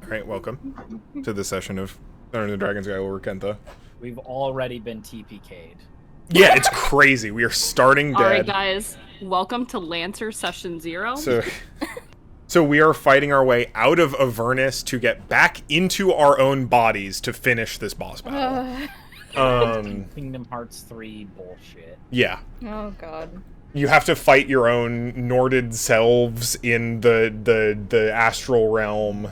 Alright, welcome to the session of Dungeons & Dragons Gaiul Rackentha. We've already been TPK'd. Yeah, it's crazy. We are starting dead. Alright, guys. Welcome to Lancer Session 0. So we are fighting our way out of Avernus to get back into our own bodies to finish this boss battle. Kingdom Hearts 3 bullshit. Yeah. Oh, God. You have to fight your own Norded selves in the astral realm.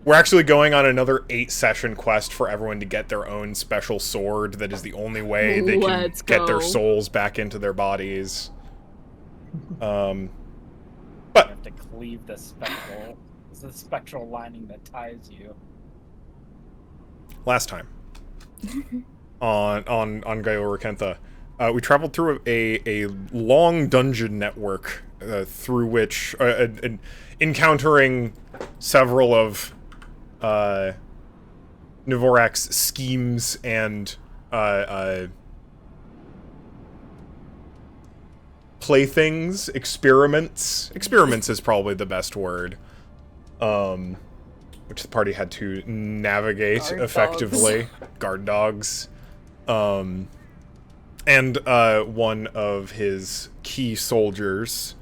We're actually going on another 8-session quest for everyone to get their own special sword. That is the only way they can get their souls back into their bodies. But you have to cleave the spectral. It's the spectral lining that ties you. Last time on Gaiul Rackentha, we traveled through a long dungeon network through which encountering several of Dvorak's schemes and playthings, experiments. Experiments is probably the best word. Which the party had to navigate effectively. Guard dogs. And one of his key soldiers,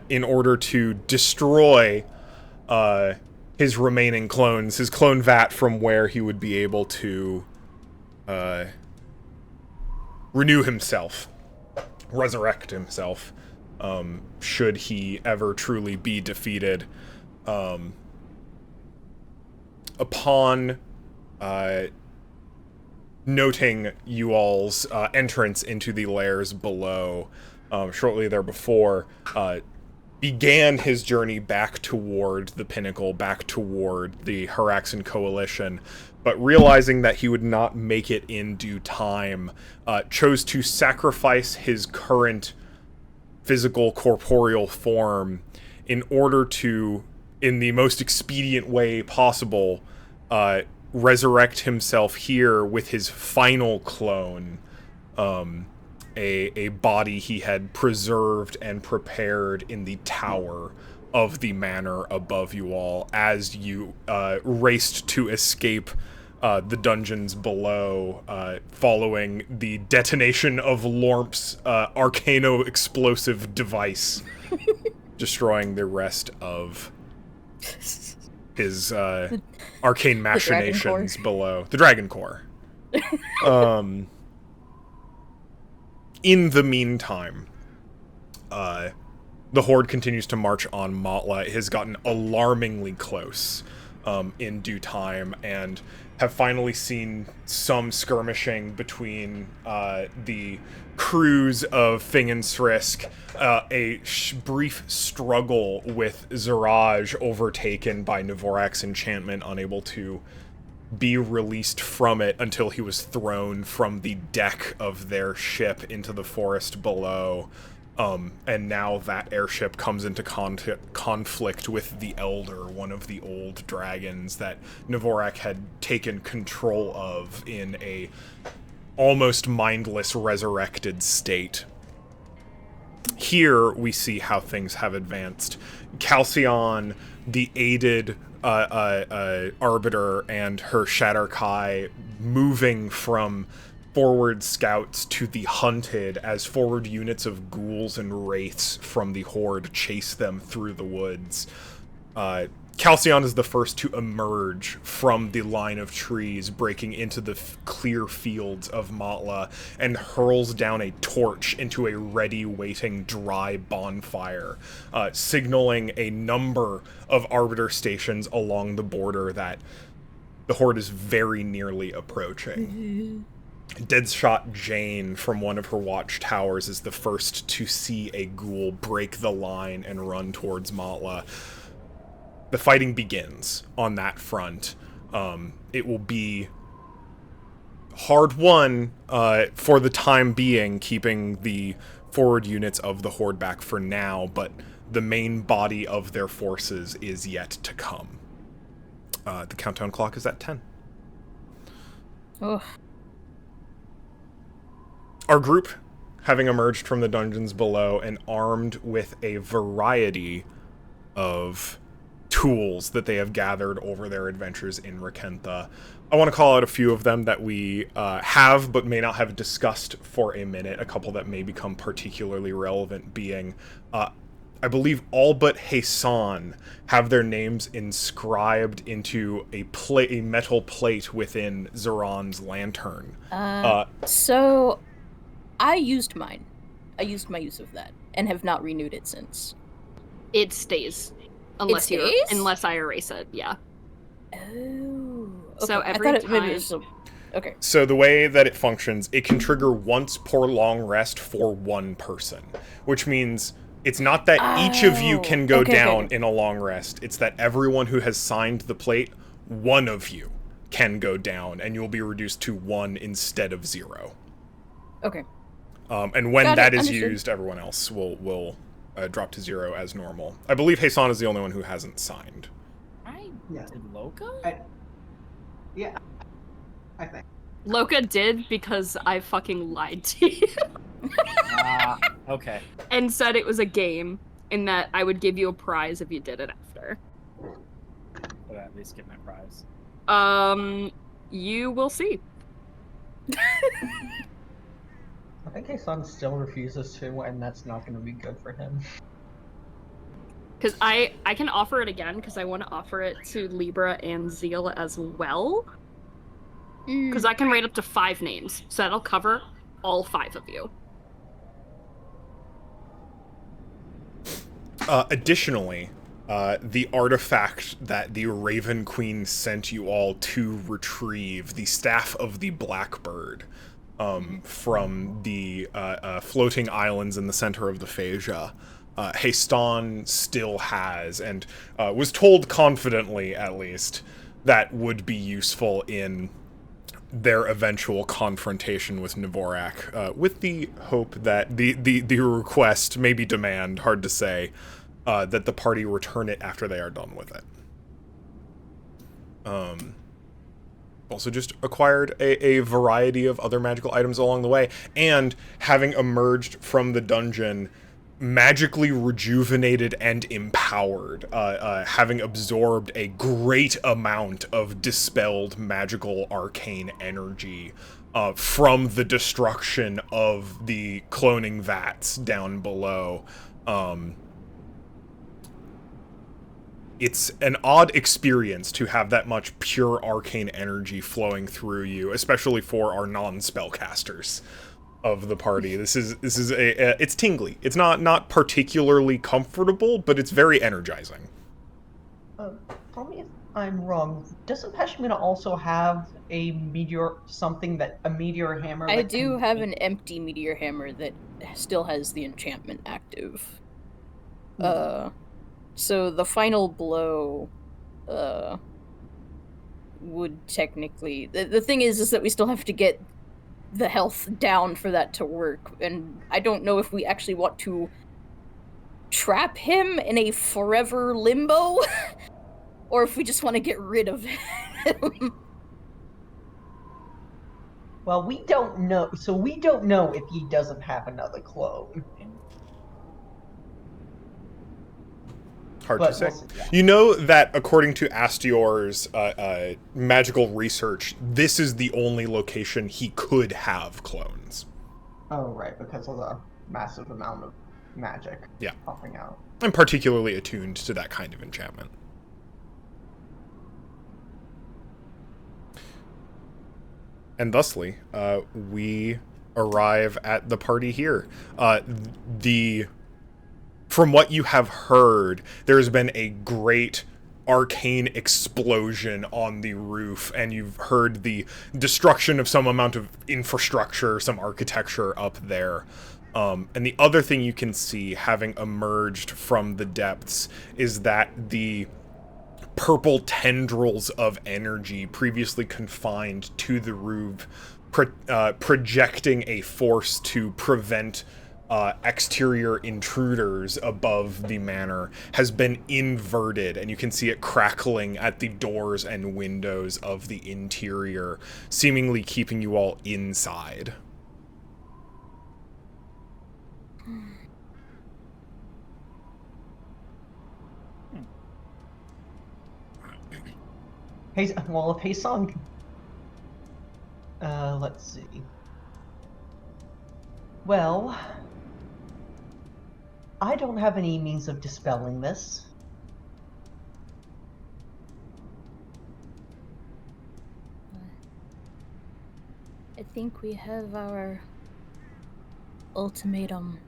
in order to destroy his remaining clones, his clone vat from where he would be able to renew himself, resurrect himself, should he ever truly be defeated. Upon noting you all's entrance into the lairs below, shortly therebefore, began his journey back toward the pinnacle, back toward the Haraxan coalition, but realizing that he would not make it in due time, chose to sacrifice his current physical, corporeal form in order to, in the most expedient way possible, resurrect himself here with his final clone, a body he had preserved and prepared in the tower of the manor above you all as you raced to escape the dungeons below, following the detonation of Lormp's arcano-explosive device, destroying the rest of his arcane machinations below. The Dragon Core. In the meantime, the Horde continues to march on Matla. It has gotten alarmingly close in due time, and have finally seen some skirmishing between the crews of Fing and Srisk, a brief struggle with Ziraj overtaken by Dvorak's enchantment, unable to be released from it until he was thrown from the deck of their ship into the forest below. And now that airship comes into conflict with the Elder, one of the old dragons that Dvorak had taken control of in a almost mindless resurrected state. Here we see how things have advanced. Calcion, the aided Arbiter, and her Shatterkai moving from forward scouts to the hunted as forward units of ghouls and wraiths from the Horde chase them through the woods. Calcion is the first to emerge from the line of trees, breaking into the clear fields of Matla, and hurls down a torch into a ready, waiting, dry bonfire, signaling a number of Arbiter stations along the border that the Horde is very nearly approaching. Deadshot Jane from one of her watchtowers is the first to see a ghoul break the line and run towards Matla. The fighting begins on that front. It will be hard won for the time being, keeping the forward units of the Horde back for now, but the main body of their forces is yet to come. The countdown clock is at 10. Ugh. Our group, having emerged from the dungeons below and armed with a variety of tools that they have gathered over their adventures in Rackentha. I want to call out a few of them that we have but may not have discussed for a minute. A couple that may become particularly relevant being, I believe all but Hassan have their names inscribed into a metal plate within Zoran's lantern. So I used mine. I used my use of that and have not renewed it since. It stays. Unless Unless I erase it, yeah. Oh. Okay. So every I thought time... maybe it was okay. So the way that it functions, it can trigger once per long rest for one person, which means it's not that each of you can go down in a long rest. It's that everyone who has signed the plate, one of you can go down, and you'll be reduced to 1 instead of 0. Okay. And when that is used, everyone else will drop to 0 as normal. I believe Hassan is the only one who hasn't signed. Did Loka? I think. Loka did because I fucking lied to you. Okay. And said it was a game, and that I would give you a prize if you did it after. But at least get my prize. You will see. I think his son still refuses to, and that's not going to be good for him. Because I can offer it again, because I want to offer it to Libra and Zeal as well. Because I can rate up to 5 names, so that'll cover all 5 of you. Additionally, the artifact that the Raven Queen sent you all to retrieve, the Staff of the Blackbird, from the floating islands in the center of the Phasia, Hastan still has, and was told confidently, at least, that would be useful in their eventual confrontation with Dvorak, with the hope that the request, maybe demand, hard to say, that the party return it after they are done with it. Also just acquired a variety of other magical items along the way, and having emerged from the dungeon magically rejuvenated and empowered, having absorbed a great amount of dispelled magical arcane energy from the destruction of the cloning vats down below. It's an odd experience to have that much pure arcane energy flowing through you, especially for our non-spellcasters of the party. This is it's tingly. It's not particularly comfortable, but it's very energizing. Tell me if I'm wrong. Doesn't Peshmina also have a meteor hammer? I do have an empty meteor hammer that still has the enchantment active. So the final blow would technically... The thing is that we still have to get the health down for that to work, and I don't know if we actually want to trap him in a forever limbo, or if we just want to get rid of him. Well, we don't know, so we don't know if he doesn't have another clone. Hard to say. We'll see, yeah. You know that according to Astior's magical research, this is the only location he could have clones. Oh, right, because of the massive amount of magic popping out. I'm particularly attuned to that kind of enchantment. And thusly, we arrive at the party here. From what you have heard, there's been a great arcane explosion on the roof, and you've heard the destruction of some amount of infrastructure, some architecture up there. And the other thing you can see, having emerged from the depths, is that the purple tendrils of energy previously confined to the roof, projecting a force to prevent exterior intruders above the manor, has been inverted, and you can see it crackling at the doors and windows of the interior, seemingly keeping you all inside. Hey, well, if Haesung... let's see. Well... I don't have any means of dispelling this. I think we have our ultimatum.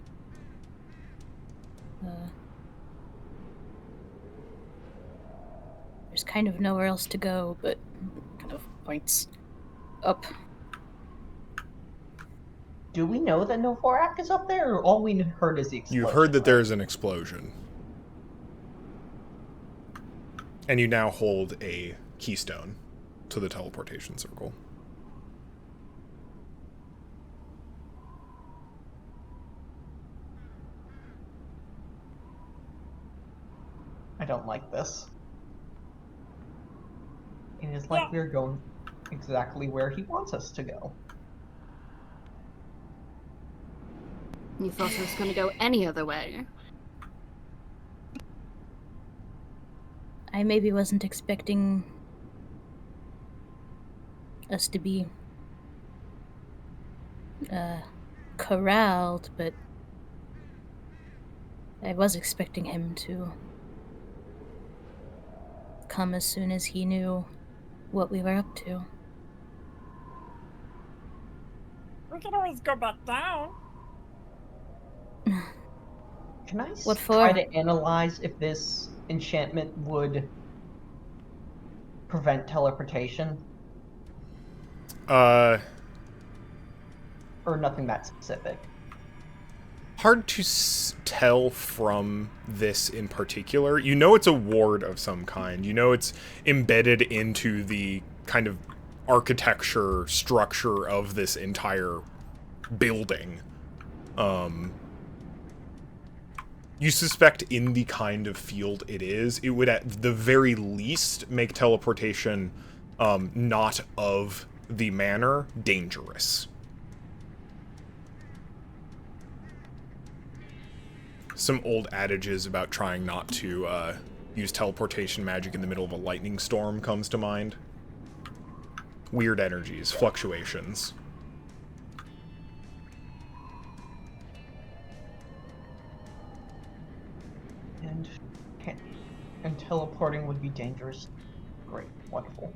There's kind of nowhere else to go, but kind of points up. Do we know that Novorak is up there, or all we heard is the explosion? You've heard that there is an explosion. And you now hold a keystone to the teleportation circle. I don't like this. It is like we're going exactly where he wants us to go. You thought it was going to go any other way. I maybe wasn't expecting us to be corralled, but I was expecting him to come as soon as he knew what we were up to. We can always go back down. Can I What for? try to analyze if this enchantment would prevent teleportation? Or nothing that specific? Hard to tell from this in particular. You know it's a ward of some kind. You know it's embedded into the kind of architecture structure of this entire building. You suspect in the kind of field it is, it would at the very least make teleportation not of the manner dangerous. Some old adages about trying not to use teleportation magic in the middle of a lightning storm comes to mind. Weird energies, fluctuations. And teleporting would be dangerous. Great, wonderful.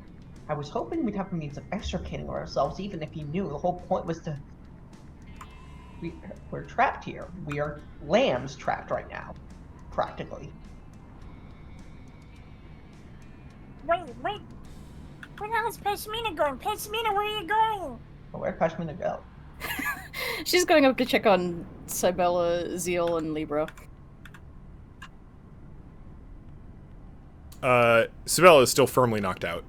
I was hoping we'd have a means of extricating ourselves, even if he knew. The whole point was to... We're trapped here. We are lambs trapped right now. Practically. Wait. Where the hell's Pashmina going? Pashmina, where are you going? Well, where'd Pashmina go? She's going up to check on Cybella, Zeal, and Libra. Cybella is still firmly knocked out.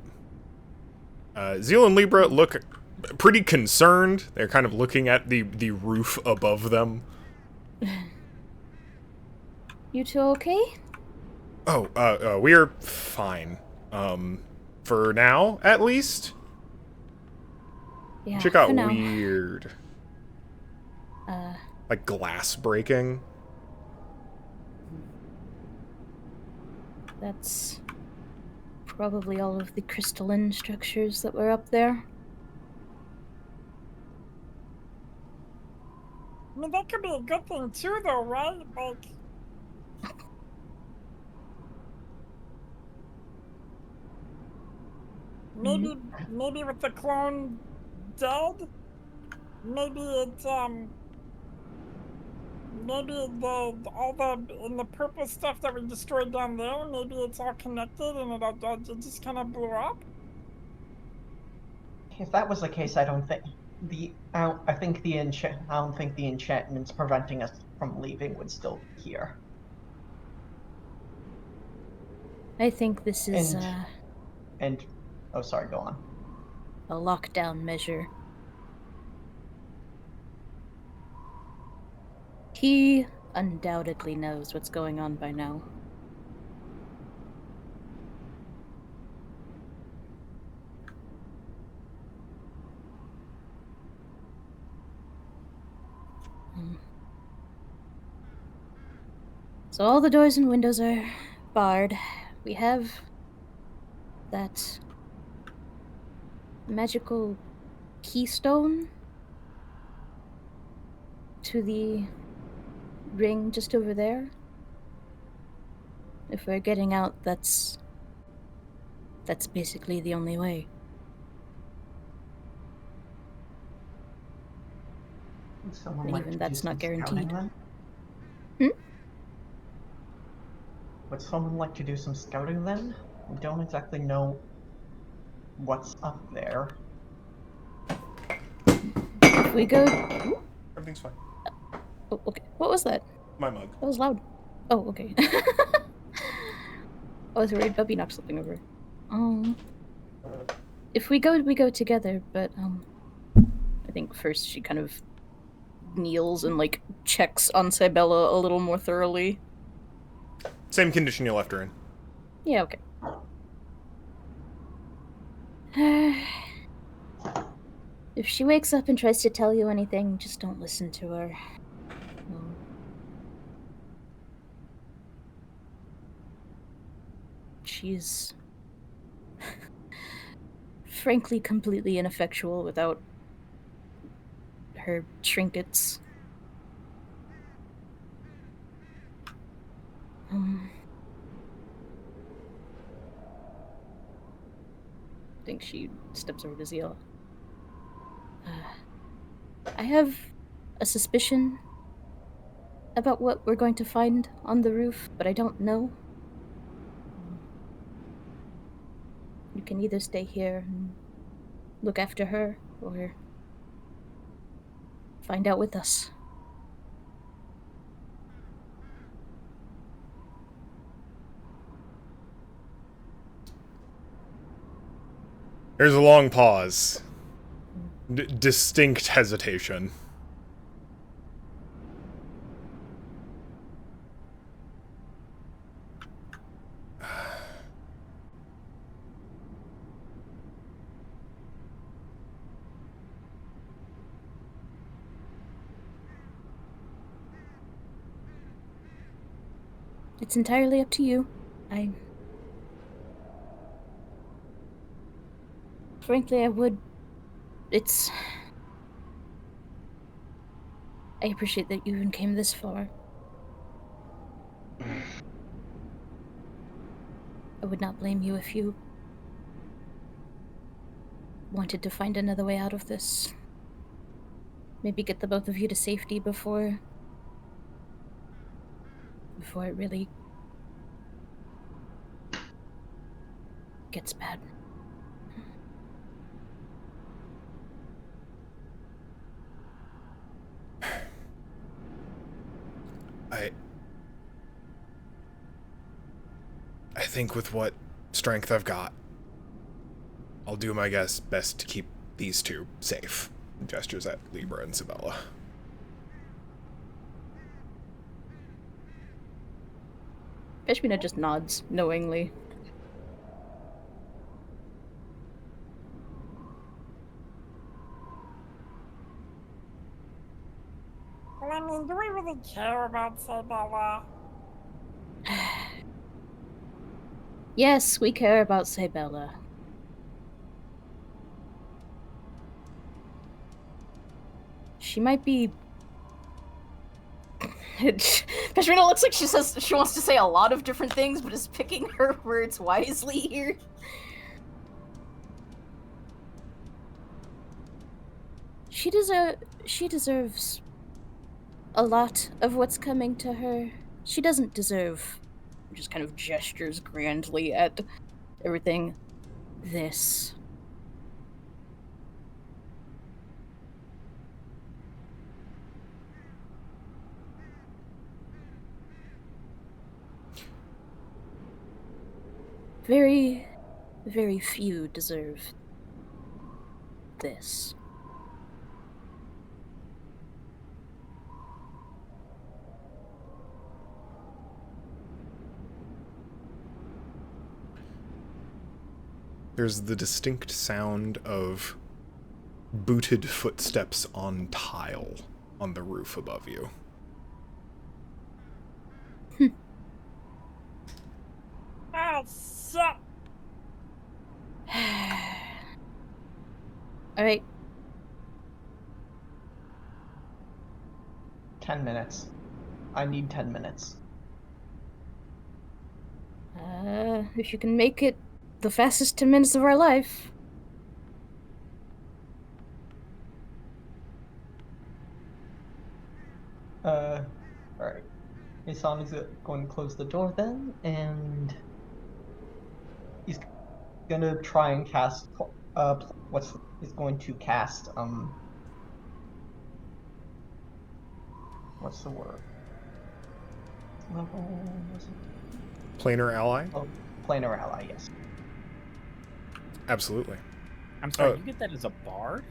Zeal and Libra look pretty concerned. They're kind of looking at the roof above them. You two okay? Oh, we're fine. For now, at least. Yeah, Check out for now. weird. Like glass breaking. That's probably all of the crystalline structures that were up there. I mean, that could be a good thing too, though, right? Like... Maybe with the clone dead, maybe it's maybe all the purple stuff that we destroyed down there, maybe it's all connected and it just kind of blew up. If that was the case, I don't think the enchantments preventing us from leaving would still be here. I think this is Oh, sorry, go on. a lockdown measure. He undoubtedly knows what's going on by now. So all the doors and windows are barred. We have that magical keystone to the ring just over there. If we're getting out, that's basically the only way. Would someone And like even to that's do not some guaranteed. scouting Hmm? then? Would someone like to do some scouting then? We don't exactly know what's up there. If we go... Everything's fine. Oh, okay. What was that? My mug. That was loud. Oh, okay. I was worried Bubby knocked something over. If we go together, but, I think first she kind of kneels and, like, checks on Cybella a little more thoroughly. Same condition you left her in. Yeah, okay. If she wakes up and tries to tell you anything, just don't listen to her. She's frankly completely ineffectual without her trinkets. I think she steps over to Zeal. I have a suspicion about what we're going to find on the roof, but I don't know. You can either stay here and look after her, or find out with us. There's a long pause. Distinct hesitation. It's entirely up to you. Frankly, I would... I appreciate that you even came this far. I would not blame you if you wanted to find another way out of this. Maybe get the both of you to safety before it really gets bad. I think with what strength I've got, I'll do my best to keep these two safe. Gestures at Libra and Sabella. Peshmina just nods knowingly. Well, I mean, do we really care about Cybella? Yes, we care about Cybella. She might be... Peshmina looks like she wants to say a lot of different things, but is picking her words wisely here. She deserves a lot of what's coming to her. She doesn't deserve... Just kind of gestures grandly at everything. This. Very, very few deserve this. There's the distinct sound of booted footsteps on tile on the roof above you. Oh, shit! Alright. 10 minutes. I need 10 minutes. If you can make it the fastest 10 minutes of our life. Alright. Isan is going to close the door then, and he's gonna try and cast, he's going to cast, what's the word? Level, was it? Planar ally? Oh, planar ally, yes. Absolutely. I'm sorry, you get that as a bard?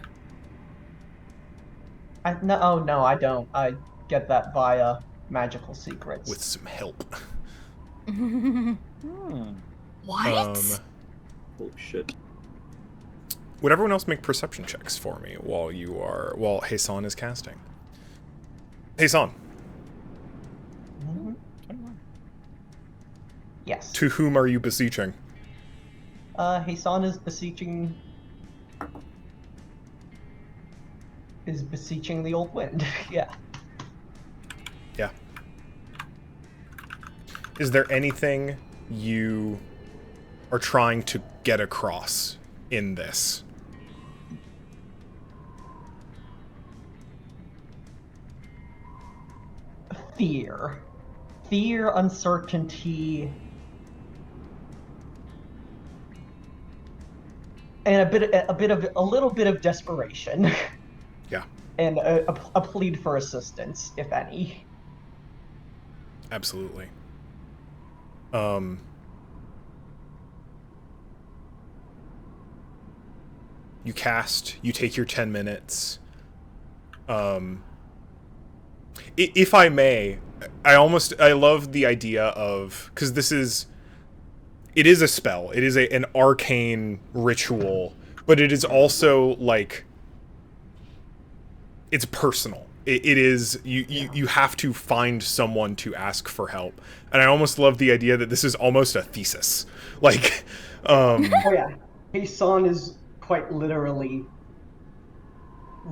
No, I don't. I get that via magical secrets. With some help. What? Oh shit. Would everyone else make perception checks for me while Hassan is casting? Hassan, Mhm. Yes. to whom are you beseeching? Hassan is beseeching the old wind. Yeah. Yeah. Is there anything you are trying to get across in this? Fear, uncertainty, and a little bit of desperation. Yeah. And a plead for assistance, if any. Absolutely. You cast, you take your 10 minutes. If I may, I love the idea of, because it is a spell, it is an arcane ritual, but it is also, like, it's personal. It is, you have to find someone to ask for help. And I almost love the idea that this is almost a thesis. Like, Oh yeah, Hassan is quite literally,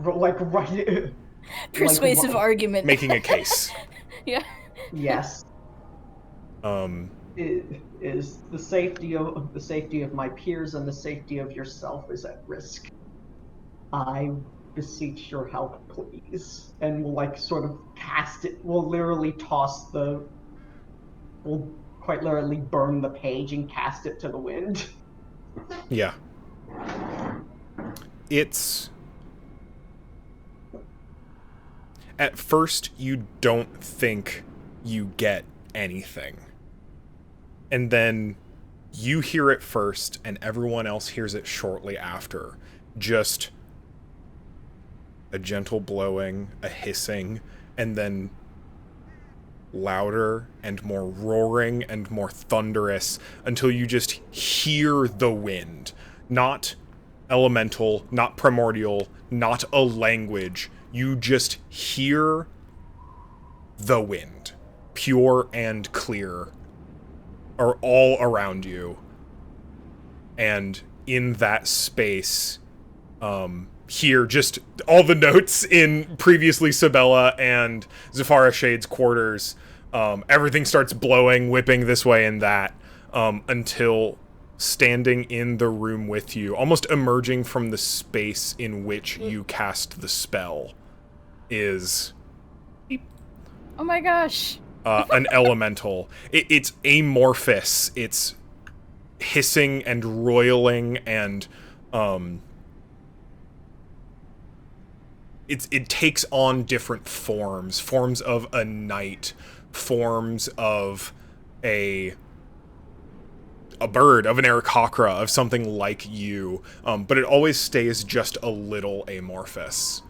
like, right... Persuasive argument. making a case. Yeah. Yes. Is the safety of my peers and the safety of yourself is at risk. I beseech your help, please. And we'll, like, sort of cast it. We'll quite literally burn the page and cast it to the wind. Yeah. It's... At first, you don't think you get anything. And then you hear it first, and everyone else hears it shortly after. Just a gentle blowing, a hissing, and then louder and more roaring and more thunderous until you just hear the wind. Not elemental, not primordial, not a language. You just hear the wind, pure and clear, are all around you. And in that space, here, just all the notes in previously Sabella and Zafara Shade's quarters, everything starts blowing, whipping this way and that, until standing in the room with you, almost emerging from the space in which you cast the spell, is... Oh my gosh. An elemental. It's amorphous. It's hissing and roiling and it takes on different forms of a knight, forms of a bird, of an Aarakocra, of something like you, but it always stays just a little amorphous.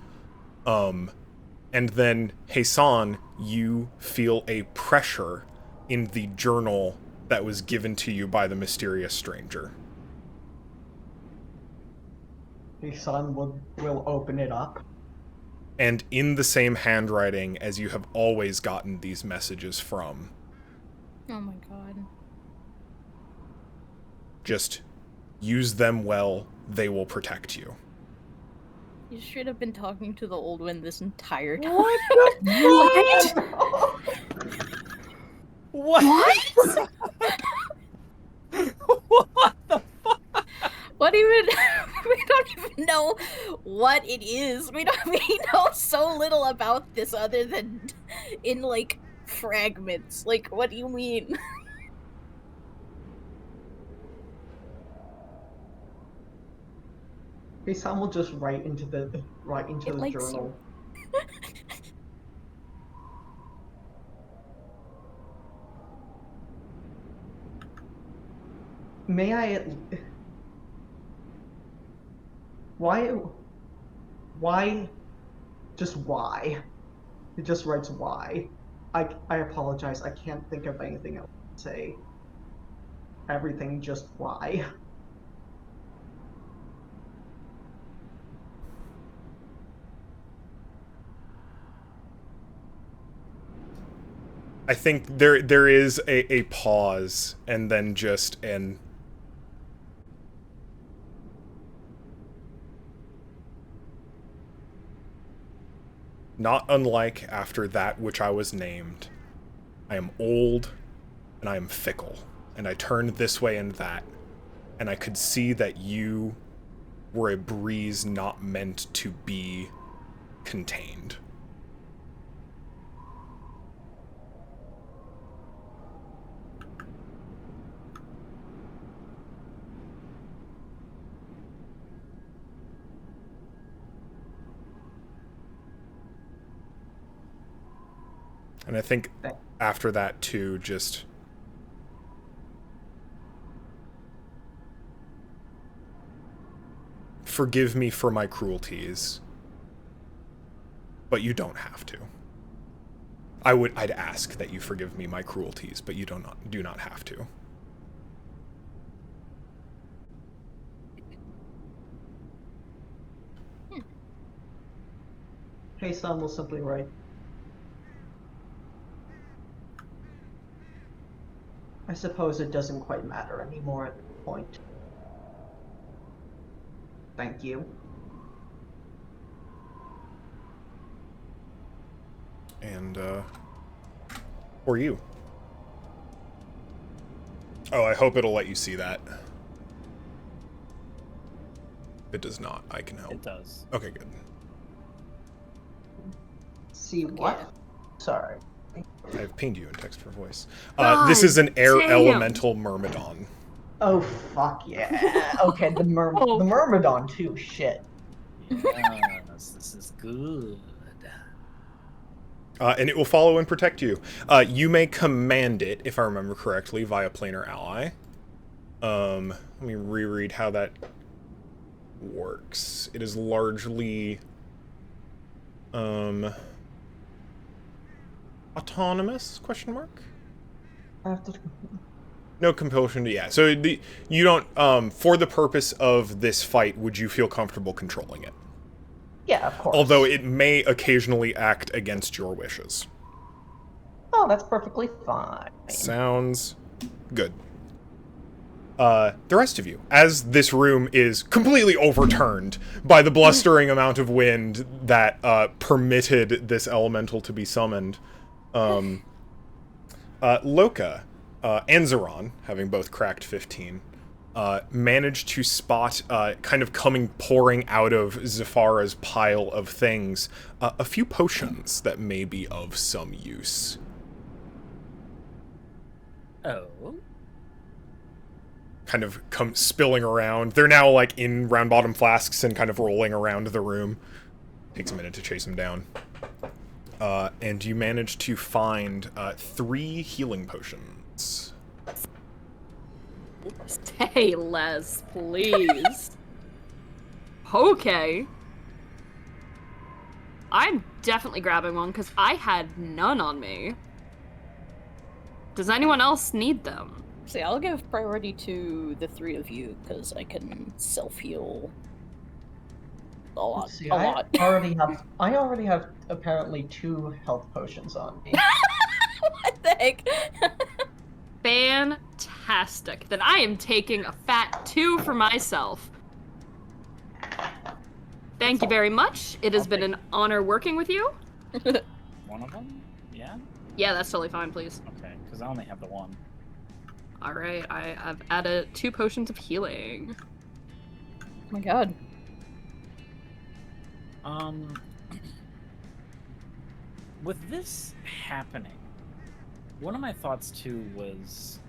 And then, Hassan, you feel a pressure in the journal that was given to you by the mysterious stranger. Hassan will open it up. And in the same handwriting as you have always gotten these messages from. Oh my god. Just use them well, they will protect you. You should have been talking to the old one this entire time. What? What? What the fuck? What even? We don't even know what it is. We know so little about this other than in like fragments. Like, what do you mean? Hey, Sam will just write into the It likes you. journal. May I? Why? Just why? It just writes why. I apologize. I can't think of anything else to say. Everything just why. I think there is a pause, and then just an... Not unlike after that which I was named. I am old, and I am fickle, and I turned this way and that, and I could see that you were a breeze not meant to be contained. And I think after that, too, just... Forgive me for my cruelties. But you don't have to. I'd ask that you forgive me my cruelties, but you do not have to. Hey, Sam will simply write. I suppose it doesn't quite matter anymore at this point. Thank you. And, or you. Oh, I hope it'll let you see that. If it does not, I can help. It does. Okay, good. See what? Yeah. Sorry. I have pinged you in text for voice. God This is an air damn. elemental myrmidon. Oh fuck yeah. Okay, the Myrmidon too. Shit. Yes, this is good. And it will follow and protect you. You may command it, if I remember correctly, via planar ally. Let me reread how that works. It is largely autonomous? Question mark. I have to... No compulsion to, yeah. So you don't, for the purpose of this fight, would you feel comfortable controlling it? Yeah, of course. Although it may occasionally act against your wishes. Oh, that's perfectly fine. Sounds good. The rest of you, as this room is completely overturned by the blustering amount of wind that permitted this elemental to be summoned, Loka and Zeron, having both cracked 15, managed to spot, kind of pouring out of Zafara's pile of things, a few potions that may be of some use. Oh. Kind of spilling around. They're now, like, in round-bottom flasks and kind of rolling around the room. Takes a minute to chase them down. And you manage to find 3 healing potions. Say less, please. Okay. I'm definitely grabbing one because I had none on me. Does anyone else need them? See, I'll give priority to the 3 of you because I can self-heal a lot. See, a I lot. already have apparently 2 health potions on me. What the heck? Fantastic. Then I am taking a fat 2 for myself. Thank you very much. It has been an honor working with you. One of them? Yeah? Yeah, that's totally fine, please. Okay, because I only have the one. Alright, I have added 2 potions of healing. Oh my god. With this happening, one of my thoughts too was,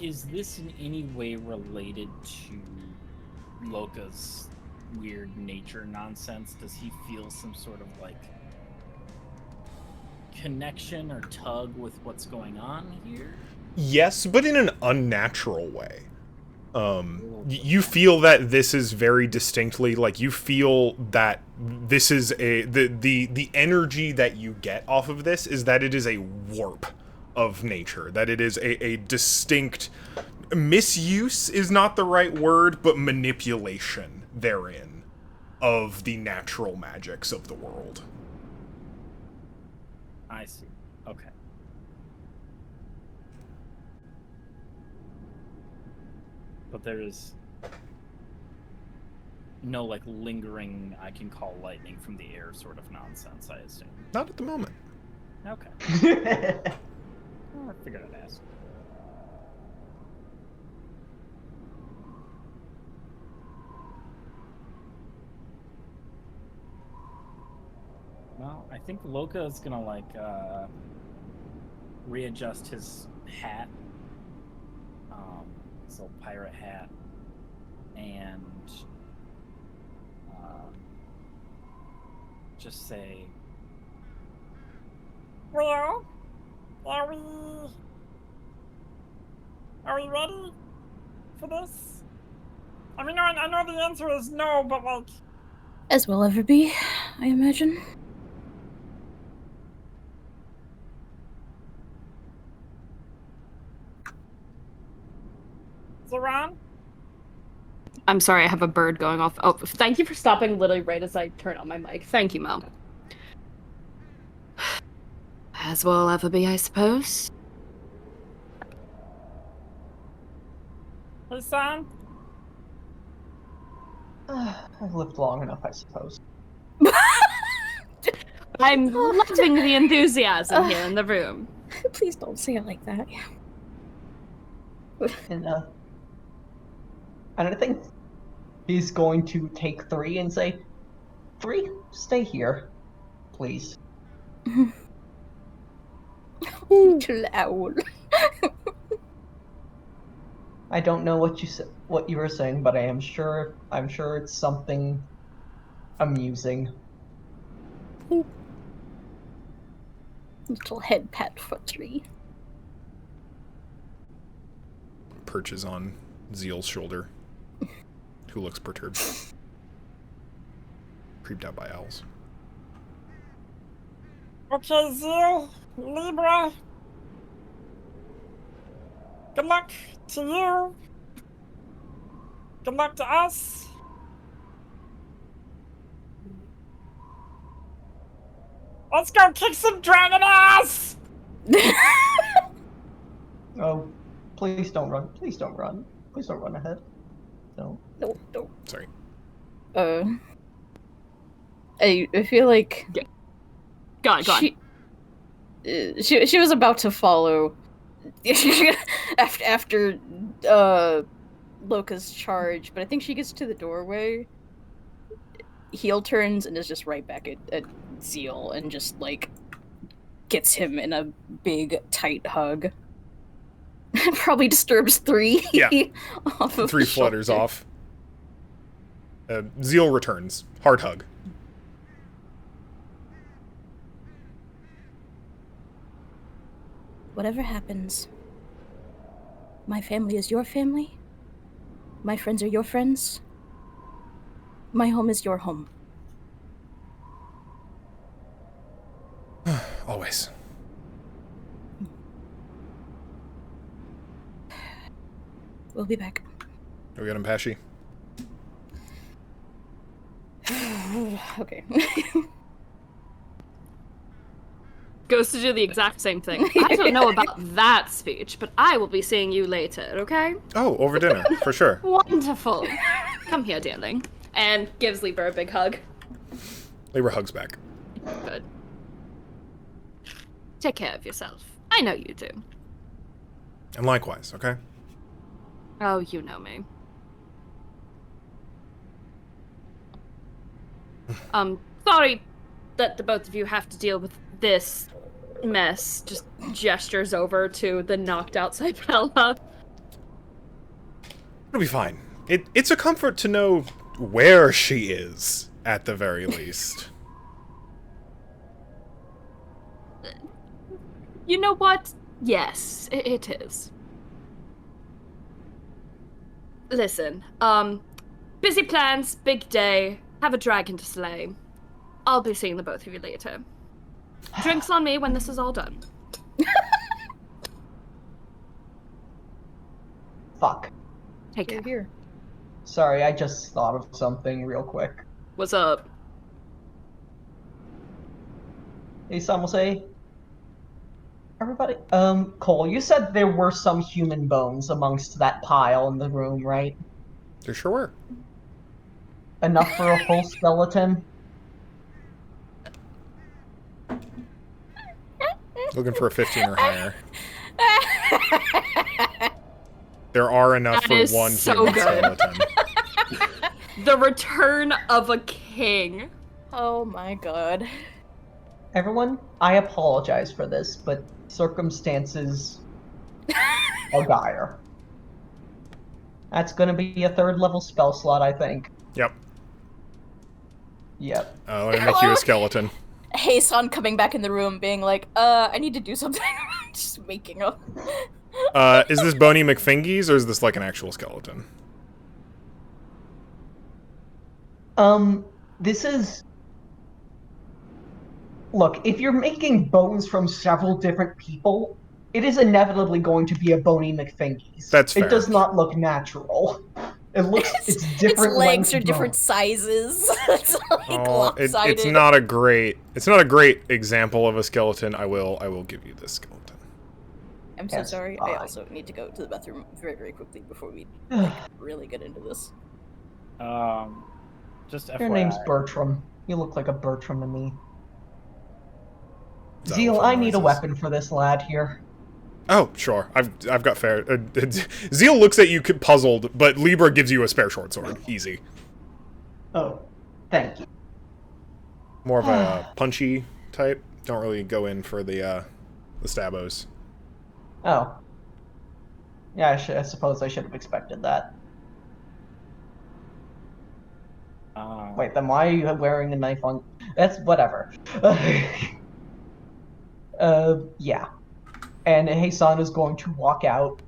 is this in any way related to Loka's weird nature nonsense? Does he feel some sort of like connection or tug with what's going on here? Yes, but in an unnatural way. You feel that this is very distinctly, like, you feel that this is the energy that you get off of this is that it is a warp of nature, that it is a distinct misuse is not the right word, but manipulation therein of the natural magics of the world. I see. Okay. But there is no, like, lingering, I can call lightning from the air sort of nonsense, I assume. Not at the moment. Okay. Well, I figured I'd ask. Well, I think Loka is gonna, like, readjust his hat. His little pirate hat. And just say, Well, are we ready for this? I mean, I know the answer is no, but like, As will ever be, I imagine. Zoran? I'm sorry, I have a bird going off. Oh, thank you for stopping literally right as I turn on my mic. Thank you, Mo. As will ever be, I suppose. Hey, Sam? I've lived long enough, I suppose. I'm loving the enthusiasm here in the room. Please don't say it like that. And I think he's going to take 3 and say, 3, stay here, please. Too loud. I don't know what you were saying, but I'm sure it's something amusing. Little head pat for 3. Perches on Zeal's shoulder, who looks perturbed. Creeped out by owls. Okay, Zeal, Libra. Good luck to you. Good luck to us. Let's go kick some dragon ass! Oh, please don't run. Please don't run. Please don't run ahead. No. No, no. Sorry. I feel like Go on. she was about to follow after Loka's charge, but I think she gets to the doorway, heel turns, and is just right back at Zeal and just like gets him in a big tight hug. Probably disturbs 3. Yeah. Off of 3 his flutters shoulder. off. Zeal returns. Hard hug. Whatever happens, my family is your family. My friends are your friends. My home is your home. Always. We'll be back. Are we got him, Pesci? Okay. goes to do the exact same thing. I don't know about that speech, but I will be seeing you later, okay? Oh, over dinner, for sure. Wonderful. Come here, darling. And gives Libra a big hug. Libra hugs back. Good. Take care of yourself. I know you do. And likewise, okay? Oh, you know me. Sorry that the both of you have to deal with this mess. Just gestures over to the knocked out Cybella. It'll be fine. It's a comfort to know where she is, at the very least. You know what? Yes, it is. Listen, busy plans, big day, have a dragon to slay. I'll be seeing the both of you later. Drinks on me when this is all done. Fuck. Take care. Here. Sorry, I just thought of something real quick. What's up? Hey, some will say. Everybody, Cole, you said there were some human bones amongst that pile in the room, right? There sure were. Enough for a full skeleton? Looking for a 15 or higher. There are enough That for is one so human good. skeleton. The return of a king. Oh my god. Everyone, I apologize for this, but circumstances are dire. That's gonna be a 3rd level spell slot, I think. Yep. Yep. Let me make you a skeleton. Hasan coming back in the room being like, I need to do something. Just making up. Is this Bony McFingies, or is this like an actual skeleton? This is... Look, if you're making bones from several different people, it is inevitably going to be a Bony McFingies. That's fair. It does not look natural. It looks... it's different Its legs are length different bones. sizes. It's like It's lopsided. not a great example of a skeleton. I will give you this skeleton. I'm so Yes, sorry. fine. I also need to go to the bathroom very, very quickly before we really get into this. Just Your FYI. name's Bertram. You look like a Bertram to me. Is that Zeal, what I need a noises? weapon for this lad here. Oh, sure. I've got fair. Zeal looks at you puzzled, but Libra gives you a spare short sword. Easy. Oh, thank you. More of a punchy type. Don't really go in for the stabos. Oh. Yeah, I suppose I should have expected that. Wait, then why are you wearing a knife on... That's whatever. Yeah. And Hasan is going to walk out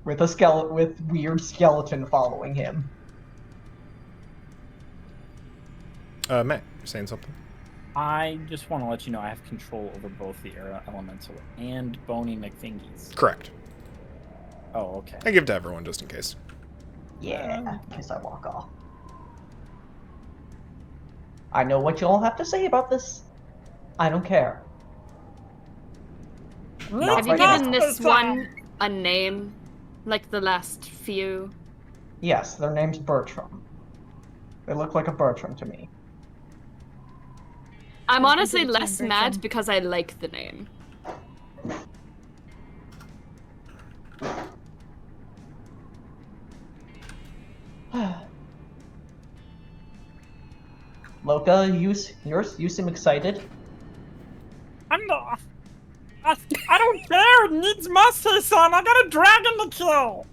with a with weird skeleton following him. Matt, you're saying something? I just want to let you know I have control over both the Era Elemental and Bony McFingies. Correct. Oh, okay. I give it to everyone just in case. Yeah, in case I walk off. I know what you all have to say about this. I don't care. Not Have you right now. given this one a name? Like the last few? Yes, their name's Bertram. They look like a Bertram to me. I'm honestly Bertram, less Bertram. mad because I like the name. Loka, you seem excited. I'm not. I don't care. It needs must, son. I got a dragon to kill.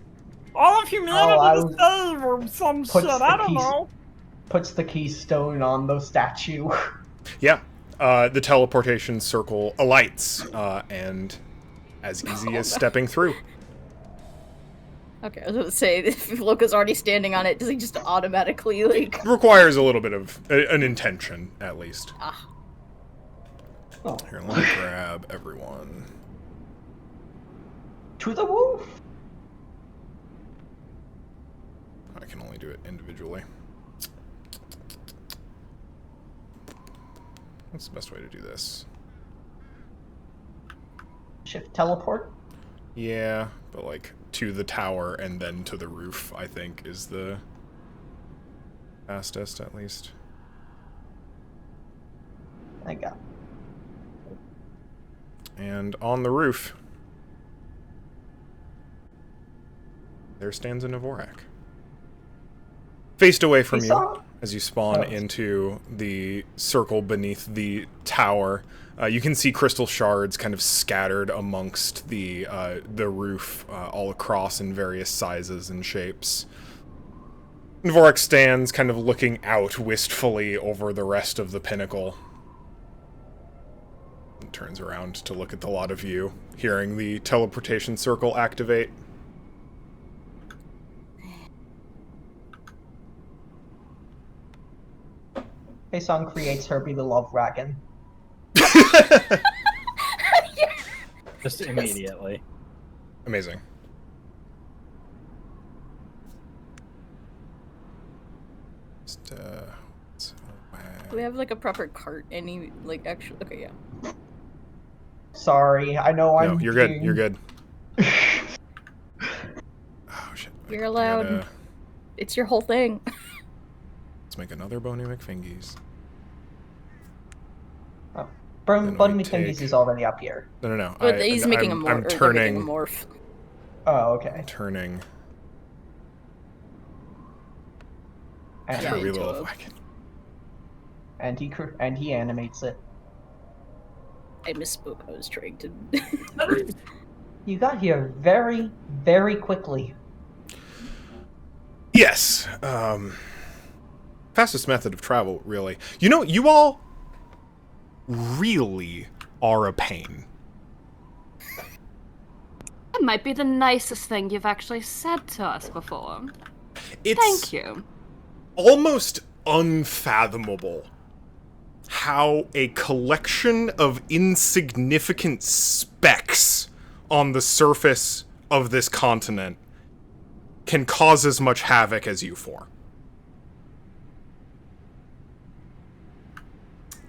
All of humanity to save or some shit. I don't know. Puts the keystone on the statue. Yeah. The teleportation circle alights, and as easy as stepping through. Okay, I was gonna say, if Loka's already standing on it, does he just automatically, like... Requires a little bit of an intention, at least. Ah. Oh. Here, let me grab everyone. To the wolf! I can only do it individually. What's the best way to do this? shift teleport? Yeah, but like to the tower and then to the roof, I think, is the fastest at least. I got. And on the roof, there stands a Dvorak. Faced away from you as you spawn into the circle beneath the tower. You can see crystal shards kind of scattered amongst the roof all across in various sizes and shapes. Dvorak stands kind of looking out wistfully over the rest of the pinnacle. And turns around to look at the lot of you, hearing the teleportation circle activate. Faison creates Herbie the Love Dragon. Just immediately. Amazing. Just, Do we have like a proper cart? Any like actual? Okay, yeah. Sorry, I know I'm. No, you're good. You're good. Oh shit. You're allowed. It's your whole thing. Let's make another Boney McFingies. Boney McFingies is already up here. No. But he's making a morph. I'm turning. A morph. Oh, okay. Turning. And Yeah, Herbie into Little a- Wagon. And he animates it. I misspoke. I was trying to. You got here very, very quickly. Yes. Fastest method of travel, really. You know, you all really are a pain. That might be the nicest thing you've actually said to us before. It's Thank you. almost unfathomable how a collection of insignificant specks on the surface of this continent can cause as much havoc as you four.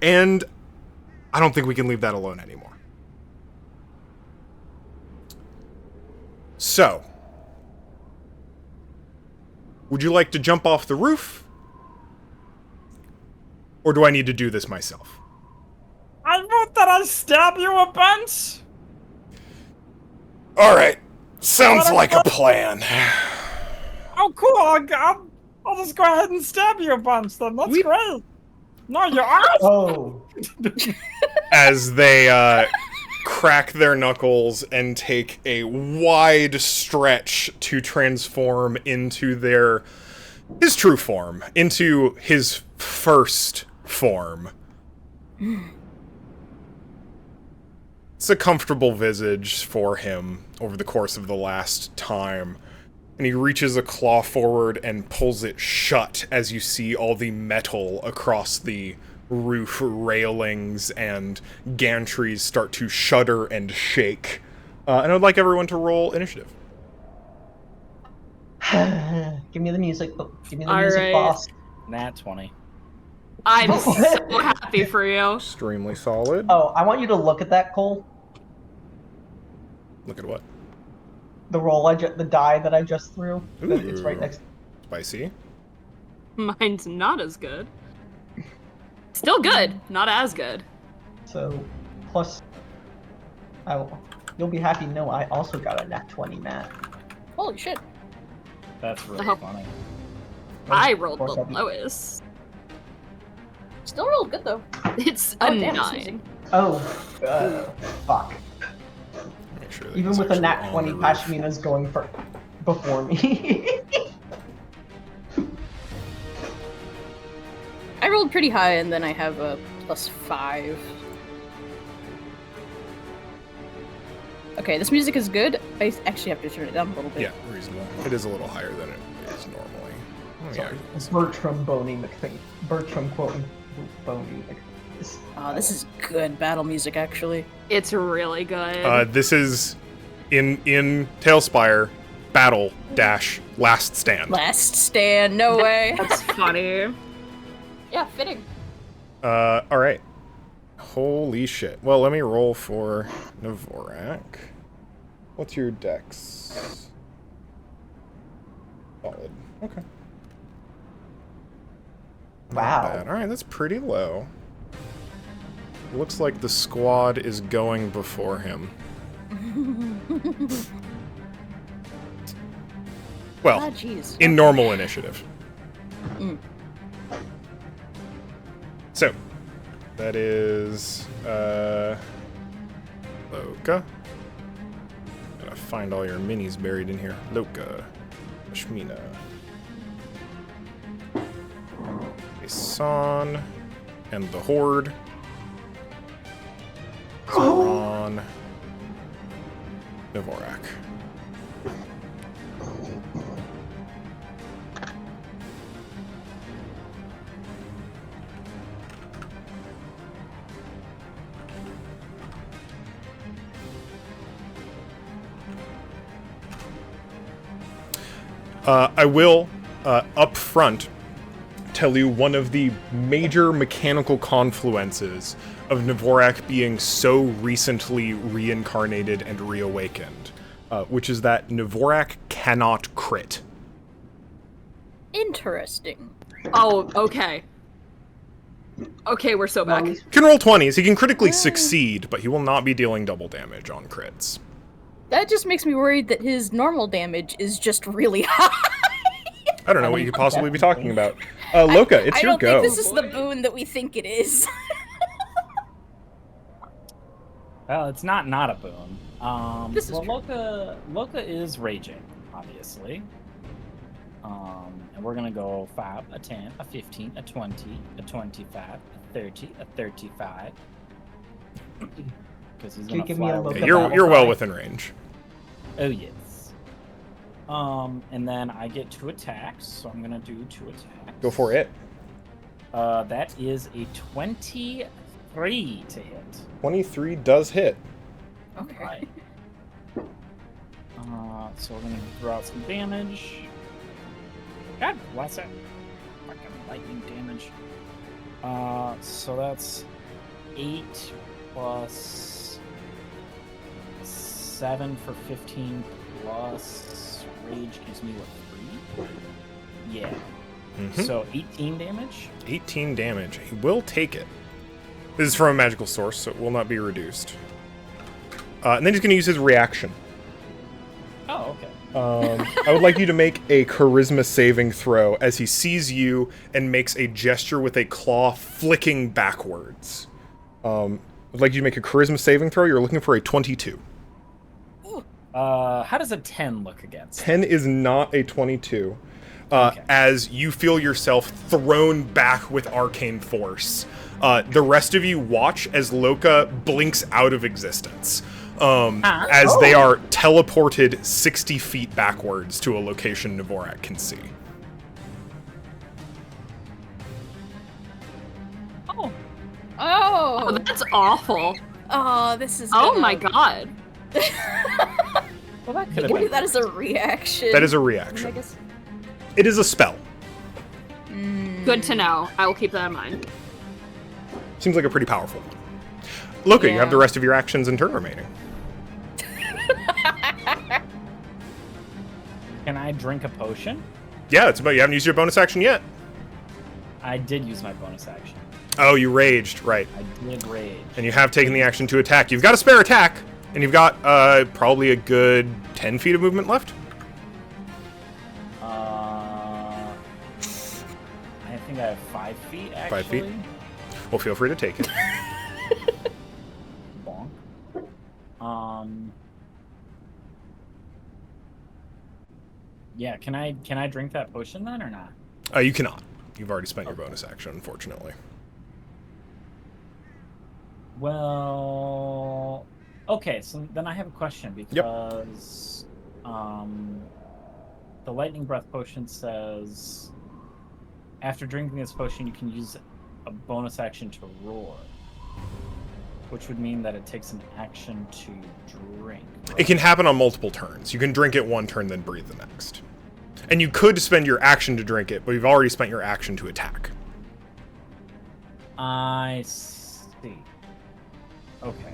And I don't think we can leave that alone anymore. So, would you like to jump off the roof? Or do I need to do this myself? I vote that I stab you a bunch. Alright, sounds like a plan. Oh, cool. I'll just go ahead and stab you a bunch then. That's great. No, you're out. Oh. As they crack their knuckles and take a wide stretch to transform into his true form, into his first form. It's a comfortable visage for him over the course of the last time. And he reaches a claw forward and pulls it shut as you see all the metal across the roof railings and gantries start to shudder and shake. And I'd like everyone to roll initiative. Give me the music. Give me the All music, right. boss. Nat 20. I'm so happy for you. Extremely solid. Oh, I want you to look at that, Cole. Look at what? The die that I just threw. It's right Ooh. next. Spicy. Mine's not as good. Still good, not as good. So, plus, you'll be happy to know I also got a nat 20, Matt. Holy shit! That's really Oh. funny. I Of rolled course the I'll be- lowest. Still rolled good though. It's Oh, a damn, it's 9. easy. Oh, fuck. Make sure that Even he's with a actually nat on 20, the roof. Pashmina's going before me. I rolled pretty high, and then I have a +5. Okay, this music is good. I actually have to turn it down a little bit. Yeah, reasonable. It is a little higher than it is normally. Oh, Sorry, yeah. Bertram Boney McFing. Bertram quoting Boney McFing. Oh, this is good battle music, actually. It's really good. This is in Tailspire battle dash last stand. Last stand, no way. That's funny. Yeah, fitting. All right. Oh Holy shit. Well, let me roll for Dvorak. What's your dex? Solid. Okay. Wow. Not bad. Alright, that's pretty low. Looks like the squad is going before him. Well, in normal initiative. So, that is, Loka. Gotta find all your minis buried in here. Loka. Shmina. Isan. And the Horde. Zoran. Dvorak. I will, up front, tell you one of the major mechanical confluences of Dvorak being so recently reincarnated and reawakened, which is that Dvorak cannot crit. Interesting. Oh, okay. Okay, we're so back. He can roll 20s, he can critically succeed, but he will not be dealing double damage on crits. That just makes me worried that his normal damage is just really high. I don't know what you could possibly be talking about. Loka, it's your go. I don't think this is the boon that we think it is. Well, it's not a boon. This is well, Loka is raging, obviously. And we're gonna go 5, a 10, a 15, a 20, a 25, a 30, a 35. Because he's gonna fly away. You're well within range. Oh yes. And then I get 2 attacks, so I'm gonna do 2 attacks. Go for it. That is a 23 to hit. 23 does hit. Okay. Right. So we're gonna throw out some damage. God, what's that? Fucking lightning damage. So that's 8 plus 7 for 15 plus rage gives me what, 3? Yeah. Mm-hmm. So 18 damage. 18 damage. He will take it. This is from a magical source, so it will not be reduced. And then he's going to use his reaction. Oh, okay. I would like you to make a charisma saving throw as he sees you and makes a gesture with a claw flicking backwards. I'd like you to make a charisma saving throw. You're looking for a 22. How does a 10 look against? 10 is not a 22. Okay. As you feel yourself thrown back with arcane force. The rest of you watch as Loka blinks out of existence. As they are teleported 60 feet backwards to a location Dvorak can see. Oh, that's awful. Oh, this is. Oh my god. Well, that could have Maybe been. that is a reaction. That is a reaction. I guess. It is a spell. Good to know. I will keep that in mind. Seems like a pretty powerful one. Loka, you have Yeah. the rest of your actions and turn remaining. Can I drink a potion? Yeah, it's about you haven't used your bonus action yet. I did use my bonus action. Oh, you raged, right. I did rage. And you have taken the action to attack. You've got a spare attack, and you've got probably a good 10 feet of movement left. I think I have 5 feet, actually. 5 feet? Well, feel free to take it. Bonk. Yeah, can I drink that potion then or not? You cannot. You've already spent your bonus action, unfortunately. Well, okay, so then I have a question because the lightning breath potion says after drinking this potion you can use a bonus action to roar, which would mean that it takes an action to drink. Right? It can happen on multiple turns. You can drink it one turn, then breathe the next. And you could spend your action to drink it, but you've already spent your action to attack. I see. Okay.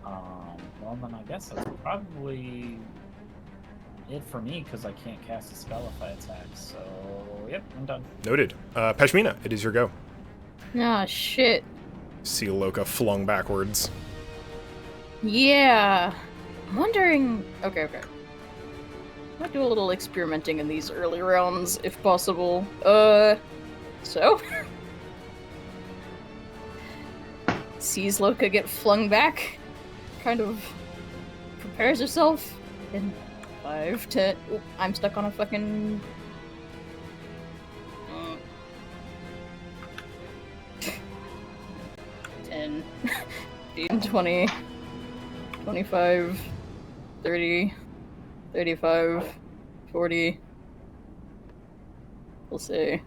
Well, then I guess that's probably it for me, because I can't cast a spell if I attack, so yep, I'm done. Noted. Pashmina, it is your go. Ah, shit. See Loka flung backwards. Yeah. I'm wondering... Okay. I might do a little experimenting in these early rounds, if possible. So? Sees Loka get flung back, kind of prepares herself, and 5, 10... Oop, I'm stuck on a fucking... 10, 15, 20, 25, 30, 35, 40, we'll say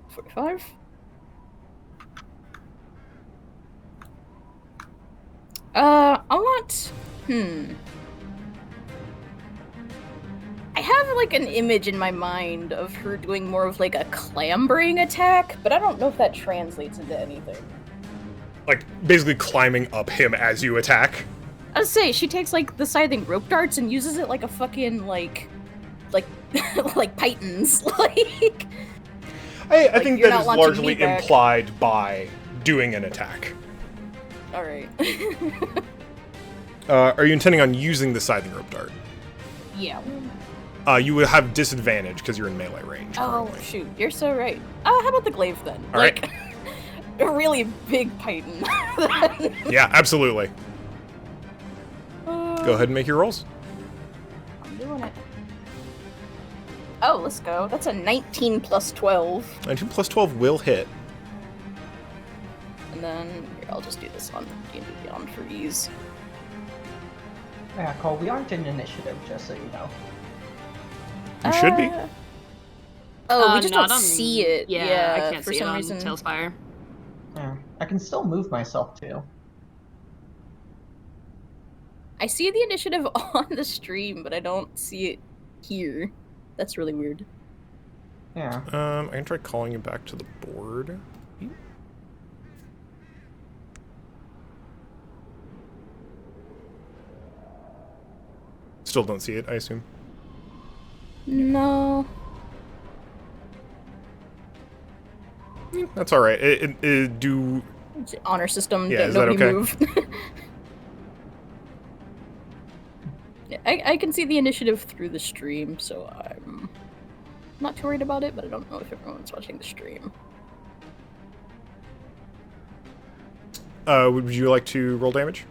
45? I want... I have, like, an image in my mind of her doing more of, like, a clambering attack, but I don't know if that translates into anything. Like, basically climbing up him as you attack? I was say, she takes, like, the scything rope darts and uses it like a fucking, like pythons, like... I think that is largely implied by doing an attack. Alright. Are you intending on using the scything rope dart? Yeah. You would have disadvantage because you're in melee range. Oh, currently. shoot. You're so right. How about the glaive, then? All right. A really big python. Yeah, absolutely. Go Go ahead and make your rolls. I'm doing it. Oh, let's go. That's a 19 plus 12. 19 plus 12 will hit. And then, here, I'll just do this on D&D Beyond for ease. Yeah, Cole, we aren't in initiative, just so you know. You should be. Oh, we just not don't on- see it. Yeah, I can't for see some it on reason. Tailspire. Yeah, I can still move myself, too. I see the initiative on the stream, but I don't see it here. That's really weird. Yeah. I can try calling you back to the board. Still don't see it, I assume. No. That's all right. Do It's an honor system. Yeah, Don't is that nobody okay? move. Yeah, I can see the initiative through the stream, so I'm not too worried about it, but I don't know if everyone's watching the stream. would you like to roll damage?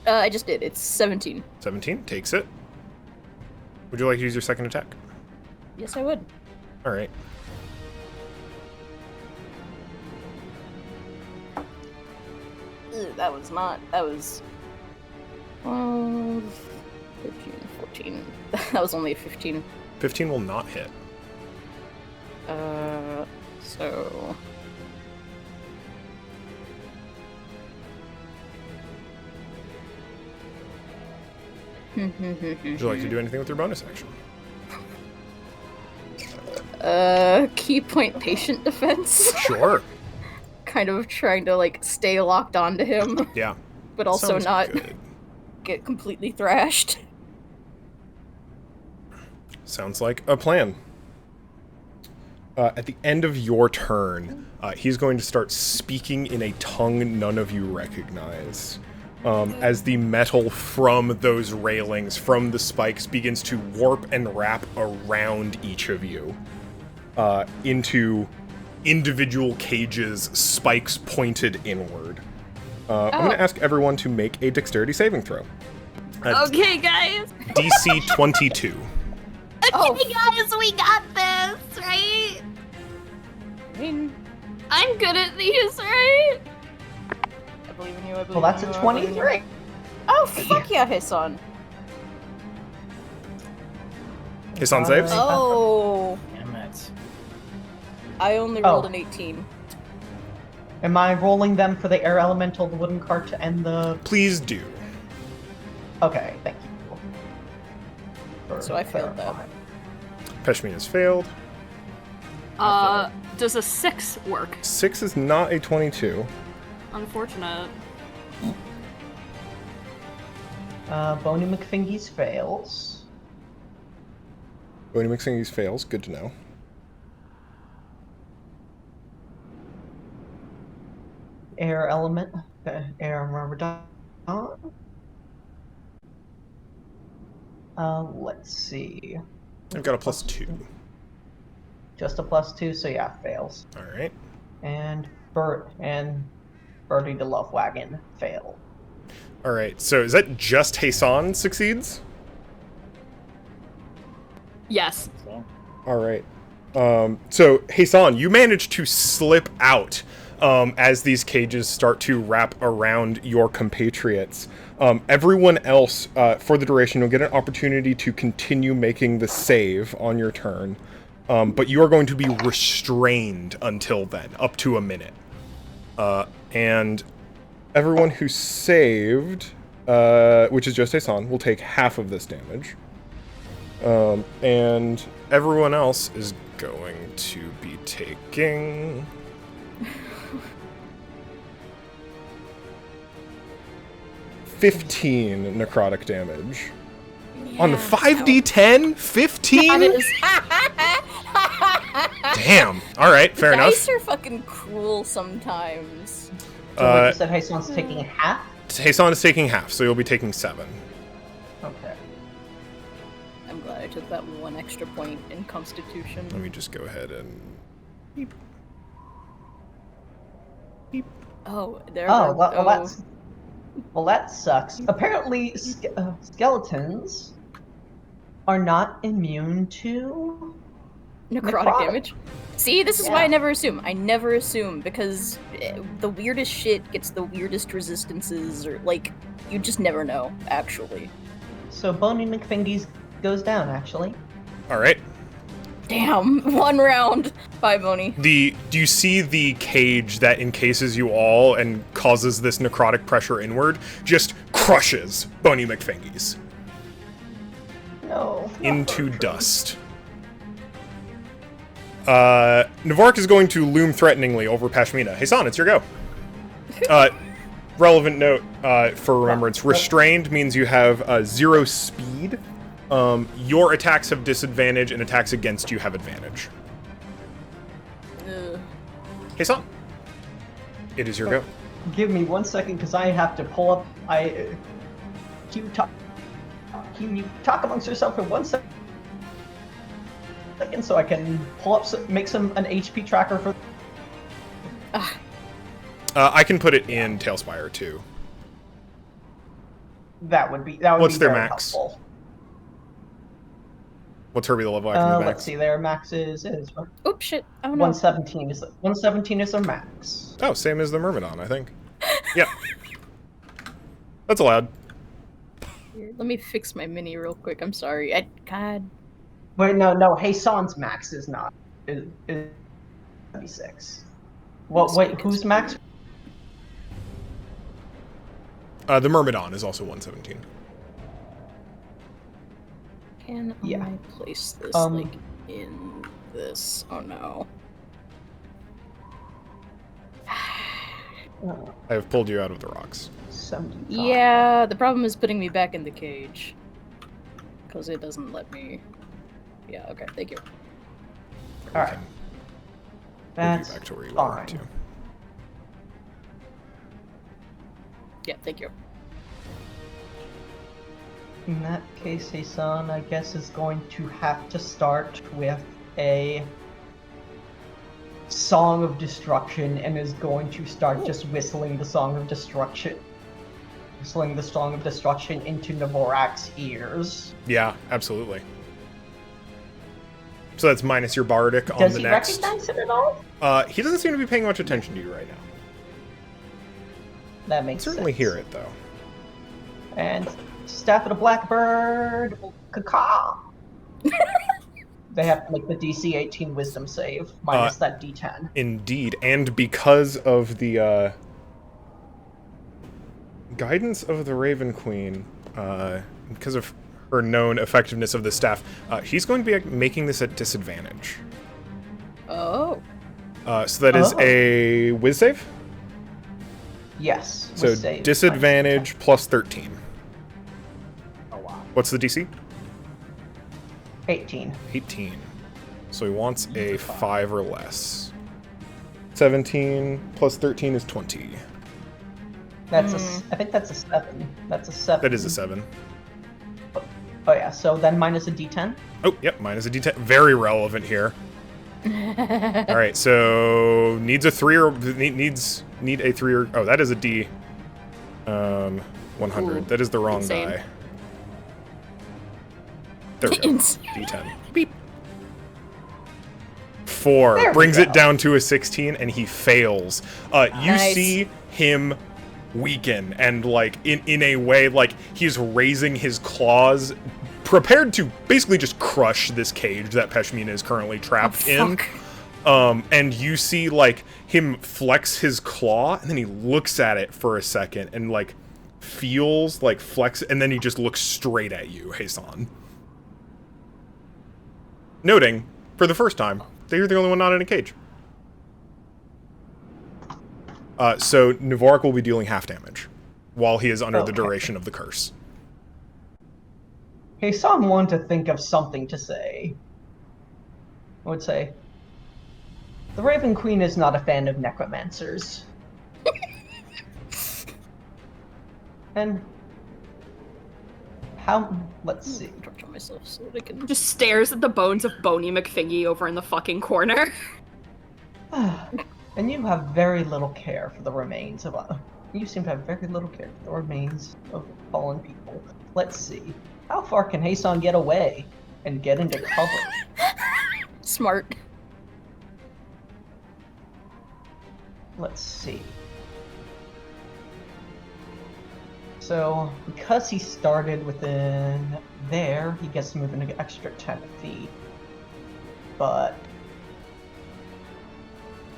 I just did. It's 17. 17 takes it. Would you like to use your second attack? Yes, I would. All right. That was not. That was 12, 13, 14. That was only a 15. 15 will not hit. So. Would you like to do anything with your bonus action? Key point patient defense. Sure. Kind of trying to, like, stay locked onto him, Yeah. but also Sounds not good. get completely thrashed. Sounds like a plan. At the end of your turn, he's going to start speaking in a tongue none of you recognize. As the metal from those railings, from the spikes, begins to warp and wrap around each of you into individual cages, spikes pointed inward. I'm going to ask everyone to make a dexterity saving throw. Okay, guys. DC 22. Okay, guys, we got this, right? I mean, I'm good at these, right? I believe in you, I believe Well, that's in a you, I believe in you. 23. Oh, fuck yeah, Hisan. Hissan saves? Oh, Damn it. I only rolled an 18. Am I rolling them for the air elemental, the wooden cart, and the... Please do. Okay, thank you. For So I failed that. clarifying. Peshmina's failed. Does a 6 work? 6 is not a 22. Unfortunate. Boney McFingies fails. Boney McFingies fails. Good to know. Air element. Air Myrmidon. Let's see. I've got a +2. Just a +2, so yeah, fails. All right. And Birdie the Love Wagon fail. All right. So is that just Hassan succeeds? Yes. So, All right. So Hassan, you manage to slip out as these cages start to wrap around your compatriots. Everyone else, for the duration, you'll get an opportunity to continue making the save on your turn. But you are going to be restrained until then, up to a minute. And everyone who saved, which is just Hassan, will take half of this damage. And everyone else is going to be taking... $15 necrotic damage. Yeah, On 5d10? 15? That is. Damn. Alright, fair enough. Dice are fucking cruel sometimes. So like you said, Hassan's taking half? Hassan is taking half, so you'll be taking 7. Okay. I'm glad I took that 1 extra point in Constitution. Let me just go ahead and... Beep. Beep. Oh, there. Oh, well, that sucks. Apparently, skeletons are not immune to necrotic damage. See, this is why I never assume. I never assume because the weirdest shit gets the weirdest resistances, or like you just never know. Actually. So Boney McFingies goes down. Actually. All right. Damn, 1 round. Bye, Boney. Do you see the cage that encases you all and causes this necrotic pressure inward? Just crushes Boney McFingies No. into dust. Navark is going to loom threateningly over Pashmina. Hassan, it's your go. Relevant note for remembrance. Restrained means you have 0 speed. Your attacks have disadvantage, and attacks against you have advantage. Hassan, it is your go. Give me 1 second, because I have to pull up. Can you talk amongst yourself for 1 second, so I can pull up, make an HP tracker for. I can put it in Tailspire too. That would be What's be their very max? helpful. What's Herbie the level I can do max? Let's see. Their max is Oops, shit. Oh no. 117 is 117 is their max. Oh, same as the Myrmidon, I think. Yep. That's allowed. Here, let me fix my mini real quick. I'm sorry. God. Wait, no. Hassan's max is not. Is 76. Well, wait. Who's max? The Myrmidon is also 117. Can Yeah. I place this like in this? Oh no. I have pulled you out of the rocks. 75. Yeah, the problem is putting me back in the cage. Because it doesn't let me... Yeah, okay, thank you. Alright. Move you That's back to where you are fine. too. Yeah, thank you. In that case, Hassan, I guess, is going to have to start with a Song of Destruction and is going to start just whistling the Song of Destruction. Whistling the Song of Destruction into Navorak's ears. Yeah, absolutely. So that's minus your bardic on Does the he next. recognize it at all? He doesn't seem to be paying much attention to you right now. That makes Certainly sense. hear it though. And Staff of the Blackbird, caca. They have to make the DC 18 Wisdom save minus that D10. Indeed, and because of the guidance of the Raven Queen, because of her known effectiveness of the staff, he's going to be making this at disadvantage. Oh. So that is a whiz save? Yes. So disadvantage plus 13. Oh, wow. What's the DC? 18. 18. So he wants a 5 or less. 17 plus 13 is 20. That's I think that's a 7. That's a 7. That is a 7. Oh yeah, so then minus a d10? Oh, yep, minus a d10. Very relevant here. All right, so needs a 3 or need a 3 or that is a D 100. Ooh, that is the wrong insane. die. There we go. D10. Beep. 4 There we brings go. it down to a 16 and he fails. You Nice. see him weaken and like in a way like he's raising his claws prepared to basically just crush this cage that Peshmina is currently trapped in. And you see like him flex his claw and then he looks at it for a second and like feels like flex and then he just looks straight at you, Hassan. Noting, for the first time, that you're the only one not in a cage. So Nvorak will be dealing half damage while he is under the duration of the curse. Hassan wanted to think of something to say. I would say, the Raven Queen is not a fan of necromancers. And how? Let's see. Torture myself so that I can. Just stares at the bones of Boney McFiggy over in the fucking corner. And you have very little care for the remains of. You seem to have very little care for the remains of fallen people. Let's see. How far can Hassan get away and get into cover? Smart. Let's see. So, because he started within there, he gets to move an extra 10 feet. But...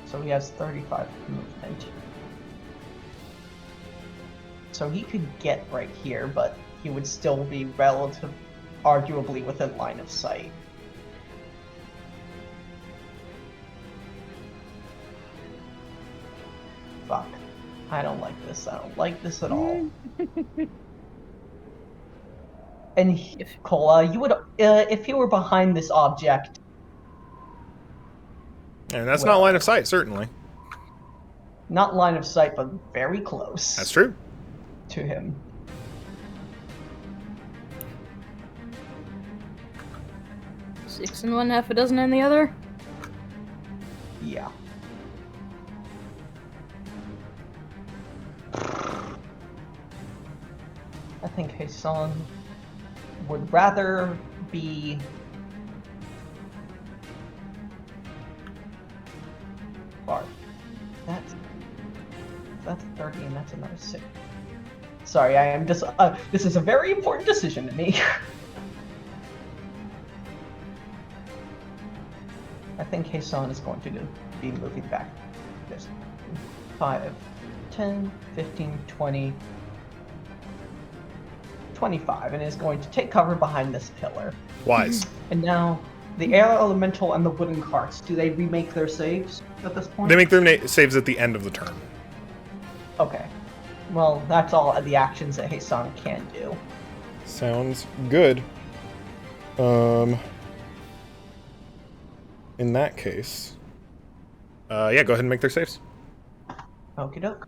So he has 35 movement. So he could get right here, but he would still be arguably within line of sight. Fuck. I don't like this. I don't like this at all. And Kola, you would, if you were behind this object... And that's not line of sight, certainly. Not line of sight, but very close. That's true. To him. Six in one, half a dozen in the other? Yeah. I think Hassan would rather be... Far. That's 30 and that's another 6. Sorry, I am just... this is a very important decision to me. I think Hassan is going to be moving back. This 5, 10, 15, 20, 25, and is going to take cover behind this pillar. Wise. And now, the air elemental and the wooden carts, do they remake their saves at this point? They make their saves at the end of the turn. Okay. Well, that's all the actions that Hassan can do. Sounds good. In that case... yeah, go ahead and make their saves. Okie doke.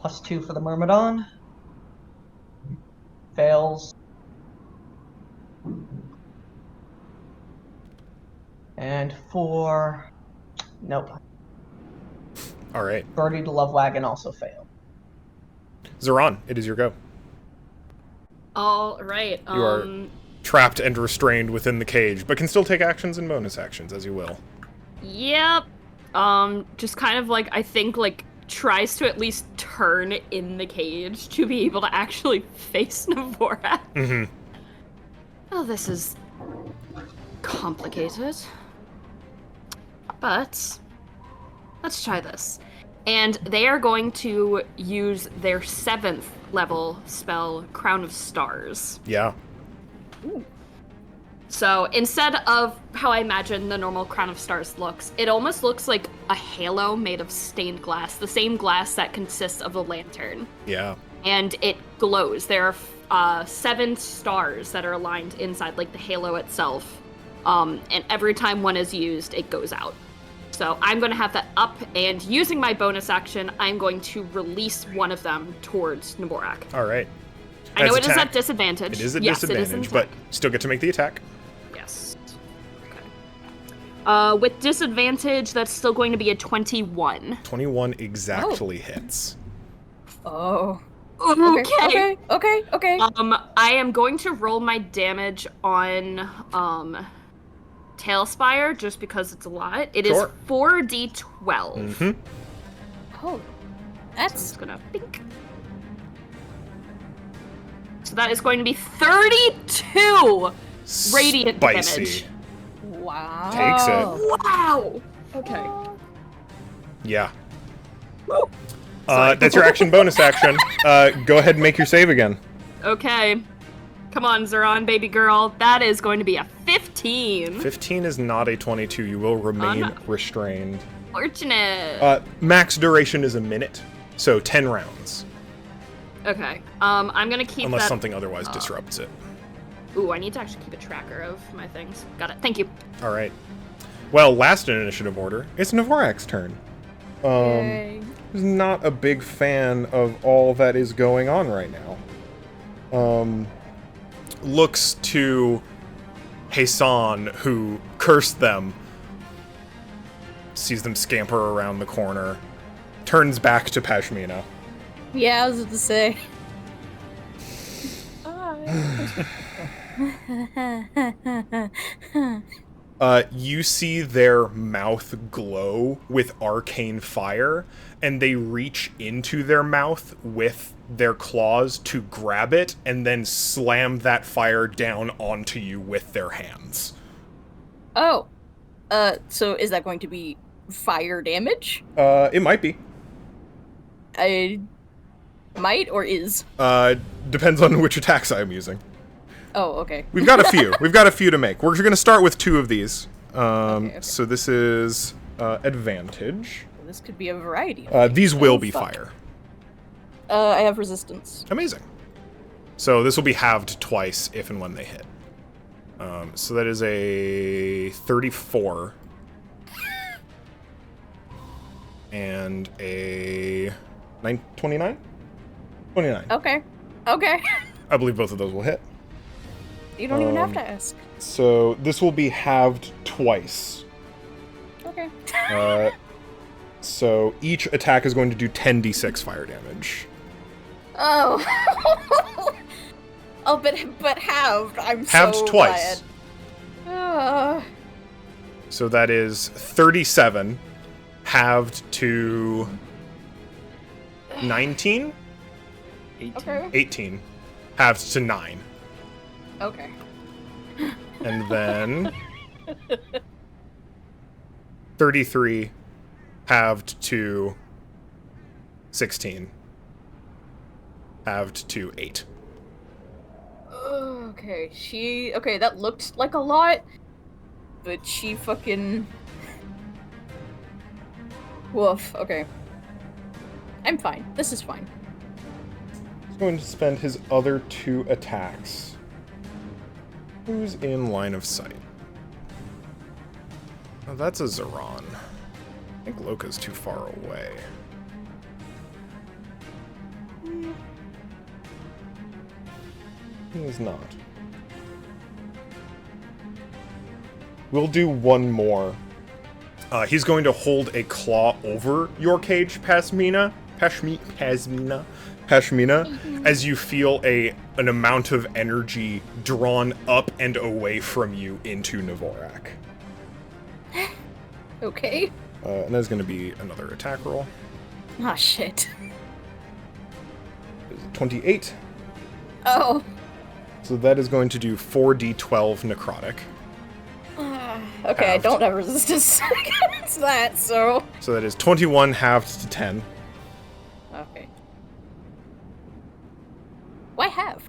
+2 for the Myrmidon. Fails. And for... Nope. Alright. Birdie the Love Wagon also failed. Zeron, it is your go. All right. You are trapped and restrained within the cage, but can still take actions and bonus actions as you will. Yep. Just kind of like, I think, like, tries to at least turn in the cage to be able to actually face Nvorak. Mm-hmm. Oh, this is complicated. But let's try this. And they are going to use their 7th level spell, Crown of Stars. Yeah. Ooh. So instead of how I imagine the normal Crown of Stars looks, it almost looks like a halo made of stained glass, the same glass that consists of a lantern. Yeah. And it glows. There are 7 stars that are aligned inside, like the halo itself. And every time one is used, it goes out. So I'm going to have that up, and using my bonus action, I'm going to release one of them towards Naborak. All right. I know it is at disadvantage. It is at yes, disadvantage, but still get to make the attack. Yes. Okay. With disadvantage, that's still going to be a 21. 21 exactly hits. Oh. Okay. Okay. I am going to roll my damage on Tailspire just because it's a lot. It is 4d12. Mm-hmm. Oh, that's So I'm just gonna pink. So that is going to be 32 radiant damage. wow. Takes it. Wow. Okay. Yeah. That's your action bonus action. Go ahead and make your save again. Okay. Come on, Zeron, baby girl. That is going to be a 15. 15 is not a 22. You will remain restrained. Fortunate. Max duration is a minute, so 10 rounds. Okay. I'm gonna keep Unless that... something otherwise disrupts it. Ooh, I need to actually keep a tracker of my things. Got it. Thank you. All right. Well, last in initiative order, it's Navorak's turn. Yay. He's not a big fan of all that is going on right now. Looks to Hassan, who cursed them, sees them scamper around the corner, turns back to Pashmina. Yeah, I was about to say. You see their mouth glow with arcane fire, and they reach into their mouth with their claws to grab it, and then slam that fire down onto you with their hands. Oh. So is that going to be fire damage? It might be. I might or is? Depends on which attacks I'm using. Oh, okay. We've got a few. We've got a few to make. We're going to start with 2 of these. Okay. So this is advantage. This could be a variety. These will be fire. I have resistance. Amazing. So this will be halved twice if and when they hit. So that is a 34. And a 29? 29. Okay. I believe both of those will hit. You don't even have to ask. So this will be halved twice. Okay. So each attack is going to do 10d6 fire damage. Oh. Oh, but halved. I'm Halved so twice. Glad. So that is 37 halved to 19? 18. Okay. 18 halved to 9. Okay. And then 33 halved to 16 halved to 8. Okay, okay, that looked like a lot, but she fucking... Woof, okay. I'm fine. This is fine. He's going to spend his other 2 attacks. Who's in line of sight? Oh, that's a Zeron. I think Loka's too far away. He is not. We'll do one more. He's going to hold a claw over your cage, Pashmina, as you feel an amount of energy drawn up and away from you into Navorak. Okay. And that's going to be another attack roll. Ah, shit. 28. Oh. So that is going to do 4d12 necrotic. Okay, I don't have resistance against that, so... So that is 21 halved to 10. Okay. Why half?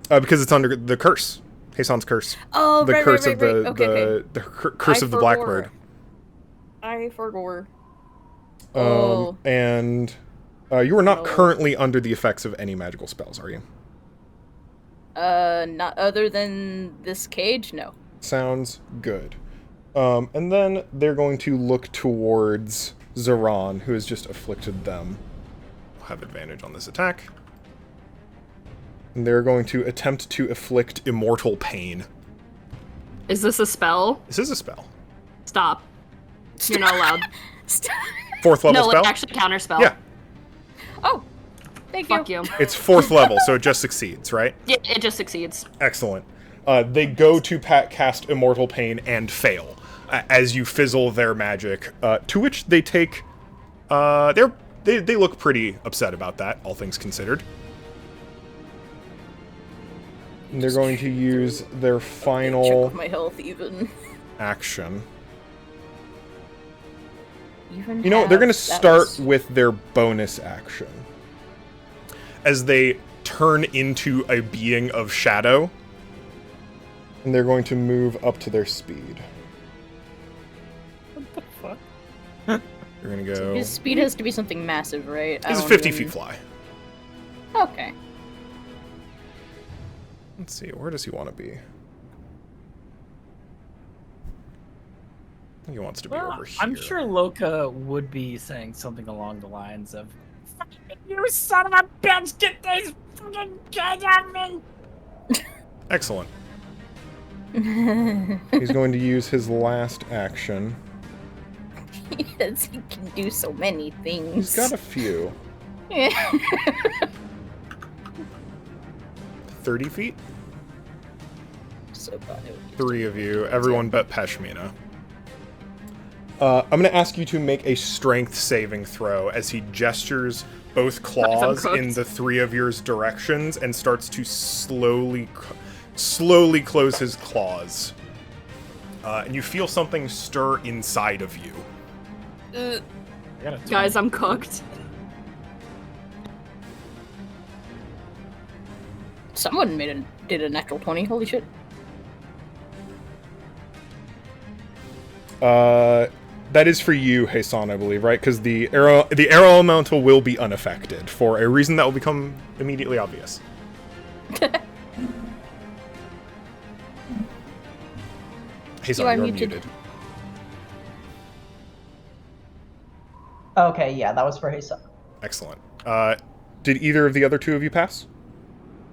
Because it's under the curse. Hason's curse. Oh, the right, curse right, of right, the right. Okay. the curse I of the forgot. Blackbird. I forgot. Oh. And you are not No. currently under the effects of any magical spells, are you? Not other than this cage? No. Sounds good. And then they're going to look towards Zeron, who has just afflicted them. We'll have advantage on this attack. And they're going to attempt to afflict immortal pain. Is this a spell? This is a spell. Stop. You're not allowed. Stop. 4th level No, spell? like actually counter spell. Yeah. Oh, thank Fuck you. It's 4th level, so it just succeeds, right? Yeah, it just succeeds. Excellent. They go to cast Immortal Pain and fail as you fizzle their magic, to which they take... They look pretty upset about that, all things considered. And they're going to use their final Check my health even. action. Even You know, they're going to start was... with their bonus action. As they turn into a being of shadow. And they're going to move up to their speed. What the fuck? They're going to go... His speed has to be something massive, right? This is 50 feet fly. Okay. Let's see, where does he want to be? I think he wants to be over here. I'm sure Loka would be saying something along the lines of, You son of a bitch, get these fucking kids on me! Excellent. He's going to use his last action. Yes, he can do so many things. He's got a few. 30 feet? So bad. 3 of you. Everyone but Pashmina. I'm going to ask you to make a strength saving throw as he gestures both claws in the 3 of yours directions and starts to slowly close his claws. And you feel something stir inside of you. Guys, I'm cooked. Someone did a natural 20. Holy shit. That is for you, Hasan, I believe, right? Because the arrow elemental will be unaffected for a reason that will become immediately obvious. Hasan, you're muted. Okay, yeah, that was for Hasan. Excellent. Did either of the other 2 of you pass?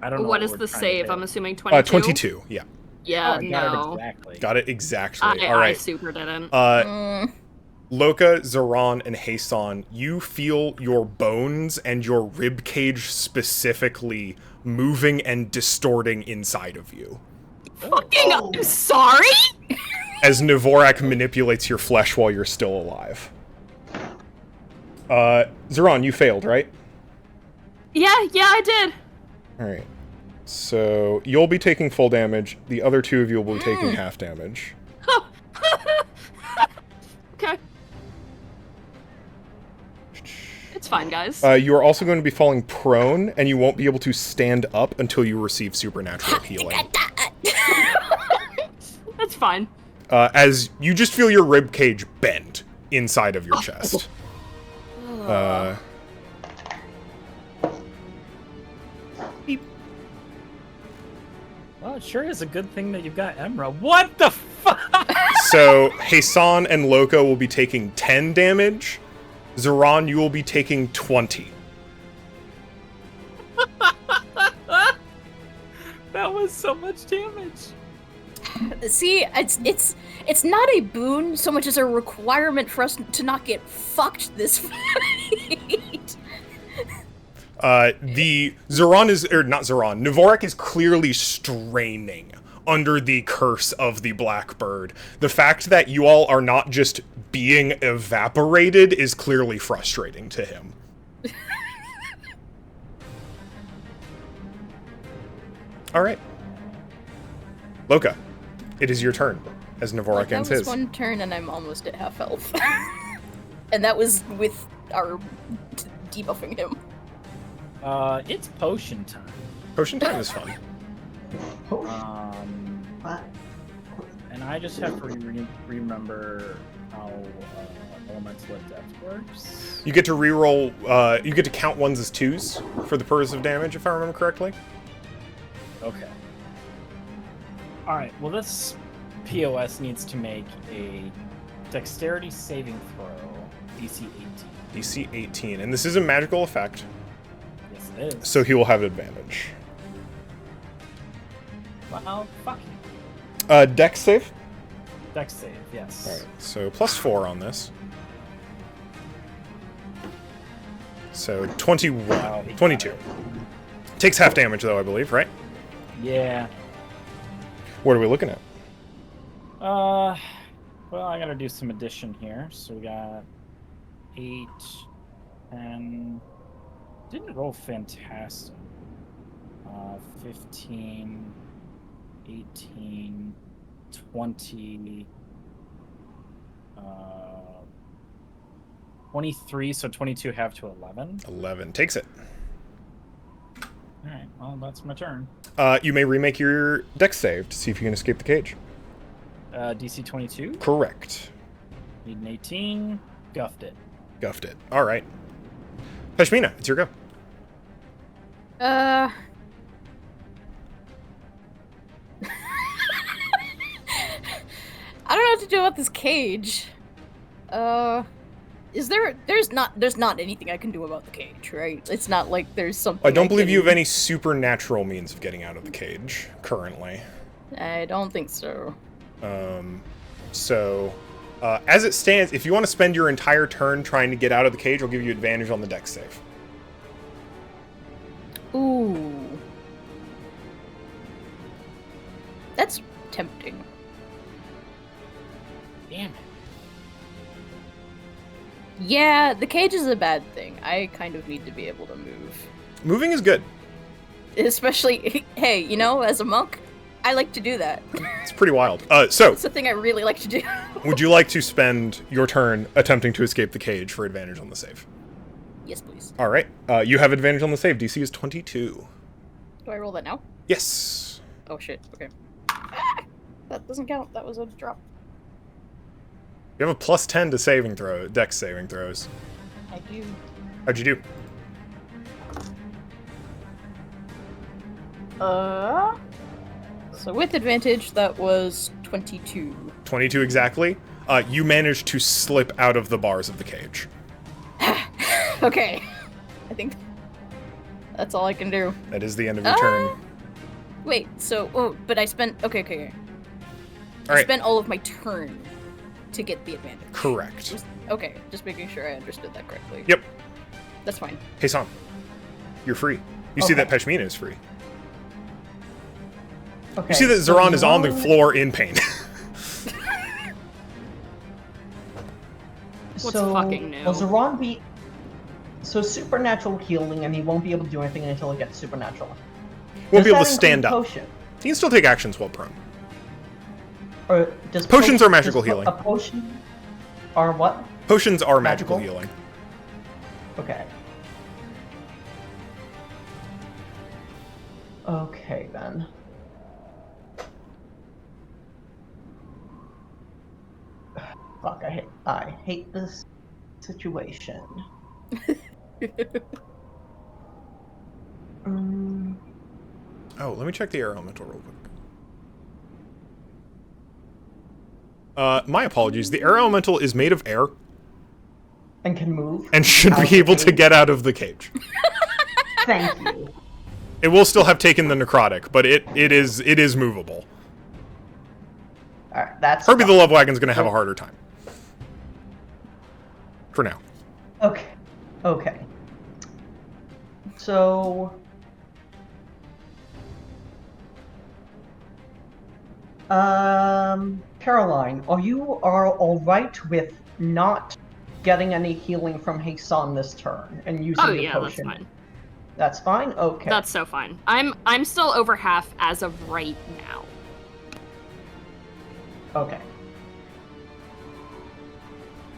I don't know. What is the save? I'm assuming 22. 22, yeah. Yeah, Oh, no. Got it exactly. All I right. super didn't. Loka, Zeron, and Hasan, you feel your bones and your rib cage specifically moving and distorting inside of you. Fucking, I'm sorry? As Dvorak manipulates your flesh while you're still alive. Zeron, you failed, right? Yeah, I did. Alright. So, you'll be taking full damage. The other 2 of you will be taking half damage. Okay. It's fine, guys. You are also going to be falling prone, and you won't be able to stand up until you receive supernatural healing. That's fine. As you just feel your rib cage bend inside of your chest. Well, it sure is a good thing that you've got Emra. What the fuck? So, Hasan and Loka will be taking 10 damage. Zeron, you will be taking 20. That was so much damage. See, it's not a boon so much as a requirement for us to not get fucked this fight. Dvorak is clearly straining under the curse of the Blackbird. The fact that you all are not just being evaporated is clearly frustrating to him. Alright. Loka, it is your turn, as Dvorak ends his. That was one turn and I'm almost at half health. And that was with our debuffing him. It's potion time. Potion time is fun. I just have to remember how elemental adept works. You get to reroll. You get to count ones as twos for the purpose of damage, if I remember correctly. Okay. All right. Well, this POS needs to make a dexterity saving throw, DC 18. DC 18, and this is a magical effect, Yes, it is. so he will have advantage. Well, fuck. Dex save. Dex save, yes. All right, so +4 on this. So 21, Wow, he got 22. it. Takes half damage though, I believe, right? Yeah. What are we looking at? Well, I gotta do some addition here. So we got 8, 10. Didn't roll fantastic. 15, 18, 20, 23, so 22 half to 11. 11 takes it. Alright, well, that's my turn. You may remake your dex save to see if you can escape the cage. DC 22, Correct. need an 18, guffed it. Guffed it. All right. Pashmina, it's your go. I don't know what to do about this cage. There's not anything I can do about the cage, right? It's not like there's something. I don't believe can... you have any supernatural means of getting out of the cage currently. I don't think so. As it stands, if you want to spend your entire turn trying to get out of the cage, I'll give you advantage on the dex save. Ooh. That's tempting. Damn it. Yeah, the cage is a bad thing. I kind of need to be able to move. Moving is good. Especially, hey, you know, as a monk, I like to do that. It's pretty wild. So, It's a thing I really like to do. would you like to spend your turn attempting to escape the cage for advantage on the save? Yes, please. All right. You have advantage on the save. DC is 22. Do I roll that now? Yes. Oh shit, okay. That doesn't count. That was a drop. You have a +10 to saving throw, dex saving throws. I do. How'd you do? So with advantage, that was 22. 22 exactly. You managed to slip out of the bars of the cage. Okay. I think that's all I can do. That is the end of your turn. Wait, so, but I spent, okay. All I right. spent all of my turn to get the advantage. Correct. Okay, just making sure I understood that correctly. Yep. That's fine. Hey, Sam. You're free. You see Okay. that Pashmina is free. Okay. You see that so Zoran is on the Zoran- floor in pain. What's fucking new? Will Zoran be... So supernatural healing, and he won't be able to do anything until he gets supernatural. Won't Does be able that to stand include up. Potion? He can still take actions while prone. Or does Potions po- are magical does healing. A potion are what? Potions are magical Magical? healing. Okay. Okay then. Fuck! I hate this situation. Oh, let me check the air elemental real quick. My apologies. The air elemental is made of air And can move. and should out be of able the to cage. get out of the cage. Thank you. It will still have taken the necrotic, but it is movable. Alright, that's Herbie the fine. Love Wagon's gonna have a harder time. For now. Okay. Okay. So Caroline, are you alright with not getting any healing from Hassan this turn and using Oh your yeah, that's potion? fine. That's fine? Okay. That's so fine. I'm still over half as of right now. Okay.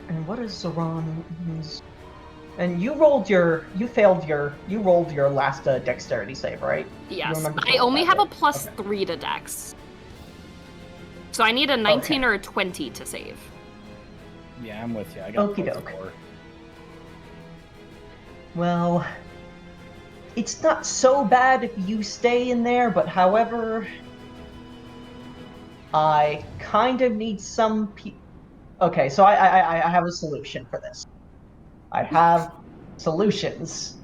And what is Zoran's? And you rolled your last dexterity save, right? Yes. remember I only that, have a right? plus Okay. 3 to dex. So I need a 19 or a 20 to save. Yeah, I'm with you. I got Okie plus doke. 4. Well, it's not so bad if you stay in there, but however, I kind of need some Okay, so I have a solution for this. I have solutions.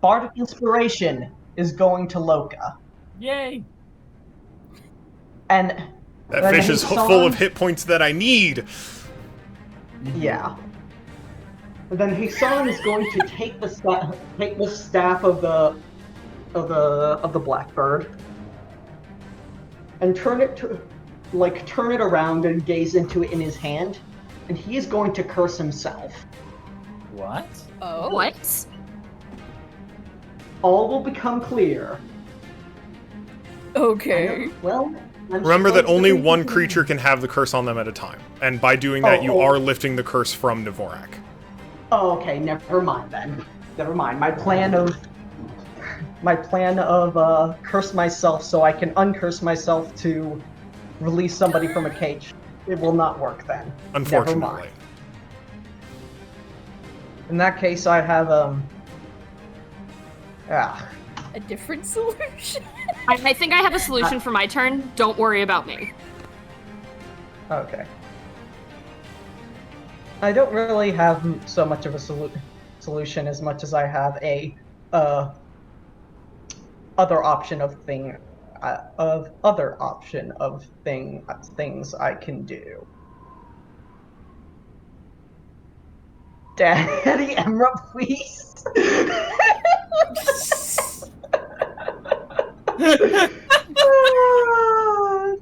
Bardic Inspiration is going to Loka. Yay! And That then fish is Hassan- full of hit points that I need. Yeah. And then Hassan is going to take the staff of the blackbird and turn it around and gaze into it in his hand, and he is going to curse himself. What? Oh. What? All will become clear. Okay. Well, I'm Remember that supposed to only be- one creature can have the curse on them at a time. And by doing that, you are lifting the curse from Dvorak. Oh, okay, never mind then. Never mind. My plan of curse myself so I can uncurse myself to release somebody from a cage. It will not work then. Unfortunately. Never mind. In that case, I have A different solution? I think I have a solution for my turn. Don't worry about me. Okay. I don't really have so much of a solution as much as I have a other option of things I can do. Daddy Emerald, please.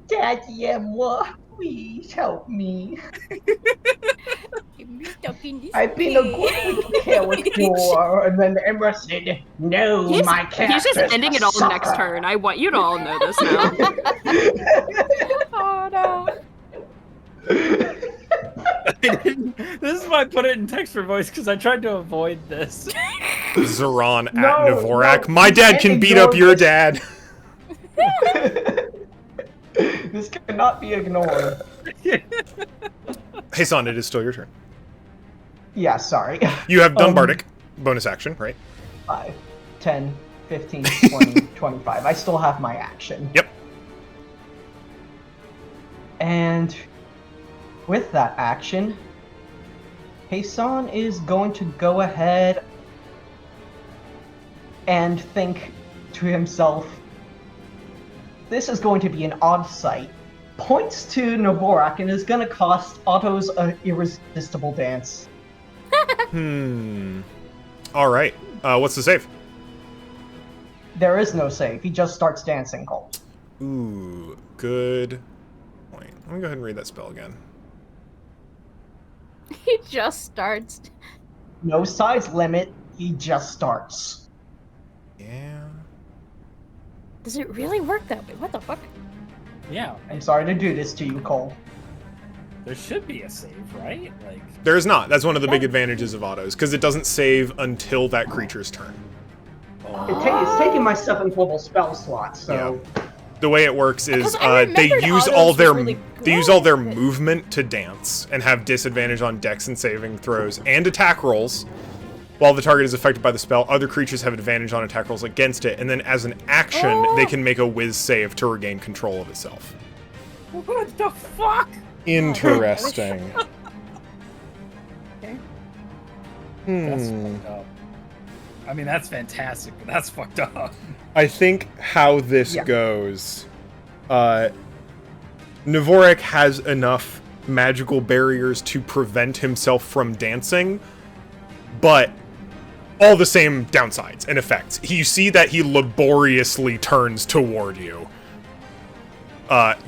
Daddy Emerald, please help me. I've been a good character, and then Emma said, "No, my character." He's just ending it all next turn. I want you to all know this now. Oh no. This is why I put it in text for voice, because I tried to avoid this. Zoran at No, Dvorak. no, My you dad can't can beat ignore up your this. dad. This cannot be ignored. Hey, son, it is still your turn. Yeah, sorry. You have done Bardic. Bonus action, right? 5, 10, 15, 20, 25. I still have my action. Yep. And with that action, Hassan is going to go ahead and think to himself, this is going to be an odd sight. Points to Dvorak and is going to cost Otto's irresistible dance. All right. What's the save? There is no save. He just starts dancing, Cole. Ooh, good point. Let me go ahead and read that spell again. He just starts. No size limit. He just starts. Yeah. Does it really work that way? What the fuck? Yeah, I'm sorry to do this to you, Cole. there should be a save, right? Like, There is not. That's one of the big advantages of autos, because it doesn't save until that creature's turn. It's taking my 7th level spell slot, so... The way it works is Because I they remembered use autos all was their really they use all their good, but- movement to dance and have disadvantage on dex and saving throws and attack rolls. While the target is affected by the spell, other creatures have advantage on attack rolls against it, and then as an action, they can make a whiz save to regain control of itself. what the fuck? Interesting. Okay. That's fucked up. I mean, that's fantastic, but that's fucked up. I think how this Yeah. goes, Dvorak has enough magical barriers to prevent himself from dancing, but all the same downsides and effects. You see that he laboriously turns toward you.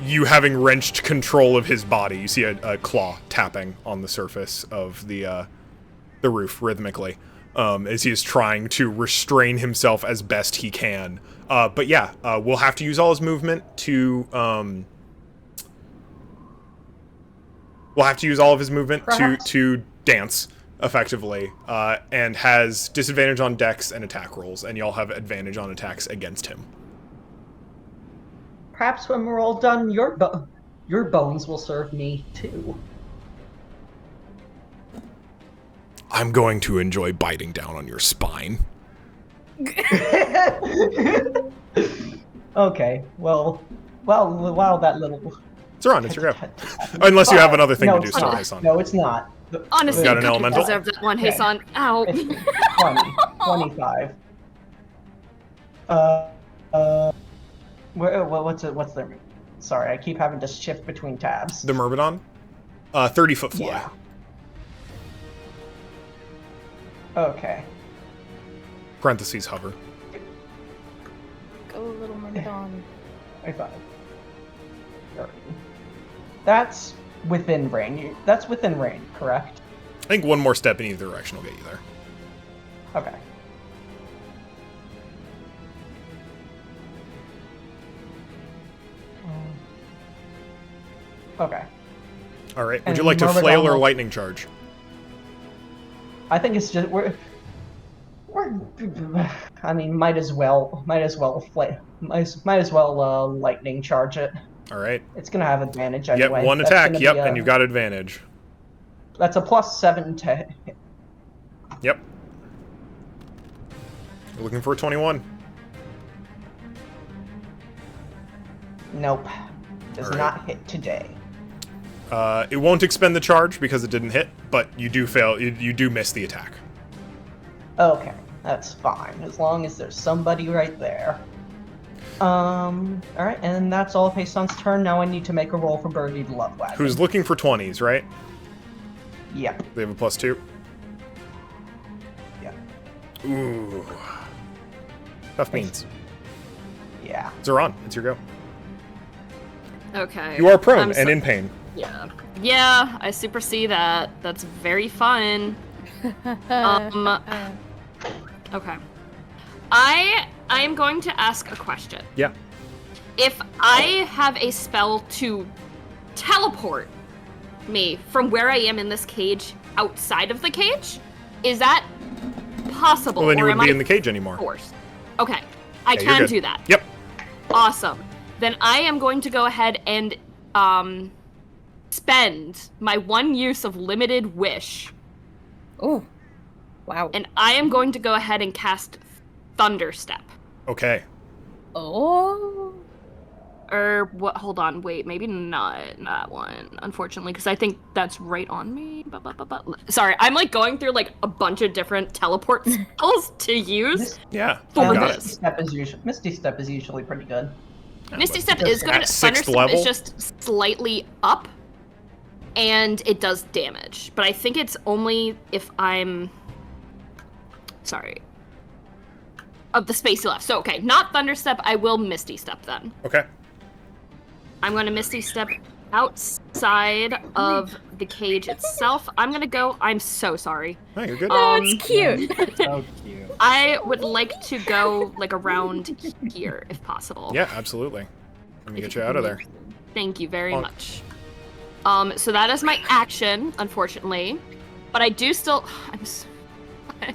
You having wrenched control of his body. You see a claw tapping on the surface of the roof rhythmically. As he is trying to restrain himself as best he can. But yeah, we'll have to use all his movement to... we'll have to use all of his movement to dance, effectively. And has disadvantage on dex and attack rolls, and y'all have advantage on attacks against him. perhaps when we're all done, your bones will serve me too. I'm going to enjoy biting down on your spine. Okay, well, that little... Zeron, it's your go. Unless you have another thing to do, sorry, not. Hassan. No, it's not. Honestly, Got an you elemental? deserve that one, Hassan. Ow. 25. What's their... Sorry, I keep having to shift between tabs. The Myrmidon? 30-foot fly. Yeah. Okay. Parentheses hover. Go, little Myrmidon. 25. 30. That's within range. That's within range, correct? I think one more step in either direction will get you there. Okay. Okay. All right. Would And you like to Myrmidon flail or will- lightning charge? I think it's just we're. I mean, might as well lightning charge it. All right. It's gonna have advantage anyway. Yep, one That's attack. gonna Yep, be and you've got advantage. That's a +7 to. Yep. You're looking for a 21. Nope. Does All right. not hit today. It won't expend the charge because it didn't hit, but you do fail. You do miss the attack. Okay, that's fine as long as there's somebody right there. All right, and that's all of Hason's turn. Now I need to make a roll for Birdie the Love Wagon. Who's looking for 20s, right? Yep. They have a +2. Yep. Ooh. Tough beans. Yeah. Zeron, it's your go. Okay. You are prone I'm and in pain. Yeah. Yeah, I super see that. That's very fun. Okay. I am going to ask a question. Yeah. If I have a spell to teleport me from where I am in this cage outside of the cage, is that possible? Well, then you or wouldn't am be I in the cage anymore. forced? Okay. I Yeah, you're can good. do that. Yep. Awesome. Then I am going to go ahead and spend my one use of limited wish, Oh, wow. and I am going to go ahead and cast Thunderstep. Okay. Oh. Or what? Hold on, wait, maybe not that one, unfortunately, because I think that's right on me. Sorry, I'm like going through like a bunch of different teleport spells to use Yeah. for you got it. this. Misty Step is usually pretty good. Misty Step is good. At 6th Thunderstep level? is just slightly up, and it does damage. But I think it's only if I'm... Sorry. Of the space left. So, okay, not Thunderstep, I will Misty Step then. Okay. I'm going to Misty Step outside of the cage itself. I'm going to go... I'm so sorry. Oh, you're good. Oh, it's cute. So cute. I would like to go, like, around here, if possible. Yeah, absolutely. Let me If get you you out of can there. Thank you very Bonk. much. So that is my action, unfortunately. But I do still...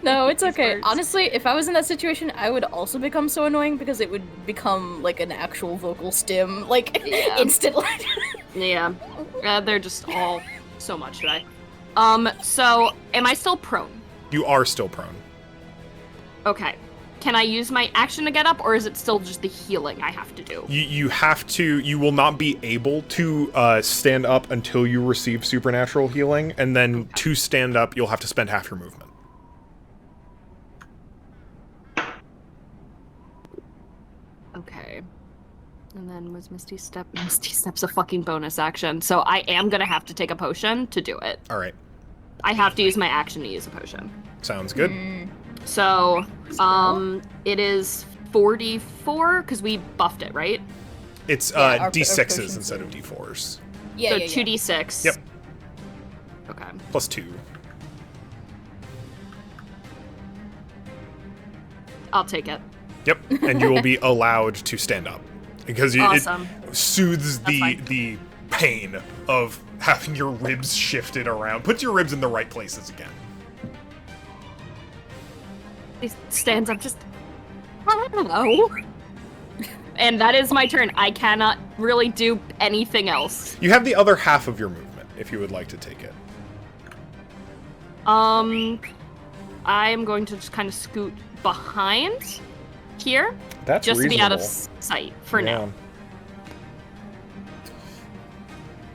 No, it's These okay. words. Honestly, if I was in that situation, I would also become so annoying because it would become like an actual vocal stim, like Yeah. instantly. Yeah. They're just all so much today. So am I still prone? You are still prone. Okay. Can I use my action to get up, or is it still just the healing I have to do? You have to. You will not be able to stand up until you receive supernatural healing, and then to stand up, you'll have to spend half your movement. Okay. And then was Misty Step? Misty Step's a fucking bonus action, so I am gonna have to take a potion to do it. All right. I have to use my action to use a potion. Sounds good. So, it is 44 because we buffed it, right? It's Yeah, our D6s potions instead are- of D4s. Yeah, So yeah, 2d6. Yep. Okay. +2. I'll take it. Yep. And you will be allowed to stand up because Awesome. it soothes That's fine. the pain of having your ribs shifted around. Puts your ribs in the right places again. He stands up just... Hello. and that is my turn. I cannot really do anything else. You have the other half of your movement, if you would like to take it. I am going to just kind of scoot behind here. That's just reasonable. to be out of sight for now.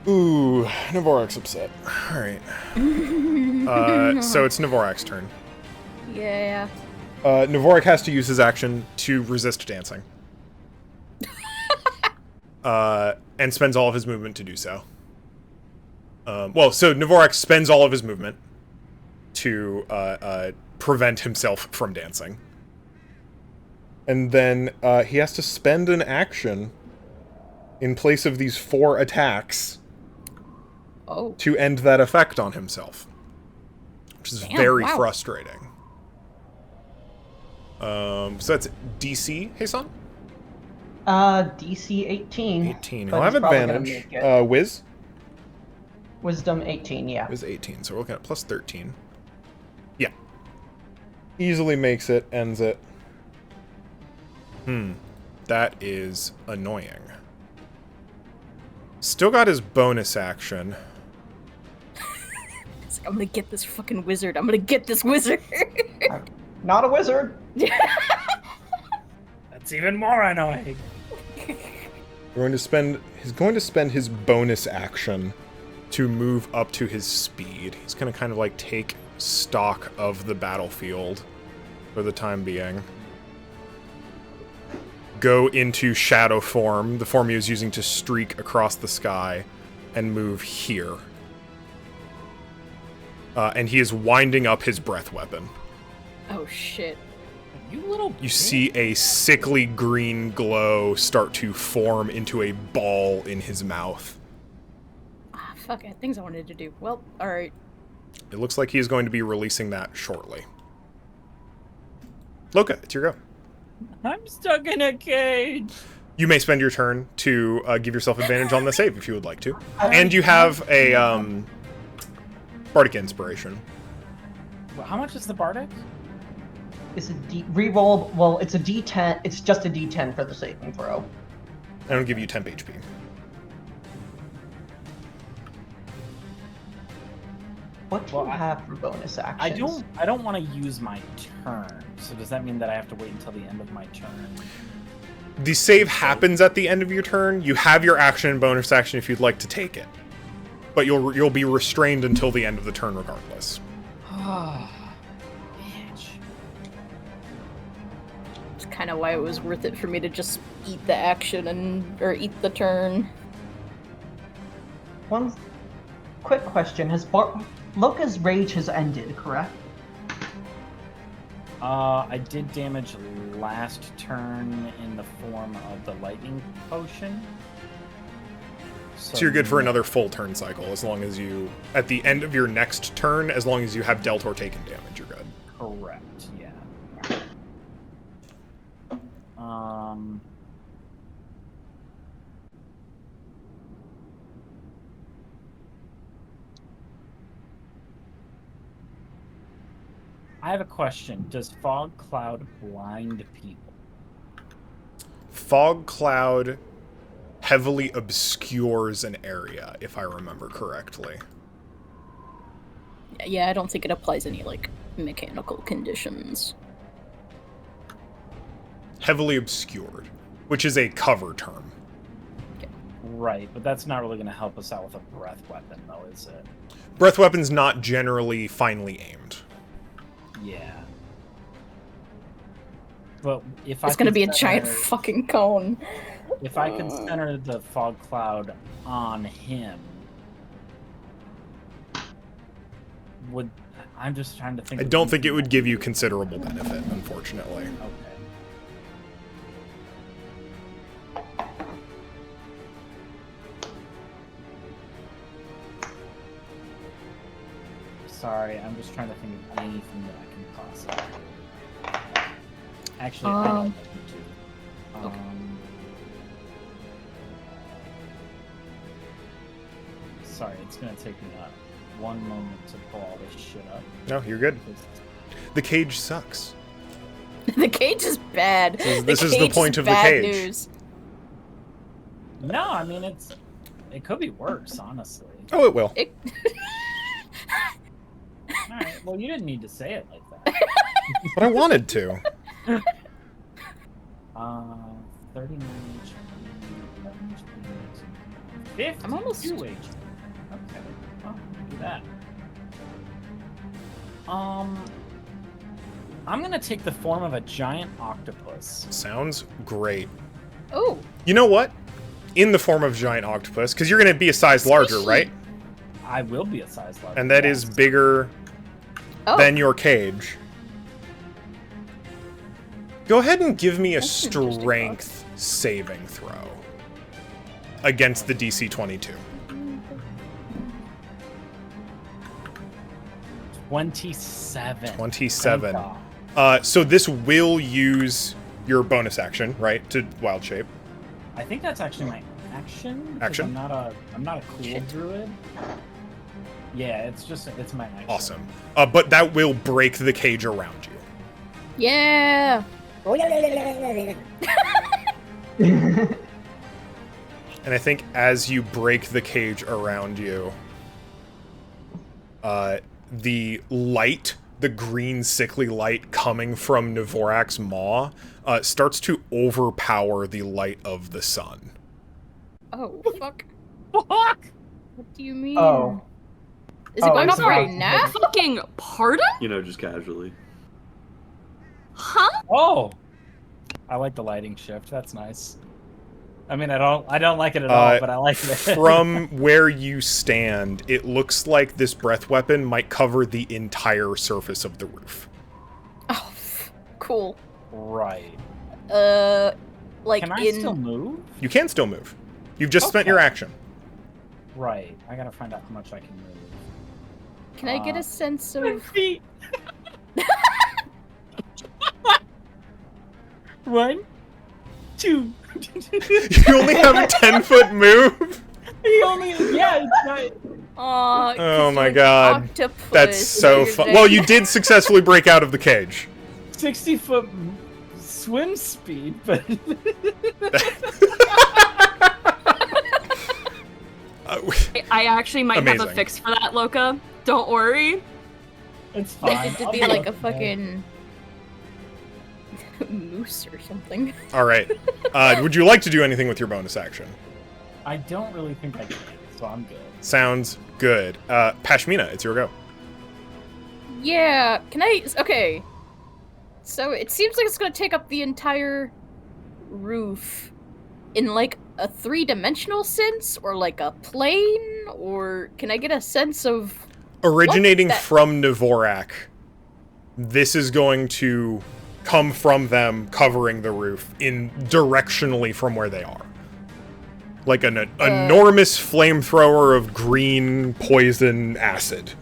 Ooh, Navorak's upset. Alright. So it's Navorak's turn. Yeah. Navorak has to use his action to resist dancing. And spends all of his movement to do so. So Navorak spends all of his movement to prevent himself from dancing. And then he has to spend an action in place of these 4 attacks to end that effect on himself. Which is very frustrating. So that's DC, Heisan? DC 18. 18. He'll have advantage. Wiz? Wisdom 18, yeah. Wiz 18, so we're looking at plus 13. Yeah. Easily makes it, ends it. That is annoying. Still got his bonus action. It's like, I'm gonna get this fucking wizard. I'm gonna get this wizard. Not a wizard. That's even more annoying. He's going to spend his bonus action to move up to his speed. He's going to kind of like take stock of the battlefield for the time being. Go into shadow form, the form he was using to streak across the sky, and move here. And he is winding up his breath weapon. Oh shit. You see a sickly green glow start to form into a ball in his mouth. Ah, fuck it. Things I wanted to do. Well, alright. It looks like he is going to be releasing that shortly. Loka, it's your go. I'm stuck in a cage. You may spend your turn to give yourself advantage on the save if you would like to. And you have a Bardic Inspiration. Well, how much is the Bardic? It's a reroll. Well, it's a D10. It's just a D10 for the saving throw. I don't give you temp HP. What do you have for bonus actions? I don't want to use my turn. So does that mean that I have to wait until the end of my turn? The save happens at the end of your turn. You have your action and bonus action if you'd like to take it, but you'll be restrained until the end of the turn regardless. Kind of why it was worth it for me to just eat the action or eat the turn. One quick question: Loka's rage has ended, correct? I did damage last turn in the form of the lightning potion. So you're good for another full turn cycle, as long as you, at the end of your next turn, as long as you have dealt or taken damage, you're good. Correct. Yeah. I have a question. Does fog cloud blind people? Fog cloud heavily obscures an area, if I remember correctly. Yeah, I don't think it applies any, like, mechanical conditions. Heavily obscured, which is a cover term. Right, but that's not really going to help us out with a breath weapon, though, is it? Breath weapon's not generally finely aimed. Yeah. But if it's gonna be a giant fucking cone. If I can center the fog cloud on him, I'm just trying to think. I don't think it would give you considerable benefit, unfortunately. Okay. Sorry, I'm just trying to think of anything that I can possibly do. Actually, I don't think to. Okay. Sorry, it's gonna take me one moment to pull all this shit up. No, you're good. The cage sucks. The cage is bad. This is the point of the cage. News. No, I mean it could be worse, honestly. Oh, it will. All right. Well, you didn't need to say it like that. But I wanted to. 39 HP. I'm almost 52 HP. Okay. Well, do that. I'm gonna take the form of a giant octopus. Sounds great. Oh. You know what? In the form of giant octopus, because you're going to be a size larger, right? I will be a size larger. And that is bigger than your cage. Go ahead and give me a strength saving throw against the DC 22. 27. 27. So this will use your bonus action, right, to wild shape. I think that's actually my action. Action? I'm not a cool druid. Yeah, it's my action. Awesome. But that will break the cage around you. Yeah. And I think as you break the cage around you, the light, the green sickly light coming from Dvorak's maw, starts to overpower the light of the sun. Oh, fuck. Fuck! What do you mean? Oh. Is it going off right sorry. now? Fucking pardon? You know, just casually. Huh? Oh, I like the lighting shift. That's nice. I mean, I don't like it at all, but I like it. From where you stand, it looks like this breath weapon might cover the entire surface of the roof. Oh, cool. Right. Like Can I still move? You can still move. You've just spent your action. Right. I gotta find out how much I can move. Can I get a sense of... Feet. 1, 2. You only have a 10-foot move? Yeah, it's not. Oh my god. Octopus. That's so fun. Well, you did successfully break out of the cage. 60-foot swim speed, but I actually might have Amazing. a fix for that, Loka. Don't worry. it's fine. It could be like a fucking moose or something. All right. Would you like to do anything with your bonus action? I don't really think I can, so I'm good. Sounds good. Pashmina, it's your go. Yeah, can I... Okay. So it seems like it's gonna take up the entire roof in like a 3-dimensional sense, or like a plane, or can I get a sense of... Originating from Dvorak, this is going to come from them covering the roof in directionally from where they are. Like an enormous flamethrower of green poison acid.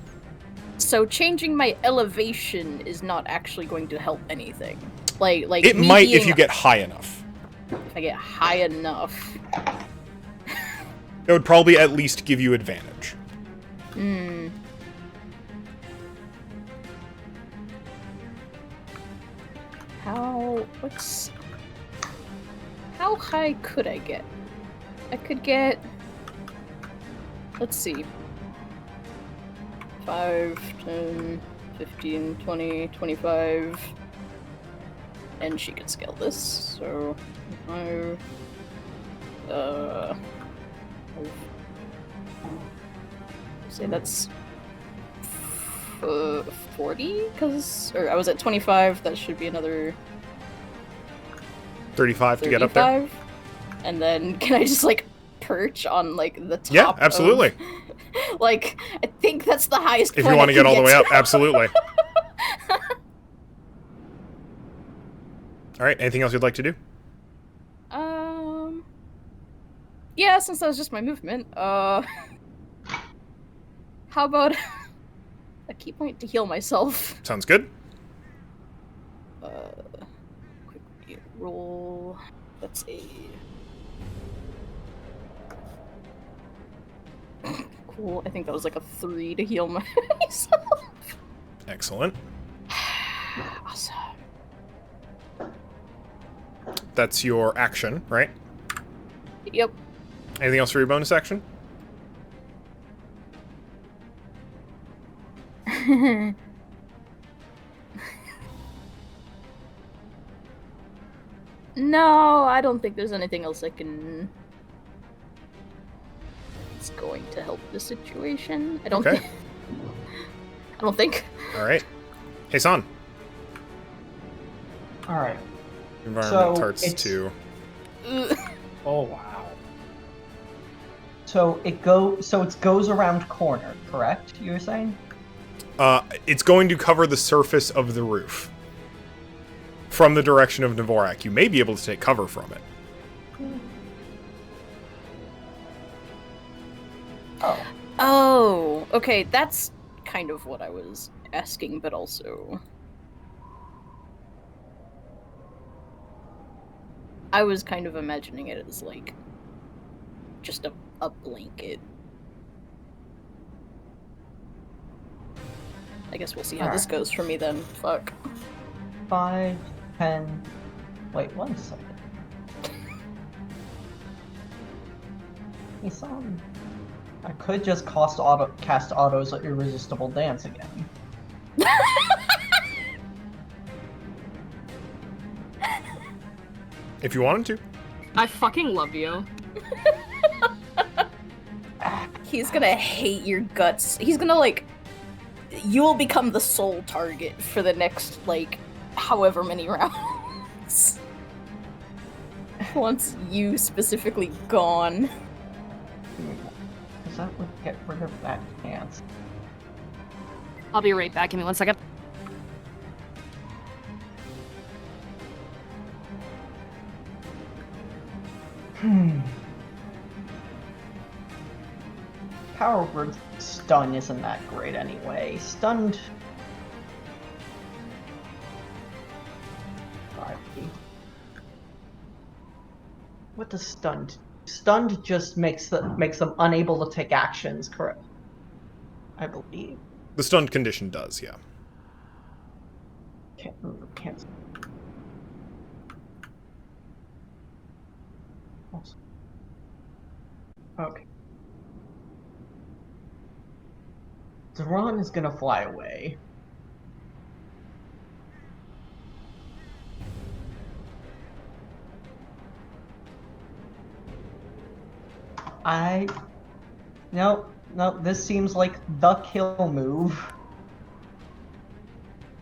So changing my elevation is not actually going to help anything. Like It me might being- if you get high enough. If I get high enough. It would probably at least give you advantage. How high could I get? I could get... Let's see. 5, 10, 15, 20, 25... And she could scale this, so... 5... Say that's... 40? Or I was at 25, that should be another... 35 to get up there? 35? And then can I just like perch on like the top? Yeah, absolutely. Like I think that's the highest If point you want to I get can all the way up, to. absolutely. Alright, anything else you'd like to do? Yeah, since that was just my movement, how about a key point to heal myself? Sounds good. Quickly roll. Let's see. Cool. I think that was like a 3 to heal myself. Excellent. Awesome. That's your action, right? Yep. Anything else for your bonus action? No, I don't think there's anything else I can... It's going to help the situation. I don't Okay. I don't think. Alright. Hey, San. Alright. Environment So, tarts it's- 2. Oh wow. So it goes around corner, correct? You were saying? It's going to cover the surface of the roof. From the direction of Dvorak. You may be able to take cover from it. Oh. Oh, okay, that's kind of what I was asking, but also... I was kind of imagining it as, like, just a blanket. I guess we'll see how this goes for me then. Fuck. 5, 10... Wait, 1 second. Hey, Sam. I could just cast Otto's Irresistible Dance again. If you wanted to. I fucking love you. He's gonna hate your guts. He's gonna, like... You will become the sole target for the next, like, however many rounds. Once you specifically gone. Because that would get rid of that chance. I'll be right back. Give me 1 second. Power word stun isn't that great anyway. Stunned. What does stunned? Stunned just makes them unable to take actions, correct? I believe. The stunned condition does, yeah. Can't move, can't. Okay. Duran is gonna fly away. No, this seems like the kill move.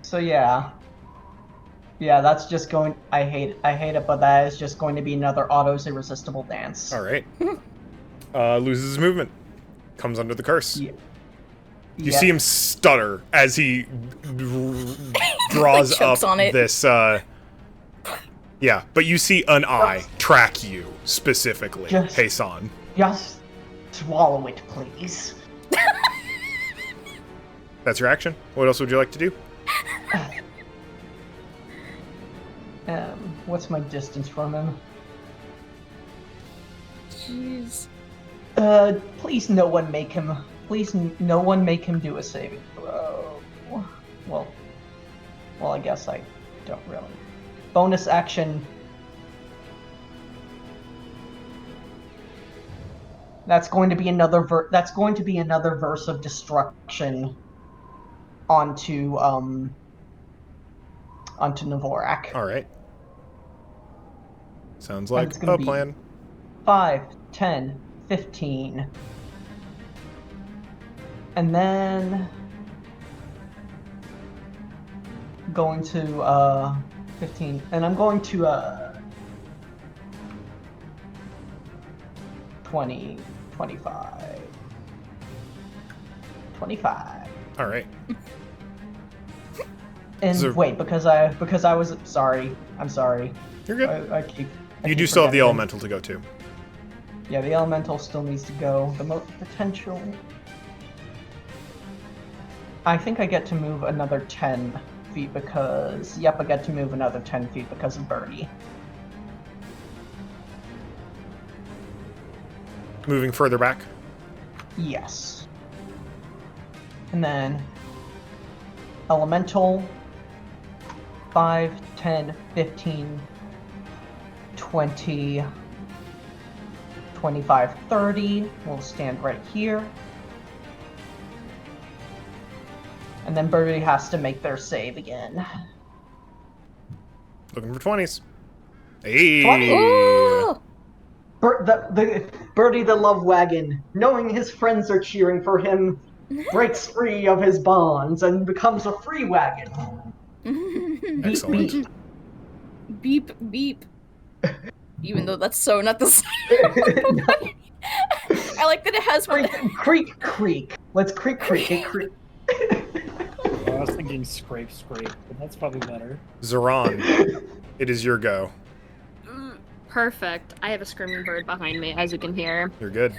So yeah. Yeah, that's just going... I hate it, but that is just going to be another Otto's Irresistible Dance. Alright. Loses his movement. Comes under the curse. Yeah. You see him stutter as he draws up on it. this, Yeah, but you see an eye track you, specifically, Heisan. Just swallow it, please. That's your action? What else would you like to do? What's my distance from him? Jeez. Please no one make him... Please no one make him do a saving throw. Well, I guess I don't really. Bonus action. That's going to be another verse of destruction onto Dvorak. All right. Sounds like it's gonna a be plan. 5, 10, 15. And then going to 15, and I'm going to 20, 25. 25. All right. And wait, because I was sorry. I'm sorry. You're good. I keep You do still have the forgetting. elemental to go to. Yeah, the elemental still needs to go. The most potential. I think I get to move another 10 feet because... Yep, I get to move another 10 feet because of Birdie. Moving further back. Yes. And then... Elemental... 5, 10, 15... 20... 25, 30. We'll stand right here. And then Birdie has to make their save again. Looking for 20s. Hey! 20! Ooh! Birdie the Love Wagon, knowing his friends are cheering for him, breaks free of his bonds and becomes a free wagon. Beep, Excellent. beep. Beep, beep. Even though that's so not the same. I like that it has one. Creak, creak. Let's creak, creak. It creak. I was thinking scrape, scrape, but that's probably better. Zoran, it is your go. Perfect. I have a screaming bird behind me, as you can hear. You're good.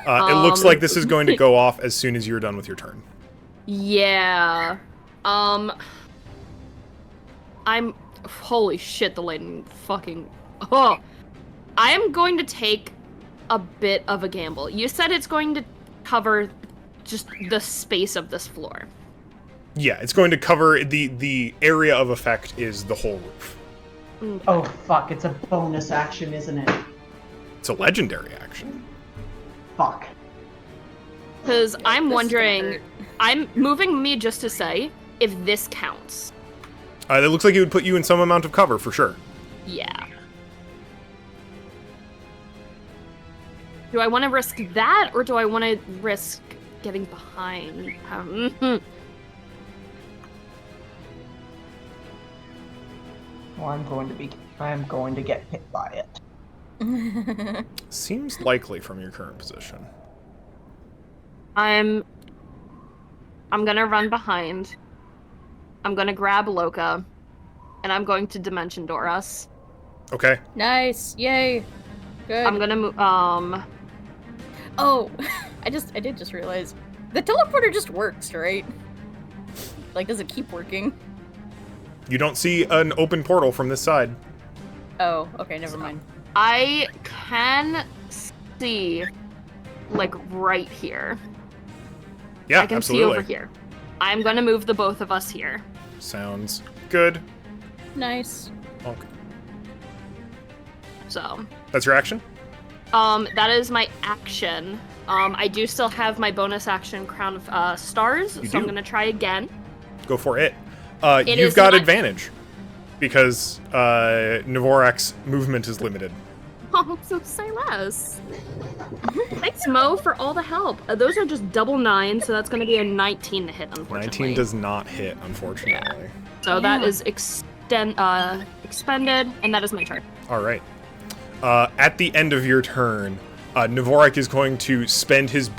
It looks like this is going to go off as soon as you're done with your turn. Yeah. I'm... Holy shit, the lightning fucking... Oh! I am going to take a bit of a gamble. You said it's going to cover just the space of this floor. Yeah, it's going to cover the area of effect is the whole roof. Okay. Oh fuck, it's a bonus action, isn't it? It's a legendary action. Fuck. Because I'm This is gonna wondering... hurt. I'm moving me just to say if this counts. It looks like it would put you in some amount of cover, for sure. Yeah. Do I want to risk that, or do I want to risk getting behind? Well, I'm going to get hit by it. Seems likely from your current position. I'm gonna run behind. I'm gonna grab Loka, and I'm going to Dimension Door us. Okay. Nice. Yay. Good. I'm gonna move. Oh, I did just realize the teleporter just works, right? Like, does it keep working? You don't see an open portal from this side. Oh, okay, never mind. I can see, like, right here. Yeah, I can absolutely. see over here. I'm gonna move the both of us here. Sounds good. Nice. Okay. So, That's your action? that is my action. I do still have my bonus action Crown of Stars, You so I'm do. gonna try again. Go for it. It You've is got not- advantage. Because Nvorak's movement is limited. Oh, so say less. Thanks, Mo, for all the help. Those are just double 9, so that's gonna be a 19 to hit, unfortunately. 19 does not hit, unfortunately. So that is expended, and that is my turn. All right. At the end of your turn, Nvorak is going to spend his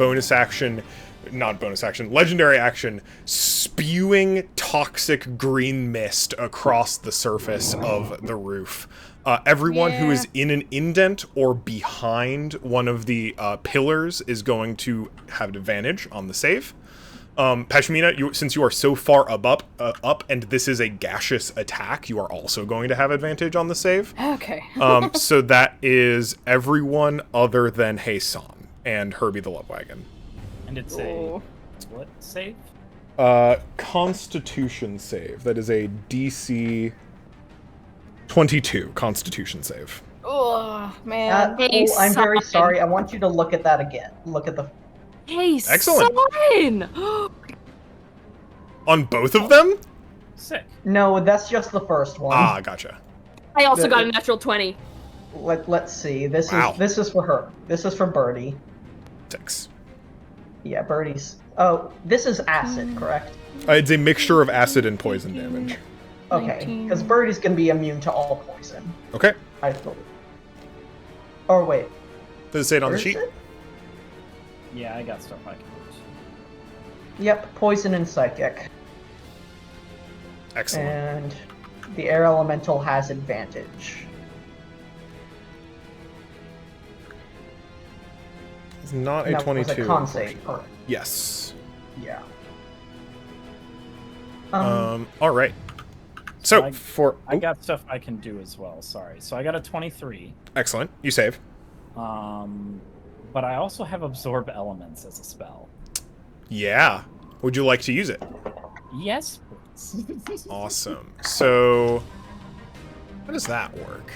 legendary action, spewing toxic green mist across the surface of the roof. Everyone who is in an indent or behind one of the pillars is going to have an advantage on the save. Pashmina, since you are so far up, and this is a gaseous attack, you are also going to have advantage on the save. Okay. So that is everyone other than Heisan and Herbie the Love Wagon. And it's Oh. a what save? Constitution save. That is a DC 22 Constitution save. Oh, man. Hey, I'm very son. sorry. I want you to look at that again. Look at the... Hey, Excellent. son! On both of them? Sick. No, that's just the first one. Ah, gotcha. I also got a natural 20. Let's see. This Wow. is for her. This is for Birdie. 6. Yeah, Birdie's... Oh, this is acid, correct? It's a mixture of acid and poison damage. Okay, 19. because Birdie's gonna be immune to all poison. Okay. I believe. Or wait. Does it say it on where the is sheet? it? Yeah, I got stuff I can use. Yep, poison and psychic. Excellent. And the air elemental has advantage. It's not a No, it was 22. a con save, correct. Yes. Yeah. All right. So, I got stuff I can do as well. Sorry. So I got a 23. Excellent. You save. But I also have absorb elements as a spell. Yeah. Would you like to use it? Yes, please. Awesome. So, how does that work?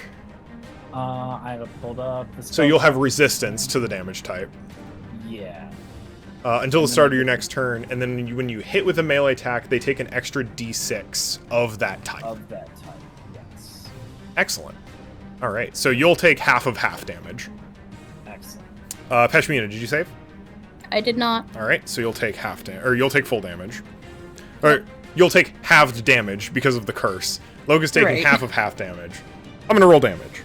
I have it pulled up. So you'll have resistance to the damage type. Yeah. Until the start of your next turn, and then when you hit with a melee attack, they take an extra d6 of that type. Of that type, yes. Excellent. All right, so you'll take half of half damage. Excellent. Peshmina, did you save? I did not. All right, so you'll take you'll take full damage. Or you'll take halved damage because of the curse. Loga's taking half of half damage. I'm gonna roll damage.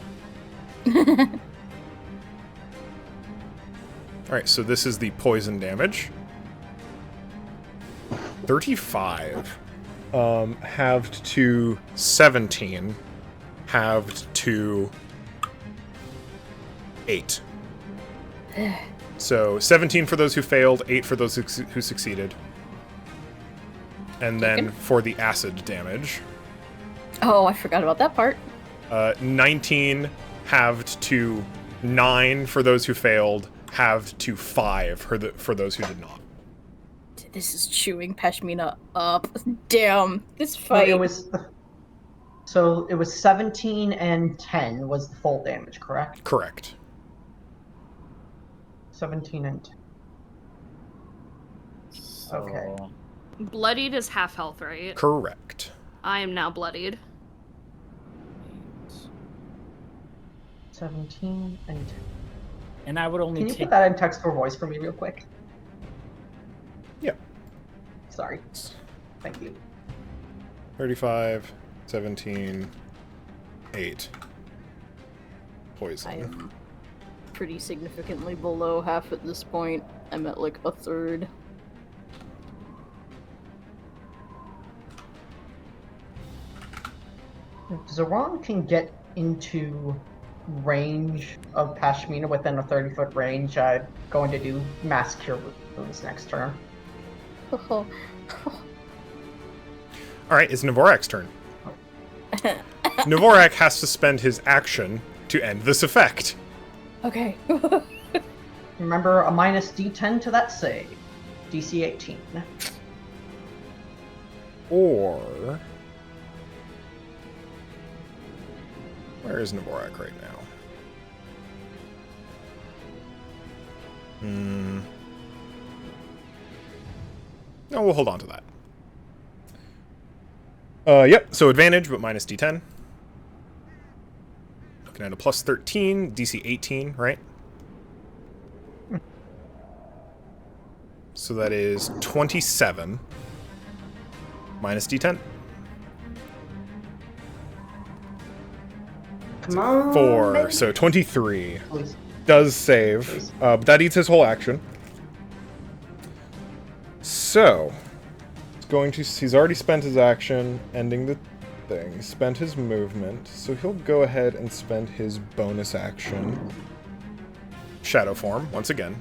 All right, so this is the poison damage. 35. Halved to 17. Halved to 8. So 17 for those who failed, 8 for those who succeeded. And then for the acid damage. Oh, I forgot about that part. 19 halved to 9 for those who failed, halved to 5 for those who did not. This is chewing Peshmina up. Damn, this fight. It was 17 and 10 was the full damage, correct? Correct. 17 and 10. So, Okay. Bloodied is half health, right? Correct. I am now bloodied. 17 and 10. And I would only Can you take... put that in text or voice for me real quick? Yeah. Sorry. Thank you. 35, 17, 8. Poison. I am pretty significantly below half at this point. I'm at like a third. Zoran can get into range of Pashmina within a 30-foot range. I'm going to do Mass Cure Wounds next turn. All right, it's Navorak's turn. Navorak has to spend his action to end this effect. Okay. Remember, a minus D10 to that save. DC 18. Or... where is Navorak right now? No, we'll hold on to that. Yep, so advantage, but minus D10. Looking at a plus 13, DC 18, right? So that is 27. Minus D10. Come on. 4, baby. so 23. Please. Does save, but that eats his whole action. So, he's already spent his action, ending the thing, spent his movement, so he'll go ahead and spend his bonus action. Shadow form, once again.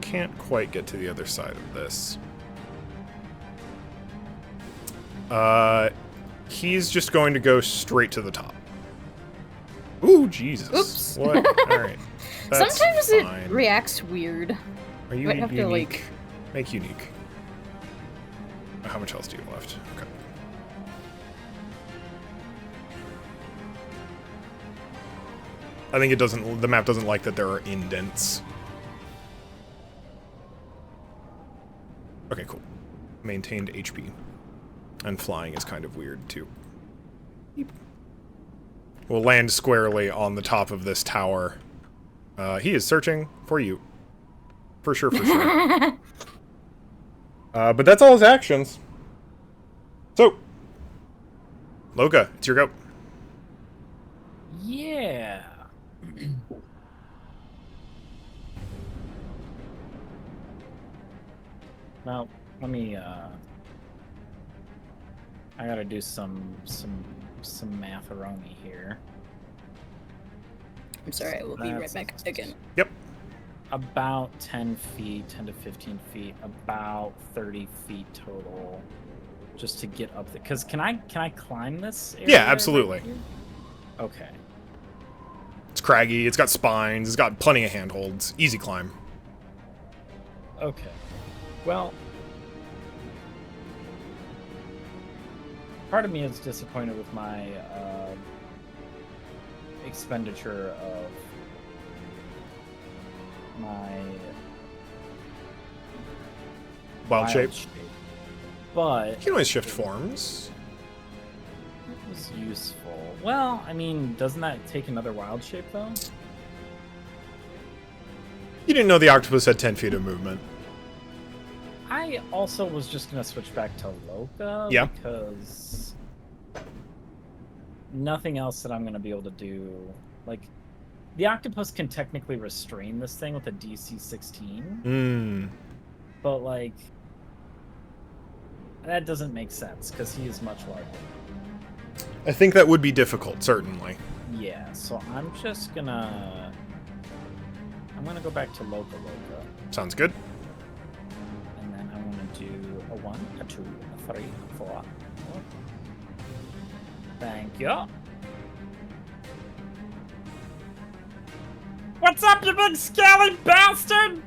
Can't quite get to the other side of this. He's just going to go straight to the top. Ooh, Jesus. Oops. What? Alright. Sometimes fine. it reacts weird. Are you Might have to, unique? like... Make unique. How much else do you have left? Okay. I think the map doesn't like that there are indents. Okay, cool. Maintained HP. And flying is kind of weird, too. Beep. We'll land squarely on the top of this tower. He is searching for you. For sure, for sure. But that's all his actions. So, Loga, it's your go. Yeah. Well, let me, I gotta do some matharoni here. I'm sorry, I will be right back again. Yep. About 10 feet, 10 to 15 feet, about 30 feet total, just to get up there. Because can I climb this area? Yeah, absolutely. Right here? Okay. It's craggy, it's got spines, it's got plenty of handholds. Easy climb. Okay. Well, part of me is disappointed with my expenditure of my Wild shape. But You can always shift forms. it was useful. Well, I mean, doesn't that take another wild shape, though? You didn't know the octopus had 10 feet of movement. I also was just going to switch back to Loka. Yeah. Because nothing else that I'm going to be able to do. Like, the octopus can technically restrain this thing with a DC 16. But, like, that doesn't make sense because he is much larger. I think that would be difficult, certainly. Yeah, so I'm just gonna... I'm gonna go back to Loka. Sounds good. And then I want to do a 1, a 2, a 3, a 4. Thank you. What's up, you big scaly bastard?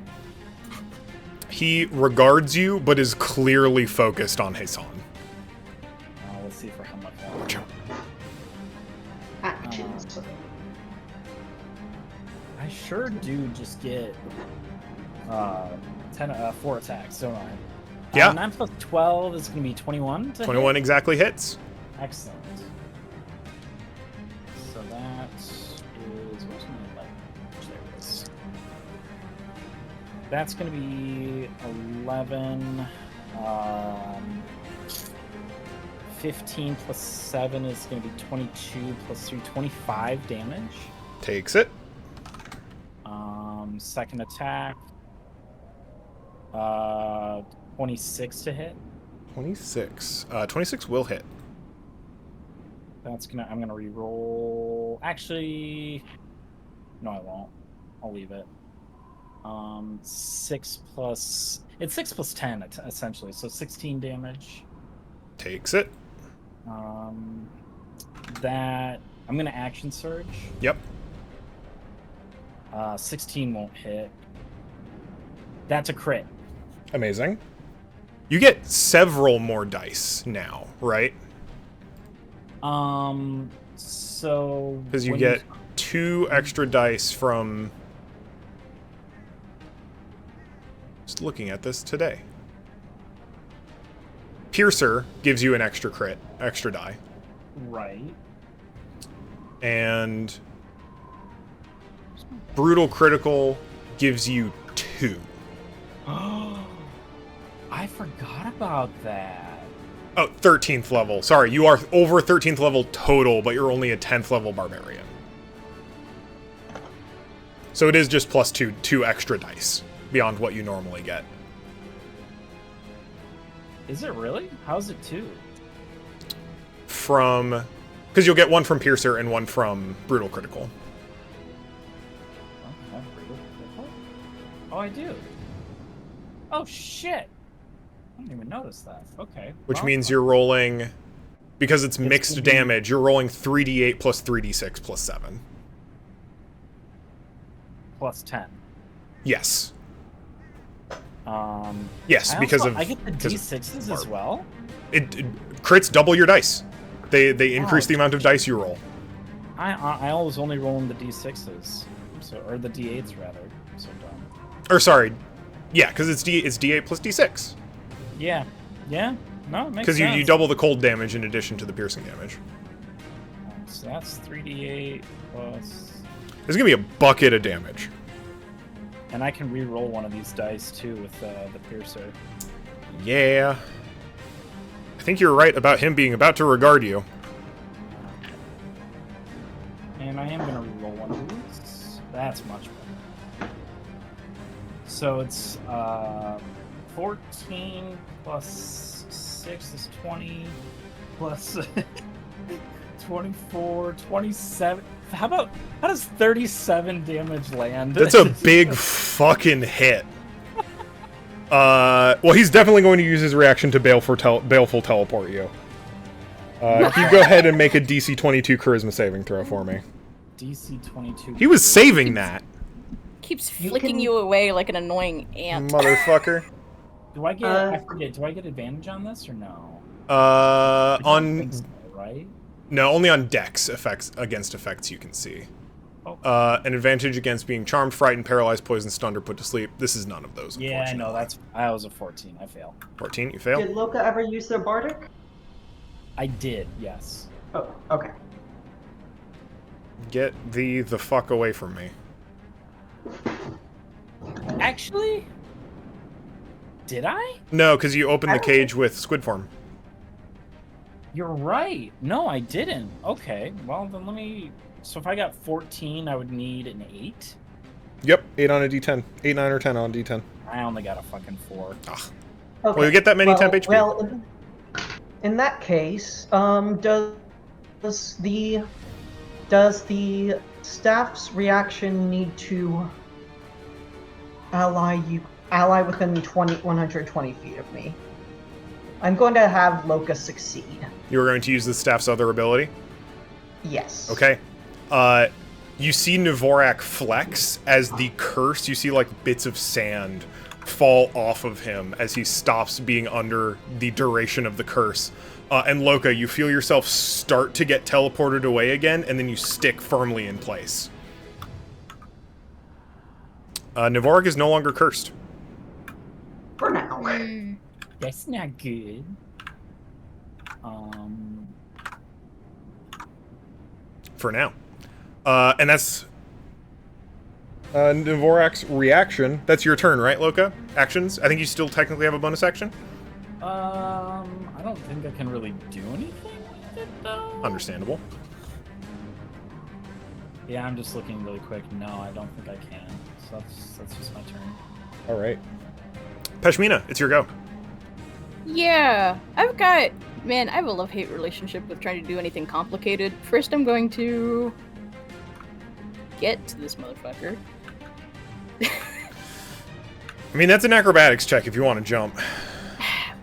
He regards you, but is clearly focused on Hassan. Let's see for how much. Watch out. Actions. I sure do just get 4 attacks, don't I? Yeah. 9 plus 12 is going to be 21 to 21 hit? exactly hits. Excellent. So that is... Where's my language? There it is. That's going to be 11. 15 plus 7 is going to be 22 plus 3, 25 damage. Takes it. Second attack. 26 to hit. 26. 26 will hit. That's gonna. I'm gonna re-roll. Actually, no, I won't. I'll leave it. 6 plus. It's 6 plus 10 essentially, so 16 damage. Takes it. That I'm gonna action surge. Yep. 16 won't hit. That's a crit. Amazing. You get several more dice now, right? So Because you when get 2 extra dice from... Just looking at this today. Piercer gives you an extra crit, extra die. Right. And Brutal Critical gives you 2. I forgot about that. Oh, 13th level. Sorry, you are over 13th level total, but you're only a 10th level barbarian. So it is just plus 2 extra dice beyond what you normally get. Is it really? How's it 2? From... Because you'll get 1 from Piercer and 1 from Brutal Critical. Oh, I do. Oh, shit. I didn't even notice that. Okay. Which means you're rolling... Because it's mixed damage, you're rolling 3d8 plus 3d6 plus 7. Plus 10. Yes. Yes, because I get the d6s as well? It crits double your dice. They increase the amount of dice you roll. I always only roll in the d6s. So, or the d8s, rather. I'm so dumb. Or sorry. Yeah, because it's d8 plus d6. Yeah. Yeah? No, it makes Because sense. you double the cold damage in addition to the piercing damage. So that's 3d8 plus... There's going to be a bucket of damage. And I can re-roll one of these dice, too, with the piercer. Yeah. I think you're right about him being about to regard you. And I am going to re-roll one of these. That's much better. So it's 14 plus 6 is 20 plus 24, 27. How does 37 damage land? That's a big fucking hit. Well, he's definitely going to use his reaction to Baleful Teleport you. You go ahead and make a DC 22 Charisma saving throw for me. DC 22. He was saving that. Keeps flicking you away like an annoying ant. Motherfucker. Do I get? I forget. Do I get advantage on this or no? On So, right? No, only on Dex effects against effects you can see. Oh. An advantage against being charmed, frightened, paralyzed, poisoned, stunned, or put to sleep. This is none of those. Yeah, no, I was a 14. I fail. 14, you fail. Did Loka ever use their bardic? I did, yes. Oh, okay. Get the fuck away from me. Actually, did I? No, because you opened the cage with squid form. You're right. No, I didn't. Okay, well then let me. So if I got 14, I would need an 8. Yep, 8 on a D10. 8, 9, or 10 on a D10. I only got a fucking 4. Ugh. Okay. Well, you get that many temp HP. Well, in that case, does the staff's reaction need to ally within 120 feet of me? I'm going to have Loka succeed. You're going to use the staff's other ability? Yes. Okay. You see Dvorak flex as the curse, you see like bits of sand fall off of him as he stops being under the duration of the curse. And Loka, you feel yourself start to get teleported away again, and then you stick firmly in place. Dvorak is no longer cursed. For now. That's not good. For now. And that's Dvorak's reaction. That's your turn, right, Loka? Actions? I think you still technically have a bonus action? I don't think I can really do anything with it, though. Understandable. Yeah, I'm just looking really quick. No, I don't think I can. So that's just my turn. All right. Peshmina, it's your go. Yeah, I have a love-hate relationship with trying to do anything complicated. First, I'm going to get to this motherfucker. I mean, that's an acrobatics check if you want to jump.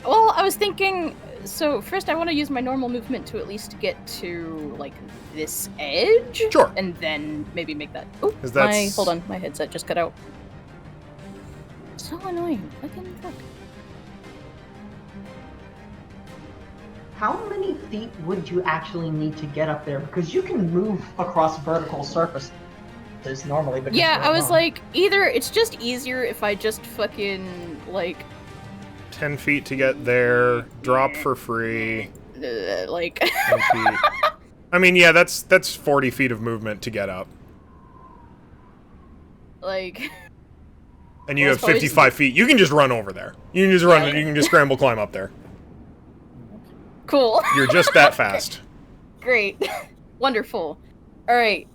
Well, I was thinking, so first I want to use my normal movement to at least get to, like, this edge. Sure. And then maybe make that... Oh, that's... hold on, my headset just cut out. So annoying. Fucking fuck. How many feet would you actually need to get up there? Because you can move across vertical surfaces normally, but yeah, I was like, either it's just easier if I just fucking, like... 10 feet to get there, drop for free. Like... 10 feet. I mean, yeah, that's 40 feet of movement to get up. Like... And you have 55 feet. You can just run over there. You can just run, you can just scramble climb up there. Cool. You're just that fast. Great. Wonderful. Alright.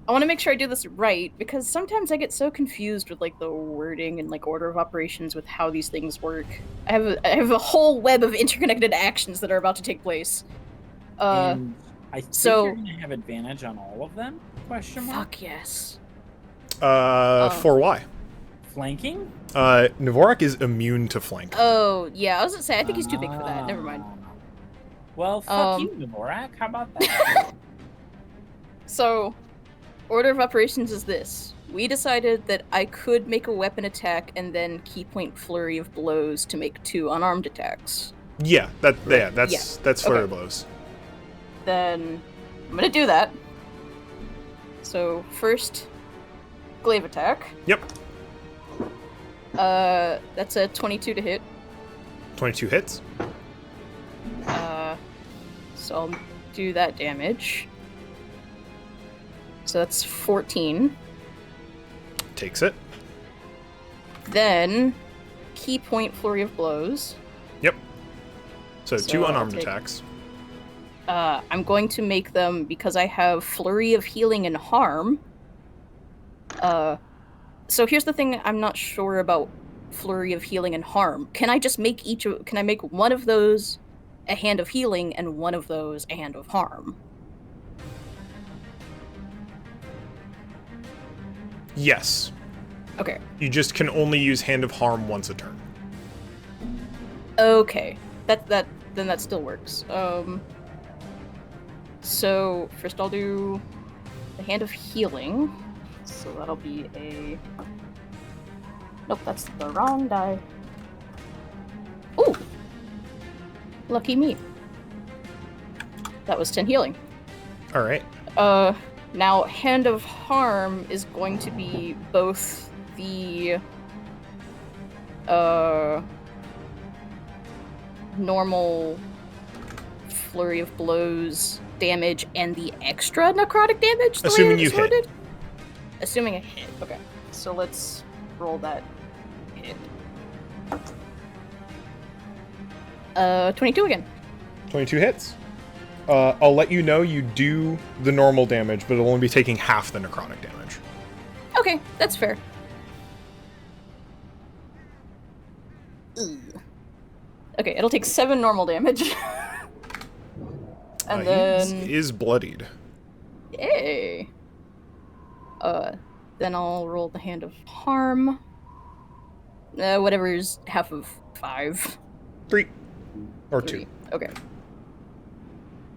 I want to make sure I do this right, because sometimes I get so confused with, like, the wording and, like, order of operations with how these things work. I have a whole web of interconnected actions that are about to take place. And I think you're going to have advantage on all of them? Question mark? Fuck yes. For why? Flanking? Dvorak is immune to flank. Oh, yeah, I was gonna say, I think he's too big for that. Never mind. Well, fuck you, Dvorak. How about that? So, order of operations is this. We decided that I could make a weapon attack and then key point flurry of blows to make 2 unarmed attacks. Yeah, that's flurry of blows. Then I'm gonna do that. So first, glaive attack. Yep. That's a 22 to hit. 22 hits. So I'll do that damage. So that's 14. Takes it. Then, key point flurry of blows. Yep. So 2 I'll unarmed take- attacks. I'm going to make them, because I have flurry of healing and harm. So here's the thing I'm not sure about flurry of healing and harm. Can I just make can I make one of those a hand of healing and one of those a hand of harm? Yes. Okay. You just can only use Hand of Harm once a turn. Okay. Then that still works. So first I'll do the Hand of Healing. So that'll be a... Nope, that's the wrong die. Lucky me. That was 10 healing. All right. Now Hand of Harm is going to be both the normal flurry of blows damage and the extra necrotic damage. Assuming you hit. Assuming a hit. Okay. So let's roll that hit. 22 again. 22 hits. I'll let you know you do the normal damage, but it'll only be taking half the necrotic damage. Okay, that's fair. Ugh. Okay, it'll take 7 normal damage. And then... He is bloodied. Yay! Then I'll roll the Hand of Harm. Whatever is half of 5. 3. Or 3. 2. Okay.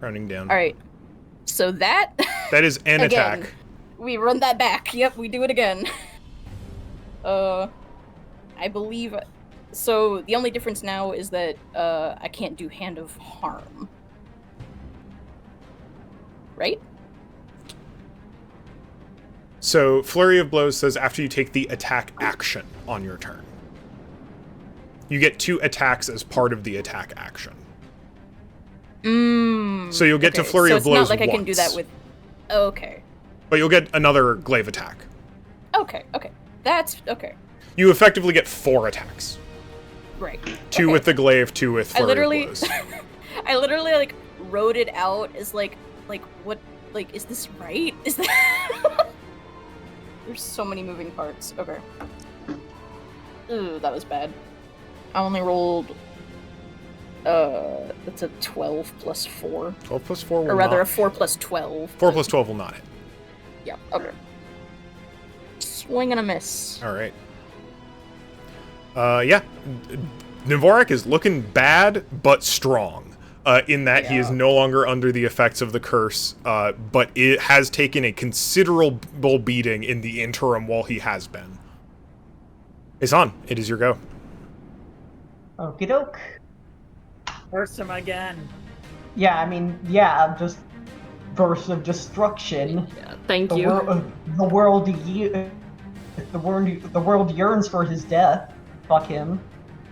Rounding down. Alright. So that... That is an again, attack. We run that back. Yep, we do it again. I believe... So, the only difference now is that, I can't do Hand of Harm. Right? So, Flurry of Blows says after you take the attack action on your turn. You get 2 attacks as part of the attack action. So you'll get to Flurry of Blows once. So it's not like I can do that with... Okay. But you'll get another glaive attack. Okay, okay. That's... Okay. You effectively get 4 attacks. Right. 2 with the glaive, 2 with Flurry of Blows. I literally, like, wrote it out as, like, what... Like, is this right? Is that... There's so many moving parts. Okay. Ooh, that was bad. I only rolled... that's a 12 plus 4. 12 plus 4 will Or rather, not. a 4 plus 12. 4 plus 12 will not hit. Yeah, okay. Swing and a miss. Alright. Yeah. Dvorak is looking bad, but strong. In that he is no longer under the effects of the curse, but it has taken a considerable beating in the interim while he has been. Isan, it is your go. Okie doke. Curse him again. Yeah, I mean, yeah, just burst of destruction. Yeah, thank you. The world yearns for his death. Fuck him.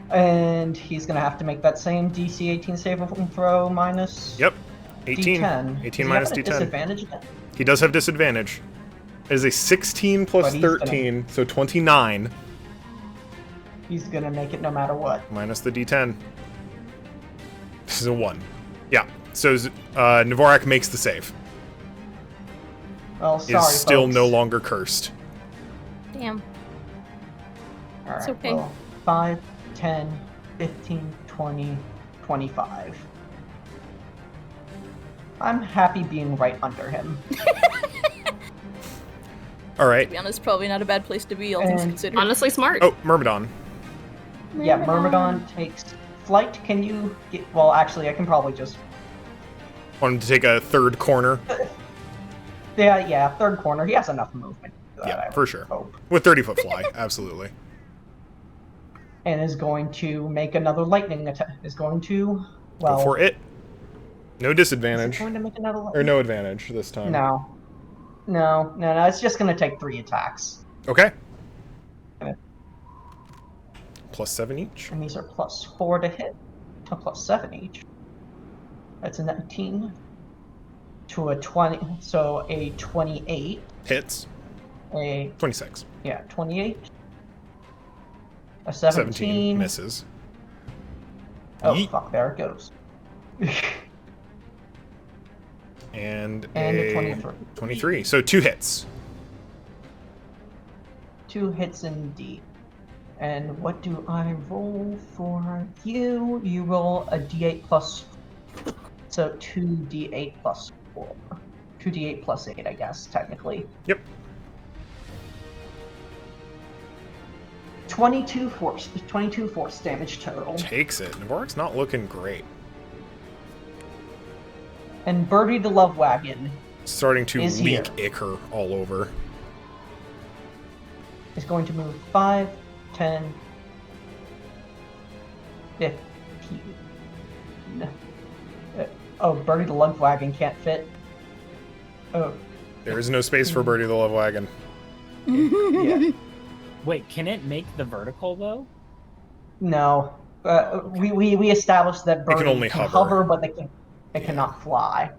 And he's gonna have to make that same DC 18 save throw minus. Yep. 18. D10. 18 minus D10. Disadvantage again? He does have disadvantage. It is a 16 plus 13, so 29. He's gonna make it no matter what. Minus the D10. This is a 1. Yeah. So Dvorak makes the save. Well, sorry, Is still folks. no longer cursed. Damn. All It's right, okay. well, 5, 10, 15, 20, 25. I'm happy being right under him. All right. To be honest, probably not a bad place to be, all things considered. Honestly, smart. Oh, Myrmidon. Yeah, Myrmidon takes flight. Can you get... Well, actually, I can probably just... Want him to take a third corner? Yeah, third corner. He has enough movement. Yeah, for sure. Hope. With 30-foot fly, absolutely. And is going to make another lightning attack. Is going to... Well, Go for it. No is disadvantage. it going to make another Or no advantage this time. No. No. It's just going to take 3 attacks. Okay. Okay. Plus 7 each. And these are plus 4 to hit. To plus 7 each. That's a 19. To a 20. So a 28. Hits. A 26. Yeah, 28. A 17. Misses. Oh, Yeet. fuck, there it goes. And a a 23. 23. So 2 hits. 2 hits indeed. And what do I roll for you? You roll a d8 plus... So 2d8 plus 4. 2d8 plus 8, I guess, technically. Yep. 22 force damage total. Takes it. Dvorak's not looking great. And Birdie the Love Wagon Starting to Is leak here. ichor all over. is going to move 5, 10, 15. Oh, Bertie the Love Wagon can't fit. Oh. There is no space for Bertie the Love Wagon. Yeah. Wait, can it make the vertical though? No. We established that Bertie can only hover. but it cannot fly.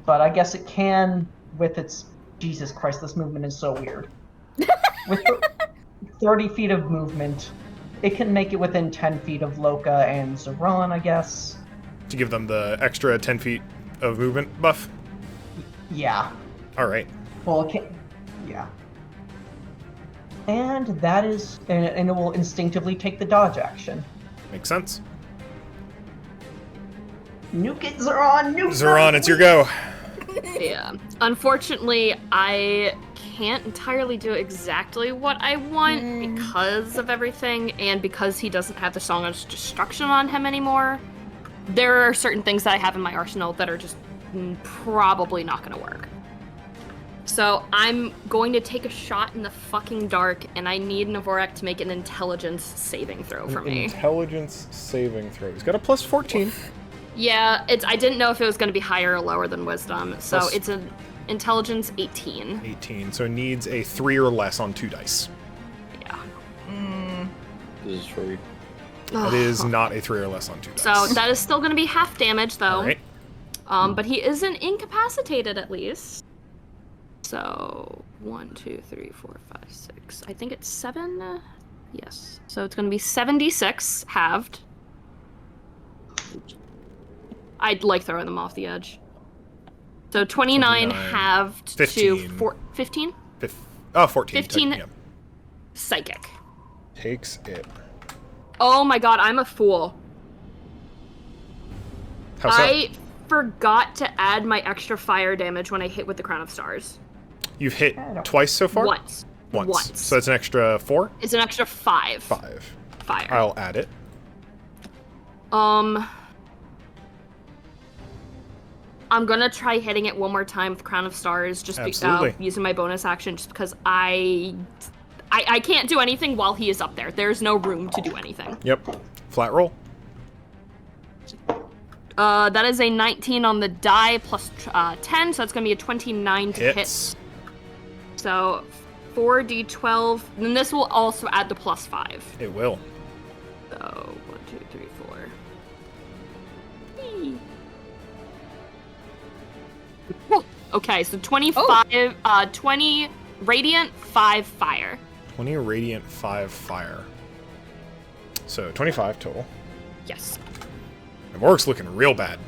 But I guess it can with its... Jesus Christ, this movement is so weird. With 30 feet of movement, it can make it within 10 feet of Loka and Zeron, I guess. To give them the extra 10 feet of movement buff? Yeah. Alright. Well, it can... Yeah. And that is... And it will instinctively take the dodge action. Makes sense. Nuke it, Zeron! Nuke Zeron, it's your go. Yeah. Unfortunately, I can't entirely do exactly what I want because of everything, and because he doesn't have the Song of Destruction on him anymore. There are certain things that I have in my arsenal that are just probably not going to work. So I'm going to take a shot in the fucking dark, and I need Navorak to make an intelligence saving throw for me. Intelligence saving throw. He's got a plus 14. Yeah, I didn't know if it was going to be higher or lower than wisdom, so Plus- it's an intelligence 18. 18, so needs a 3 or less on 2 dice. Yeah. This is free. That is not a 3 or less on 2 dice. So that is still going to be half damage, though. Alright. But he isn't incapacitated, at least. So 1, 2, 3, 4, 5, 6. I think it's 7. Yes. So it's going to be 76 halved. I'd like throwing them off the edge. So 29 halved 15. to 15? 14. 15 yeah. psychic. Takes it. Oh my god, I'm a fool. How so? I forgot to add my extra fire damage when I hit with the Crown of Stars. You've hit twice so far? Once. Once. So that's an extra 4? It's an extra 5. 5. Fire. I'll add it. I'm gonna try hitting it one more time with Crown of Stars, just using my bonus action, just because I can't do anything while he is up there. There's no room to do anything. Yep. Flat roll. That is a 19 on the die plus 10, so it's gonna be a 29 to hit. So 4d12, and this will also add the plus 5. It will. So 1, 2, 3, 4. Okay, so 25, 20 radiant, 5 fire. 20 radiant, 5 fire. So 25 total. Yes. Navorak's looking real bad.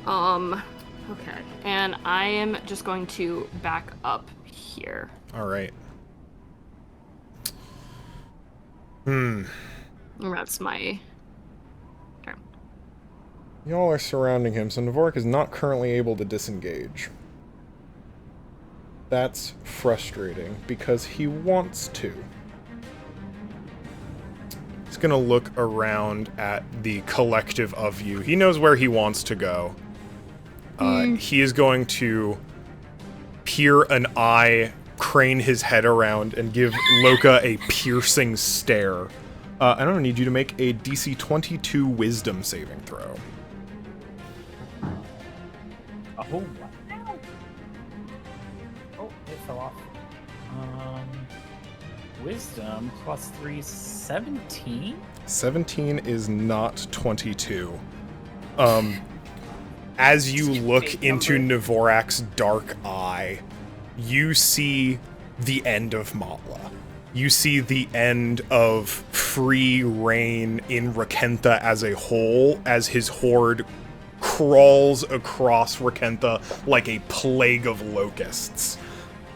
Okay. And I am just going to back up here. Alright. That's my turn. Y'all are surrounding him, so Navorak is not currently able to disengage. That's frustrating, because he wants to. He's gonna look around at the collective of you. He knows where he wants to go. He is going to peer an eye, crane his head around, and give Loka a piercing stare. I don't need you to make a DC 22 Wisdom saving throw. Oh, wow. Oh, it fell off. Wisdom plus 3, 17? 17 is not 22. As you look into Navorak's dark eye, you see the end of Matla. You see the end of free reign in Rackentha as a whole, as his horde crawls across Rackentha like a plague of locusts.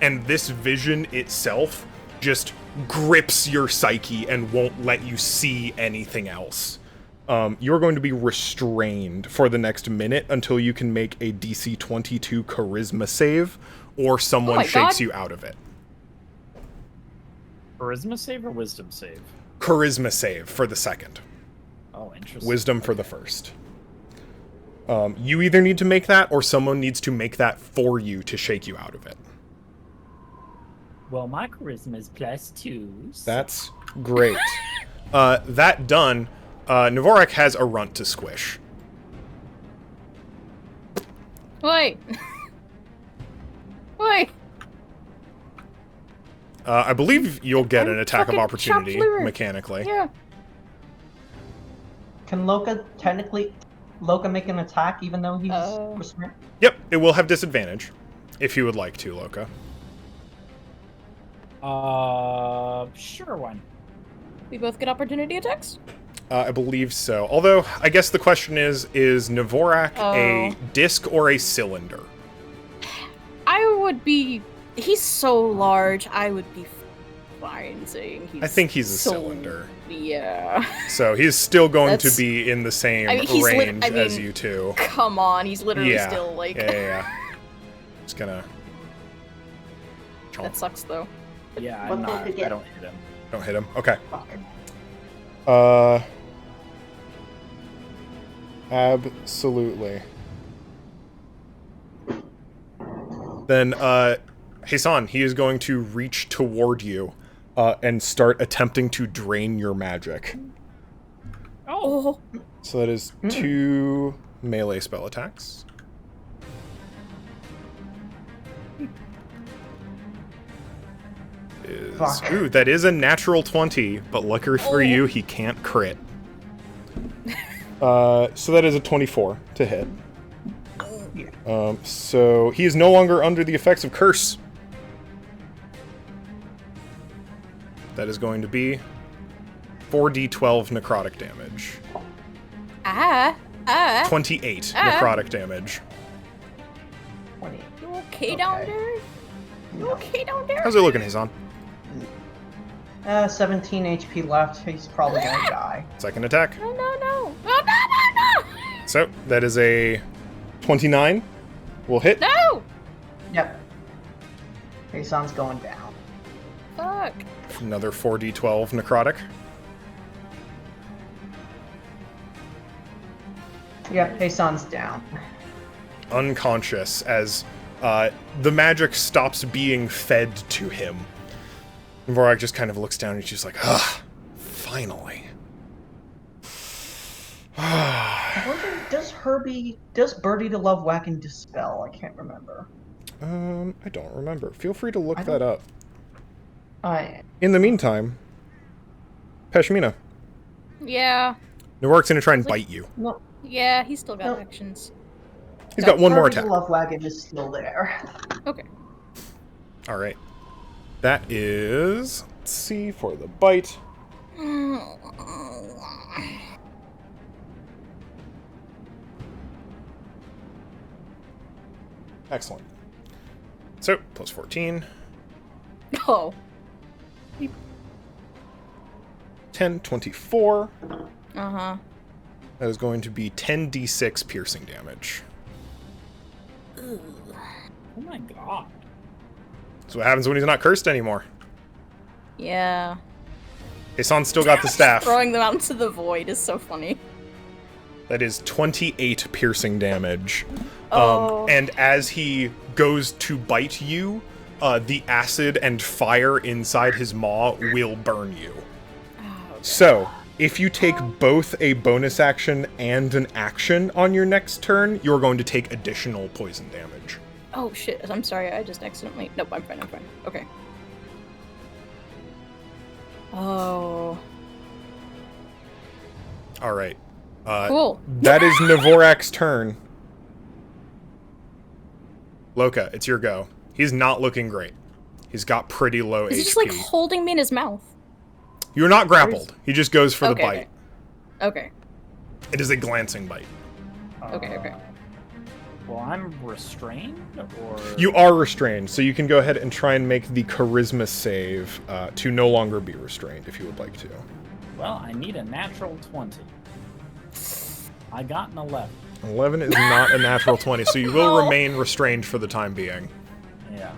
And this vision itself just grips your psyche and won't let you see anything else. You're going to be restrained for the next minute until you can make a DC 22 Charisma save, or someone shakes you out of it. Charisma save or wisdom save? Charisma save for the second. Oh, interesting. Wisdom for the first. You either need to make that, or someone needs to make that for you to shake you out of it. Well, my charisma is plus 2. So... That's great. That done, Dvorak has a runt to squish. Wait. Wait. I believe you'll get an attack of fucking opportunity, chopped liver. mechanically. Yeah. Can Loka make an attack even though he's restrained? Yep, it will have disadvantage, if you would like to, Loka. Sure one. We both get opportunity attacks? I believe so. Although, I guess the question is Dvorak a disc or a cylinder? I would be... He's so large, I would be fine saying he's... I think he's a cylinder. Yeah. So he's still going to be in the same range as you two. Come on, he's literally still like... Yeah. Just gonna... That sucks, though. Yeah, I'm not. I don't hit him. Don't hit him? Okay. Absolutely. Then, Hassan, he is going to reach toward you, and start attempting to drain your magic. Oh. So that is 2 melee spell attacks. Ooh, that is a natural 20, but luckily for you, he can't crit. So that is a 24 to hit. So he is no longer under the effects of curse. That is going to be 4d12 necrotic damage. 28 necrotic damage. 20. You okay down there? You okay down there? How's it looking, Hassan? 17 HP left. He's probably gonna die. Second attack. No. So that is a 29. Will hit. No! Yep. Hassan's going down. Fuck. Another 4d12 necrotic. Yep, Hassan's down. Unconscious as the magic stops being fed to him. Dvorak just kind of looks down and she's like, finally. I wonder, does Birdie to Love Whack and Dispel? I can't remember. I don't remember. Feel free to look that up. In the meantime, Peshmina. Yeah. Dvorak's gonna try and bite you. No. Yeah, he's still got actions. He's got one more Birdie attack. to Love Wagon is still there. Okay. Alright. That is... Let's see, for the bite. Excellent. So, plus 14. Oh. 10, 24. Uh-huh. That is going to be 10d6 piercing damage. Oh my god. That's what happens when he's not cursed anymore. Yeah. Hassan's still got the staff. Throwing them out into the void is so funny. That is 28 piercing damage. Oh. And as he goes to bite you, the acid and fire inside his maw will burn you. Oh, so, if you take both a bonus action and an action on your next turn, you're going to take additional poison damage. Oh shit, I'm sorry, I just accidentally... Nope, I'm fine. Okay. Oh. Alright. Cool. That is Dvorak's turn. Loka, it's your go. He's not looking great. He's got pretty low HP. Is he just like holding me in his mouth? You're not grappled. He just goes for the Okay, bite. Okay. It is a glancing bite. Okay. Well, I'm restrained, or... You are restrained, so you can go ahead and try and make the charisma save to no longer be restrained, if you would like to. Well, I need a natural 20. I got an 11. 11 is not a natural 20, so you will remain restrained for the time being. Yeah.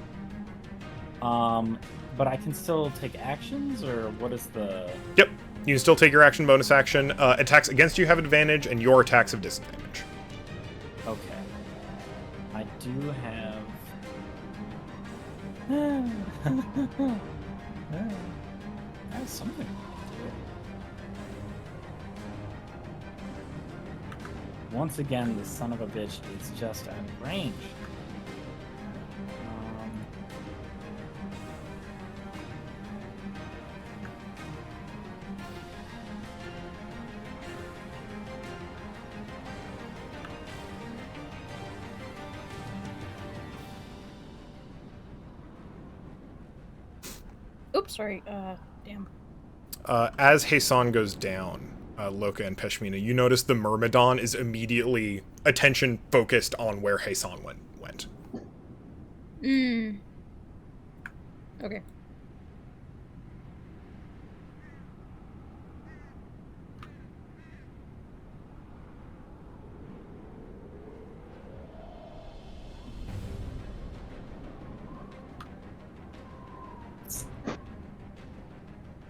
But I can still take actions, or what is the... Yep. You can still take your action, bonus action. Attacks against you have advantage, and your attacks have disadvantage. Okay. I do have... I have something. once again, the son of a bitch is just out of range. Oops, sorry. Damn. As Hassan goes down, Loka and Peshmina, you notice the Myrmidon is immediately attention focused on where Hassan went. Okay.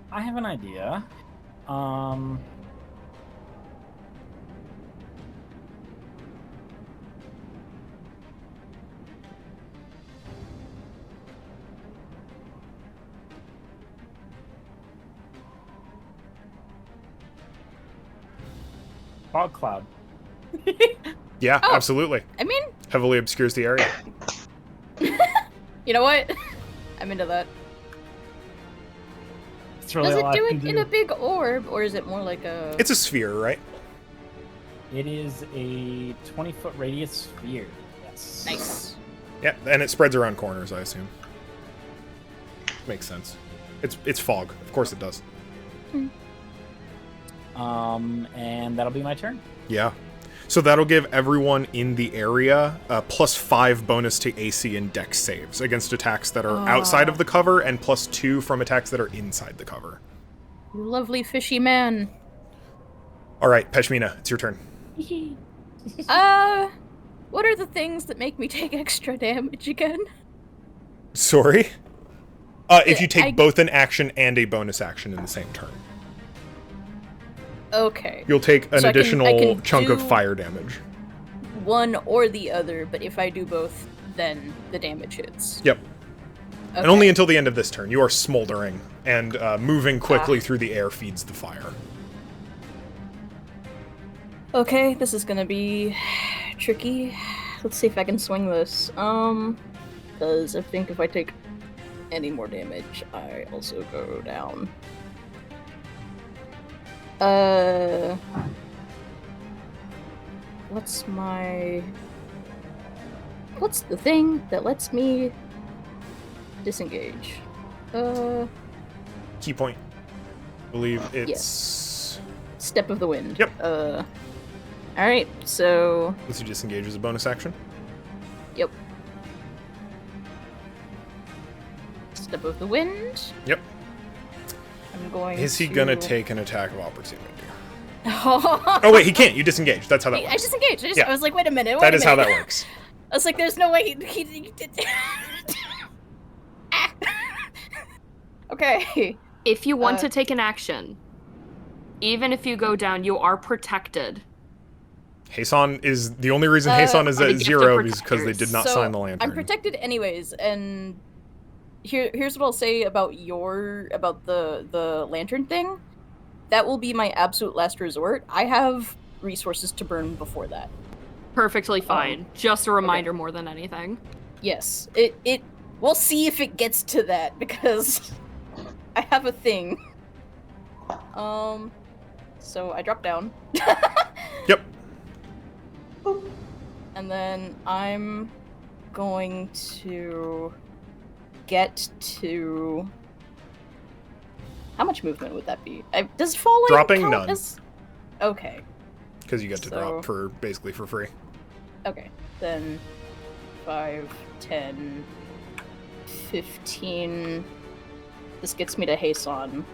I have an idea. Fog cloud. Yeah, Oh. absolutely. I mean, Heavily obscures the area. you know what? I'm into that. It's really Does all it I do can it in a big orb, or is it more like a... It's a sphere, right? It is a 20-foot radius sphere. Yes. Nice. Yeah, and it spreads around corners, I assume. Makes sense. It's fog. Of course it does. And that'll be my turn. Yeah. So that'll give everyone in the area +5 bonus to AC and Dex saves against attacks that are outside of the cover, and +2 from attacks that are inside the cover. You lovely fishy man. All right, Peshmina, it's your turn. What are the things that make me take extra damage again? Sorry? If you take I- both an action and a bonus action in the same turn. Okay. You'll take an So I additional can chunk of do- fire damage. One or the other, but if I do both, then the damage hits. Yep. Okay. And only until the end of this turn. You are smoldering, and moving quickly through the air feeds the fire. Okay, this is gonna be tricky. Let's see if I can swing this. Because I think if I take any more damage, I also go down. What's the thing that lets me disengage? Key point. I believe it's... Step of the Wind. Yep. Alright, so... Lets you disengage as a bonus action. Yep. Step of the Wind. Yep. I'm going Is he to... gonna take an attack of opportunity? Oh, Oh wait, he can't. You disengage. That's how that I works. disengaged. Yeah. I was like, wait a minute. That is how that works. I was like, there's no way he did. Ah. Okay. If you want to take an action, even if you go down, you are protected. Hassan is... The only reason Hassan is Are the at gifted 0 is because they protectors. did not So, sign the lantern. I'm protected anyways, and here's what I'll say about the lantern thing. That will be my absolute last resort. I have resources to burn before that. Perfectly fine. Just a reminder more than anything. Yes. It we'll see if it gets to that, because I have a thing. So I drop down. Yep. And then I'm going to get to... How much movement would that be? Does falling Dropping? count None. as... Okay. Because you get to So- drop for basically for free. Okay. Then 5, 10, 15... This gets me to Hassan.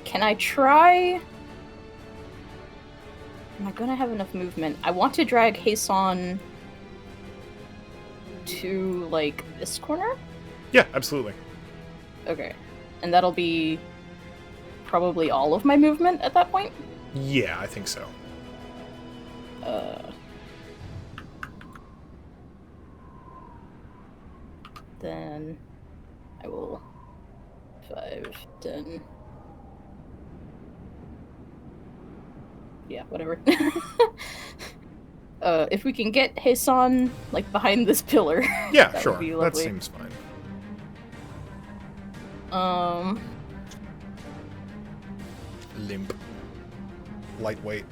Can I try... Am I gonna have enough movement? I want to drag Hassan to, like, this corner? Yeah, absolutely. Okay. And that'll be probably all of my movement at that point? Yeah, I think so. Then I will 5, 10, yeah, whatever. If we can get Hasan, like, behind this pillar. Yeah, that sure. would be That lovely. seems fine. Limp. Lightweight.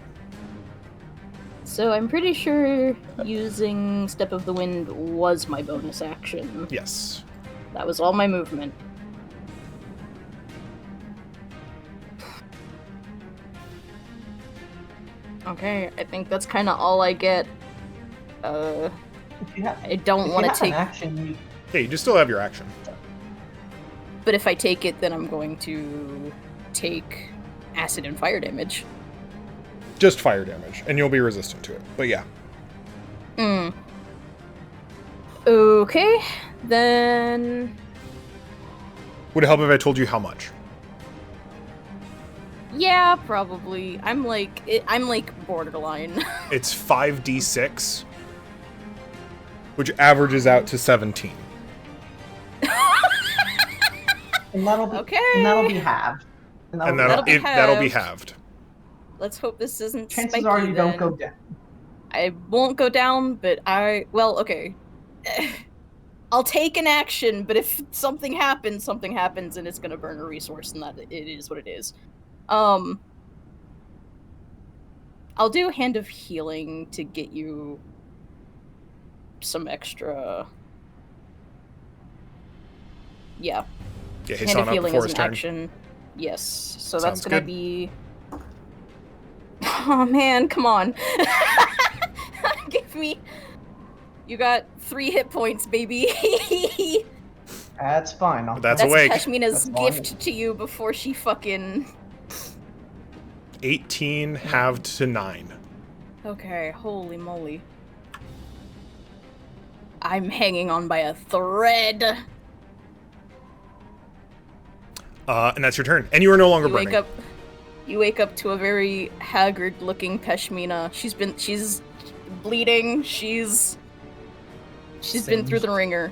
So I'm pretty sure using Step of the Wind was my bonus action. Yes. That was all my movement. Okay, I think that's kind of all I get. I don't want to take... action, Yeah, you just still have your action. But if I take it, then I'm going to take acid and fire damage. Just fire damage, and you'll be resistant to it. But yeah. Okay, then... Would it help if I told you how much? Yeah, probably. I'm like borderline. It's 5d6, which averages out to 17. and that'll be Okay. And that'll be halved. And that'll be halved. Let's hope this isn't Chances spiky, are you don't then. go down. I won't go down, but well, okay. I'll take an action, but if something happens, and it's gonna burn a resource, and that it is what it is. I'll do Hand of Healing to get you some extra... Yeah. Get Hand Hasan of up Healing before is his an turn. action. Yes. So Sounds that's gonna good. be... Oh man, come on. Give me... You got 3 hit points, baby. That's fine. That's That's awake. Pashmina's That's fine. gift to you before she fucking... 18 halved to 9. Okay, holy moly. I'm hanging on by a thread. And that's your turn. And you are no longer burning. You wake up to a very haggard-looking Pashmina. She's bleeding. She's been through the ringer.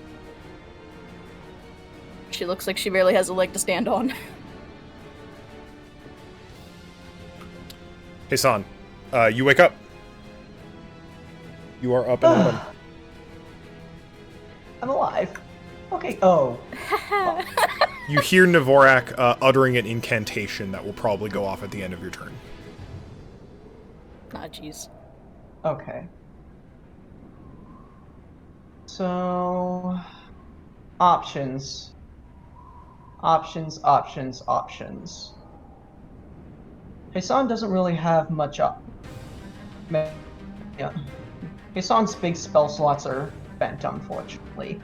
She looks like she barely has a leg to stand on. Hasan, you wake up. You are up and open. I'm alive. Okay. Oh. You hear Navorak uttering an incantation that will probably go off at the end of your turn. Ah, jeez. Okay. So, options. Options. Hasan doesn't really have much Yeah. Hasan's big spell slots are bent, unfortunately.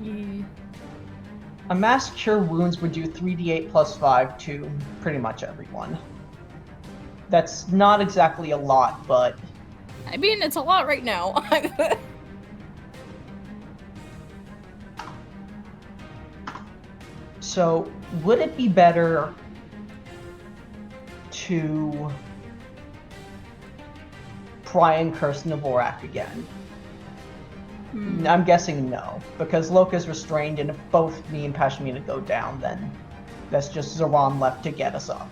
Yeah. A Mass Cure Wounds would do 3d8 plus 5 to pretty much everyone. That's not exactly a lot, but... I mean, it's a lot right now. So, would it be better to try and curse Navorak again? I'm guessing no, because Loka's restrained, and if both me and Pashmina go down, then that's just Zoran left to get us up.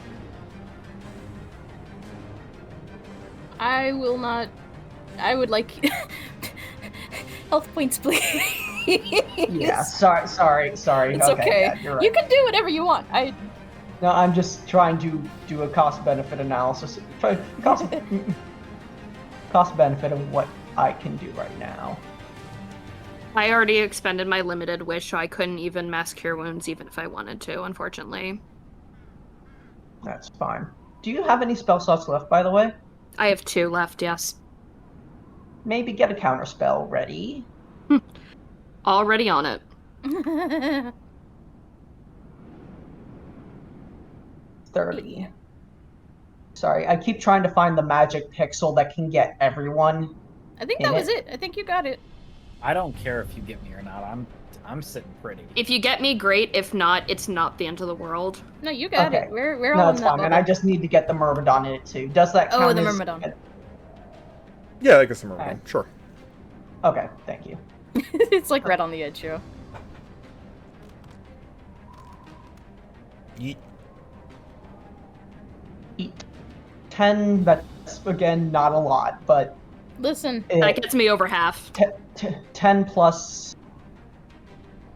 I will not... I would like... Health points, please. Yeah, sorry. It's okay. Yeah, you're right. You can do whatever you want. No, I'm just trying to do a cost-benefit analysis. Cost-benefit of what I can do right now. I already expended my limited wish, so I couldn't even Mass Cure Wounds even if I wanted to, unfortunately. That's fine. Do you have any spell slots left, by the way? I have 2 left, yes. Maybe get a counterspell ready. Already on it. 30. Sorry, I keep trying to find the magic pixel that can get everyone. I think that was it. I think you got it. I don't care if you get me or not. I'm sitting pretty. If you get me, great. If not, it's not the end of the world. No, you got Okay. it. We're No, all it's in that fine, and I bubble. just need to get the Myrmidon in it too. Does that count Oh, the as- Myrmidon. Yeah, I guess I'm Alright. Sure. Okay, thank you. It's like right on the edge, yo. Yeet. Eat. 10, that's again, not a lot, but Listen, That gets me over half. 10 plus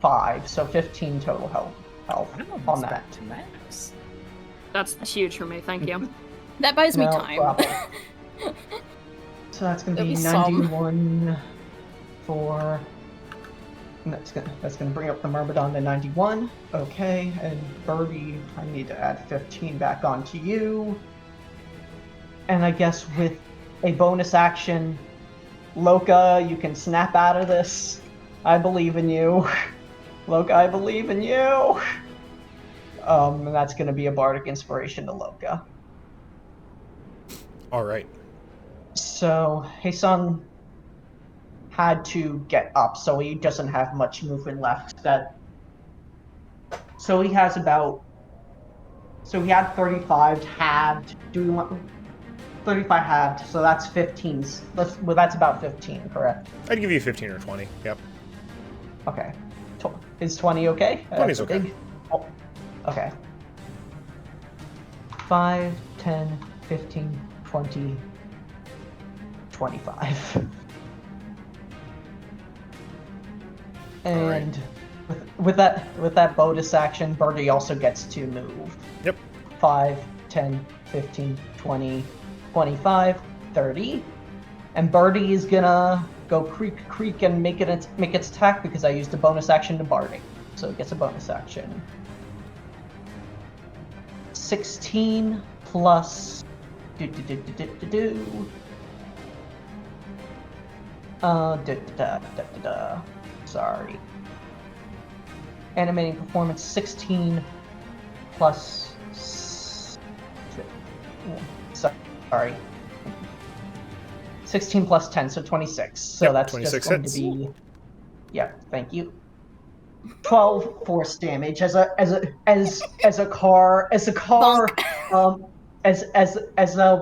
5, so 15 total health on that. Max. That's huge for me. Thank you. that buys me No time. problem. So that's gonna That'd be be some. 91 for. And that's gonna bring up the Myrmidon to 91. Okay, and Birdie, I need to add 15 back onto you. And I guess with a bonus action, Loka, you can snap out of this. I believe in you. Loka, I believe in you. And that's gonna be a bardic inspiration to Loka. All right. So Haesung had to get up, so he doesn't have much movement left. So he has about. So he had 35 halved. Do we want 35 halved? So that's 15. That's about 15, correct? I'd give you 15 or 20. Yep. Okay. Is 20 okay? 20's okay. Oh, okay. 5, 10, 15, 20, 25. And with that bonus action, Birdie also gets to move. Yep. 5, 10, 15, 20, 25, 30. And Birdie is gonna go creak and make its attack because I used a bonus action to Birdie. So it gets a bonus action. 16 plus sorry. Animating performance 16 plus sorry. 16 plus 10, so 26. So Yep, that's 26 just going hits. to be. Yeah, thank you. 12 force damage as a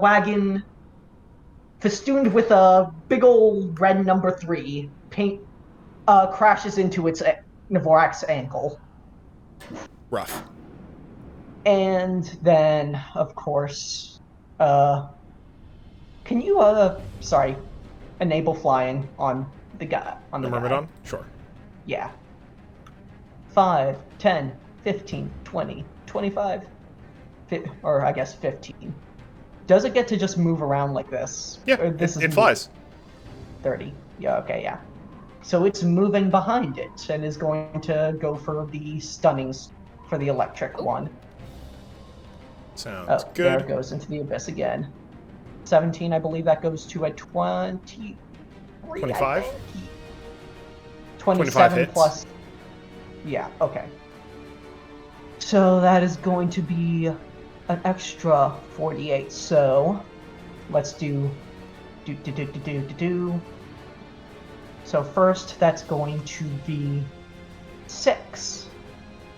wagon festooned with a big old red number 3 paint crashes into its Dvorak's ankle. Rough. And then, of course, can you enable flying on the guy on The the Myrmidon? guy? Sure. Yeah. 5, 10, 15, 20, 25, or I guess 15. Does it get to just move around like this? Yeah, Or this it flies. 30. Yeah, okay, yeah. So it's moving behind it and is going to go for the stunnings for the electric one. Sounds good. There it goes into the abyss again. 17, I believe that goes to a 20. 25? 27 hits. plus. Yeah, okay. So that is going to be an extra 48. So let's do. So first, that's going to be 6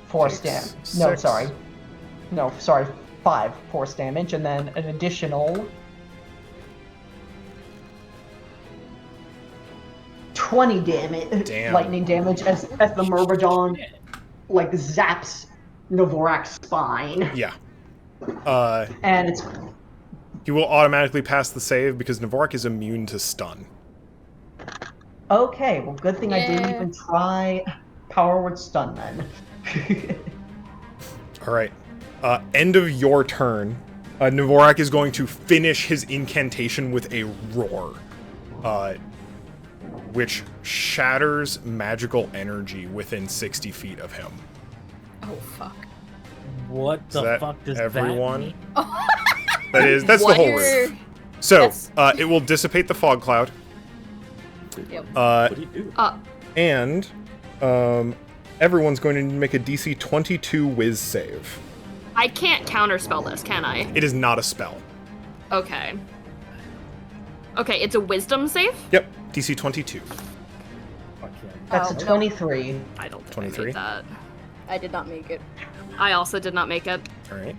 force damage. No, Six. sorry. No, sorry. 5 force damage, and then an additional 20 damage, Damn. lightning damage, as the Myrmidon like zaps Dvorak's spine, Yeah. and it's You will automatically pass the save because Dvorak is immune to stun. okay. Well, good thing I didn't Yeah. even try Power Word Stun then. All right. End of your turn. Dvorak is going to finish his incantation with a roar, which shatters magical energy within 60 feet of him. Oh fuck. What the that fuck does everyone? that mean? That's the whole What? room. So, That's- it will dissipate the fog cloud. Yep. What do you do? And everyone's going to make a DC 22 Wiz save. I can't counterspell this, can I? It is not a spell. Okay. Okay, it's a wisdom save? Yep, DC 22. Fuck yeah. That's Oh, a no. 23. I don't think 23? I made that. I did not make it. I also did not make it. All right.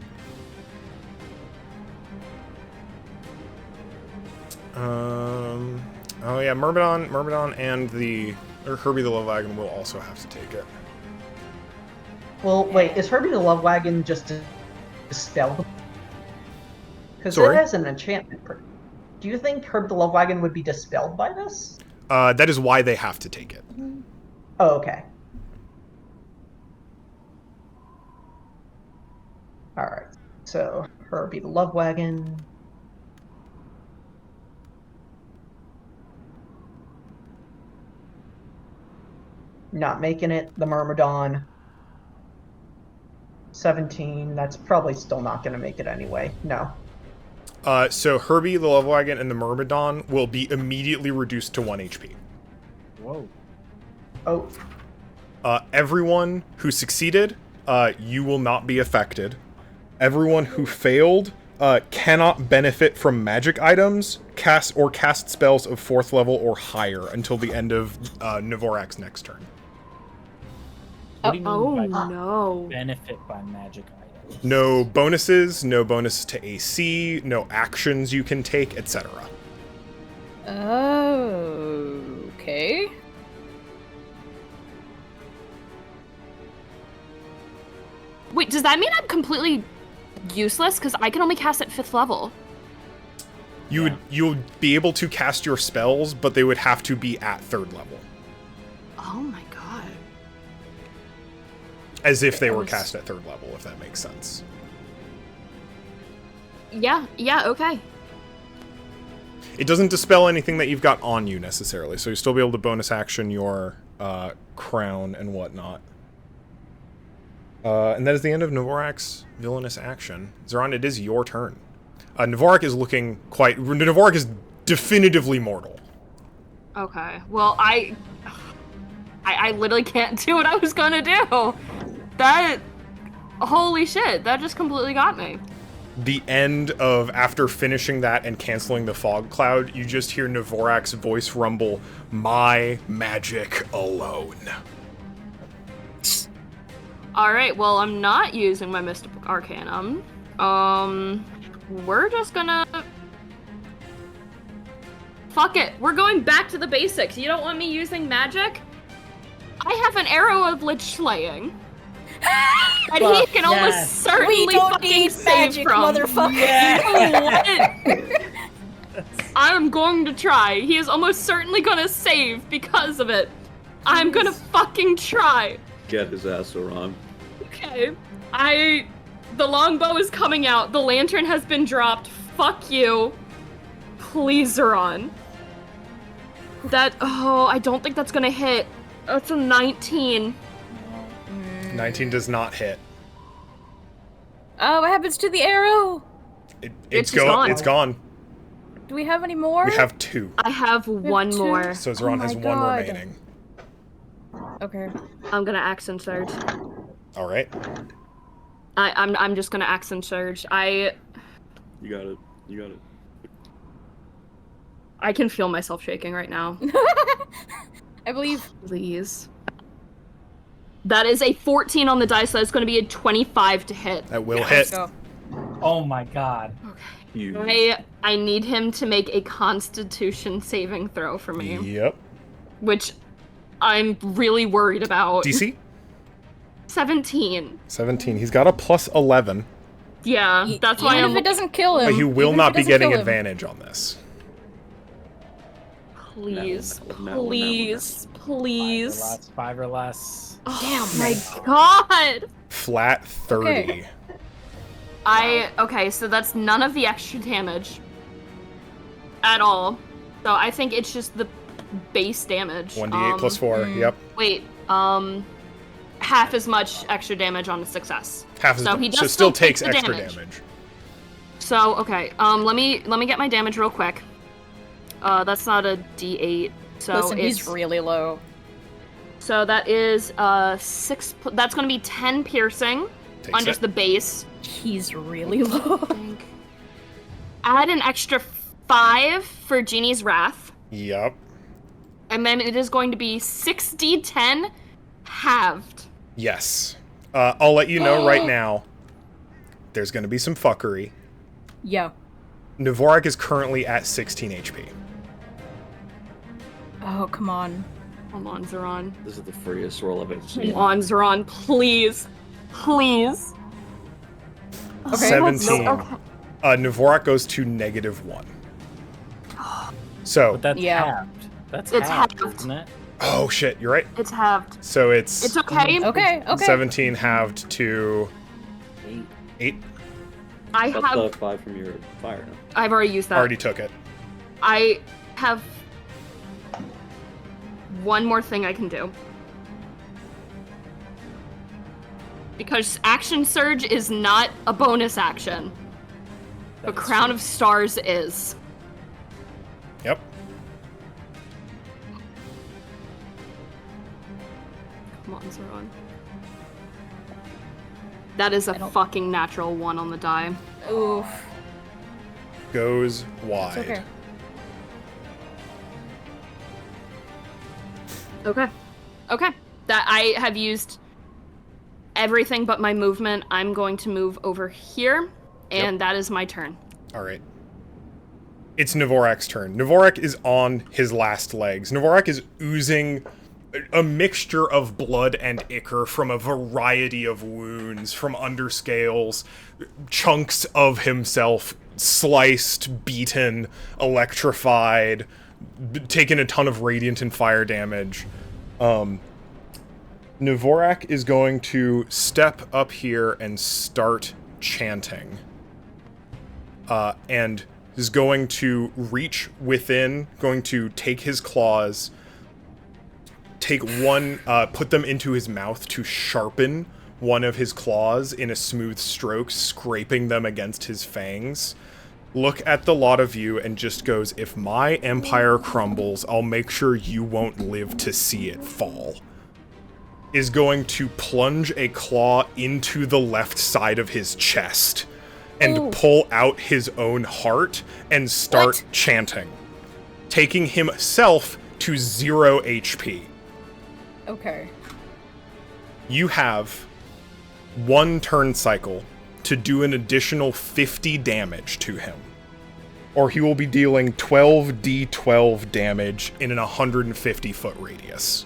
Oh yeah, Myrmidon, and Herbie the Love Wagon will also have to take it. Well, wait, is Herbie the Love Wagon just a spell? Because it Sorry? has an enchantment. Do you think Herb the Love Wagon would be dispelled by this? That is why they have to take it. Oh, okay. Alright, so Herbie the Love Wagon. Not making it. The Myrmidon. 17. That's probably still not going to make it anyway. No. So Herbie the Love Wagon and the Myrmidon will be immediately reduced to 1 HP. Whoa. Oh. Everyone who succeeded, you will not be affected. Everyone who failed cannot benefit from magic items, cast spells of 4th level or higher until the end of Dvorak's next turn. What do you mean by no. benefit by magic items? No bonuses, no bonus to AC, no actions you can take, etc. Okay. Wait, does that mean I'm completely useless? Because I can only cast at 5th level. You'll be able to cast your spells, but they would have to be at 3rd level. Oh my god. As if they were cast at 3rd level, if that makes sense. Yeah, okay. It doesn't dispel anything that you've got on you, necessarily, so you'll still be able to bonus action your crown and whatnot. And that is the end of Dvorak's villainous action. Zoran, it is your turn. Dvorak is looking quite... Dvorak is definitively mortal. Okay, well, I literally can't do what I was gonna do. That... Holy shit, that just completely got me. The end of, after finishing that and canceling the fog cloud, you just hear Dvorak's voice rumble, "My magic alone." Alright, well, I'm not using my Mystical Arcanum. We're just gonna... Fuck it, we're going back to the basics. You don't want me using magic? I have an arrow of Lich Slaying. And he can almost certainly fucking save magic, from. motherfucker. Yeah. I'm going to try. He is almost certainly gonna save because of it. I'm gonna fucking try. Get his ass around. Okay. The longbow is coming out. The lantern has been dropped. Fuck you. Please, Zoran. I don't think that's gonna hit. That's a 19. 19 does not hit. Oh, what happens to the arrow? It's gone. It's gone. Do we have any more? We have 2. I have one two. more. So Zoran has 1 remaining. Okay. I'm gonna Accent Surge. All right. I'm just gonna Accent Surge. You got it. You got it. I can feel myself shaking right now. I believe. Please. That is a 14 on the dice, so that's going to be a 25 to hit. That will hit. Go. Oh my god. Okay. I need him to make a Constitution saving throw for me. Yep. Which I'm really worried about. DC? 17. 17. He's got a plus 11. Yeah, that's why Even if it doesn't kill him. But he will even not if it be doesn't getting kill him. advantage on this. Please, No. please, please. 5 or less. Oh Damn, my god! Flat 30. Okay. Okay, so that's none of the extra damage. At all. So I think it's just the base damage. 1d8 plus 4, yep. Wait, half as much extra damage on a success. Half as So he does so still still takes take the extra damage. damage. So, okay, let me get my damage real quick. That's not a d8, so Listen, he's really low. So that is 6. That's going to be 10 piercing Takes on just it. the base. He's really low. Add an extra 5 for Genie's Wrath, Yep. and then it is going to be 6d10 halved. Yes. I'll let you know right now. There's going to be some fuckery. Yeah. Dvorak is currently at 16 HP. Oh, come on. Come on, Zoran. This is the freest roll I've ever seen. Come on, Zoran, please. Please. Okay. 17. No, okay. Dvorak goes to -1. So. But that's Yeah. halved. It's halved. isn't it? Oh shit, you're right. It's halved. So it's. It's okay. Okay. 17 halved to 8. I That's have. the 5 from your fire now. I've already used that. Already took it. I have one more thing I can do. Because Action Surge is not a bonus action. But Crown of Stars is. Yep. Come on, Zeron. That is a fucking natural 1 on the die. Oof. Goes wide. It's okay. Okay. That I have used everything but my movement. I'm going to move over here, and that is my turn. All right. It's Dvorak's turn. Dvorak is on his last legs. Dvorak is oozing a mixture of blood and ichor from a variety of wounds, from underscales, chunks of himself sliced, beaten, electrified, taken a ton of radiant and fire damage. Dvorak is going to step up here and start chanting. And is going to reach within, going to take his claws, take one, put them into his mouth to sharpen one of his claws in a smooth stroke, scraping them against his fangs. Look at the lot of you and just goes, if my empire crumbles, I'll make sure you won't live to see it fall. Is going to plunge a claw into the left side of his chest and pull out his own heart and start chanting, taking himself to 0 HP. Okay. You have 1 turn cycle to do an additional 50 damage to him, or he will be dealing 12d12 damage in an 150-foot radius.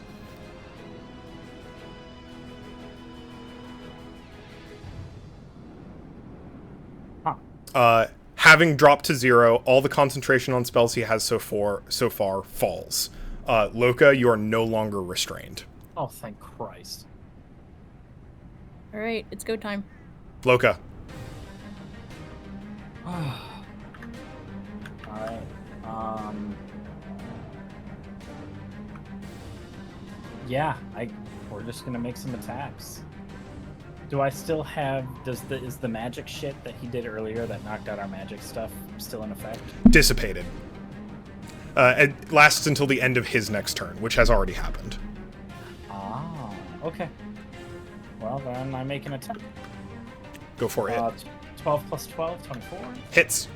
Having dropped to 0, all the concentration on spells he has so far falls. Loka, you are no longer restrained. Oh, thank Christ. Alright, it's go time. Loka. Alright. Yeah, we're just gonna make some attacks. Do I still have, is the magic shit that he did earlier that knocked out our magic stuff still in effect? Dissipated. It lasts until the end of his next turn, which has already happened. Ah, okay. Well, then I make an attack. Go for it. 12 plus 12, 24. Hits.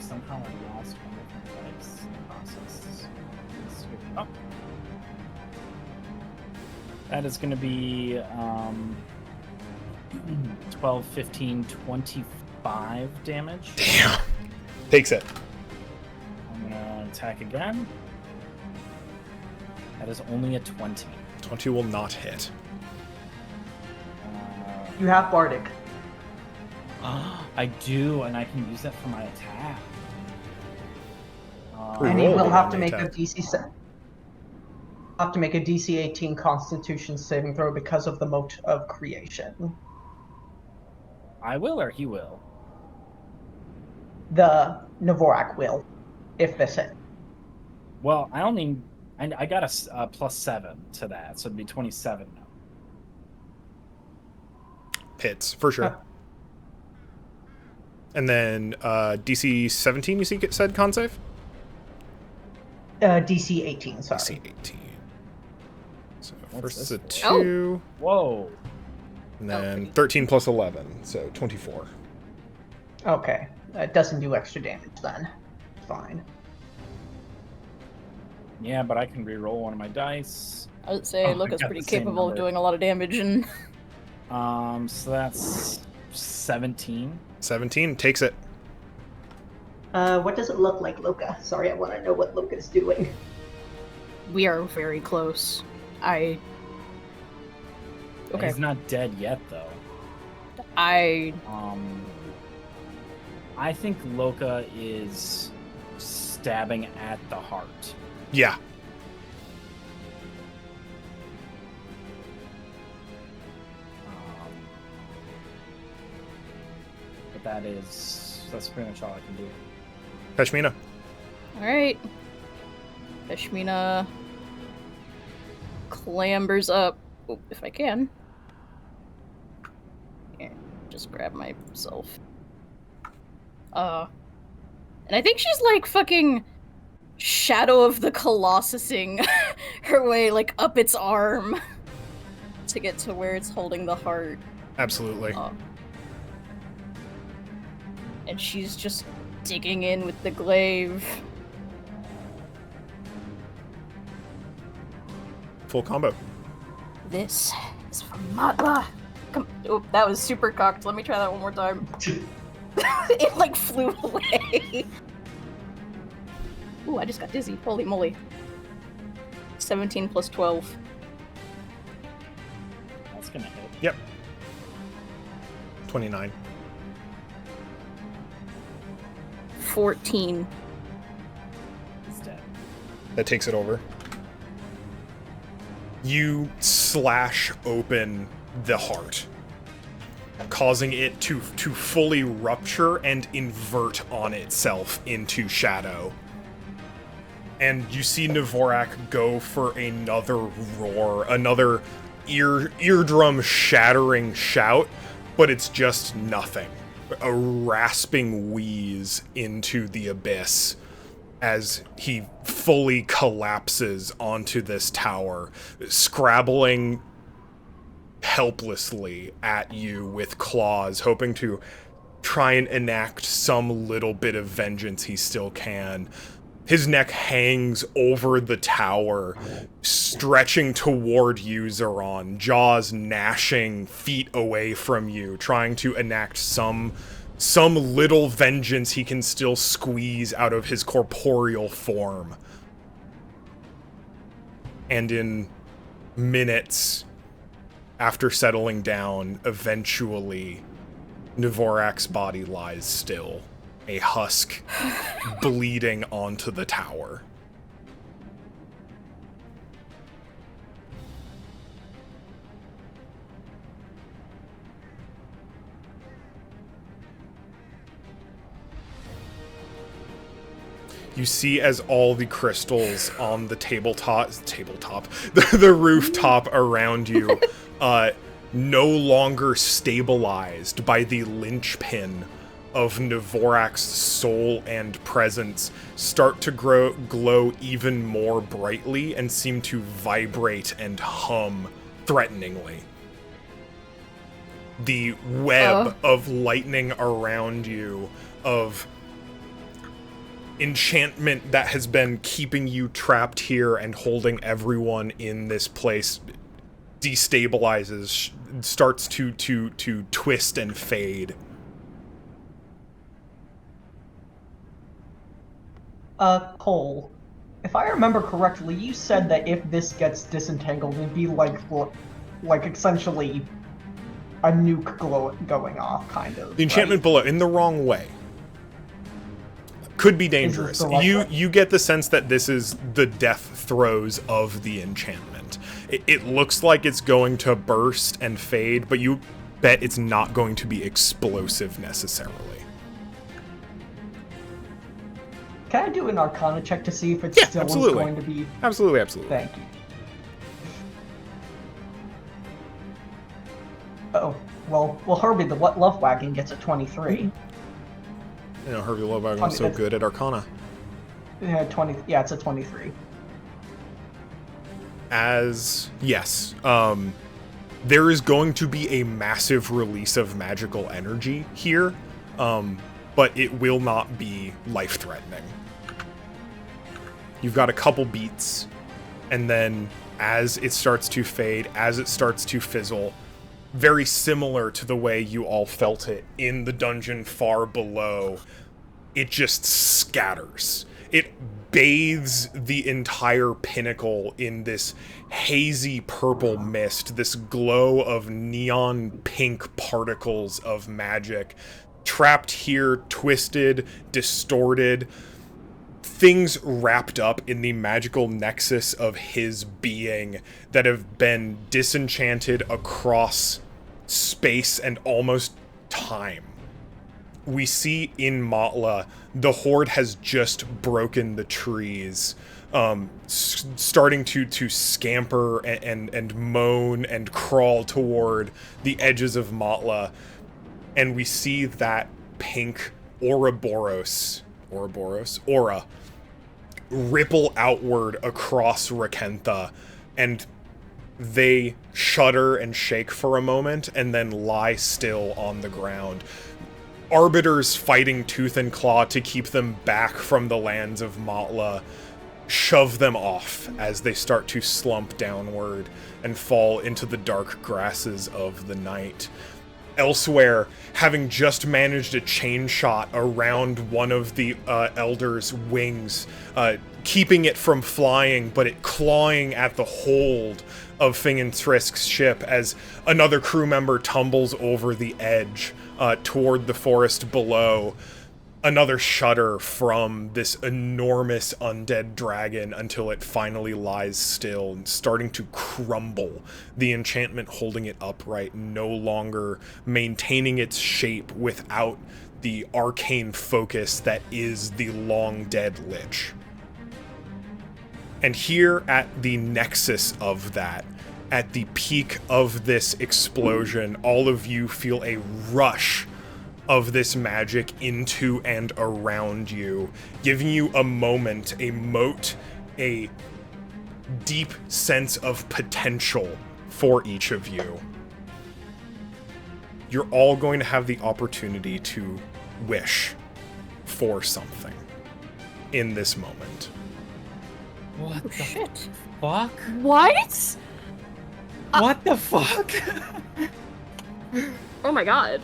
Somehow I lost one of my dice in the process. Oh. That is going to be 12, 15, 25 damage. Damn. Takes it. I'm going to attack again. That is only a 20. 20 will not hit. You have Bardic. I do, and I can use that for my attack. And you will Roll have to on the make a attack. DC 18 Constitution saving throw because of the mote of creation. I will, or he will? The Dvorak will, if this hit. Well, I got a plus 7 to that, so it'd be 27 now. Hits, for sure. And then DC 17, you said con save? DC 18, sorry. DC 18. So What's first is this a for? 2, Whoa. and then 13 plus 11, so 24. Okay. It doesn't do extra damage then. Fine. Yeah, but I can re-roll one of my dice. I would say Oh, I Loka's got pretty the same capable of number. doing a lot of damage, and So that's 17. 17 takes it. What does it look like, Loka? Sorry, I want to know what Loka's doing. we are very close. Okay. He's not dead yet, though. I I think Loka is stabbing at the heart. Yeah. But that's pretty much all I can do. Peshmina. Alright. Peshmina clambers up. Oh, if I can. Here, just grab myself. And I think she's like fucking Shadow of the Colossusing her way like up its arm to get to where it's holding the heart. Absolutely. And she's just digging in with the glaive. Full combo. This is for Matla. Come. Oh, that was super cocked. Let me try that one more time. It like flew away. Ooh, I just got dizzy. Holy moly. 17 plus 12. That's gonna hit. Yep. 29. 14. He's dead. That takes it over. You slash open the heart, causing it to fully rupture and invert on itself into shadow. And you see Dvorak go for another roar, another eardrum shattering shout, but it's just nothing. A rasping wheeze into the abyss as he fully collapses onto this tower, scrabbling helplessly at you with claws, hoping to try and enact some little bit of vengeance he still can. His neck hangs over the tower, stretching toward you, Zeron, jaws gnashing feet away from you, trying to enact some little vengeance he can still squeeze out of his corporeal form. And in minutes after settling down, eventually Dvorak's body lies still, a husk bleeding onto the tower. You see as all the crystals on the the rooftop around you, no longer stabilized by the linchpin of Dvorak's soul and presence, start to glow even more brightly and seem to vibrate and hum threateningly. The web of lightning around you, of enchantment that has been keeping you trapped here and holding everyone in this place, destabilizes, starts to twist and fade. Cole, if I remember correctly, you said that if this gets disentangled, it'd be like essentially a nuke going off, kind of. The enchantment below, in the wrong way. Could be dangerous. You get the sense that this is the death throes of the enchantment. It looks like it's going to burst and fade, but you bet it's not going to be explosive necessarily. Can I do an Arcana check to see if it's still going to be... Absolutely. Thank you. Oh, well, Herbie the Love Wagon gets a 23. You know, Herbie Lovewagon's so good at Arcana. Yeah, 20. Yeah, it's a 23. Yes, there is going to be a massive release of magical energy here, but it will not be life-threatening. You've got a couple beats, and then as it starts to fade, as it starts to fizzle, very similar to the way you all felt it in the dungeon far below, it just scatters. It bathes the entire pinnacle in this hazy purple mist, this glow of neon pink particles of magic, trapped here, twisted, distorted, things wrapped up in the magical nexus of his being that have been disenchanted across space and almost time. We see in Matla, the Horde has just broken the trees, starting to scamper and moan and crawl toward the edges of Matla, and we see that pink aura ripple outward across Rackentha, and they shudder and shake for a moment and then lie still on the ground. Arbiters fighting tooth and claw to keep them back from the lands of Matla shove them off as they start to slump downward and fall into the dark grasses of the night. Elsewhere, having just managed a chain shot around one of the Elder's wings, keeping it from flying, but it clawing at the hold of Fing and Trisk's ship as another crew member tumbles over the edge toward the forest below. Another shudder from this enormous undead dragon until it finally lies still and starting to crumble, the enchantment holding it upright, no longer maintaining its shape without the arcane focus that is the long-dead Lich. And here at the nexus of that, at the peak of this explosion, all of you feel a rush of this magic into and around you, giving you a moment, a moat, a deep sense of potential for each of you. You're all going to have the opportunity to wish for something in this moment. What the Shit. fuck? What? What the fuck? Oh my god.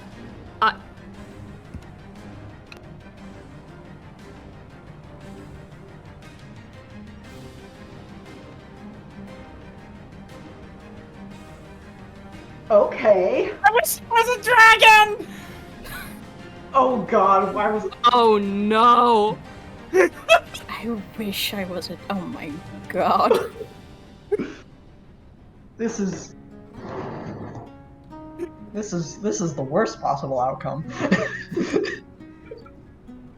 Okay. I wish it was a dragon! Oh god, why was... Oh no. I wish I wasn't. Oh my god. This is the worst possible outcome.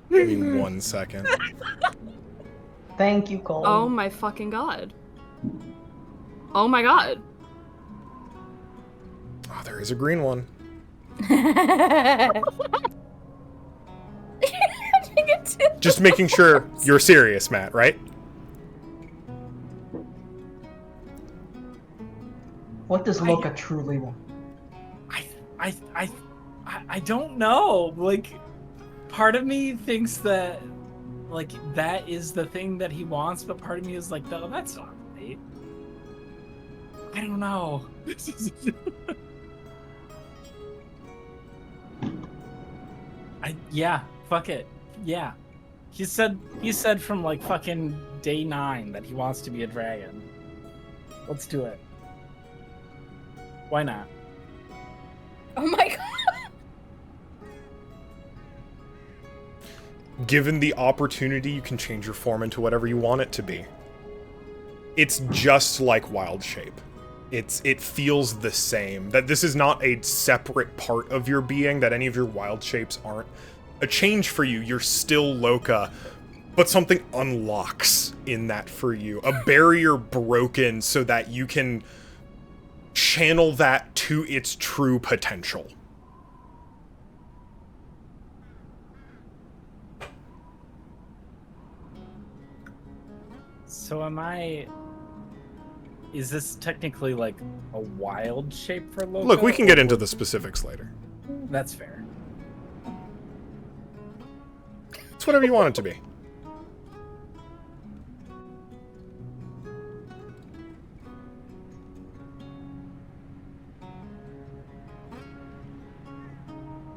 Give me 1 second. Thank you, Cole. Oh my fucking god. Oh my god. Oh, there is a green one. Just making sure you're serious, Matt, right? What does Loka truly want? I don't know. Like, part of me thinks that, like, that is the thing that he wants, but part of me is like, no, that's not right. I don't know. Yeah, fuck it. Yeah. He said from like fucking day 9 that he wants to be a dragon. Let's do it. Why not? Oh my god. Given the opportunity, you can change your form into whatever you want it to be. It's just like Wild Shape. It feels the same. That this is not a separate part of your being, that any of your wild shapes aren't a change for you. You're still Loka, but something unlocks in that for you. A barrier broken so that you can channel that to its true potential. So is this technically like a wild shape for Loka? Look, we can get into the specifics later. That's fair. It's whatever you want it to be.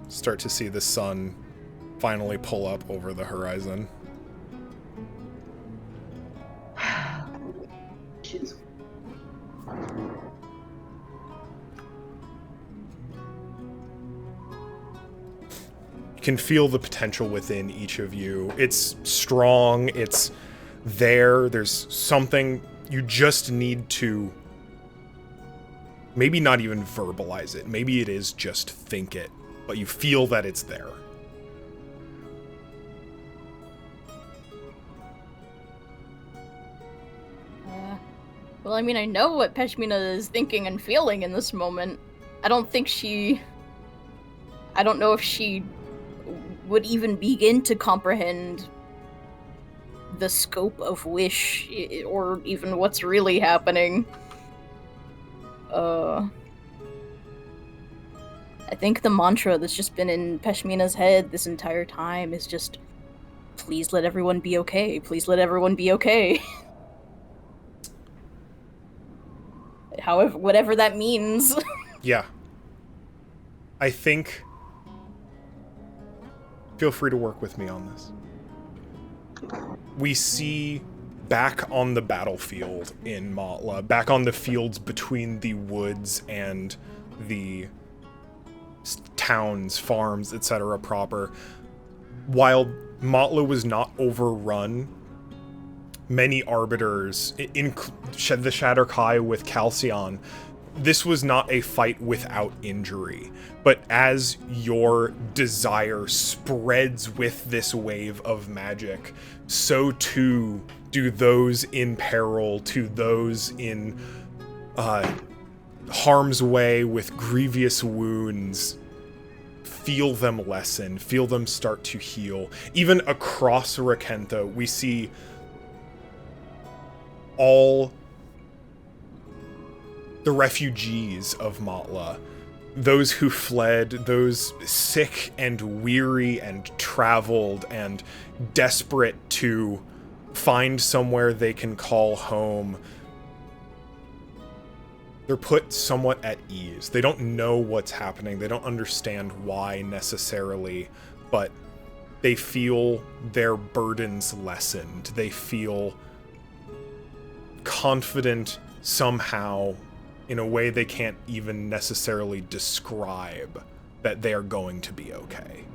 Start to see the sun finally pull up over the horizon. Jeez. You can feel the potential within each of you. It's strong, it's there's something, you just need to maybe not even verbalize it. Maybe it is just think it, but you feel that it's there. Well, I mean, I know what Peshmina is thinking and feeling in this moment. I don't know if she would even begin to comprehend the scope of Wish, or even what's really happening. I think the mantra that's just been in Peshmina's head this entire time is just, please let everyone be okay. Please let everyone be okay. However, whatever that means. Yeah. I think... Feel free to work with me on this. We see back on the battlefield in Matla, back on the fields between the woods and the towns, farms, etc. proper, while Matla was not overrun, many arbiters, the Shatterkai with Calcion, this was not a fight without injury. But as your desire spreads with this wave of magic, so too do those in peril, to those in harm's way with grievous wounds, feel them lessen, feel them start to heal. Even across Rackentha, we see all the refugees of Matla, those who fled, those sick and weary and traveled and desperate to find somewhere they can call home. They're put somewhat at ease. They don't know what's happening. They don't understand why necessarily, but they feel their burdens lessened. They feel confident somehow in a way they can't even necessarily describe that they're going to be okay.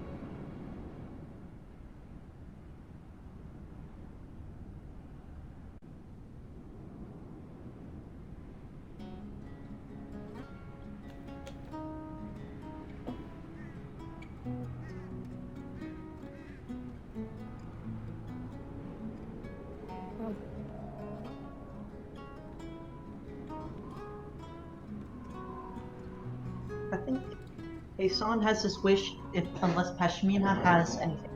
I think Hassan has his wish unless Pashmina has anything.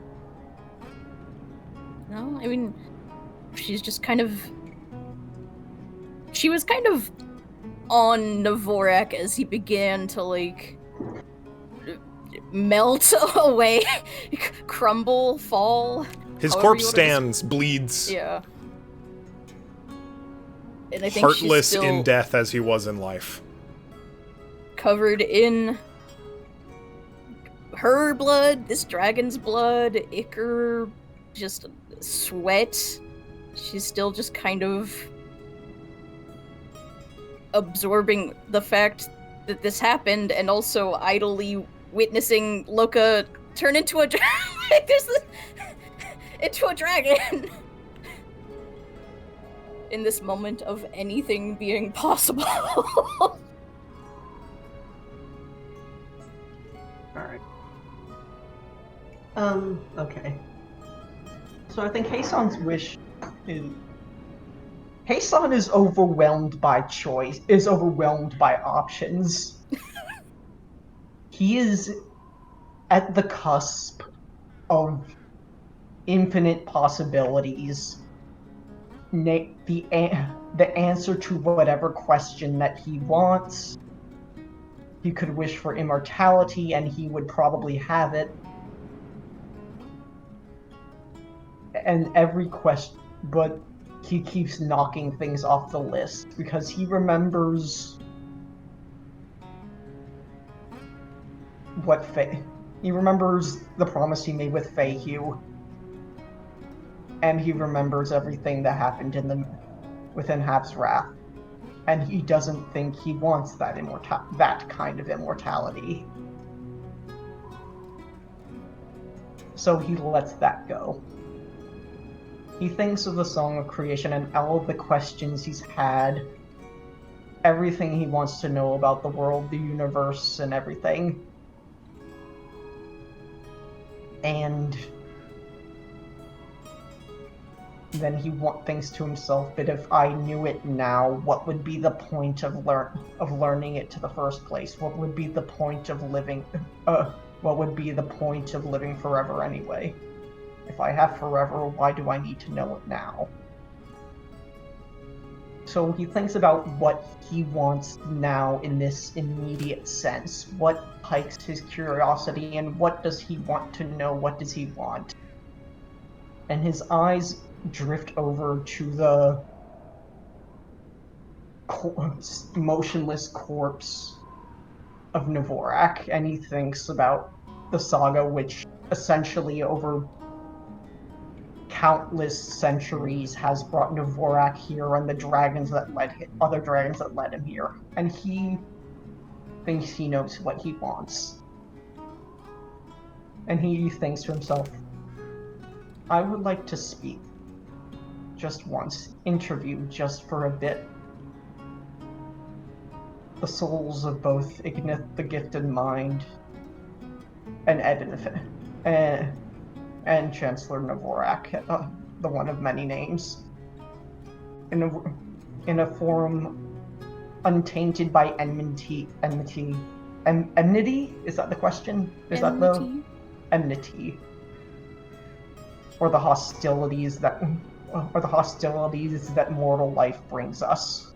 No, I mean, she's just kind of... She was kind of on Dvorak as he began to, like, melt away, crumble, fall. His corpse stands, bleeds. Yeah. And I think heartless she's still in death as he was in life. Covered in her blood, this dragon's blood, ichor, just sweat. She's still just kind of absorbing the fact that this happened, and also idly witnessing Loka turn into a into a dragon. In this moment of anything being possible. Alright. Okay. So I think Hassan's wish is... Hassan is overwhelmed by choice, is overwhelmed by options. He is at the cusp of infinite possibilities. The answer to whatever question that he wants. He could wish for immortality and he would probably have it. And every question, but he keeps knocking things off the list because he remembers he remembers the promise he made with Feihu. And he remembers everything that happened within Hap's Wrath. And he doesn't think he wants that kind of immortality. so he lets that go. He thinks of the Song of Creation and all of the questions he's had, everything he wants to know about the world, the universe, and everything. And then he thinks to himself, but if I knew it now, what would be the point of learning it to the first place? What would be the point of living? What would be the point of living forever anyway? If I have forever, why do I need to know it now? So he thinks about what he wants now in this immediate sense. What piques his curiosity, and what does he want to know? What does he want? And his eyes drift over to the motionless corpse of Dvorak, and he thinks about the saga, which essentially over countless centuries has brought Dvorak here, and the dragons that other dragons that led him here. And he thinks he knows what he wants. And he thinks to himself, I would like to speak. Just once. Interview just for a bit. The souls of both Ignith the Gifted Mind and and Chancellor Dvorak, the one of many names. In a forum untainted by enmity? Is that the question? Is that the enmity? Or the hostilities that mortal life brings us.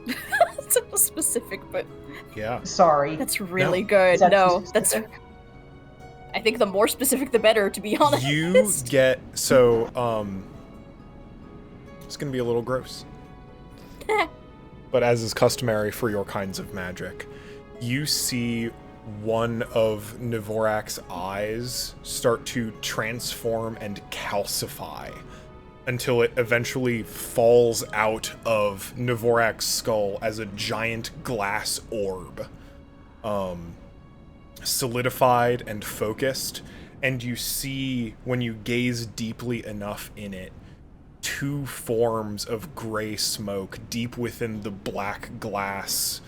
That's so specific, but Yeah. Sorry. That's really good. That's. I think the more specific, the better. To be honest. You get it's gonna be a little gross, but as is customary for your kinds of magic, you see one of Dvorak's eyes start to transform and calcify until it eventually falls out of Dvorak's skull as a giant glass orb, solidified and focused, and you see, when you gaze deeply enough in it, two forms of gray smoke deep within the black glass,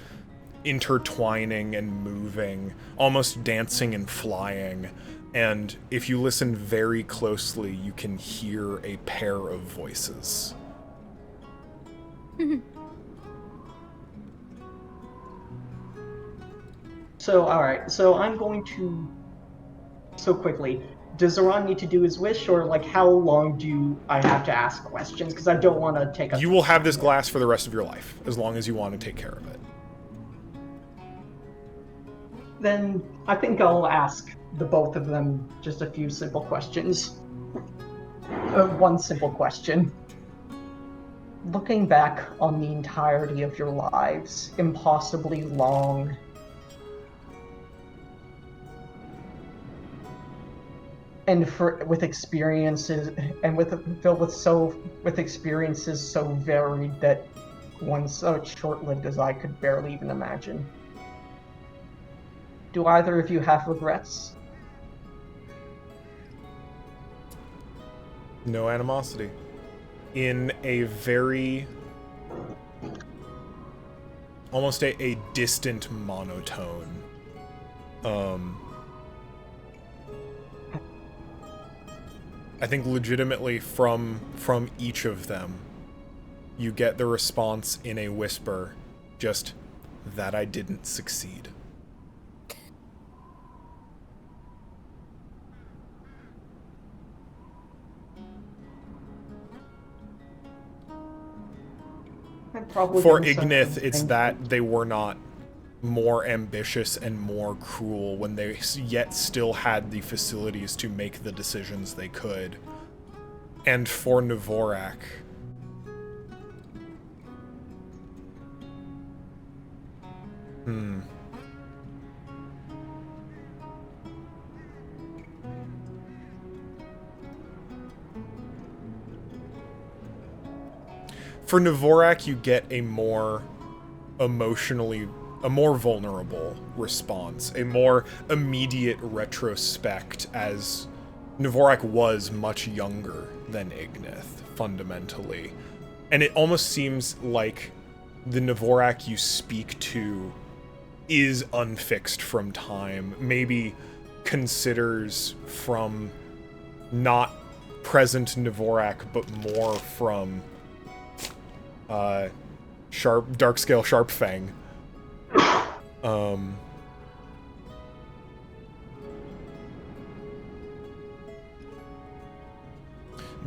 intertwining and moving, almost dancing and flying. And if you listen very closely, you can hear a pair of voices. So, alright, so I'm going to... So quickly, does Zoran need to do his wish, or like how long do I have to ask questions? Because I don't want to take up... You will have this glass for the rest of your life, as long as you want to take care of it. Then I think I'll ask the both of them just a few simple questions. One simple question. Looking back on the entirety of your lives, impossibly long, and with experiences with experiences so varied that one so short-lived as I could barely even imagine. Do either of you have regrets? No animosity. In a very... almost a distant monotone. I think legitimately from each of them, you get the response in a whisper, just, that I didn't succeed. For Ignith, it's that they were not more ambitious and more cruel when they yet still had the facilities to make the decisions they could. And for Dvorak, For Dvorak, you get a more emotional a more vulnerable response, a more immediate retrospect, as Dvorak was much younger than Ignith, fundamentally. And it almost seems like the Dvorak you speak to is unfixed from time, maybe considers from not present Dvorak, but more from Darkscale Sharpfang.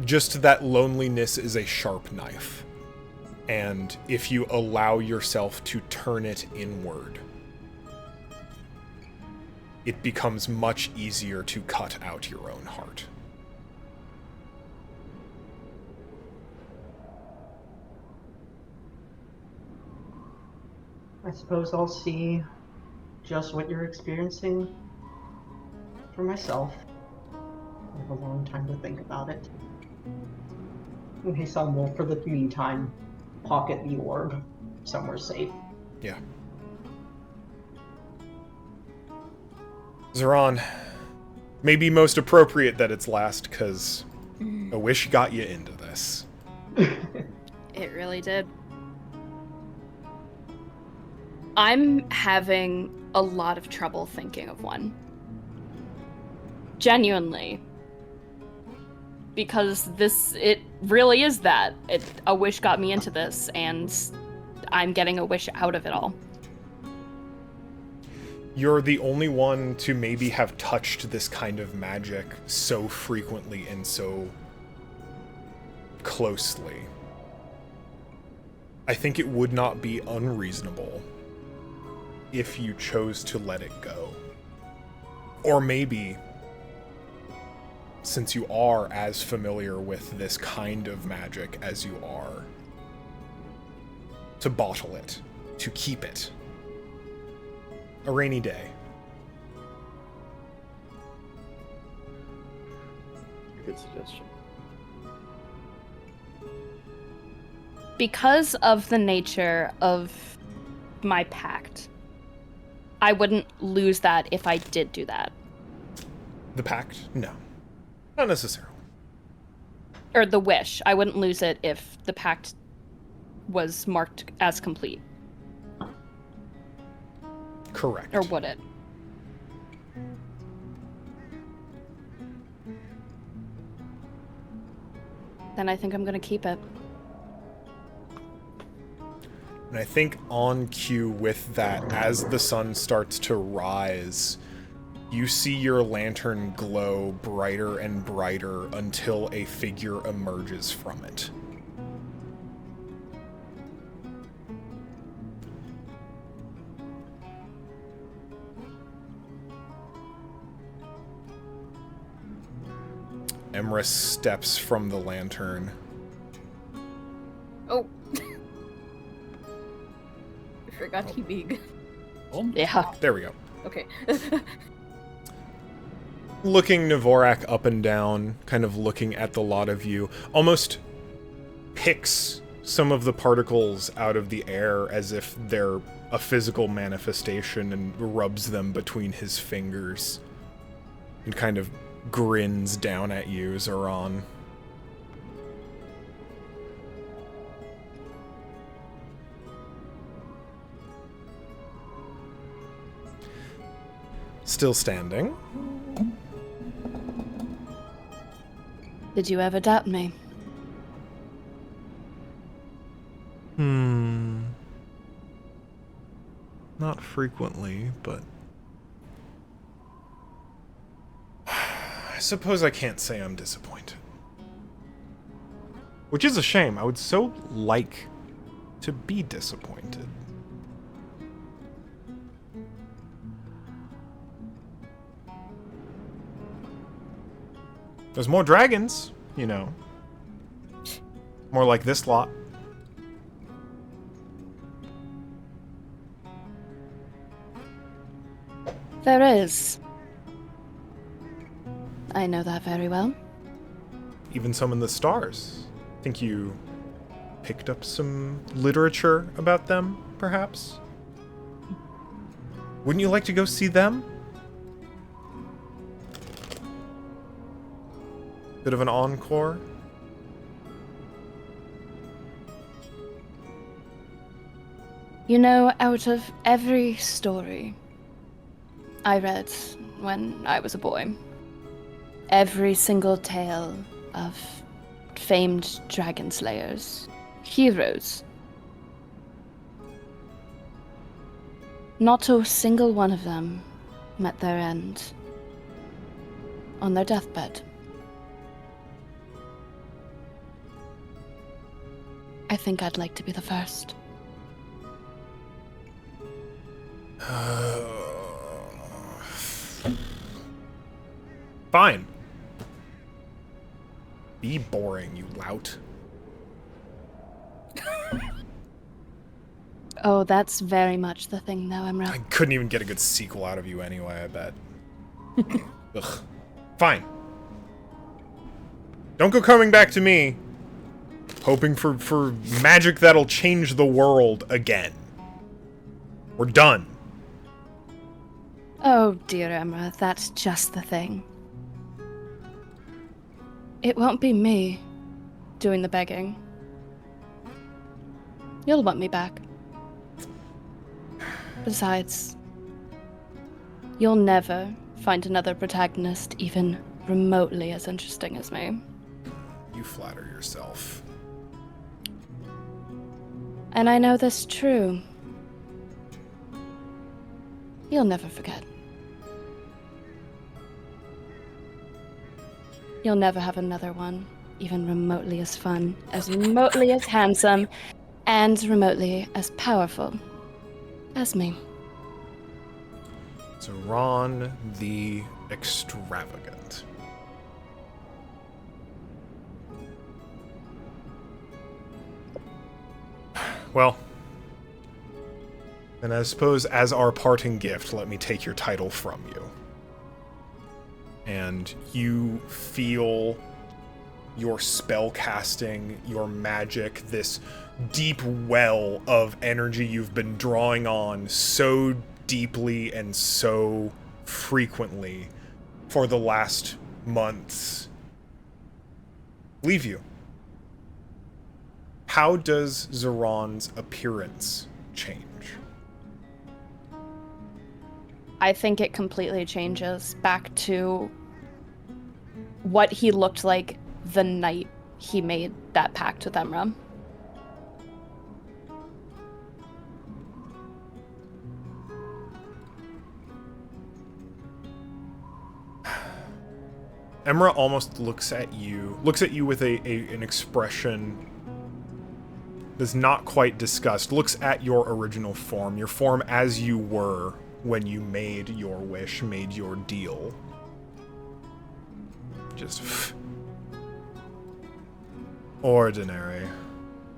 Just that loneliness is a sharp knife. And if you allow yourself to turn it inward, it becomes much easier to cut out your own heart. I suppose I'll see just what you're experiencing for myself. I have a long time to think about it. Heisan will, for the meantime, pocket the orb somewhere safe. Yeah. Zeron, maybe most appropriate that it's last, because a wish got you into this. It really did. I'm having a lot of trouble thinking of one. Genuinely. Because it really is that. A wish got me into this, and I'm getting a wish out of it all. You're the only one to maybe have touched this kind of magic so frequently and so closely. I think it would not be unreasonable if you chose to let it go. Or maybe, since you are as familiar with this kind of magic as you are, to bottle it, to keep it. A rainy day. Good suggestion. Because of the nature of my pact, I wouldn't lose that if I did do that. The pact? No. Not necessarily. Or the wish. I wouldn't lose it if the pact was marked as complete. Correct. Or would it? Then I think I'm gonna keep it. And I think on cue with that, as the sun starts to rise, you see your lantern glow brighter and brighter until a figure emerges from it. Emrys steps from the lantern. Oh. I forgot he big. Yeah. There we go. Okay. Looking Dvorak up and down, kind of looking at the lot of you, almost picks some of the particles out of the air as if they're a physical manifestation and rubs them between his fingers. And kind of grins down at you, Zeron. Still standing. Did you ever doubt me? Not frequently, but I suppose I can't say I'm disappointed. Which is a shame. I would so like to be disappointed. There's more dragons, you know. More like this lot. There is. I know that very well. Even some in the stars. Think you picked up some literature about them, perhaps? Wouldn't you like to go see them? Bit of an encore? You know, out of every story I read when I was a boy, every single tale of famed dragon slayers, heroes, not a single one of them met their end on their deathbed. I think I'd like to be the first. Fine. Be boring, you lout. Oh, that's very much the thing, though, Emra. I couldn't even get a good sequel out of you anyway, I bet. Ugh. Fine. Don't go coming back to me, hoping for magic that'll change the world again. We're done. Oh, dear Emra, that's just the thing. It won't be me doing the begging. You'll want me back. Besides, you'll never find another protagonist even remotely as interesting as me. You flatter yourself. And I know this true. You'll never forget. You'll never have another one, even remotely as fun, as remotely as handsome, and remotely as powerful as me. Zoran the Extravagant. Well, then I suppose as our parting gift, let me take your title from you. And you feel your spell casting, your magic, this deep well of energy you've been drawing on so deeply and so frequently for the last months leave you. How does Zoran's appearance change? I think it completely changes back to what he looked like the night he made that pact with Emra. Emra almost looks at you with an expression that's not quite disgust, looks at your original form, your form as you were when you made your wish, made your deal. Just ordinary.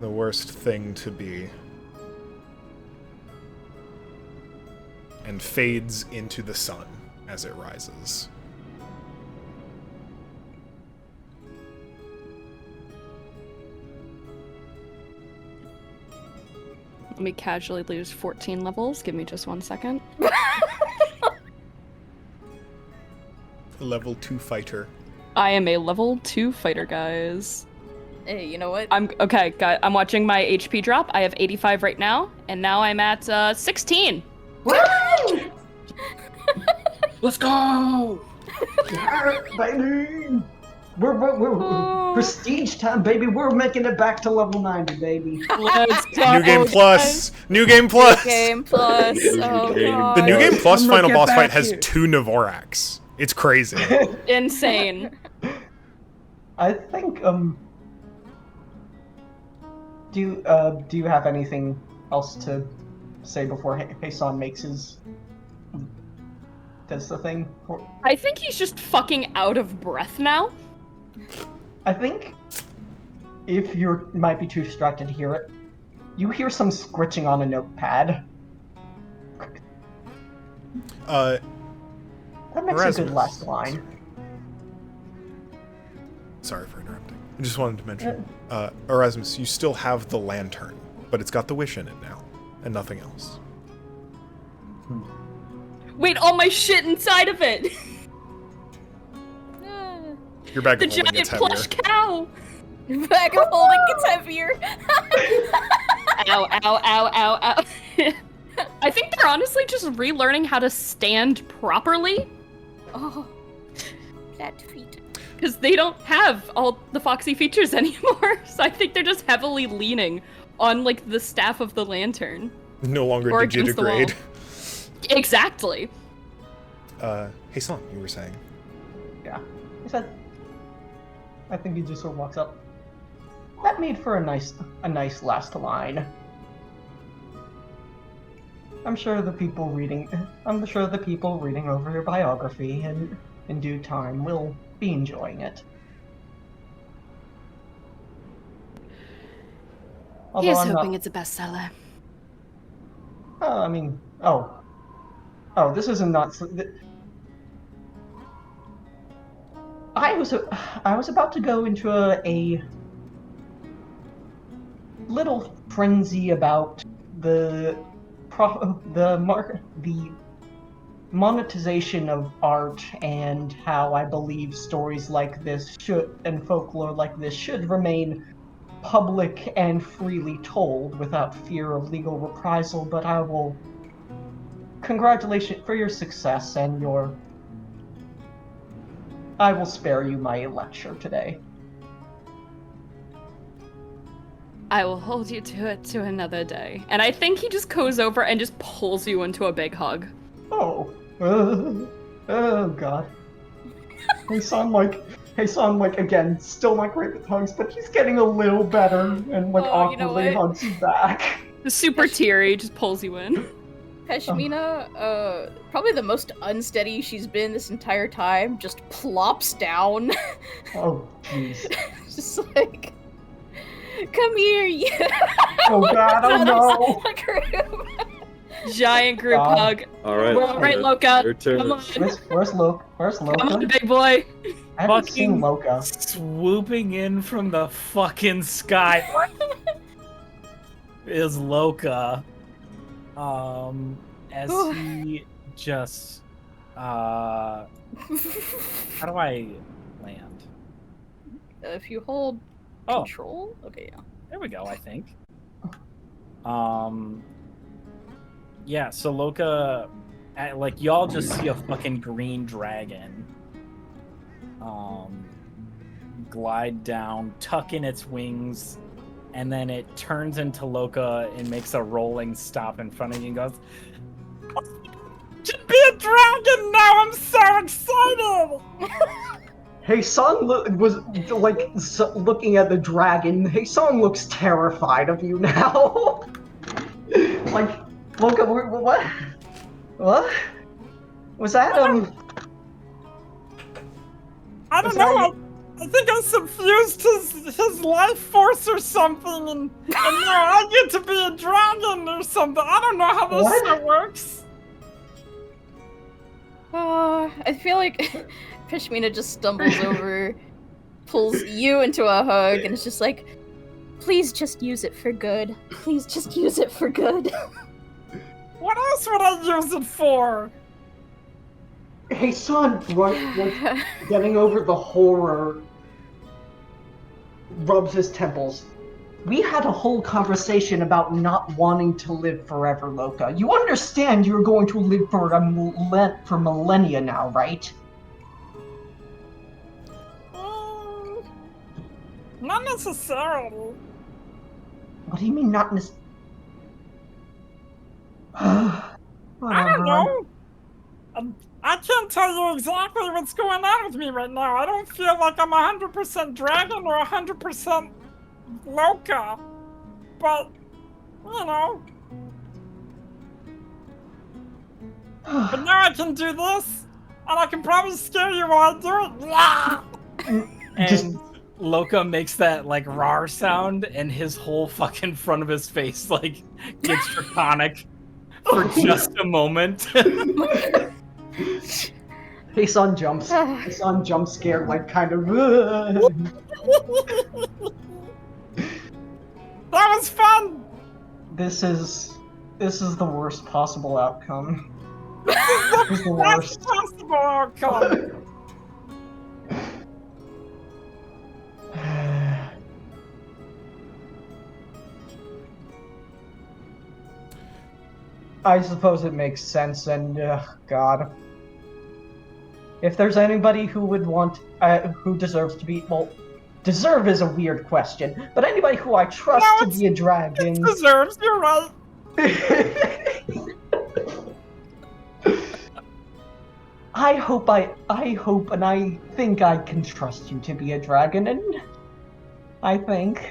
The worst thing to be. And fades into the sun as it rises. Let me casually lose 14 levels. Give me just 1 second. Level 2 fighter. I am a level 2 fighter, guys. Hey, you know what? I'm okay, guys. I'm watching my HP drop. I have 85 right now, and now I'm at 16. Woo! Let's go! Yeah, baby! We're prestige time, baby. We're making it back to level 90, baby. Let's go. New Game Plus! New Game Plus! Game Plus. Oh, God. The New Game Plus I'm final looking boss back fight has here. 2 Navoraks. It's crazy. Insane. I think do you have anything else to say before Hasan does the thing? I think he's just fucking out of breath now. I think if you might be too distracted to hear it, you hear some scritching on a notepad. That makes a good Erasmus. last line. Sorry for interrupting. I just wanted to mention, Erasmus, you still have the lantern, but it's got the wish in it now, and nothing else. Wait, all my shit inside of it! Your bag The of holding giant gets heavier. plush cow! Bag of holding gets heavier. Ow, ow, ow, ow, ow. I think they're honestly just relearning how to stand properly. Oh, flat feet. Because they don't have all the foxy features anymore. So I think they're just heavily leaning on, like, the staff of the lantern. No longer Or against the wall. digitigrade. Exactly. Hey, Son, you were saying? Yeah. He said, I think he just sort of walks up. That made for a nice last line. I'm sure the people reading over your biography in due time will be enjoying it. Although Here's I'm hoping not, it's a bestseller. this isn't not. I was about to go into a little frenzy about the monetization of art and how I believe stories like this and folklore like this should remain public and freely told without fear of legal reprisal, but I will congratulations for your success and I will spare you my lecture today. I will hold you to it to another day. And I think he just goes over and just pulls you into a big hug. Oh God. Hey son, again, still not great with hugs, but he's getting a little better and awkwardly hugs you back. Super teary, just pulls you in. Peshmina, probably the most unsteady she's been this entire time, just plops down. Oh, jeez. Just like, come here, you. Oh God, oh no. Giant group hug. All right. All right, Loka. Your turn. Come on. Where's Loka? Come on, big boy. I haven't seen Loka. Swooping in from the fucking sky is Loka. As he just how do I land? If you hold control, okay, yeah. There we go. I think. Yeah. So Loka, like y'all just see a fucking green dragon, glide down, tuck in its wings. And then it turns into Loka and makes a rolling stop in front of you and goes, To be a dragon now! I'm so excited! Hey Son was looking at the dragon. Hey Son looks terrified of you now. Like, Loka, what? What? Was that I don't know. I think I suffused his life force or something, and now I get to be a dragon or something. I don't know how this shit works. I feel like Peshmina just stumbles over, pulls you into a hug, and it's just like, please just use it for good. Please just use it for good. What else would I use it for? Hey Son, getting over the horror, rubs his temples. We had a whole conversation about not wanting to live forever, Loka. You understand you're going to live for millennia now, right? Not necessarily. What do you mean, not necessarily? I don't know. I can't tell you exactly what's going on with me right now. I don't feel like I'm 100% dragon or 100% Loka. But, you know. But now I can do this, and I can probably scare you while I do it. and Loka makes that like rawr sound, and his whole fucking front of his face like gets draconic for just a moment. Hey Son jumps. Hey Son jumps scared, like kind of. That was fun. This is the worst possible outcome. This is the That's worst. possible outcome. I suppose it makes sense, and God, if there's anybody who would want, who deserves to be, well, deserve is a weird question, but anybody who I trust No, to be a dragon. Deserves, you're right. I hope, and I think I can trust you to be a dragon, and I think,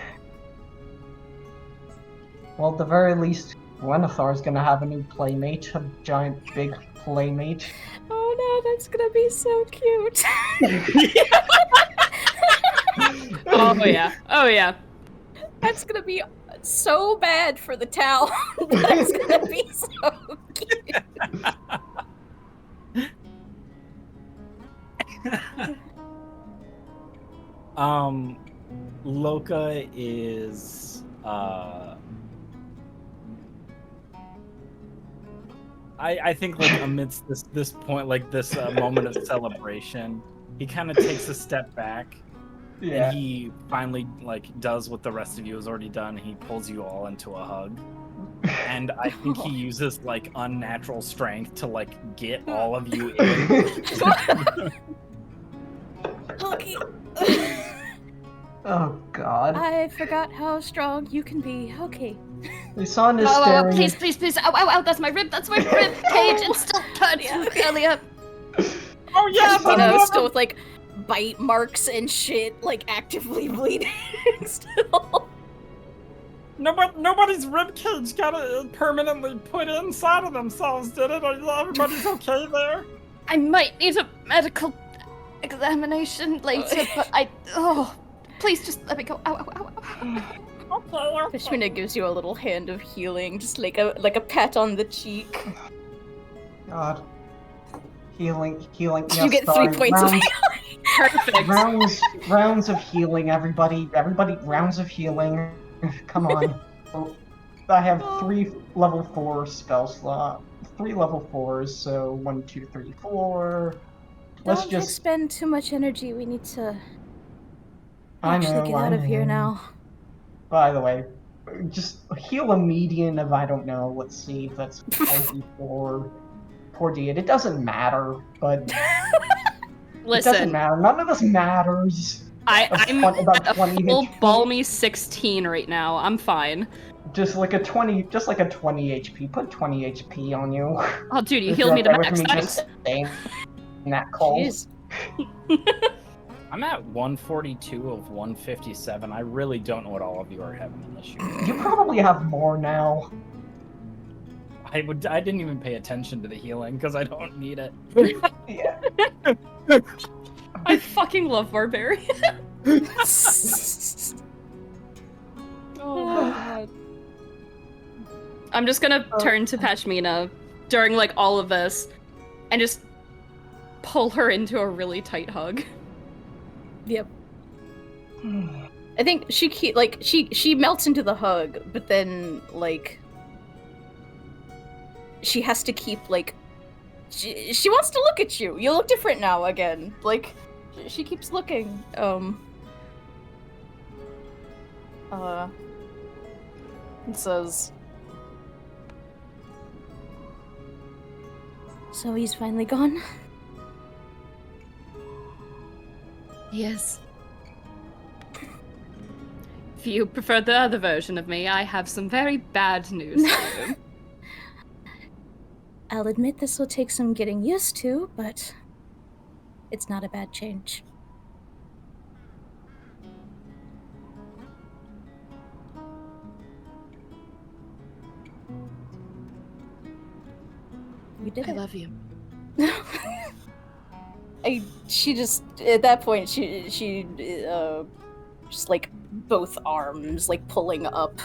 well, at the very least, Gwenethar's gonna have a new playmate, a giant big playmate. Oh no, that's gonna be so cute. Oh yeah. Oh yeah. That's gonna be so bad for the town. That's gonna be so cute. Loka is I think like amidst this point, like this moment of celebration, he kind of takes a step back, and he finally like does what the rest of you has already done. He pulls you all into a hug, and I think he uses like unnatural strength to like get all of you in. Okay. Oh God. I forgot how strong you can be. Okay. Lisanne is Oh, staring. please, please, please. Ow, ow, ow, that's my rib. That's my rib cage. It's still cut. Earlier. Oh yeah, You know, still with like bite marks and shit, like actively bleeding still. Nobody's ribcage got permanently put inside of themselves, did it? Everybody's okay there? I might need a medical examination later, but please just let me go. Ow, ow, ow, ow. Okay. Fishmina gives you a little hand of healing, just like a pat on the cheek. God. Healing. You Yes, get 3 sorry. points of rounds, Perfect. rounds of healing, everybody, rounds of healing. Come on. Oh, I have 3 level 4 spell slot. 3 level 4s, so 1, 2, 3, 4. Let's Don't just. expend too much energy. We need to I actually know, get I out of here know. now. By the way, just heal a median of, I don't know, let's see if that's 24. Poor D. It doesn't matter, but. It doesn't Listen, matter. None of this matters. I'm About at a 20 full HP. balmy 16 right now. I'm fine. Just like a 20 HP. Put 20 HP on you. Oh, dude, you If healed you're me to okay with max. me Thanks. just saying that call. Jeez. I'm at 142 of 157. I really don't know what all of you are having in this year. You probably have more now. I didn't even pay attention to the healing because I don't need it. Yeah. I fucking love Barbarian. Oh my god. I'm just gonna turn to Pashmina during like all of this and just pull her into a really tight hug. Yep. I think she melts into the hug, but then like she has to keep like she wants to look at you. You look different now again. Like she keeps looking. It says, So he's finally gone? Yes. If you prefer the other version of me, I have some very bad news for you. I'll admit this will take some getting used to, but it's not a bad change. You did I it. love you. she just at that point she just like both arms like pulling up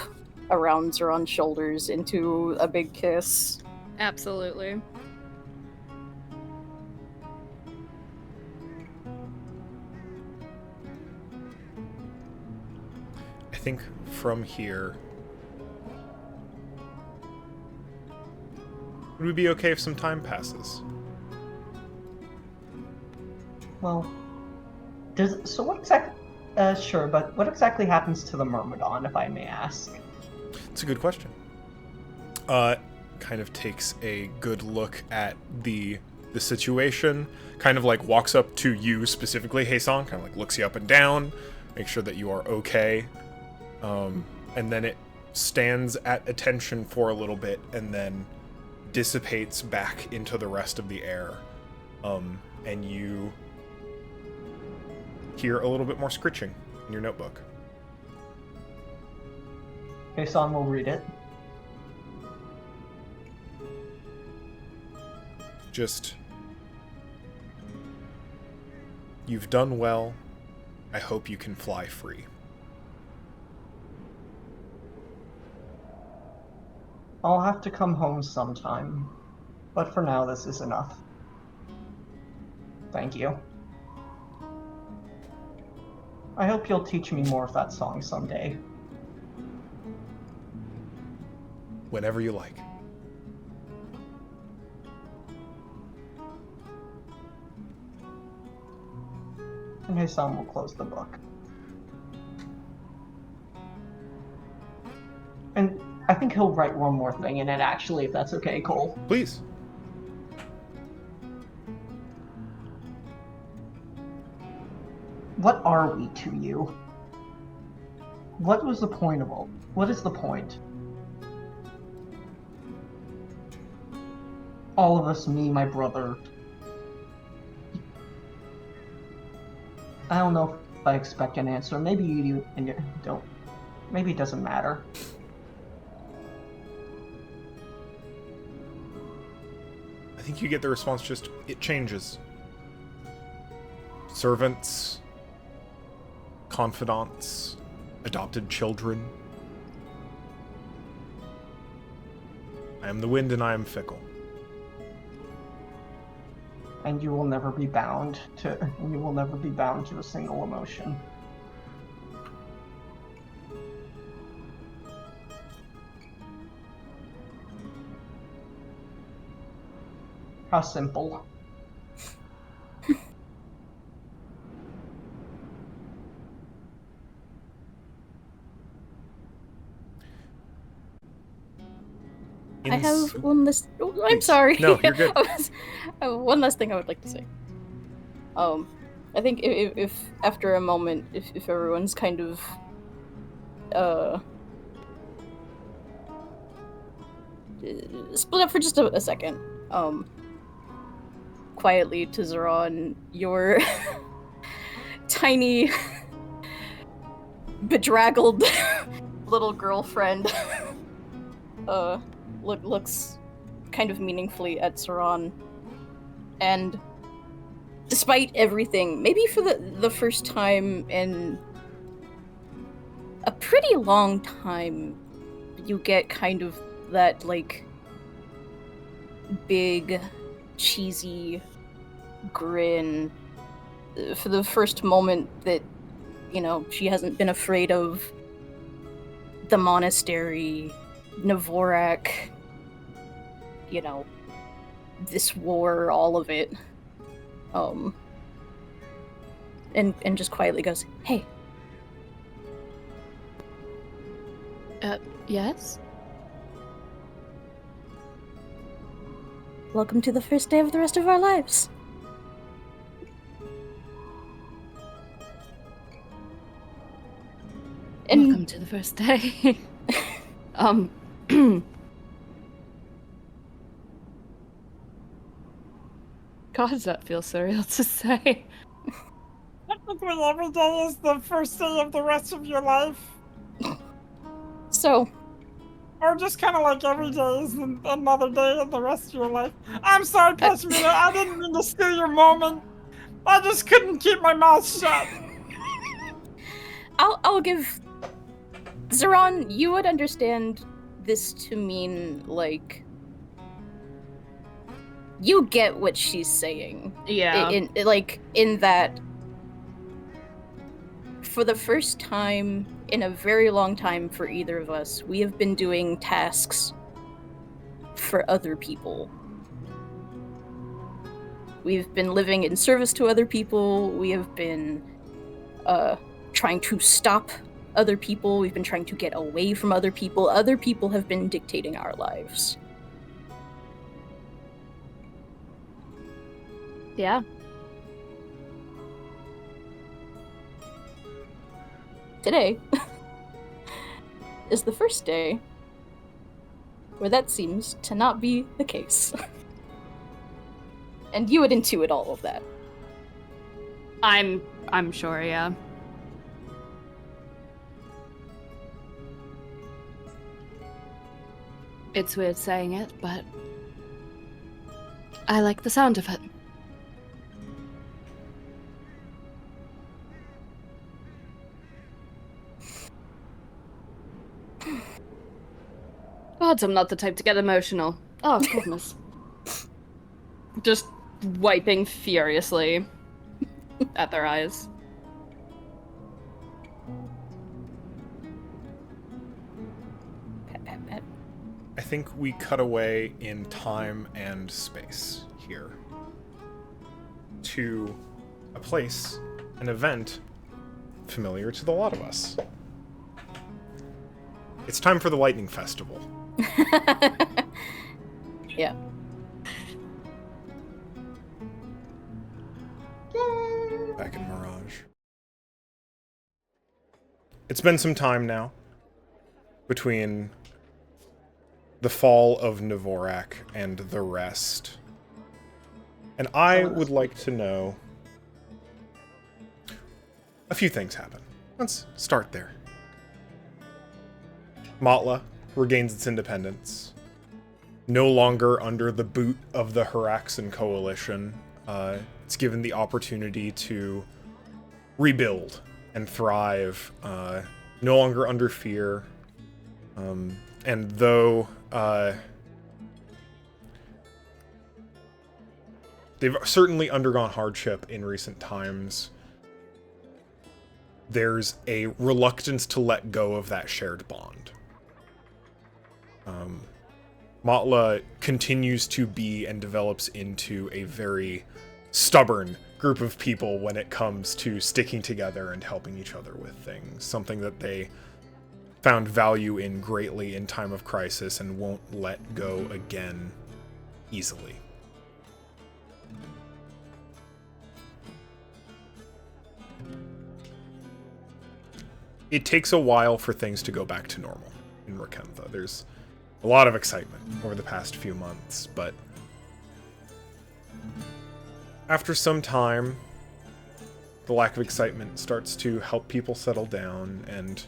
around Zeron's shoulders into a big kiss. Absolutely. I think from here, Would we be okay if some time passes? Well, so what exactly? Sure, but what exactly happens to the Myrmidon, if I may ask? It's a good question. Kind of takes a good look at the situation, kind of like walks up to you specifically, Haesong, kind of like looks you up and down, make sure that you are okay, and then it stands at attention for a little bit and then dissipates back into the rest of the air, and you hear a little bit more scritching in your notebook. Haesong will read it. Just, you've done well. I hope you can fly free. I'll have to come home sometime, but for now this is enough. Thank you. I hope you'll teach me more of that song someday. Whenever you like. And Haesong will close the book. And I think he'll write one more thing in it, actually, if that's okay, Cole. Please. What are we to you? What was the point of all? What is the point? All of us, me, my brother. I don't know if I expect an answer. Maybe you do, and you don't. Maybe it doesn't matter. I think you get the response just, it changes. Servants, confidants, adopted children. I am the wind and I am fickle. And you will never be bound to a single emotion. How simple. I have one last. Oh, I'm sorry. No, you're good. One last thing I would like to say. I think if after a moment, if everyone's kind of split up for just a second, quietly to Zeron, your tiny, bedraggled little girlfriend looks kind of meaningfully at Zeron, and despite everything, maybe for the first time in a pretty long time, you get kind of that, like, big, cheesy grin for the first moment that, you know, she hasn't been afraid of the monastery, Navorak, you know, this war, all of it. And just quietly goes, "Hey." Yes? Welcome to the first day of the rest of our lives. And Welcome to the first day. God, does that feel surreal to say? Technically, every day is the first day of the rest of your life. so, Or just kind of like every day is another day of the rest of your life. I'm sorry, Peshmina, I didn't mean to steal your moment. I just couldn't keep my mouth shut. I'll give Zeron, you would understand this to mean, like, you get what she's saying. Yeah. In that, for the first time in a very long time for either of us, we have been doing tasks for other people. We've been living in service to other people. We have been trying to stop other people. We've been trying to get away from other people. Other people have been dictating our lives. Yeah. Today is the first day where that seems to not be the case. And you would intuit all of that. I'm sure, yeah. It's weird saying it, but I like the sound of it. God, I'm not the type to get emotional. Oh, goodness. Just wiping furiously at their eyes. Pat, pat, pat. I think we cut away in time and space here to a place, an event familiar to the lot of us. It's time for the Lightning Festival. Yeah. Back in Mirage. It's been some time now between the fall of Dvorak and the rest. And I would like to know... A few things happen. Let's start there. Matla regains its independence. No longer under the boot of the Haraxan Coalition. It's given the opportunity to rebuild and thrive. No longer under fear. And though they've certainly undergone hardship in recent times, there's a reluctance to let go of that shared bond. Matla continues to be and develops into a very stubborn group of people when it comes to sticking together and helping each other with things. Something that they found value in greatly in time of crisis and won't let go again easily. It takes a while for things to go back to normal in Rackentha. There's a lot of excitement over the past few months, but after some time, the lack of excitement starts to help people settle down, and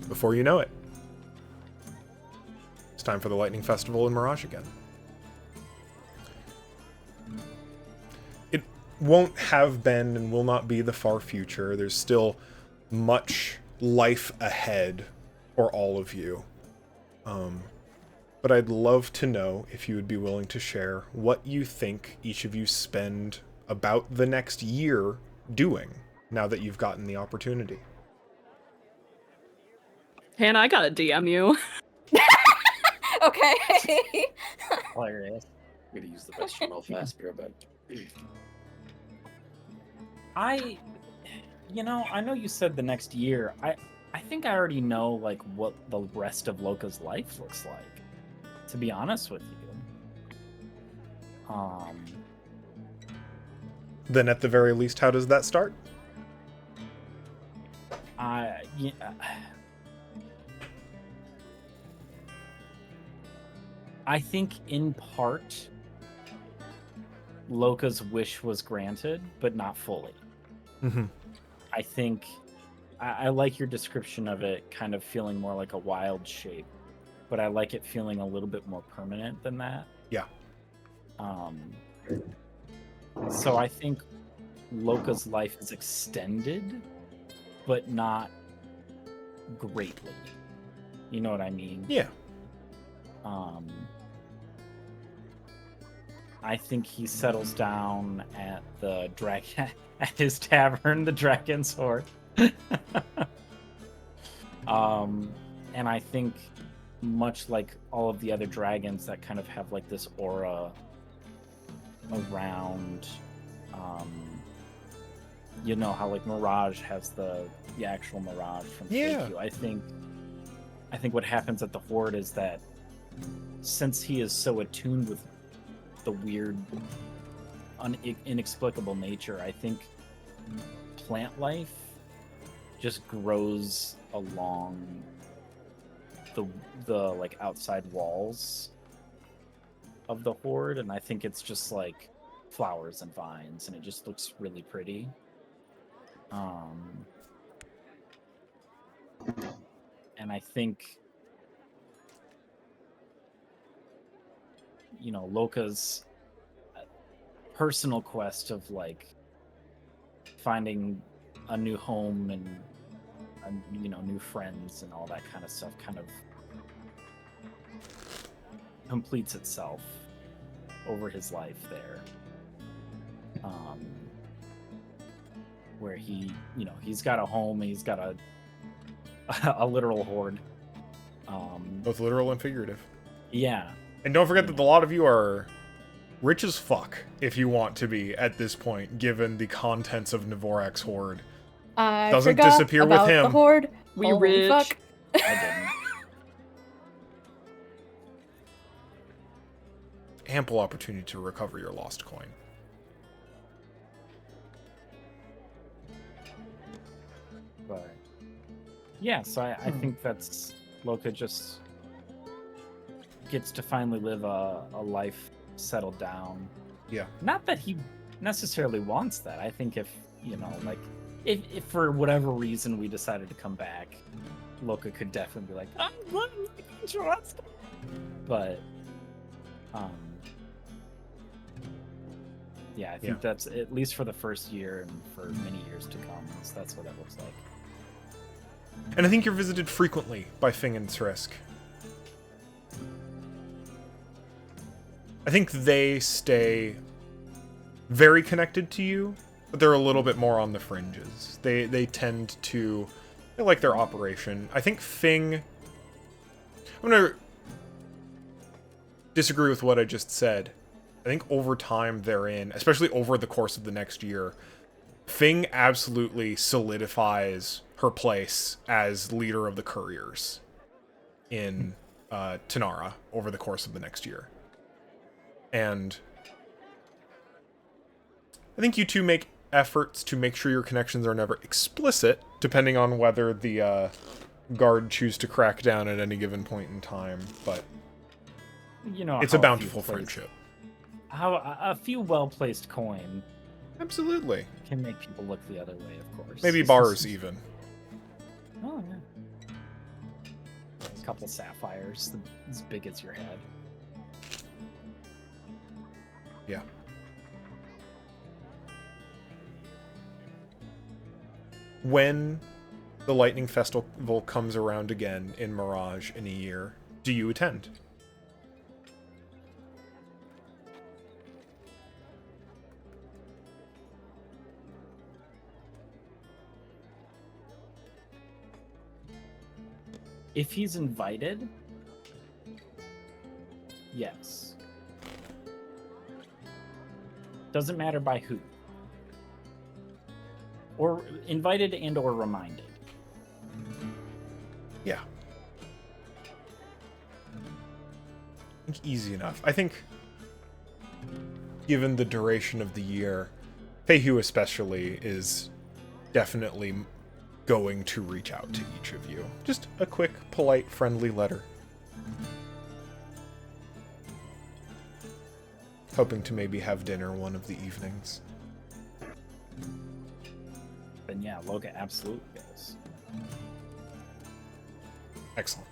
before you know it, it's time for the Lightning Festival in Mirage again. It won't have been and will not be the far future. There's still much life ahead for all of you. But I'd love to know if you would be willing to share what you think each of you spend about the next year doing now that you've gotten the opportunity. Hannah, I gotta DM you. Okay. Hilarious. I'm gonna use the best real fast beer, but I know you said the next year. I think I already know like what the rest of Loka's life looks like. To be honest with you. Then at the very least, how does that start? I think in part Loka's wish was granted, but not fully. Mm-hmm. I think I like your description of it kind of feeling more like a wild shape, but I like it feeling a little bit more permanent than that. Yeah. So I think Loka's life is extended, but not greatly. You know what I mean? Yeah. I think he settles down at the at his tavern, the Dragon's Horde. And I think much like all of the other dragons that kind of have like this aura around, you know how like Mirage has the actual Mirage from KQ. I think what happens at the Horde is that since he is so attuned with the weird, inexplicable nature, I think plant life just grows along the like outside walls of the Horde, and I think it's just like flowers and vines, and it just looks really pretty. And I think, you know, Loka's personal quest of like finding a new home and you know, new friends and all that kind of stuff kind of completes itself over his life there. Where he, you know, he's got a home, he's got a literal horde. Both literal and figurative. Yeah. And don't forget that a lot of you are rich as fuck, if you want to be at this point, given the contents of Dvorak's horde. I Doesn't forgot disappear with about him. The Horde. We Holy rich. fuck. I didn't. Ample opportunity to recover your lost coin. But yeah, so I think that's Loka just gets to finally live a life settled down. Yeah. Not that he necessarily wants that. I think if, you know, like, if for whatever reason we decided to come back, Loka could definitely be like, I'm going to trust. But, yeah, I think that's, at least for the first year and for many years to come, that's what it looks like. And I think you're visited frequently by Fing and Trisk. I think they stay very connected to you, but they're a little bit more on the fringes. They tend to, they like their operation. I think Fing, I'm going to disagree with what I just said. I think over time therein, especially over the course of the next year, Fing absolutely solidifies her place as leader of the couriers in Tanara over the course of the next year. And I think you two make efforts to make sure your connections are never explicit, depending on whether the guard choose to crack down at any given point in time, but you know, it's a bountiful friendship. How a few well-placed coin Absolutely. can make people look the other way, of course. Maybe bars even. Oh, yeah. A couple sapphires as big as your head. Yeah. When the Lightning Festival comes around again in Mirage in a year, do you attend? If he's invited, yes. Doesn't matter by who. Or invited and or reminded. Yeah. I think easy enough. I think, given the duration of the year, Fehu especially is definitely going to reach out to each of you. Just a quick, polite, friendly letter. Hoping to maybe have dinner one of the evenings. Then yeah, Loka absolutely goes. Excellent.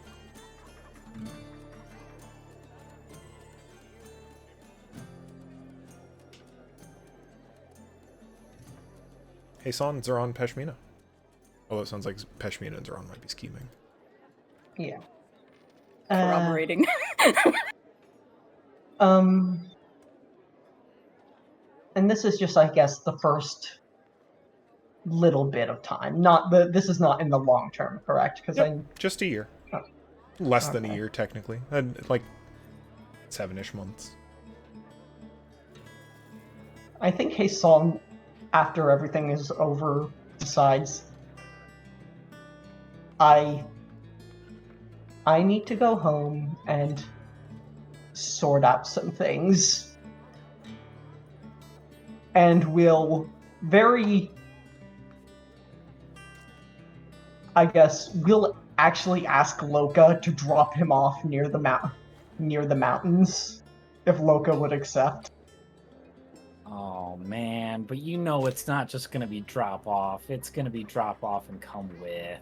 Hey Son, Zeron, Peshmina. Although it sounds like Peshmina and Zeron might be scheming. Yeah. Corroborating. And this is just, I guess, the first little bit of time. This is not in the long term, correct? Because Just a year. Less than a Okay. year, technically. And, like, 7-ish months. I think Hasan, after everything is over, decides I need to go home and sort out some things. And will we'll actually ask Loka to drop him off near the mountains, if Loka would accept. Oh man, but you know it's not just gonna be drop off. It's gonna be drop off and come with.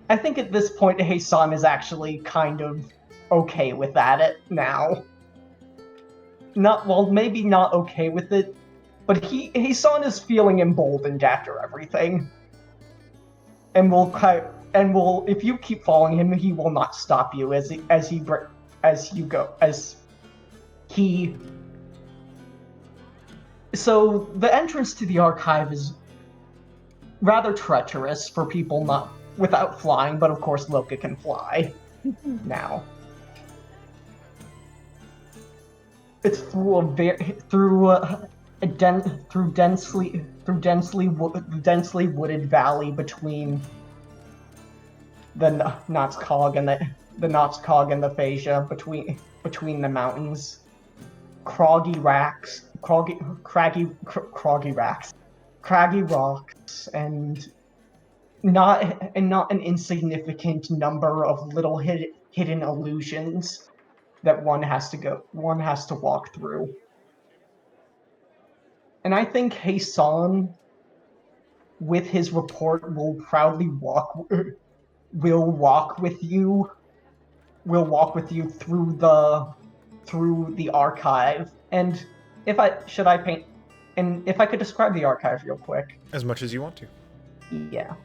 I think at this point Hasan is actually kind of okay with that now. Maybe not okay with it, but Hasan is feeling emboldened after everything. And will if you keep following him, he will not stop you as you go. So the entrance to the archive is rather treacherous for people not without flying, but of course Loka can fly now. It's through densely wooded valley between the Notskog and the Notskog and the Phasia, between the mountains. Craggy rocks, and not an insignificant number of little hidden illusions that one has to walk through. And I think Hasan, with his report, will proudly walk with you through the archive. And if I could describe the archive real quick. As much as you want to. Yeah.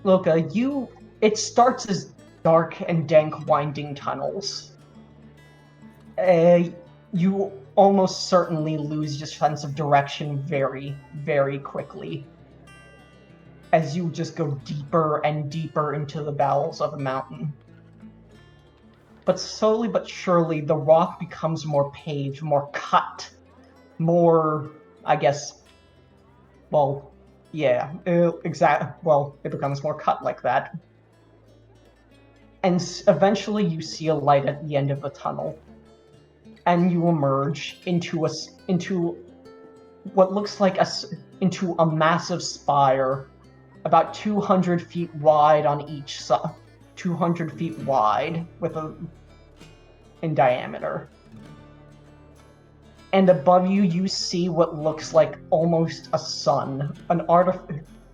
Loka, it starts as dark and dank winding tunnels. You almost certainly lose your sense of direction very, very quickly as you just go deeper and deeper into the bowels of a mountain. But slowly but surely, the rock becomes more paved, more cut, more, I guess, well, yeah, it becomes more cut like that. And eventually you see a light at the end of the tunnel. And you emerge into what looks like into a massive spire, about 200 feet wide on each side, 200 feet wide in diameter. And above you, you see what looks like almost a sun,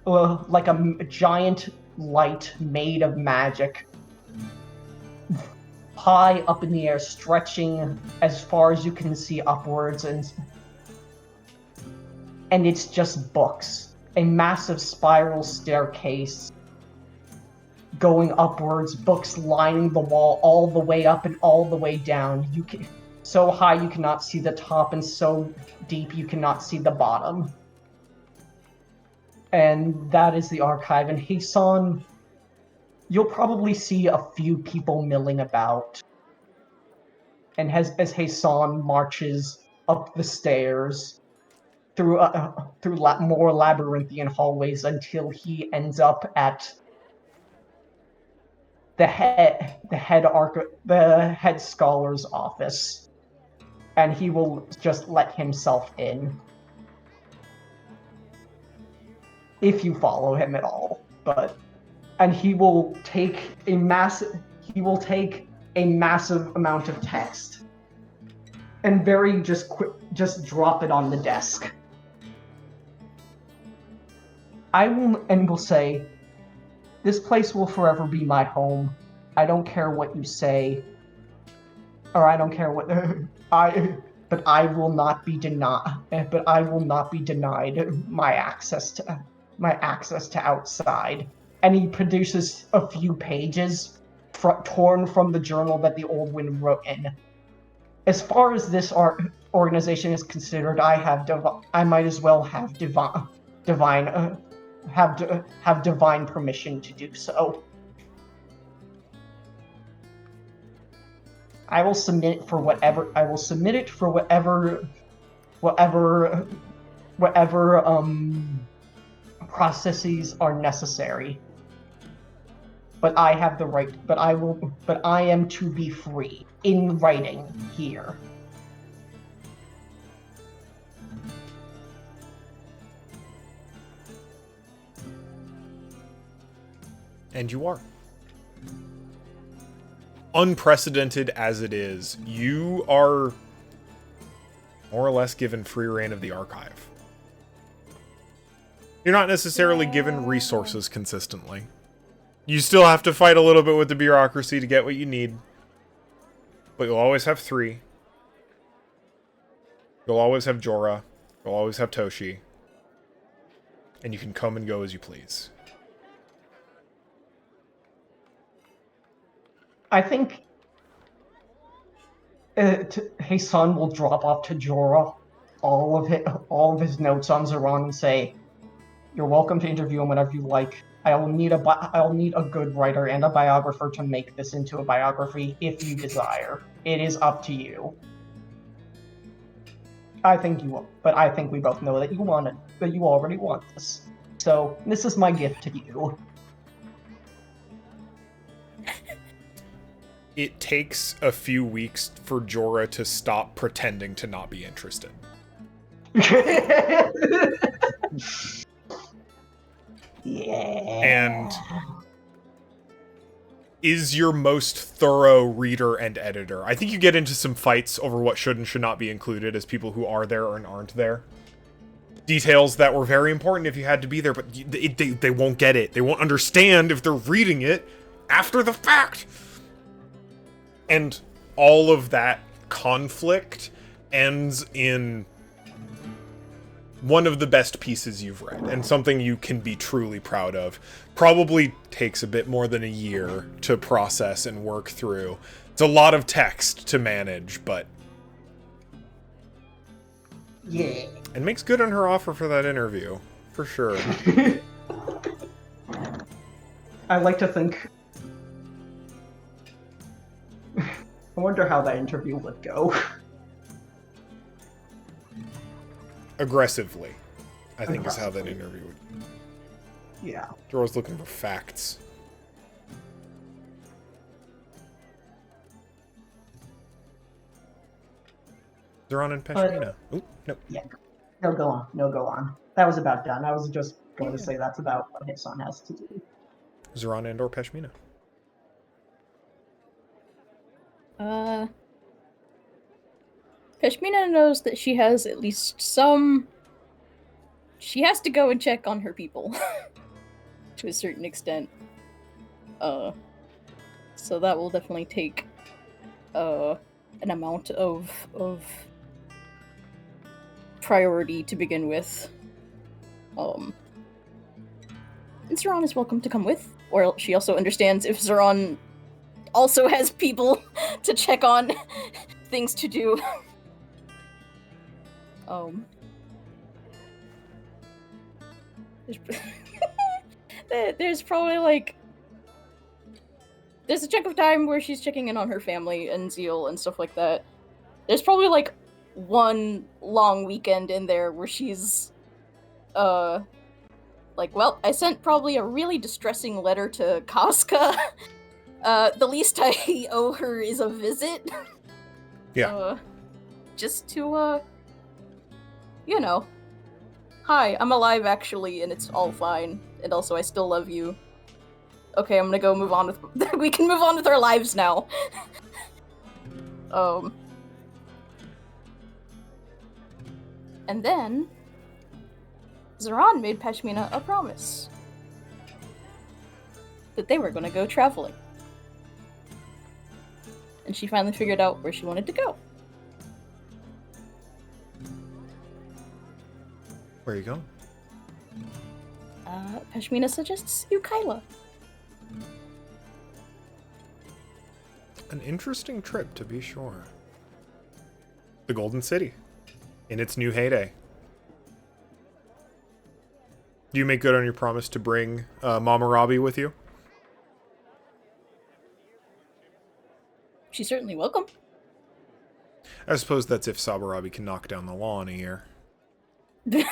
like a giant light made of magic, high up in the air, stretching as far as you can see upwards, and it's just books. A massive spiral staircase going upwards, books lining the wall all the way up and all the way down. So high you cannot see the top, and so deep you cannot see the bottom. And that is the archive. And Hasan, you'll probably see a few people milling about. And as Hasan marches up the stairs, through more labyrinthian hallways until he ends up at the head scholar's office. And he will just let himself in. If you follow him at all. And he will take a massive amount of text and just drop it on the desk. will say, "This place will forever be my home. I don't care what you say, or I don't care what but I will not be denied. But I will not be denied my access to outside." And he produces a few pages torn from the journal that the Old Wind wrote in. As far as this organization is considered, I might as well have divine have divine permission to do so. I will submit it for whatever processes are necessary. But I have the right. But I am to be free in writing here. And you are. Unprecedented as it is, you are more or less given free reign of the archive. You're not necessarily given resources consistently. You still have to fight a little bit with the bureaucracy to get what you need. But you'll always have 3. You'll always have Jorah. You'll always have Toshi. And you can come and go as you please. I think Hassan will drop off to Jorah all of his notes on Zoran and say, "You're welcome to interview him whenever you like. I'll need a good writer and a biographer to make this into a biography if you desire. It is up to you." I think you will, but I think we both know that you already want this. So this is my gift to you. It takes a few weeks for Jorah to stop pretending to not be interested. Yeah. And is your most thorough reader and editor. I think you get into some fights over what should and should not be included as people who are there and aren't there. Details that were very important if you had to be there, but they won't get it. They won't understand if they're reading it after the fact. And all of that conflict ends in one of the best pieces you've read, and something you can be truly proud of. Probably takes a bit more than a year to process and work through. It's a lot of text to manage, but... Yeah. And makes good on her offer for that interview, for sure. I like to think... I wonder how that interview would go. Aggressively, I think is how that interview would... Yeah. Jorah's looking for facts. Zoran and Peshmina. Oh, no. Yeah. No, go on. No, go on. That was about done. I was just going to say that's about what Hassan has to do. Zoran and or Peshmina. Peshmina knows that she has at least some... She has to go and check on her people. To a certain extent. So that will definitely take an amount of priority to begin with. And Zoran is welcome to come with, or she also understands if Zoran also has people to check on, things to do. There's probably like... There's a chunk of time where she's checking in on her family and Zeal and stuff like that. There's probably like one long weekend in there where she's like, well, I sent probably a really distressing letter to Casca. The least I owe her is a visit. Yeah. Just to you know, hi, I'm alive actually, and it's all fine. And also, I still love you. Okay, I'm gonna go move on with... We can move on with our lives now. And then... Zoran made Peshmina a promise. That they were gonna go traveling. And she finally figured out where she wanted to go. Where are you going? Peshmina suggests Ukaila. An interesting trip, to be sure. The Golden City. In its new heyday. Do you make good on your promise to bring Mama Robbie with you? She's certainly welcome. I suppose that's if Sabarabi can knock down the law in a year. Can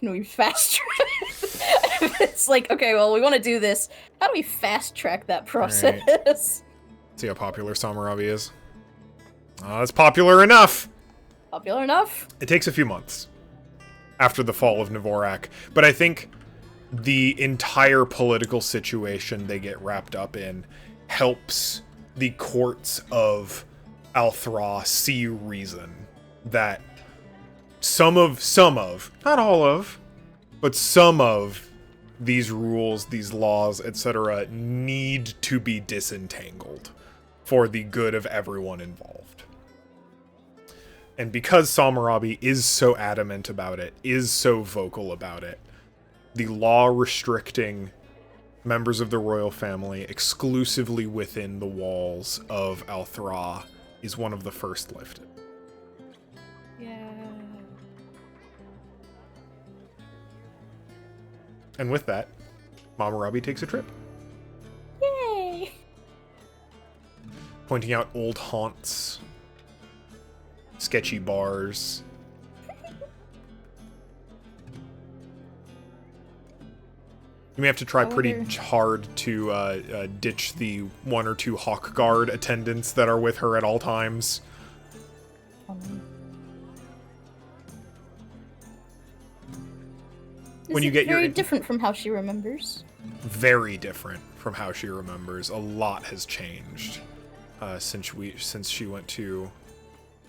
we fast track? It's like, okay, well, we want to do this. How do we fast track that process? See how popular Samarabi is? It's popular enough! Popular enough? It takes a few months after the fall of Dvorak, but I think the entire political situation they get wrapped up in helps the courts of Althra see reason that some of, not all of, but some of these rules, these laws, etc. need to be disentangled for the good of everyone involved. And because Samarabi is so adamant about it, is so vocal about it, the law restricting members of the royal family exclusively within the walls of Althra is one of the first lifted. Yeah. And with that, Mama Robbie takes a trip, Yay! pointing out old haunts, sketchy bars. You may have to try pretty hard to ditch the 1 or 2 Hawk Guard attendants that are with her at all times. When you get very different from how she remembers. Very different from how she remembers. A lot has changed since she went to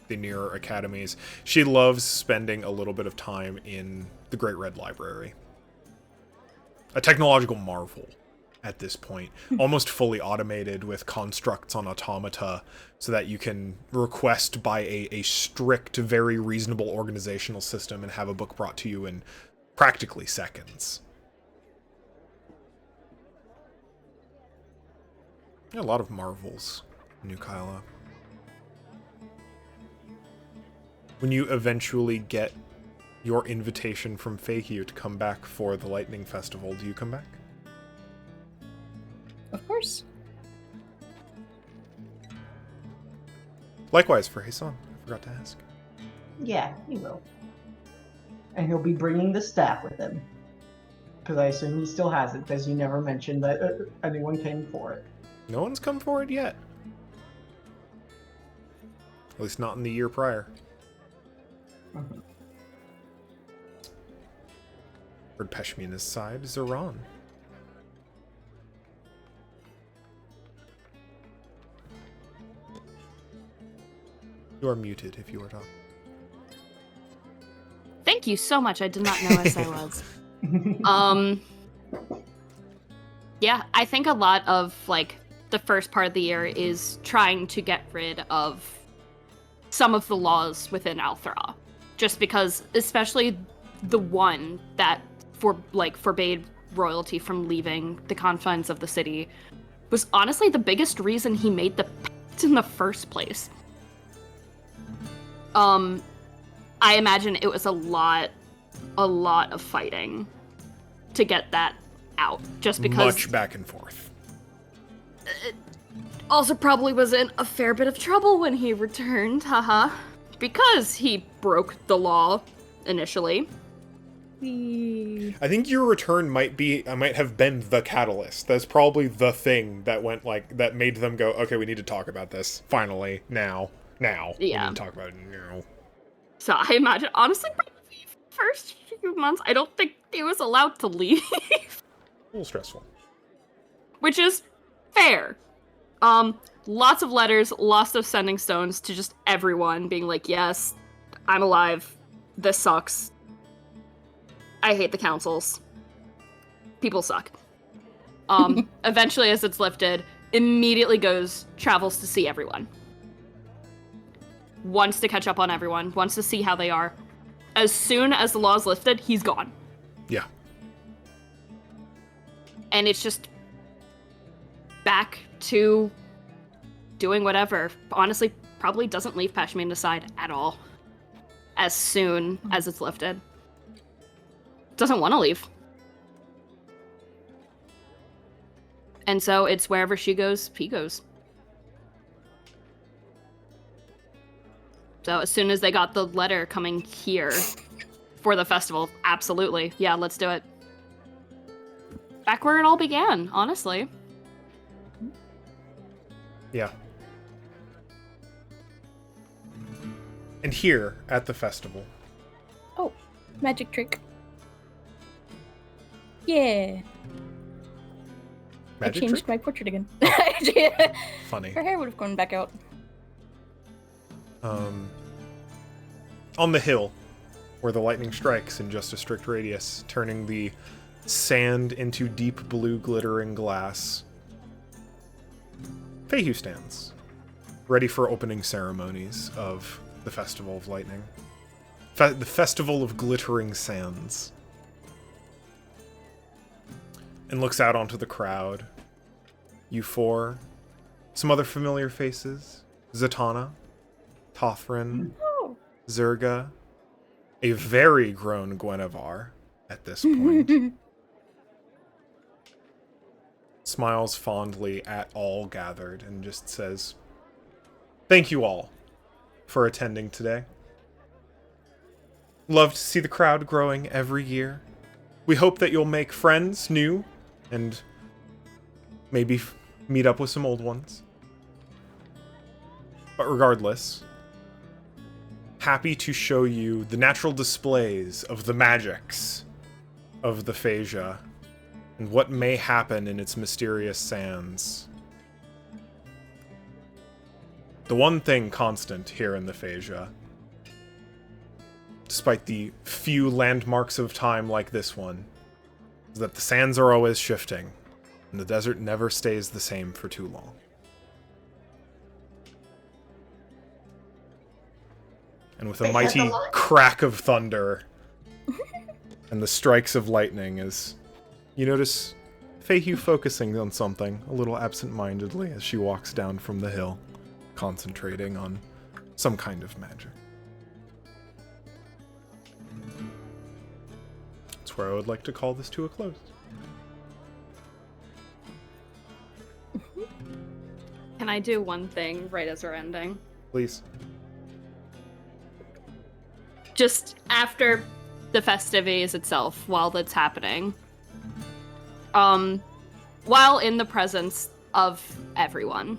the nearer academies. She loves spending a little bit of time in the Great Red Library. A technological marvel at this point, almost fully automated with constructs on automata so that you can request by a strict, very reasonable organizational system and have a book brought to you in practically seconds. A lot of marvels, New Kyla. When you eventually get your invitation from Fahir to come back for the Lightning Festival, do you come back? Of course. Likewise for Hassan, I forgot to ask. Yeah, he will. And he'll be bringing the staff with him. Because I assume he still has it, because you never mentioned that anyone came for it. No one's come for it yet. At least not in the year prior. Mm-hmm. Heard Peshmina's side, Zeron. You are muted if you are talking. Thank you so much. I did not know as I was. Yeah, I think a lot of like the first part of the year is trying to get rid of some of the laws within Althra. Just because, especially the one that forbade royalty from leaving the confines of the city was honestly the biggest reason he made the pact in the first place. I imagine it was a lot of fighting to get that out, just because much back and forth. Also probably was in a fair bit of trouble when he returned, haha, because he broke the law initially. I think your return might have been the catalyst. That's probably the thing that that made them go, okay, we need to talk about this finally now. Yeah, we need to talk about it now. So I imagine, honestly, probably the first few months, I don't think he was allowed to leave. A little stressful. Which is fair. Lots of letters, lots of sending stones to just everyone, being like, yes, I'm alive. This sucks. I hate the councils. People suck. Eventually, as it's lifted, immediately travels to see everyone. Wants to catch up on everyone, wants to see how they are. As soon as the law's lifted, he's gone. Yeah. And it's just back to doing whatever. Honestly, probably doesn't leave Peshmina's side at all as soon as it's lifted. doesn't want to leave. And so it's wherever she goes, he goes. So as soon as they got the letter coming here for the festival, absolutely. Yeah, let's do it. Back where it all began, honestly. Yeah. And here at the festival. Oh, magic trick. Yeah. Magic I changed trick? my portrait again. Funny. Her hair would have gone back out. On the hill, where the lightning strikes in just a strict radius, turning the sand into deep blue glittering glass, Feihu stands, ready for opening ceremonies of the Festival of Lightning. The Festival of Glittering Sands. And looks out onto the crowd. You four. Some other familiar faces. Zatanna. Tothrin. Oh. Zerga. A very grown Guinevere at this point. Smiles fondly at all gathered and just says, "Thank you all for attending today. Love to see the crowd growing every year. We hope that you'll make friends new and maybe meet up with some old ones. But regardless, happy to show you the natural displays of the magics of the Phasia and what may happen in its mysterious sands. The one thing constant here in the Phasia, despite the few landmarks of time like this one, is that the sands are always shifting, and the desert never stays the same for too long. And with a mighty crack of thunder and the strikes of lightning, as you notice Feihu focusing on something a little absent-mindedly as she walks down from the hill, concentrating on some kind of magic. That's where I would like to call this to a close. Can I do one thing right as we're ending? Please. Just after the festivities itself, while that's happening, while in the presence of everyone.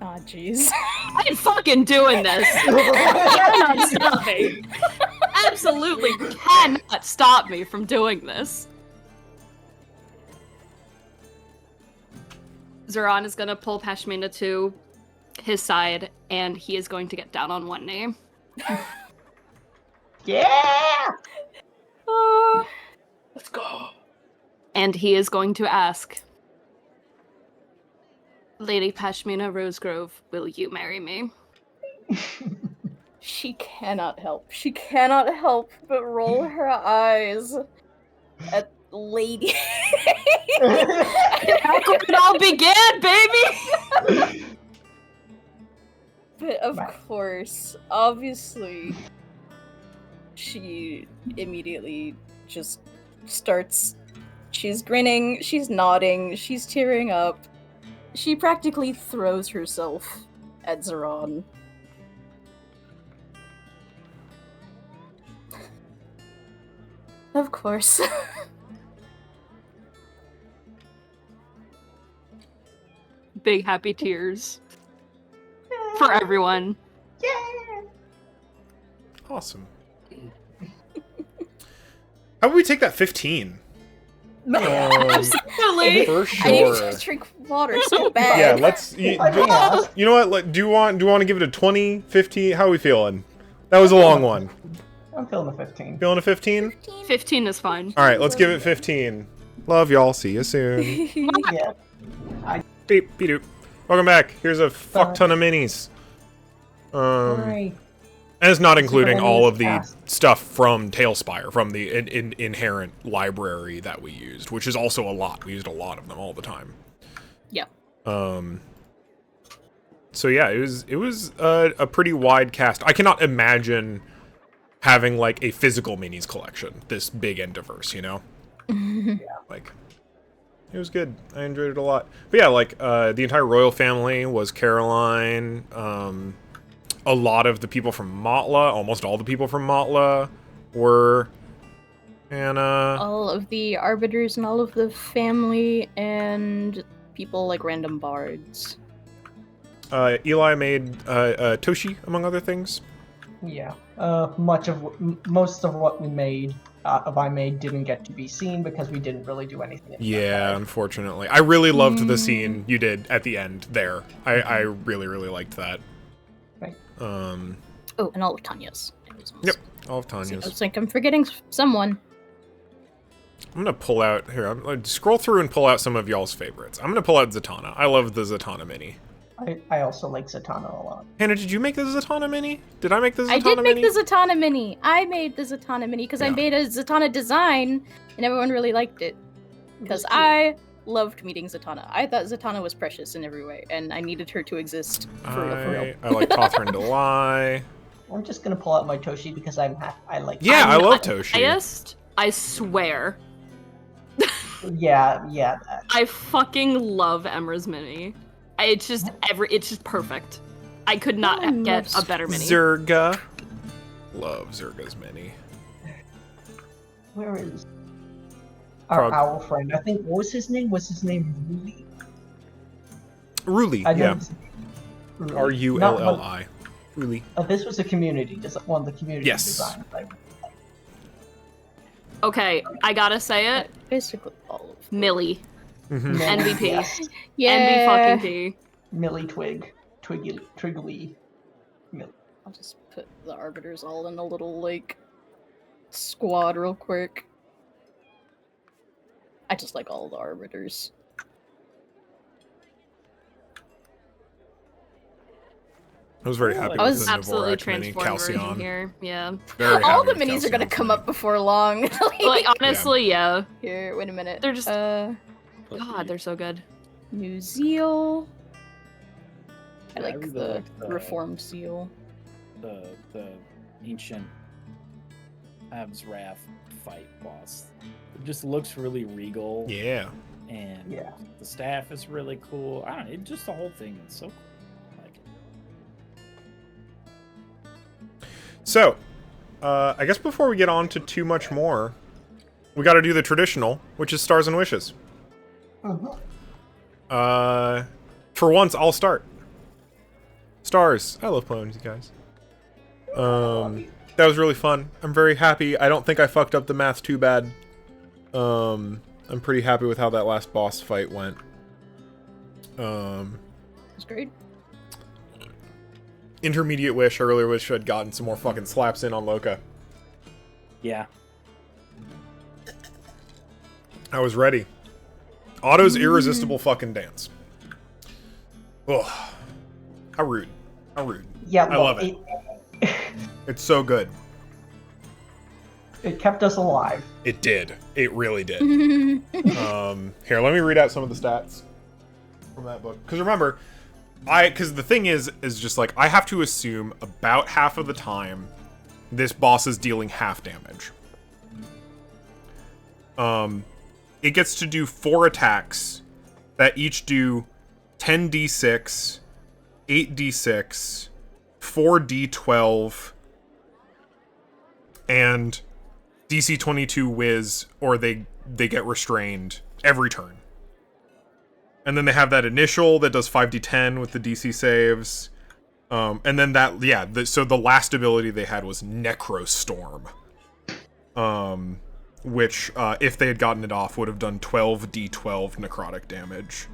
Aw, jeez. I ain't fucking doing this. Cannot stop me. Absolutely cannot stop me from doing this. Zoran is gonna pull Pashmina to his side, and he is going to get down on one knee. Yeah! Let's go. And he is going to ask, Lady Pashmina Rosegrove, will you marry me? She cannot help. She cannot help but roll her eyes at Lady. How could it all begin, baby? But of course, obviously, she immediately just starts. She's grinning, she's nodding, she's tearing up. She practically throws herself at Zoran. Of course. Big happy tears for everyone. Awesome. How would we take that 15? Absolutely. For I need sure. to drink water so bad. Yeah, let's. You know what? Do you want to give it a 20, 15? How are we feeling? That was a long one. I'm feeling a 15. Feeling a 15? 15 is fine. All right, let's give it 15. Love y'all. See you soon. Yeah. Beep, beep, doop. Welcome back. Here's a fuck ton of minis. Alright. And it's not including It's all of the fast. stuff from Tailspire, from the inherent library that we used, which is also a lot. We used a lot of them all the time. Yeah. So yeah, it was a pretty wide cast. I cannot imagine having like a physical minis collection this big and diverse, you know? Like, it was good. I enjoyed it a lot. But yeah, like, the entire royal family was Caroline. A lot of the people from Motla, almost all the people from Motla were Anna. All of the arbiters and all of the family and people like random bards. Eli made Toshi, among other things. Yeah. Most of what we made, I made, didn't get to be seen because we didn't really do anything. Yeah, unfortunately. I really loved the scene you did at the end there. I really, really liked that. Right. Oh, and all of Tanya's. Yep, all of I Tanya's. was like, I'm forgetting someone. I'm gonna pull out, here, I'm gonna scroll through and pull out some of y'all's favorites. I'm gonna pull out Zatanna. I love the Zatanna mini. I also like Zatanna a lot. Hannah, did you make the Zatanna mini? Did I make the Zatanna mini? I did make the Zatanna mini. I made the Zatanna mini because I made a Zatanna design and everyone really liked it. Because I loved meeting Zatanna. I thought Zatanna was precious in every way and I needed her to exist for real. I like Catherine Delay. I'm just gonna pull out my Toshi because I like. Yeah, I love Toshi. I swear. Yeah. I fucking love Emra's mini. It's just perfect. I could not get a better mini. Zerga. Love Zerga's mini. Where is our owl friend? I think, what was his name? Was his name Ruli? Ruli, yeah. Ruli. R-U-L-L-I. Ruli. This was a community, one of the community designs. Okay, I gotta say it. Basically all of Millie. Mm-hmm. MVP. Yes. NB fucking P. Millie Twiggly. Millie. I'll just put the arbiters all in a little, like, squad real quick. I just like all the arbiters. I was very happy I with was the absolutely Dvorak mini, transformed version Calcion. here. Yeah. Very All happy the with minis are gonna Calcion's come mini. up before long. Like honestly, yeah. Here, wait a minute. They're just God, they're so good. New Zeal. I Yeah, like really the like the- reformed Zeal. The ancient Ab's Wrath fight boss. It just looks really regal. Yeah. And Yeah. the staff is really cool. I don't know, just the whole thing is so cool. I like it. So, I guess before we get on to too much more, we gotta do the traditional, which is Stars and Wishes. Uh-huh. For once, I'll start. Stars. I love playing with you guys. That was really fun. I'm very happy. I don't think I fucked up the math too bad. I'm pretty happy with how that last boss fight went. It's great. Intermediate wish. I really wish I'd gotten some more fucking slaps in on Loka. Yeah. I was ready. Otto's irresistible fucking dance. Ugh. How rude. How rude. Yeah, I love it. It's so good. It kept us alive. It did. It really did. Here, let me read out some of the stats from that book. Because remember, because the thing is just like, I have to assume about half of the time this boss is dealing half damage. It gets to do 4 attacks that each do 10d6, 8d6, 4d12, and DC 22 whiz, or they get restrained every turn. And then they have that initial that does 5d10 with the DC saves. And then that, yeah, so the last ability they had was Necrostorm. Which, if they had gotten it off, would have done 12d12 necrotic damage.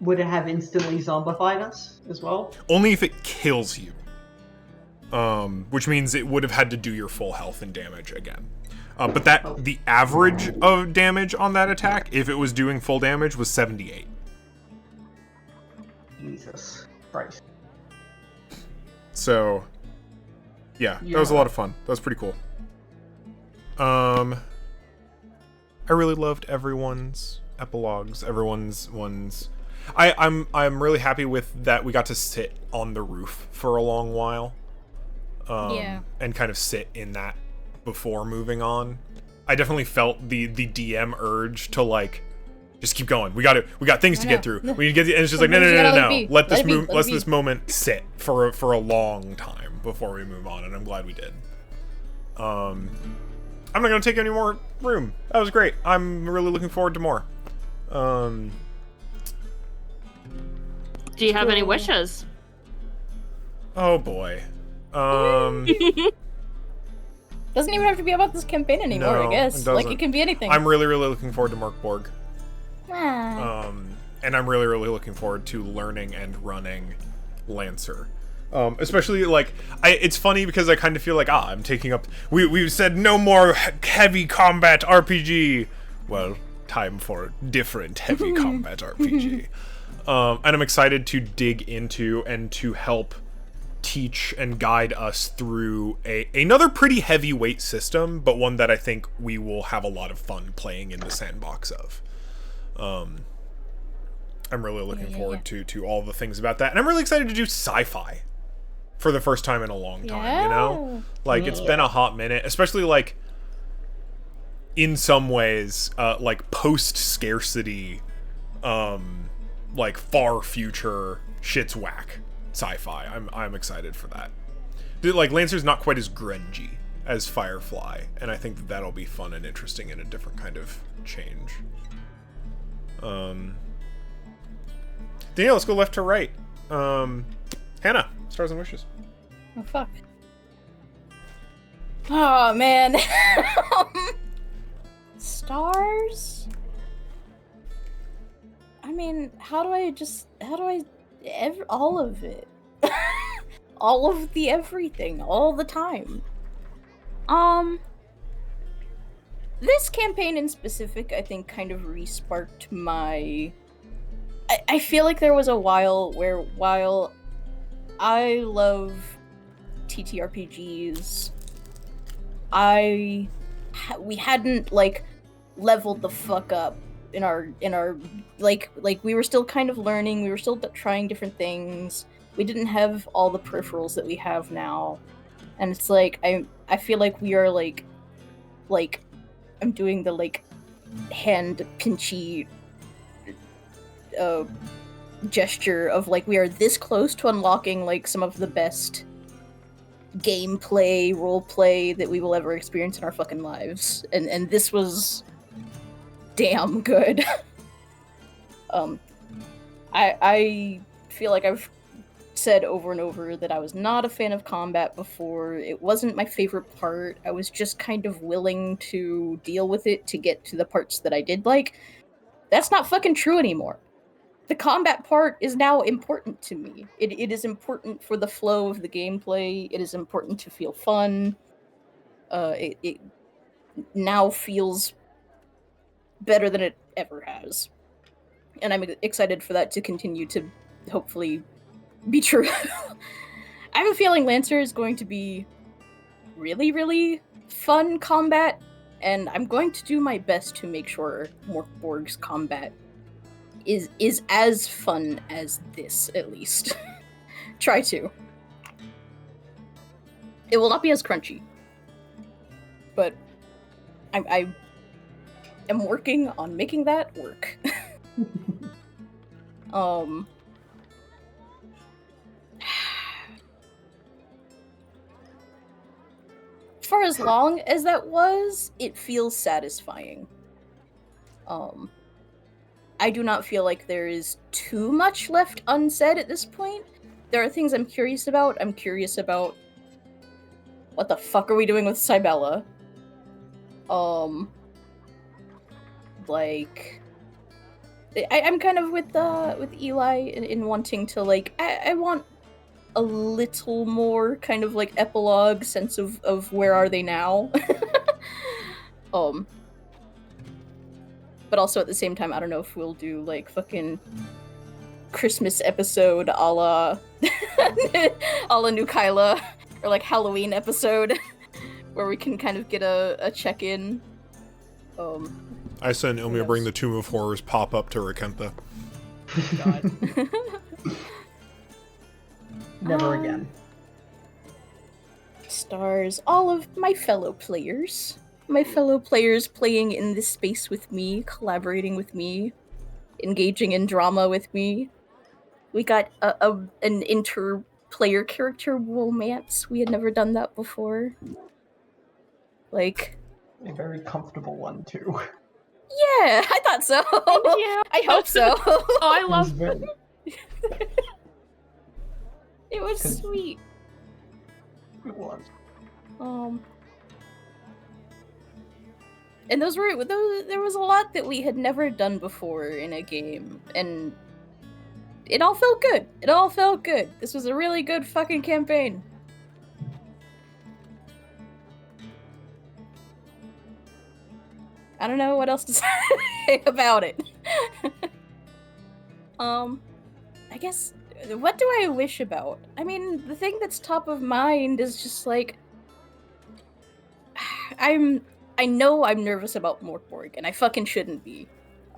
Would it have instantly zombified us as well? Only if it kills you. Which means it would have had to do your full health and damage again. But the average of damage on that attack, if it was doing full damage, was 78. Jesus Christ. So, yeah, that was a lot of fun. That was pretty cool. I really loved everyone's epilogues, everyone's ones. I'm really happy with that we got to sit on the roof for a long while. and kind of sit in that before moving on. I definitely felt the DM urge to like just keep going. We got things to get through. We need to get and it's just like no. Let this moment sit for a long time before we move on, and I'm glad we did. I'm not gonna take any more room. That was great. I'm really looking forward to more. Do you have any wishes? Oh boy. Doesn't even have to be about this campaign anymore, No, I guess. it Like, it can be anything. I'm really, really looking forward to Merkborg. Ah. And I'm really, really looking forward to learning and running Lancer. Especially, like, it's funny because I kind of feel like, I'm taking up... We said no more heavy combat RPG. Well, time for different heavy combat RPG. And I'm excited to dig into and to help teach and guide us through another pretty heavyweight system, but one that I think we will have a lot of fun playing in the sandbox of. I'm really looking forward to all the things about that, and I'm really excited to do sci-fi for the first time in a long time, you know? Like, it's been a hot minute, especially, like, in some ways, like, post-scarcity, like, far future shit's whack sci-fi. I'm excited for that. Like, Lancer's not quite as grungy as Firefly, and I think that'll be fun and interesting in a different kind of change. Danielle, let's go left to right. Hannah, stars and wishes. Oh, fuck. Oh, man. Stars? I mean, all of it. All of the everything, all the time. This campaign in specific, I think, kind of re-sparked my... I feel like there was a while where, while I love TTRPGs, we hadn't, like, leveled the fuck up in our like we were still kind of learning, we were still trying different things, we didn't have all the peripherals that we have now, and it's like, I feel like we are, like, I'm doing the, like, hand pinchy gesture of, like, we are this close to unlocking, like, some of the best gameplay, roleplay that we will ever experience in our fucking lives. And this was damn good. I feel like I've said over and over that I was not a fan of combat before. It wasn't my favorite part. I was just kind of willing to deal with it to get to the parts that I did like. That's not fucking true anymore. The combat part is now important to me. It is important for the flow of the gameplay. It is important to feel fun. It now feels better than it ever has. And I'm excited for that to continue to hopefully be true. I have a feeling Lancer is going to be really, really fun combat, and I'm going to do my best to make sure Morkborg's combat is as fun as this, at least. Try to. It will not be as crunchy, but I am working on making that work. For as long as that was, it feels satisfying. I do not feel like there is too much left unsaid at this point. There are things I'm curious about. I'm curious about what the fuck are we doing with Cybella? Like, I'm kind of with Eli in wanting to, like, I want a little more kind of like epilogue sense of where are they now. But also at the same time, I don't know if we'll do like fucking Christmas episode a la New Kyla, or like Halloween episode where we can kind of get a check-in. I send Ilmia bring the Tomb of Horrors pop up to Rackentha. God. Never again. stars all of my fellow players. My fellow players playing in this space with me, collaborating with me, engaging in drama with me. We got an inter-player character romance. We had never done that before. Like, A very comfortable one, too. yeah, I thought so. you. I hope so. Oh, I It was love very... It was Cause- sweet. It was. And there was a lot that we had never done before in a game, and it all felt good. It all felt good. This was a really good fucking campaign. I don't know what else to say about it. I guess, what do I wish about? I mean, the thing that's top of mind is just like, I know I'm nervous about Morkborg, and I fucking shouldn't be.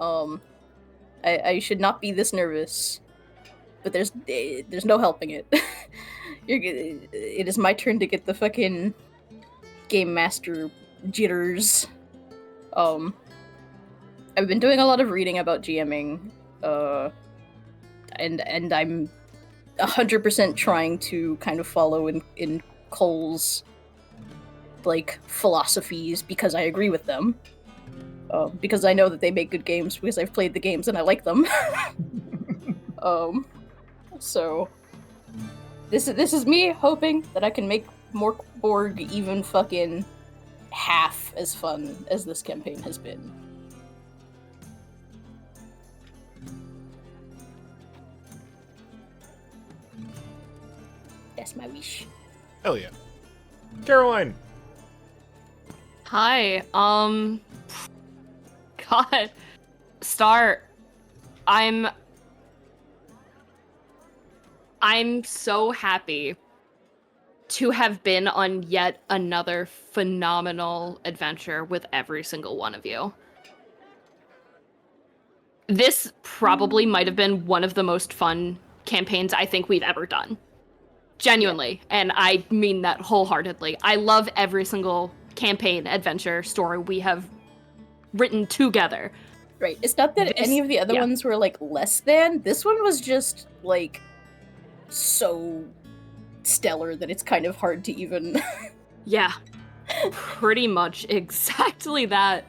I should not be this nervous, but there's no helping it. It is my turn to get the fucking game master jitters. I've been doing a lot of reading about GMing, and I'm 100% trying to kind of follow in Cole's like philosophies because I agree with them. Because I know that they make good games because I've played the games and I like them. So this is me hoping that I can make Morkborg even fucking half as fun as this campaign has been. That's my wish. Hell yeah. Caroline. Hi. God. Star. I'm so happy to have been on yet another phenomenal adventure with every single one of you. This probably might have been one of the most fun campaigns I think we've ever done. Genuinely. And I mean that wholeheartedly. I love every single campaign, adventure, story we have written together. Right. It's not that any of the other ones were like less than. This one was just like so stellar that it's kind of hard to even Yeah. Pretty much exactly that.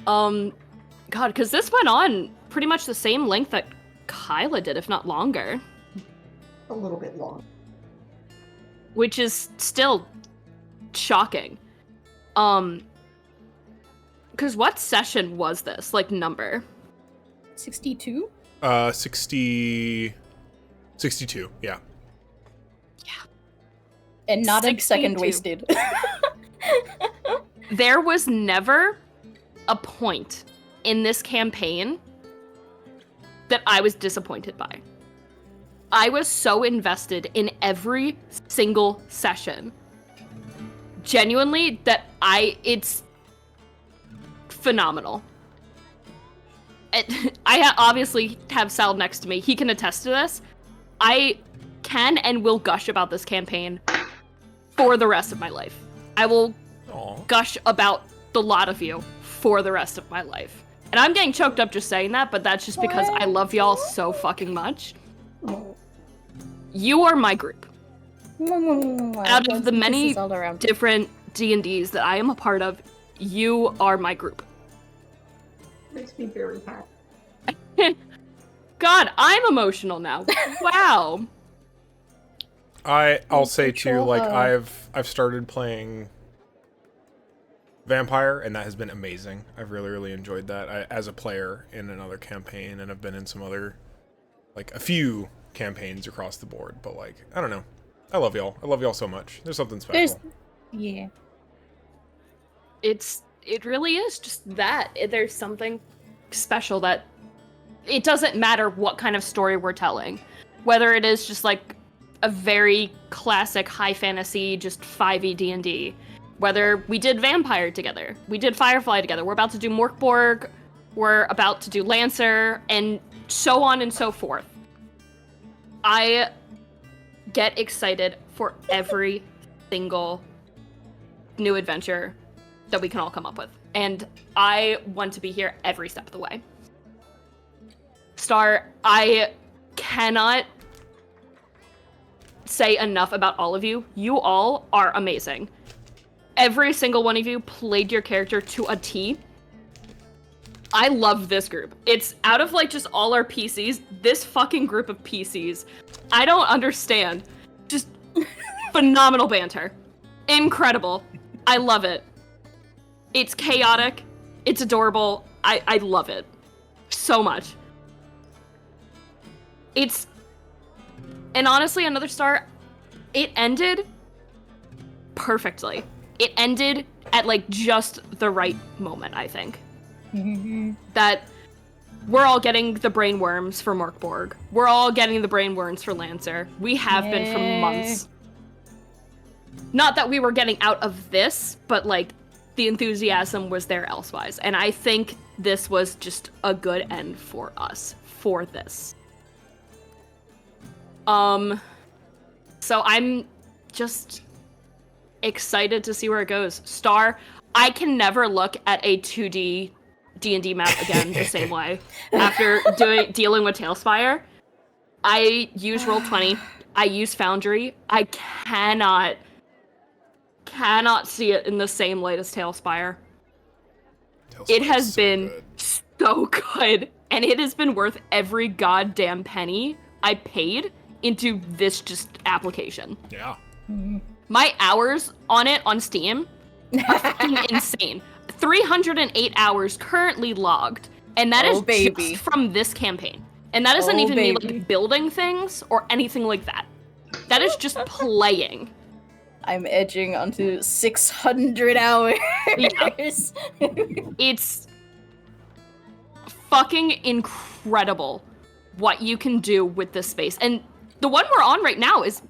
God, because this went on pretty much the same length that Kyla did, if not longer. A little bit long. Which is still shocking. Because what session was this? Like, number? 62? 62, yeah. Yeah. And not a 62. second wasted. There was never a point in this campaign that I was disappointed by. I was so invested in every single session. Genuinely, that it's phenomenal. I obviously have Sal next to me. He can attest to this. I can and will gush about this campaign for the rest of my life. I will gush about the lot of you for the rest of my life. And I'm getting choked up just saying that, but that's just because I love y'all so fucking much. You are my group. Out of the many different D&Ds that I am a part of, you are my group. Makes me very happy. God, I'm emotional now. Wow. I'll say too, like I've started playing Vampire, and that has been amazing. I've really enjoyed that as a player in another campaign, and I've been in some other, like a few campaigns across the board. But like, I don't know. I love y'all. I love y'all so much. There's something special. Yeah. It really is just that. There's something special that it doesn't matter what kind of story we're telling. Whether it is just like a very classic high fantasy, just 5e D&D. Whether we did Vampire together. We did Firefly together. We're about to do Morkborg. We're about to do Lancer. And so on and so forth. I get excited for every single new adventure that we can all come up with. And I want to be here every step of the way. Star, I cannot say enough about all of you. You all are amazing. Every single one of you played your character to a T. I love this group. It's out of like just all our PCs, this fucking group of PCs. I don't understand. Just phenomenal banter. Incredible. I love it. It's chaotic. It's adorable. I love it so much. And honestly, Another Star, it ended perfectly. It ended at like just the right moment, I think. That we're all getting the brain worms for Morkborg. We're all getting the brain worms for Lancer. We have been for months. Not that we were getting out of this, but like the enthusiasm was there elsewise. And I think this was just a good end for us for this. So I'm just excited to see where it goes. Star, I can never look at a 2D D&D map again the same way. After dealing with Tailspire, I use Roll20, I use Foundry. I cannot see it in the same light as Tailspire. It has been so good, and it has been worth every goddamn penny I paid into this just application. Yeah. My hours on it on Steam are fucking insane. 308 hours currently logged, and that is just from this campaign. And that isn't even me like building things or anything like that. That is just playing. I'm edging onto 600 hours. Yeah. It's fucking incredible what you can do with this space. And the one we're on right now is,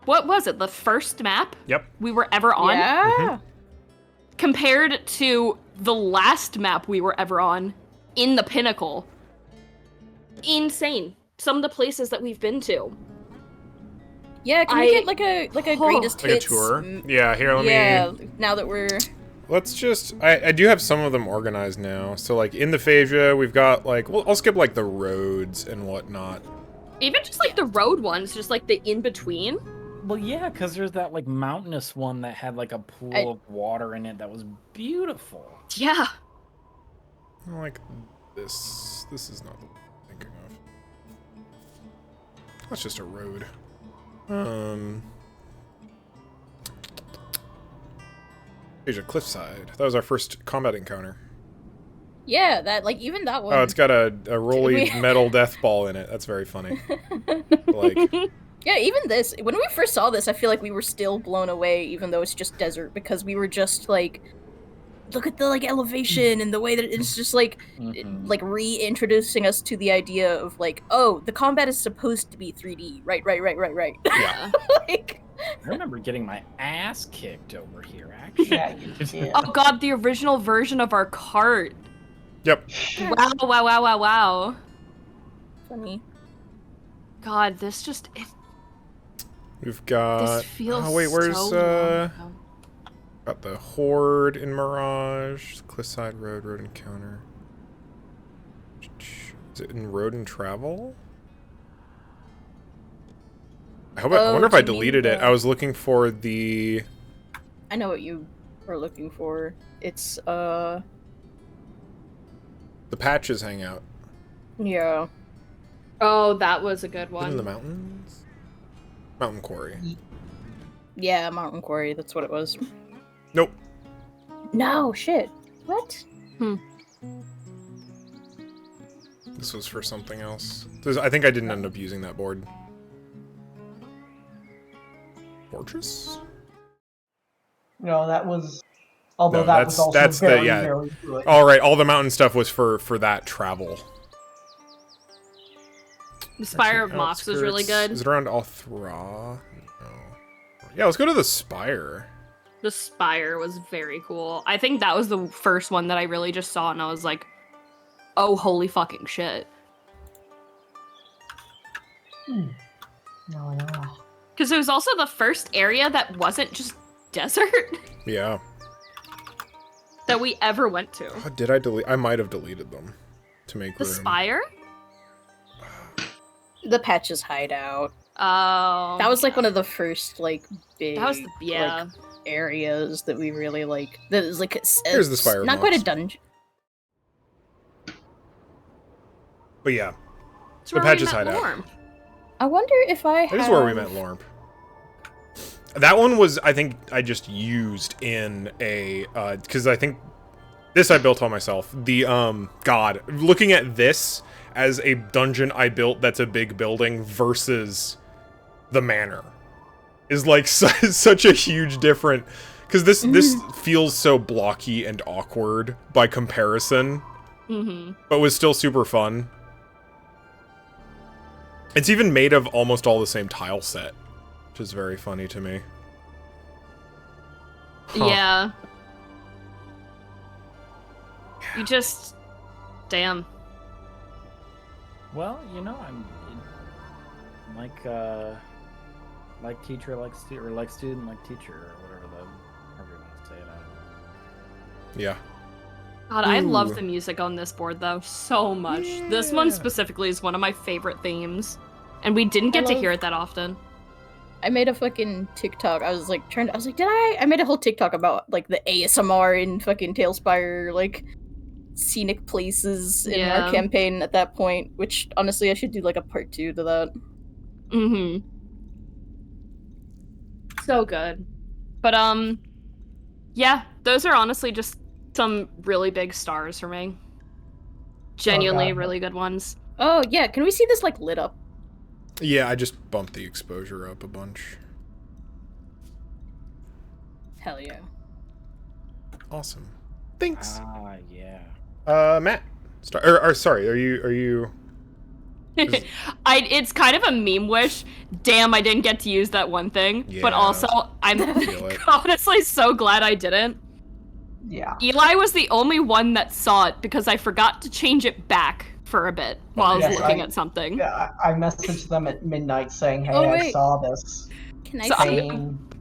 what was it, the first map we were ever on? Yeah. Compared to the last map we were ever on in the Pinnacle. Insane. Some of the places that we've been to. Yeah, can we get like a greatest like hits? a tour? Yeah, here, let me... Yeah, now that we're... Let's just... I do have some of them organized now. So, like, in the Phasia, we've got, like... Well, I'll skip, like, the roads and whatnot. Even just, like, the road ones, just, like, the in-between. Well, yeah, because there's that, like, mountainous one that had, like, a pool of water in it that was beautiful. Yeah. I like this. This is not the one I'm thinking of. That's just a road. Here's a cliffside. That was our first combat encounter. Yeah, that, like, even that one. Oh, it's got a rolly metal death ball in it. That's very funny. Like... Yeah, even this, when we first saw this, I feel like we were still blown away, even though it's just desert, because we were just like, look at the, like, elevation and the way that it's just, like, like, reintroducing us to the idea of, like, oh, the combat is supposed to be 3D. Right. Yeah. Like... I remember getting my ass kicked over here, actually. Yeah. Oh god, the original version of our cart. Yep. Wow. Funny. God, this just... We've got... This feels oh, wait, where's, so got the Horde in Mirage, Cliffside Road Encounter. Is it in Road and Travel? I wonder if I deleted it. I was looking for the... I know what you were looking for. It's, The Patches Hangout. Yeah. Oh, that was a good one. In the mountains? Mountain Quarry. Yeah, Mountain Quarry, that's what it was. Nope. No, shit. What? This was for something else. I think I didn't end up using that board. Fortress? No, that was... Although No, that was also that's very, yeah. very good. All right, all the mountain stuff was for that travel. The Spire of Mox was really good. Is it around Althra? No. Yeah, let's go to the Spire. The Spire was very cool. I think that was the first one that I really just saw, and I was like, oh, holy fucking shit. No. Because it was also the first area that wasn't just desert Yeah. that we ever went to. Did I delete? I might have deleted them to make The room. spire? The Patch's hideout. Oh. That was like one of the first like big That was like, areas that we really like. That was like Here's the spire. Not quite a dungeon. But yeah, It's the where we Patch's met hideout. Lorm. I wonder if I. It is where we met Lorm. That one was, I think, I just used in a, because I think this I built on myself. The, God, looking at this as a dungeon I built that's a big building versus the manor is like such a huge different, because this feels so blocky and awkward by comparison, but was still super fun. It's even made of almost all the same tile set, which is very funny to me. Yeah. You just... Damn. Well, you know, I'm like teacher, like student, or like student, like teacher, or whatever however you want to say it. Yeah. God, I love the music on this board, though, so much. Yeah. This one specifically is one of my favorite themes. And we didn't get to hear it that often. I made a fucking TikTok. I was like, I made a whole TikTok about, like, the ASMR in fucking Tailspire, like, scenic places in our campaign at that point, which, honestly, I should do, like, a part 2 to that. So good. But, yeah, those are honestly just some really big stars for me. Genuinely really good ones. Oh, yeah, can we see this, like, lit up? Yeah, I just bumped the exposure up a bunch. Hell yeah. Awesome. Thanks. Yeah. Matt. Sorry, are you... It's kind of a meme wish. Damn, I didn't get to use that one thing. Yeah, but also, I'm honestly so glad I didn't. Yeah. Eli was the only one that saw it because I forgot to change it back for a bit while I was looking at something. Yeah, I messaged them at midnight saying, hey, I saw this. Can I So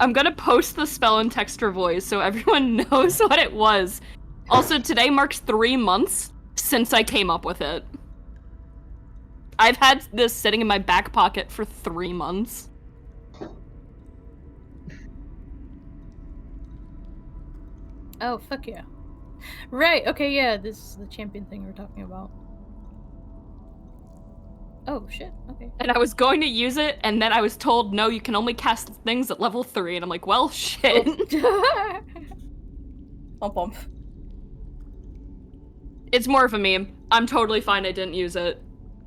I'm gonna post the spell in text or voice so everyone knows what it was. Also, today marks 3 months since I came up with it. I've had this sitting in my back pocket for 3 months. Oh, fuck yeah. Right, okay, yeah, this is the champion thing we're talking about. Oh, shit, okay. And I was going to use it, and then I was told, no, you can only cast things at level 3, and I'm like, well, shit. Bump. It's more of a meme. I'm totally fine I didn't use it.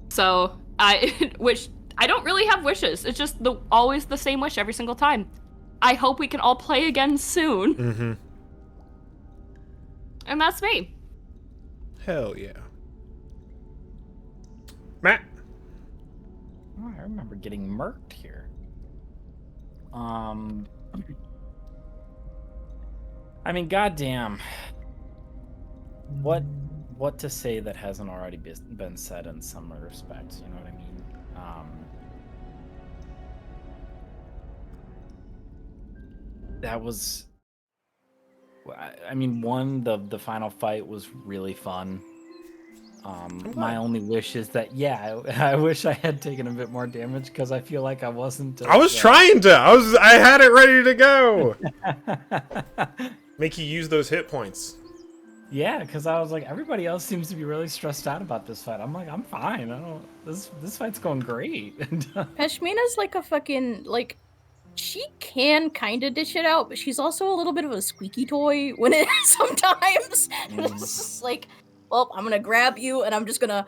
So, I don't really have wishes. It's just always the same wish every single time. I hope we can all play again soon. And that's me. Hell yeah. Matt. Oh, I remember getting murked here. I mean, goddamn. What to say that hasn't already been said in some respects? You know what I mean? That was. I mean, the final fight was really fun. My only wish is that, I wish I had taken a bit more damage because I feel like I wasn't. I was trying to. I had it ready to go. Make you use those hit points. Yeah, because I was like, everybody else seems to be really stressed out about this fight. I'm like, I'm fine. This fight's going great. Pashmina's like a fucking, like, she can kind of dish it out, but she's also a little bit of a squeaky toy when it sometimes. It's just like, well, I'm gonna grab you and I'm just gonna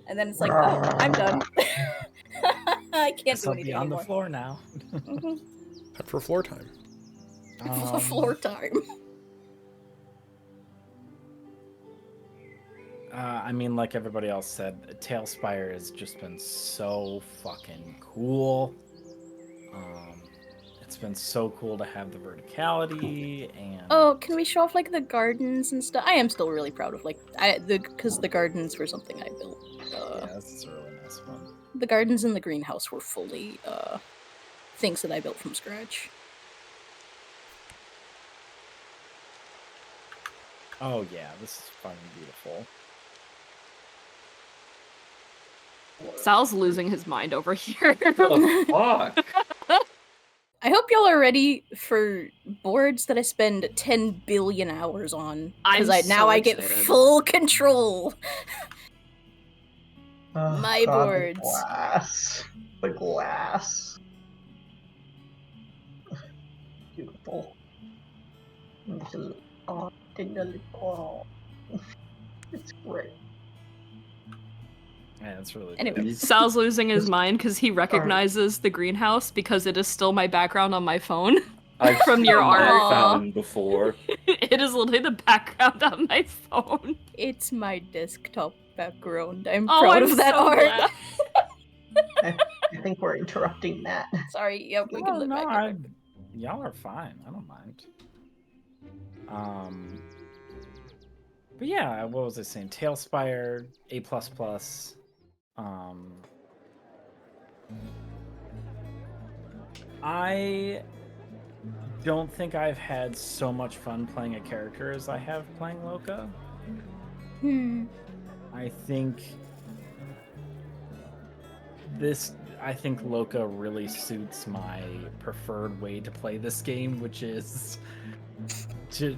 and then it's like, oh, I'm done. I can't do anything on anymore. The floor now. Time for floor time. Floor time. I mean, like everybody else said, Tailspire has just been so fucking cool. It's been so cool to have the verticality and. Oh, can we show off like the gardens and stuff? I am still really proud of because the gardens were something I built. Yeah, this is a really nice one. The gardens in the greenhouse were fully things that I built from scratch. Oh yeah, this is fucking beautiful. Sal's losing his mind over here. Oh, fuck. I hope y'all are ready for boards that I spend 10 billion hours on. Because I'm now so I get excited. full control. Oh, My God, boards. The glass. The glass. Beautiful. It's great. Yeah, it's really Anyways. Sal's losing his mind because he recognizes the greenhouse because it is still my background on my phone. I've From your seen that art. fountain before. It is literally the background on my phone. It's my desktop background. I'm Oh, proud I'm of that so art. glad. I think we're interrupting Matt. Sorry, yep, we can Oh, let no, back in. y'all are fine. I don't mind. But yeah, what was I saying? Tailspire, A++. I don't think I've had so much fun playing a character as I have playing Loka. I think Loka really suits my preferred way to play this game, which is to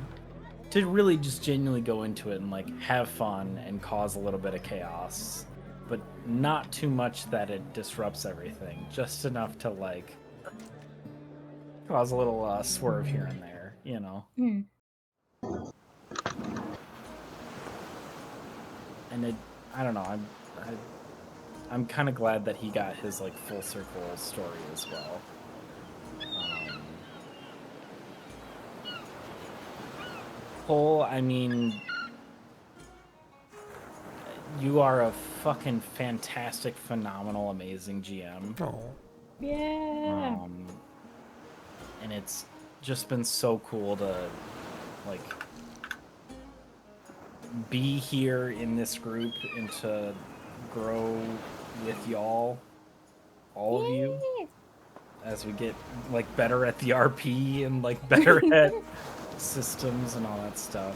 really just genuinely go into it and like have fun and cause a little bit of chaos, but not too much that it disrupts everything, just enough to like cause a little swerve here and there, you know. And I don't know, I'm kind of glad that he got his like full circle story as well. Cole, I mean, you are a fucking fantastic, phenomenal, amazing GM. Oh. Yeah. And it's just been so cool to like be here in this group and to grow with y'all, all of you, as we get like better at the RP and like better at systems and all that stuff.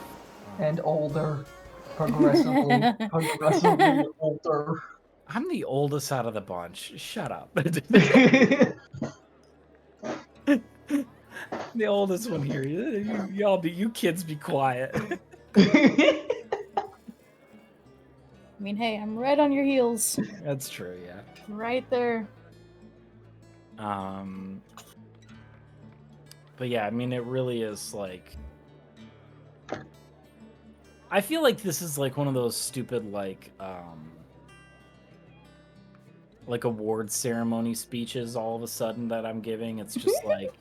And older. Progressively older. I'm the oldest out of the bunch. Shut up. The oldest one here. You kids be quiet. I mean, hey, I'm right on your heels. That's true, yeah. Right there. But yeah, I mean, it really is like, I feel like this is like one of those stupid like award ceremony speeches all of a sudden that I'm giving. It's just like,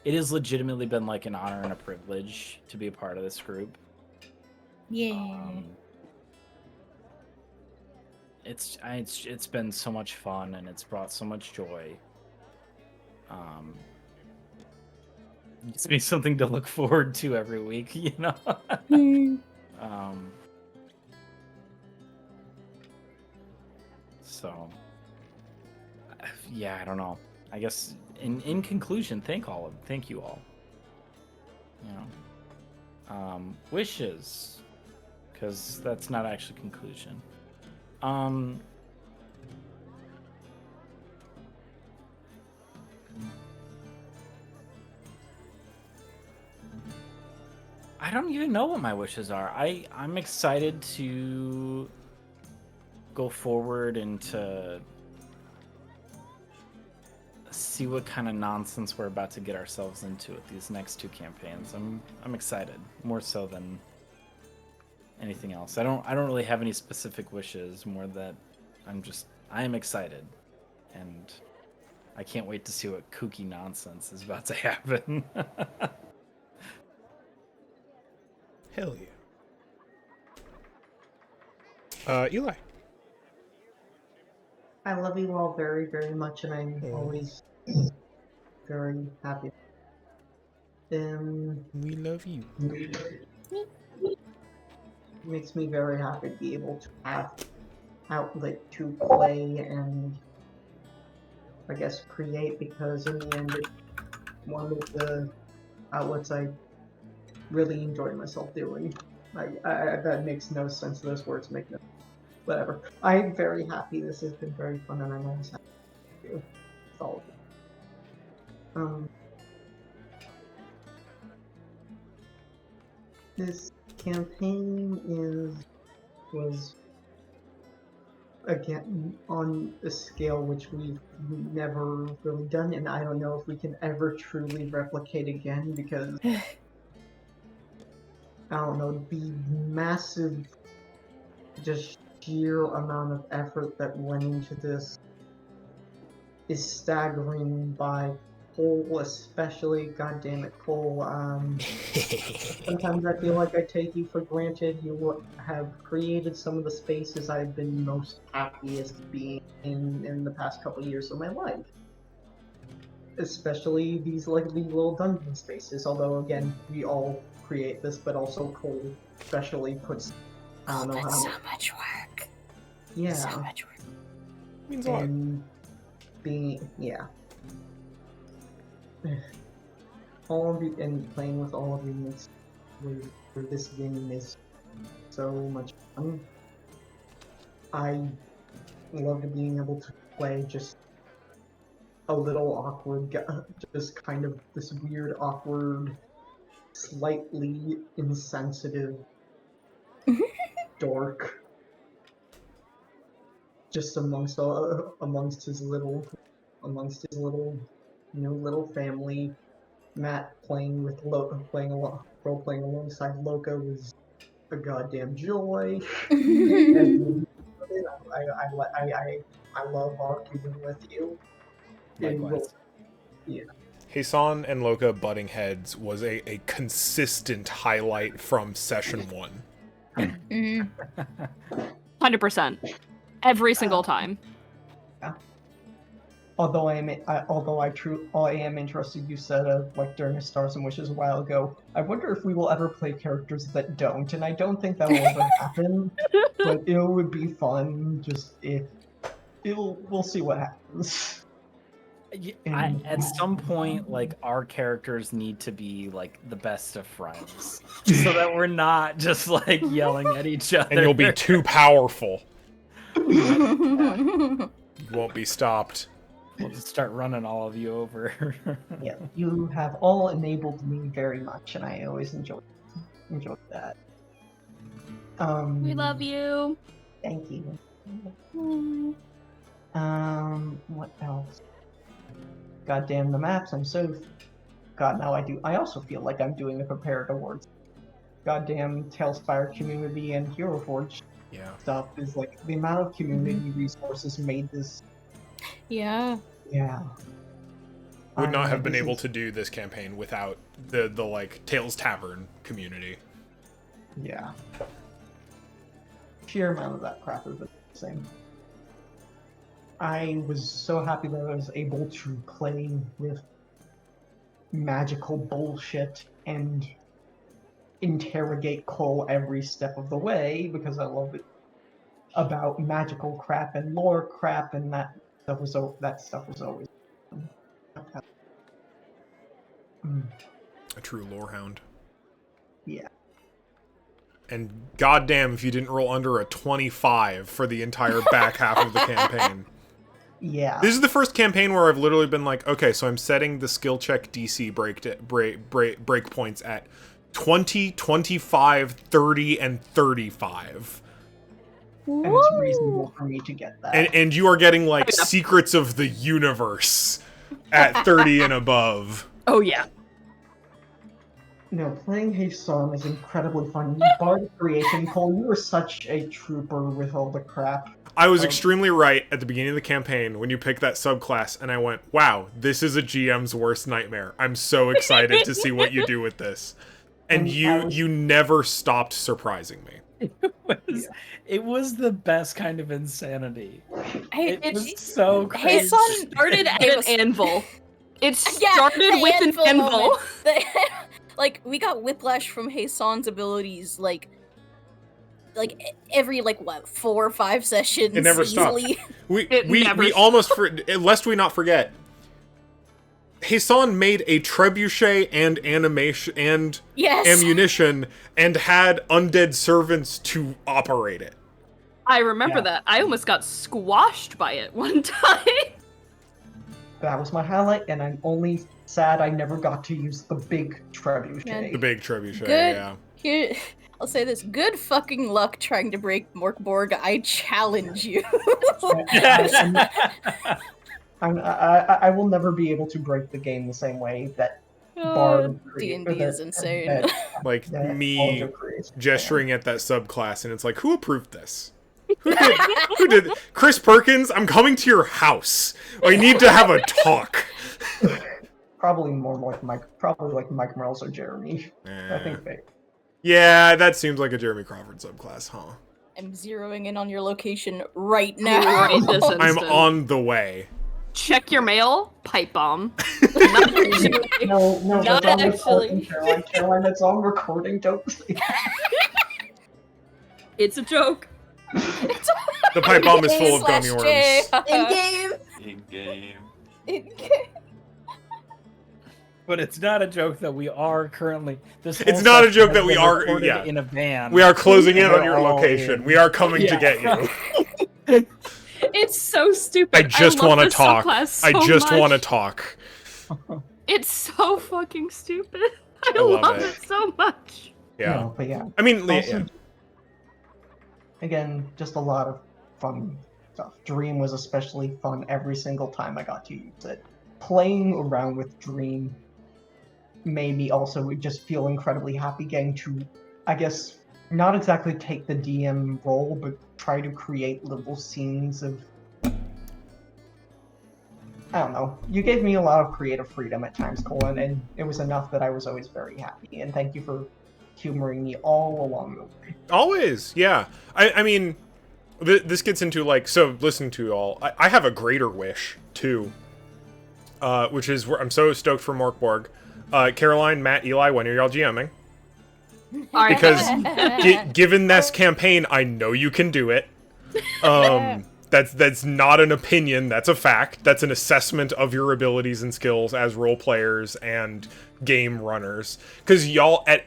it has legitimately been like an honor and a privilege to be a part of this group. Yeah. It's been so much fun and it's brought so much joy. It's me something to look forward to every week, you know. So yeah, I don't know. I guess in conclusion, thank you all. You know, wishes, because that's not actually conclusion. I don't even know what my wishes are. I'm excited to go forward and to see what kind of nonsense we're about to get ourselves into with these next two campaigns. I'm excited, more so than anything else. I don't really have any specific wishes, more that I am excited, and I can't wait to see what kooky nonsense is about to happen. Hell yeah. Eli. I love you all very, very much, and I'm always very happy. We love you. It makes me very happy to be able to have outlet to play and I guess, create, because in the end, it's one of the outlets I really enjoy myself doing. That makes no sense. Those words make no sense. Whatever. I'm very happy. This has been very fun, and I'm always happy to do with all of you. This campaign was again on a scale which we've never really done, and I don't know if we can ever truly replicate again, because I don't know, the massive, just sheer amount of effort that went into this is staggering by Cole, especially. God damn it, Cole. Sometimes I feel like I take you for granted. You have created some of the spaces I've been most happiest being in the past couple years of my life. Especially these little dungeon spaces. Although again, we all create this, but also Cole especially puts. I don't know how. So much work. Yeah. So much work. Means a lot. And being all of you and playing with all of you makes for this game is so much fun. I loved being able to play just a little awkward, just kind of this weird, awkward, slightly insensitive dork, just amongst his little little family. Matt playing with role playing alongside Loka was a goddamn joy. I love arguing with you. Likewise. Yeah. Heisan and Loka butting heads was a consistent highlight from session 1. 100%. Every single time. Although I am interested. You said during Stars and Wishes a while ago. I wonder if we will ever play characters that don't, and I don't think that will ever happen. But it would be fun. We'll see what happens. At some point, our characters need to be the best of friends, so that we're not just yelling at each other. And you'll be too powerful. You won't be stopped. We'll just start running all of you over. Yeah, you have all enabled me very much, and I always enjoy that. We love you. Thank you. What else? Goddamn the maps! God, now I also feel like I'm doing the Prepared Awards. Goddamn Tailspire community and Hero Forge stuff is the amount of community resources made this. Yeah. Yeah. Would not have been able to do this campaign without the Tales Tavern community. Yeah. Sheer amount of that crap is the same. I was so happy that I was able to play with magical bullshit and interrogate Cole every step of the way, because I love it about magical crap and lore crap, and that stuff was always fun. A true lorehound. Yeah. And goddamn if you didn't roll under a 25 for the entire back half of the campaign. Yeah. This is the first campaign where I've literally been okay, so I'm setting the skill check DC break points at 20, 25, 30, and 35. And it's reasonable for me to get that. And you are getting Secrets of the Universe at 30 and above. Oh yeah. No, playing Heisan is incredibly fun. Bard creation, Cole, you were such a trooper with all the crap. I was extremely right at the beginning of the campaign when you picked that subclass, and I went, wow, this is a GM's worst nightmare. I'm so excited to see what you do with this. And you never stopped surprising me. It was the best kind of insanity. It was so It crazy. started at an anvil. It started with an anvil. We got whiplash from Heisan's abilities, like every like what 4 or 5 sessions. It never stopped. easily. We almost lest we not forget. Hassan made a trebuchet and animation and ammunition and had undead servants to operate it. I remember that. I almost got squashed by it one time. That was my highlight, and I'm only sad I never got to use the big trebuchet. The big trebuchet, Good. yeah. Here, I'll say this: good fucking luck trying to break Morkborg. I challenge you. I will never be able to break the game the same way that D&D is insane. Like me gesturing at that subclass, and it's like, who approved this? Who did? Chris Perkins, I'm coming to your house. I need to have a talk. Probably more like Mike Merles or Jeremy. I think they. Yeah, that seems like a Jeremy Crawford subclass, huh? I'm zeroing in on your location right now. Right this instant. I'm on the way. Check your mail, pipe bomb. No, Not that's on actually. recording, Caroline, that's on recording, don't say that. It's a joke. The pipe bomb is full of gummy worms. In game. In game. But it's not a joke that we are currently. It's not a joke that we are. Yeah, in a van. we are closing in on We're your all location. in. We are coming to get you. It's so stupid. I just want to talk. I just want to to. talk. It's so fucking stupid. I love love it. it so much. Yeah. No, but yeah. I mean, Also, yeah. Again, just a lot of fun stuff. Dream was especially fun every single time I got to use it. Playing around with Dream made me also just feel incredibly happy getting to, I guess, not exactly take the DM role, but try to create little scenes of... I don't know. You gave me a lot of creative freedom at times, Colin, and it was enough that I was always very happy. And thank you for humoring me all along the way. Always, yeah. I mean, this gets into, like, so listening to you all, I have a greater wish, too. Which is, where I'm so stoked for Morkborg. Caroline, Matt, Eli, when are y'all GMing? Because given this campaign, I know you can do it. That's not an opinion, that's a fact. That's an assessment of your abilities and skills as role players and game runners. Because y'all, at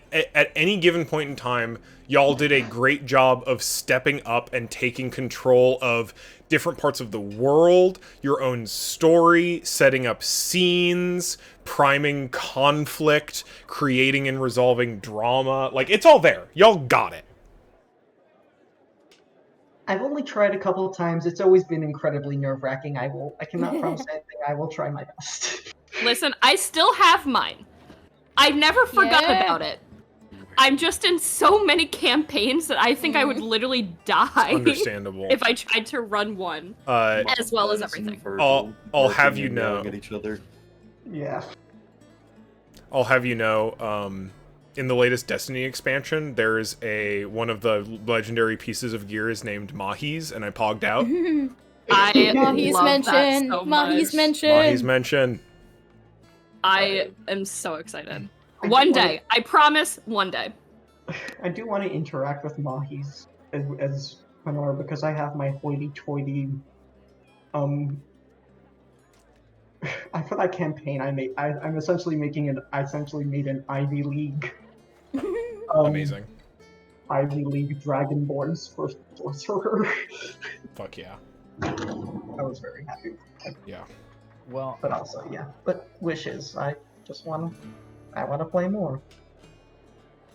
any given point in time, y'all did a great job of stepping up and taking control of different parts of the world, your own story, setting up scenes, priming conflict, creating and resolving drama. Like, it's all there. Y'all got it. I've only tried a couple of times. It's always been incredibly nerve-wracking. I cannot promise anything. I will try my best. Listen, I still have mine. I've never forgot about it. I'm just in so many campaigns that I think I would literally die. Understandable. If I tried to run one. As well as everything. I'll have you know. At each other. Yeah. I'll have you know, in the latest Destiny expansion, there's one of the legendary pieces of gear is named Mahis, and I pogged out. Mahis love mentioned. that so Mahis much. mentioned. Mahis mentioned. I am so excited. One day. I promise, one day. I do want to interact with Mahis as Honor because I have my hoity-toity, for that campaign I essentially made an Ivy League. Amazing. Ivy League Dragonborn's first sorcerer. Fuck yeah. I was very happy. Yeah. Well, but also, yeah. But wishes. I want to play more.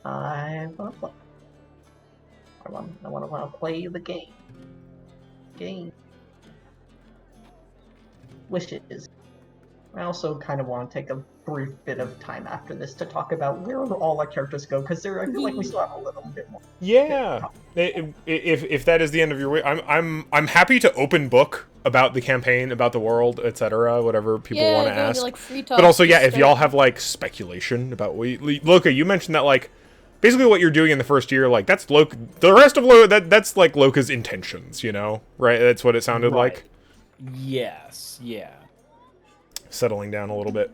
I want to play. I want to play the game. Wishes. I also kind of want to take a brief bit of time after this to talk about where all our characters go, because I feel like we still have a little bit more. Yeah. If that is the end of your way, I'm happy to open book about the campaign, about the world, etc. Whatever people want to ask. Like free talk, but also, yeah, if y'all have like speculation about Loka, you mentioned that like basically what you're doing in the first year, like that's Loka. The rest of Loka, that's like Loka's intentions, you know, right? That's what it sounded like. Yes. Yeah. Settling down a little bit.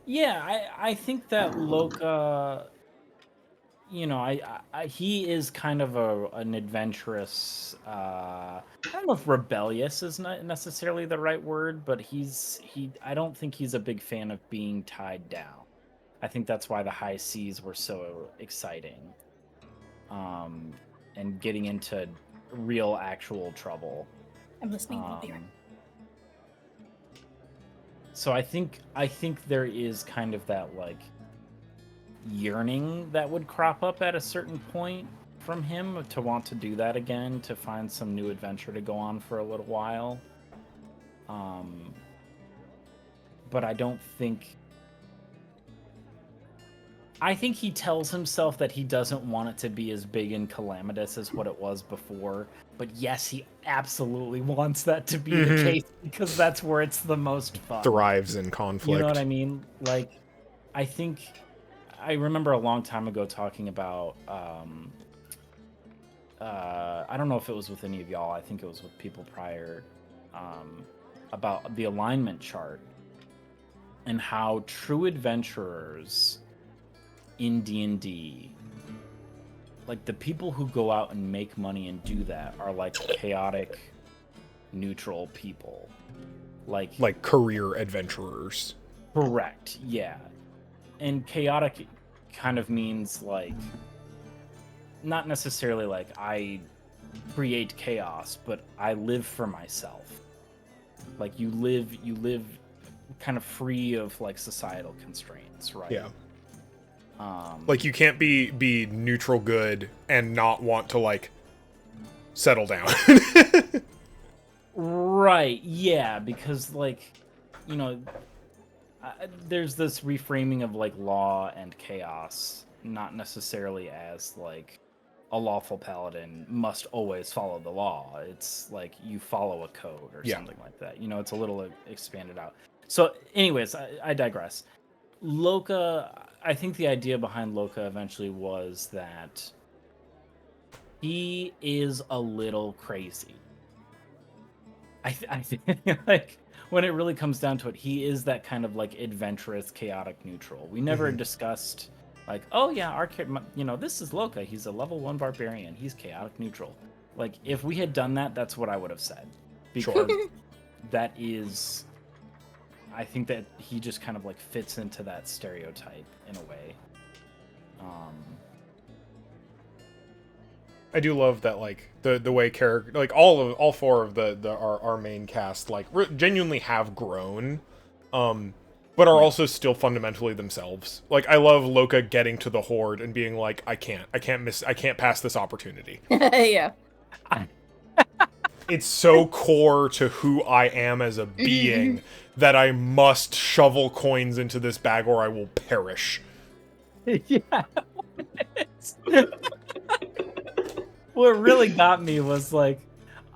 Yeah, I think that Loka you know, he is kind of an adventurous. I don't know if rebellious is not necessarily the right word, but I don't think he's a big fan of being tied down. I think that's why the high seas were so exciting, and getting into real, actual trouble. I'm listening. I'll be right. So I think there is kind of that like yearning that would crop up at a certain point from him to want to do that again, to find some new adventure to go on for a little while. But I think he tells himself that he doesn't want it to be as big and calamitous as what it was before. But yes, he absolutely wants that to be the case, because that's where it's the most fun. Thrives in conflict. You know what I mean? Like, I remember a long time ago talking about, I don't know if it was with any of y'all, I think it was with people prior, about the alignment chart and how true adventurers in D&D, like the people who go out and make money and do that, are like chaotic, neutral people. Like career adventurers. Correct, yeah. And chaotic kind of means like, not necessarily like I create chaos, but I live for myself. Like you live kind of free of like societal constraints, right? Yeah. Like you can't be neutral good and not want to like settle down. Right, yeah, because like, you know, there's this reframing of like law and chaos, not necessarily as like a lawful paladin must always follow the law. It's like you follow a code or something like that. You know, it's a little expanded out. So anyways, I digress. Loka, I think the idea behind Loka eventually was that he is a little crazy. I think like when it really comes down to it, he is that kind of like adventurous, chaotic neutral. We never discussed like, oh yeah, our you know, this is Loka. He's a level 1 barbarian. He's chaotic neutral. Like if we had done that, that's what I would have said, because that is, I think that he just kind of like fits into that stereotype in a way. I do love that, like the way character, like all four of our main cast, like genuinely have grown, but are also still fundamentally themselves. Like I love Loka getting to the Horde and being like, I can't pass this opportunity. Yeah. It's so core to who I am as a being that I must shovel coins into this bag or I will perish. Yeah. What really got me was like,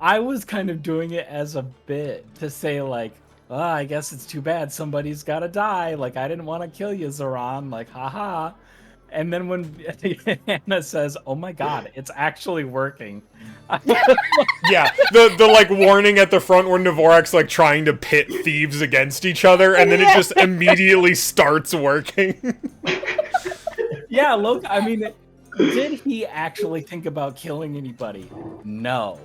I was kind of doing it as a bit to say like, oh, I guess it's too bad somebody's gotta die. Like, I didn't want to kill you, Zoran. Like, haha. And then when Anna says, oh my god, it's actually working. Yeah, the like warning at the front where Dvorak's like trying to pit thieves against each other, and then it just immediately starts working. Yeah, look, I mean, did he actually think about killing anybody? No.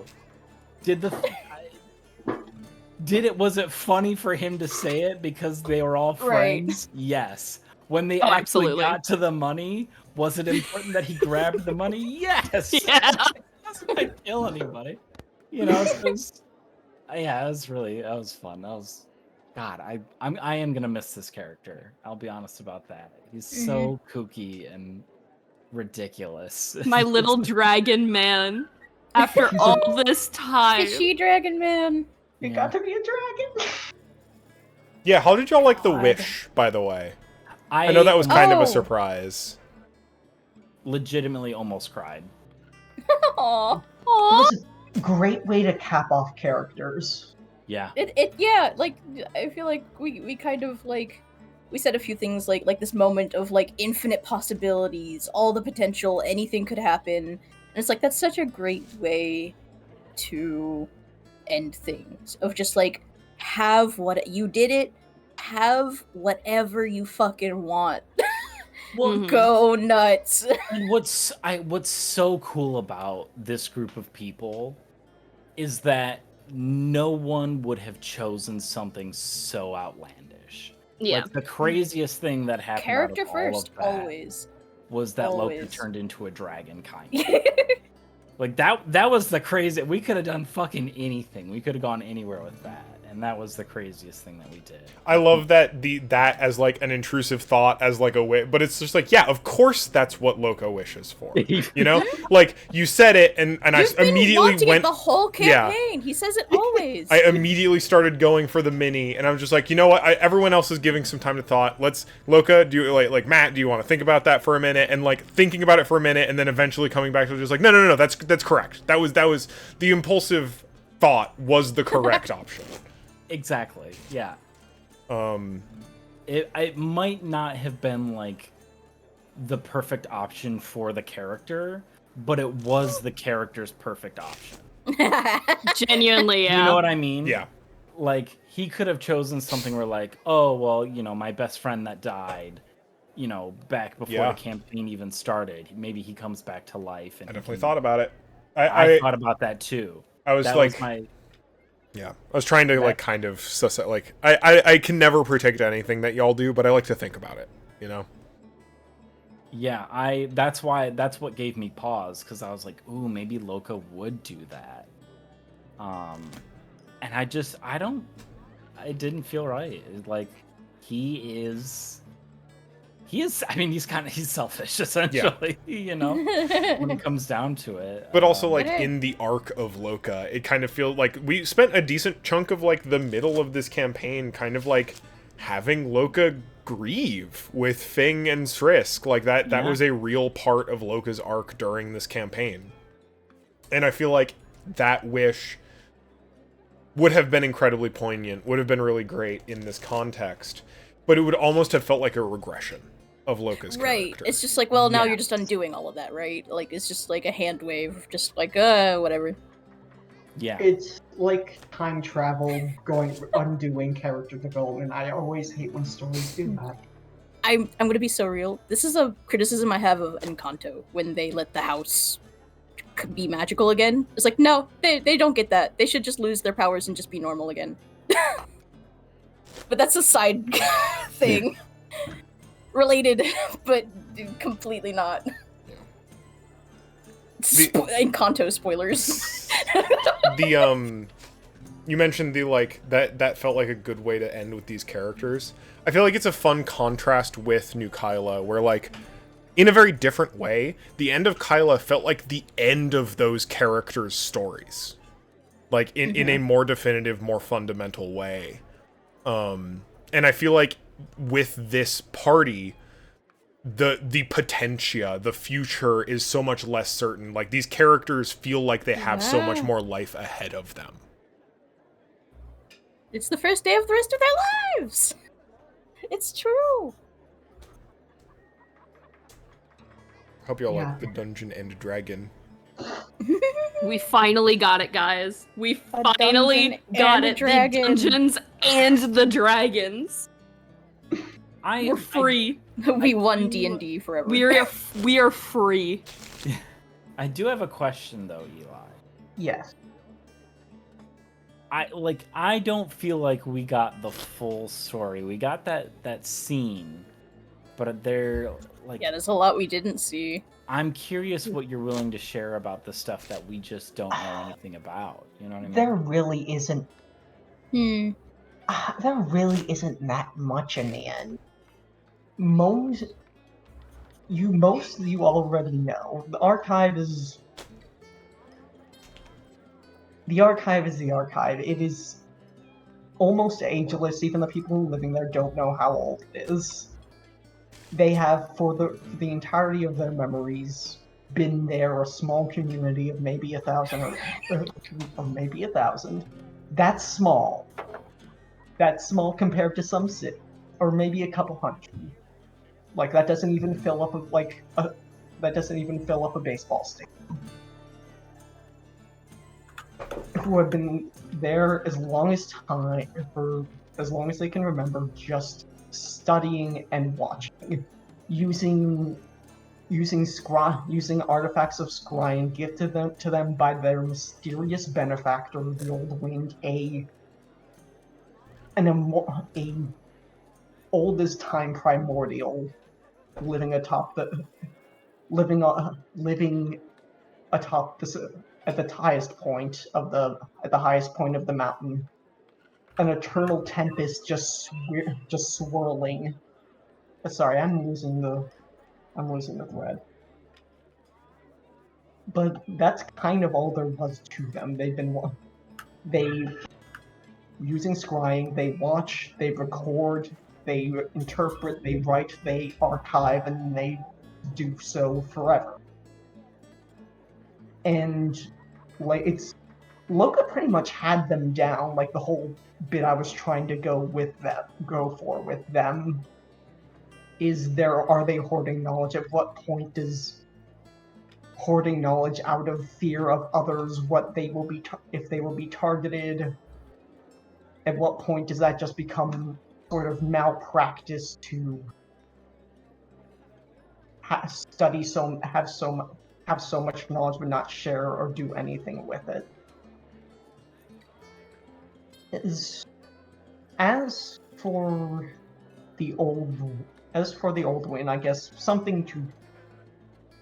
Was it funny for him to say it because they were all friends? Right. Yes. When they actually got to the money, was it important that he grabbed the money? Yes. Yeah. He wasn't gonna kill anybody. You know, it was fun. That was, God, I am gonna miss this character. I'll be honest about that. He's so kooky and ridiculous. My little dragon man. After all this time. Is she Dragon Man? You got to be a dragon. Yeah, how did y'all like the wish, by the way? I know that was kind of a surprise. Legitimately almost cried. Aww. It was a great way to cap off characters. Yeah. Yeah, like I feel like we kind of like we said a few things like this moment of like infinite possibilities, all the potential, anything could happen. And it's like that's such a great way to end things. Of just like have what you did it, have whatever you fucking want. Well, Go nuts. and what's so cool about this group of people is that no one would have chosen something so outlandish. Yeah. Like the craziest thing that happened Character out of first, all of that always. was that Loki Always. turned into a dragon, kind of. Like that was the crazy. We could have done fucking anything. We could have gone anywhere with that, and that was the craziest thing that we did. I love that that as like an intrusive thought, as like a wish, but it's just like, yeah, of course that's what Loco wishes for. You know, like you said it, and I You've been immediately wanting went it the whole campaign. He says it always. I immediately started going for the mini, and I'm just like, you know what? Everyone else is giving some time to thought. Let's, Loka, do you like Matt? Do you want to think about that for a minute? And like thinking about it for a minute, and then eventually coming back to just like, no, that's correct. That was the impulsive thought was the correct option. Exactly. Yeah. It might not have been like the perfect option for the character, but it was the character's perfect option. Genuinely, yeah. You know what I mean? Yeah. Like he could have chosen something where like, oh well, you know, my best friend that died, you know, back before the campaign even started. Maybe he comes back to life. And I definitely thought about it. I thought about that too. I was that like, was my... yeah, I was trying to like kind of suss out, like I can never predict anything that y'all do, but I like to think about it, you know. Yeah, that's what gave me pause, because I was like, ooh, maybe Loco would do that. And I didn't feel right. Like he is, I mean, he's selfish, essentially, you know, when it comes down to it. But also, like, in the arc of Loka, it kind of feels like we spent a decent chunk of, like, the middle of this campaign kind of, like, having Loka grieve with Fing and Srisk. Like, that was a real part of Loka's arc during this campaign. And I feel like that wish would have been incredibly poignant, would have been really great in this context, but it would almost have felt like a regression of Loka's character. It's just like, well, now you're just undoing all of that, right? Like, it's just like a hand wave, just like, whatever. Yeah. It's like time travel, undoing character development. I always hate when stories do that. I'm gonna be so real. This is a criticism I have of Encanto, when they let the house be magical again. It's like, no, they don't get that. They should just lose their powers and just be normal again. But that's a side thing. Related, but completely not. Encanto spoilers. You mentioned the, like, that felt like a good way to end with these characters. I feel like it's a fun contrast with New Kyla, where, like, in a very different way, the end of Kyla felt like the end of those characters' stories. Like, in a more definitive, more fundamental way. And I feel like with this party, the potentia, the future is so much less certain. Like, these characters feel like they have so much more life ahead of them. It's the first day of the rest of their lives! It's true! Hope y'all like the Dungeon and Dragon. We finally got it, guys. We finally got it. The Dungeons and the Dragons. We're free. We won D&D forever. We are free. I do have a question though, Eli. Yes. I don't feel like we got the full story. We got that scene, but there's I'm curious what you're willing to share about the stuff that we just don't know anything about. You know what I mean? There really isn't. There really isn't that much in the end. Most of you already know. The archive is the archive. It is almost ageless. Even the people who living there don't know how old it is. They have, for the entirety of their memories, been there, a small community of maybe 1,000 or maybe 1,000. That's small. That's small compared to some city, or maybe a couple hundred. Like, that doesn't even fill up a baseball stadium. Who have been there as long as they can remember, just studying and watching. using artifacts of scrying gifted to them by their mysterious benefactor, the Old Wind, a old as time primordial, living atop the at the highest point of the mountain, an eternal tempest just swirling. Sorry, I'm losing the thread. But that's kind of all there was to them. They using scrying, they watch, they record, they interpret, they write, they archive, and they do so forever. And Loka pretty much had them down. Like the whole bit I was trying to go for with them is are they hoarding knowledge? At what point does hoarding knowledge out of fear of others, what they will be if they will be targeted? At what point does that just become sort of malpractice to have so much knowledge but not share or do anything with it? As for the old win, I guess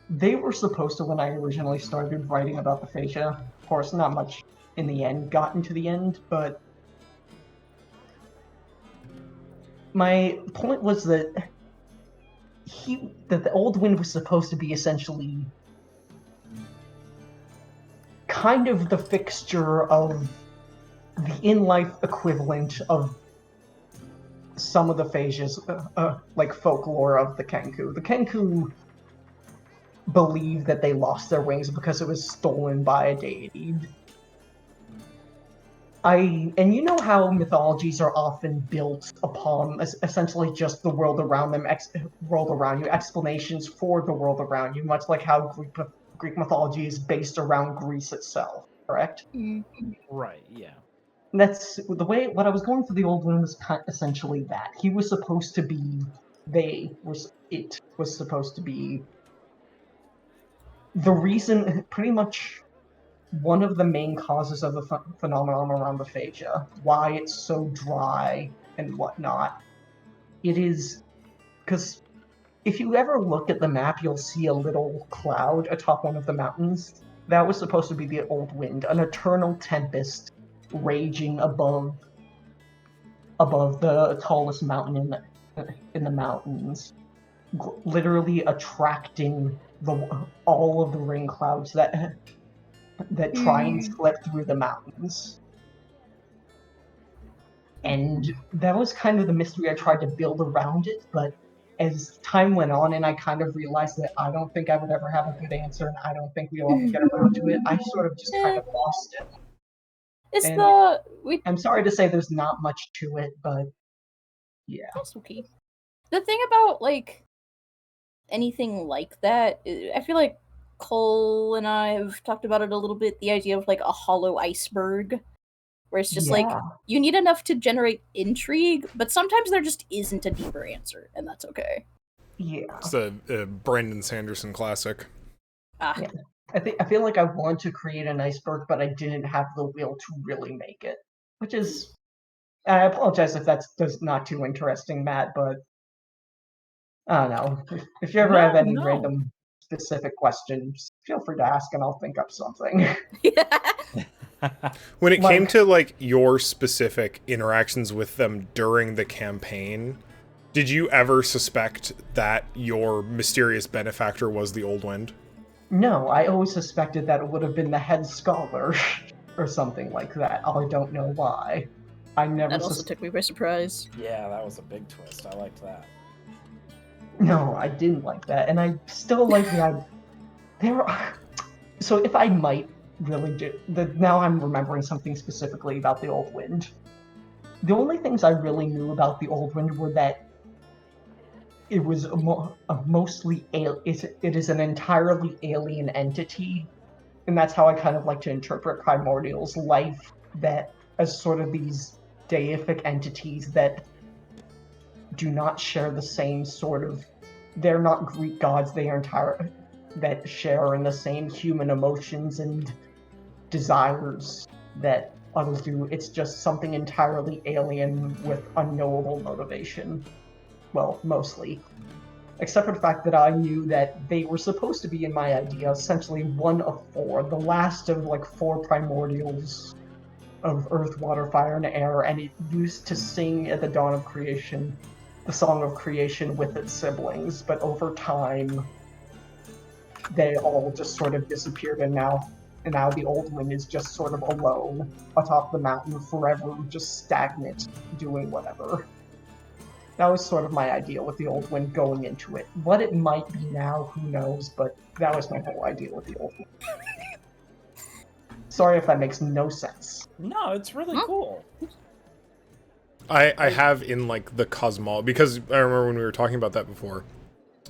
they were supposed to, when I originally started writing about the fascia. Of course, not much in the end got into the end, but my point was that the Old Wind was supposed to be essentially kind of the fixture of the in-life equivalent of some of the fascias, like folklore of the Kenku. The Kenku believe that they lost their wings because it was stolen by a deity. And you know how mythologies are often built upon essentially just the world around them, world around you, explanations for the world around you, much like how Greek mythology is based around Greece itself, correct? Right, yeah. And that's the way. What I was going for the Old Wind was essentially that. He was supposed to be. It was supposed to be the reason, pretty much one of the main causes of the phenomenon around the fascia, why it's so dry and whatnot. It is because if you ever look at the map, you'll see a little cloud atop one of the mountains. That was supposed to be the Old Wind, an eternal tempest raging above the tallest mountain in the mountains, literally attracting all of the rain clouds that try and slip through the mountains. And that was kind of the mystery I tried to build around it, but as time went on and I kind of realized that I don't think I would ever have a good answer and I don't think we'll ever get around to it, I sort of just kind of lost it. I'm sorry to say there's not much to it, but yeah. That's okay. The thing about, like, anything like that, I feel like Cole and I have talked about it a little bit, the idea of, like, a hollow iceberg, where it's just, like, you need enough to generate intrigue, but sometimes there just isn't a deeper answer, and that's okay. Yeah. It's a Brandon Sanderson classic. Yeah. I feel like I want to create an iceberg, but I didn't have the will to really make it. Which is... I apologize if that's not too interesting, Matt, but... I don't know. If you ever have any random specific questions, feel free to ask and I'll think up something. When it came to, like, your specific interactions with them during the campaign, did you ever suspect that your mysterious benefactor was the Old Wind? No, I always suspected that it would have been the head scholar or something like that. I don't know why. That also took me by surprise. Yeah, that was a big twist. I liked that. No, I didn't like that, and I still like the idea. So if I might really do... Now I'm remembering something specifically about the Old Wind. The only things I really knew about the Old Wind were that it was it is an entirely alien entity, and that's how I kind of like to interpret Primordial's life, that as sort of these deific entities that do not share the same sort of they're not Greek gods. They are that share in the same human emotions and desires that others do. It's just something entirely alien with unknowable motivation. Well, mostly. Except for the fact that I knew that they were supposed to be, in my idea, essentially one of four, the last of like 4 primordials of earth, water, fire, and air, and it used to sing at the dawn of creation the song of creation with its siblings, but over time they all just sort of disappeared, and now the old one is just sort of alone atop the mountain forever, just stagnant, doing whatever. That was sort of my idea with the old one going into it. What it might be now, who knows, but that was my whole idea with the old one. Sorry if that makes no sense. No, it's really cool. I have in like the cosmology, because I remember when we were talking about that before,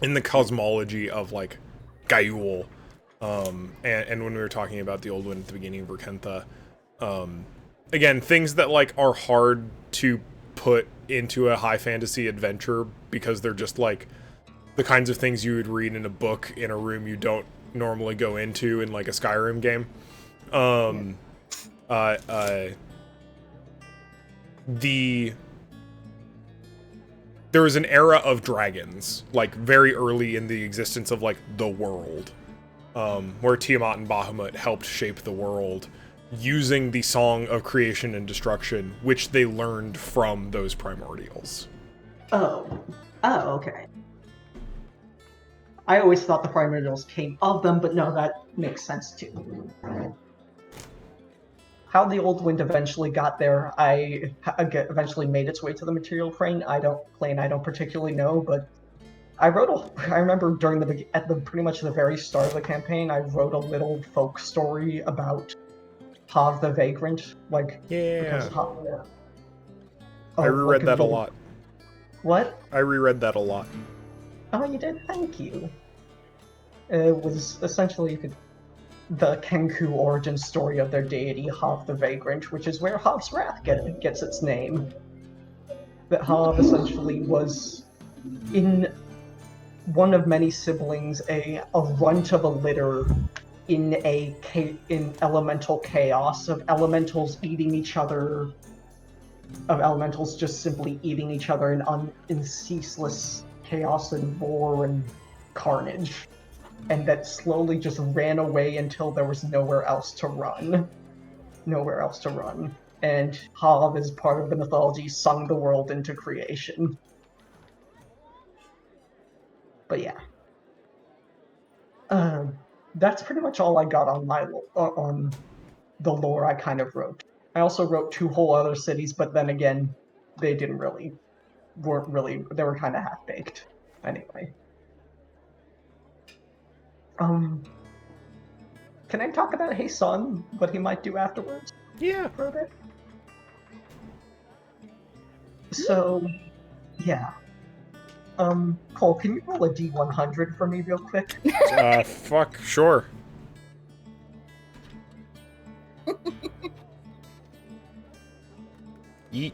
in the cosmology of like Gaiul, and when we were talking about the old one at the beginning of Rackentha, again, things that like are hard to put into a high fantasy adventure because they're just like the kinds of things you would read in a book in a room you don't normally go into in like a Skyrim game. There was an era of dragons, like very early in the existence of like the world, where Tiamat and Bahamut helped shape the world using the song of creation and destruction, which they learned from those primordials. Oh, okay. I always thought the primordials came of them, but no, that makes sense too. How the old wind eventually got there, eventually made its way to the material plane. I don't particularly know, but I remember during pretty much the very start of the campaign, I wrote a little folk story about Hav the Vagrant, Yeah. I reread that a lot. What? I reread that a lot. Oh, you did? Thank you. It was essentially the Kenku origin story of their deity, Hav the Vagrant, which is where Hav's Wrath gets its name. That Hav essentially was, in one of many siblings, a runt of a litter in elemental chaos of elementals eating each other, of elementals just simply eating each other in ceaseless chaos and war and carnage, and that slowly just ran away until there was nowhere else to run. And Hav, as part of the mythology, sung the world into creation. But yeah. That's pretty much all I got on on the lore I kind of wrote. I also wrote 2 whole other cities, but then again, they they were kind of half-baked. Anyway. Can I talk about Hey Son, what he might do afterwards? Yeah. For a bit? So, yeah. Cole, can you roll a D100 for me real quick? Fuck, sure. Yeet.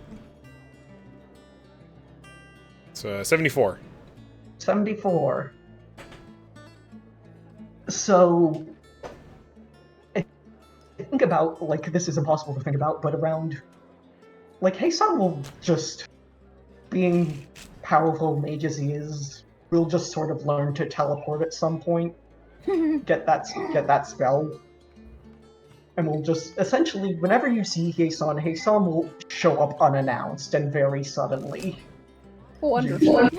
So, 74. 74. So, I think about, like, this is impossible to think about, but around, like, Heisan will just, being powerful mage as he is, will just sort of learn to teleport at some point, get that spell, and will just, essentially, whenever you see Heisan will show up unannounced and very suddenly. Wonderful.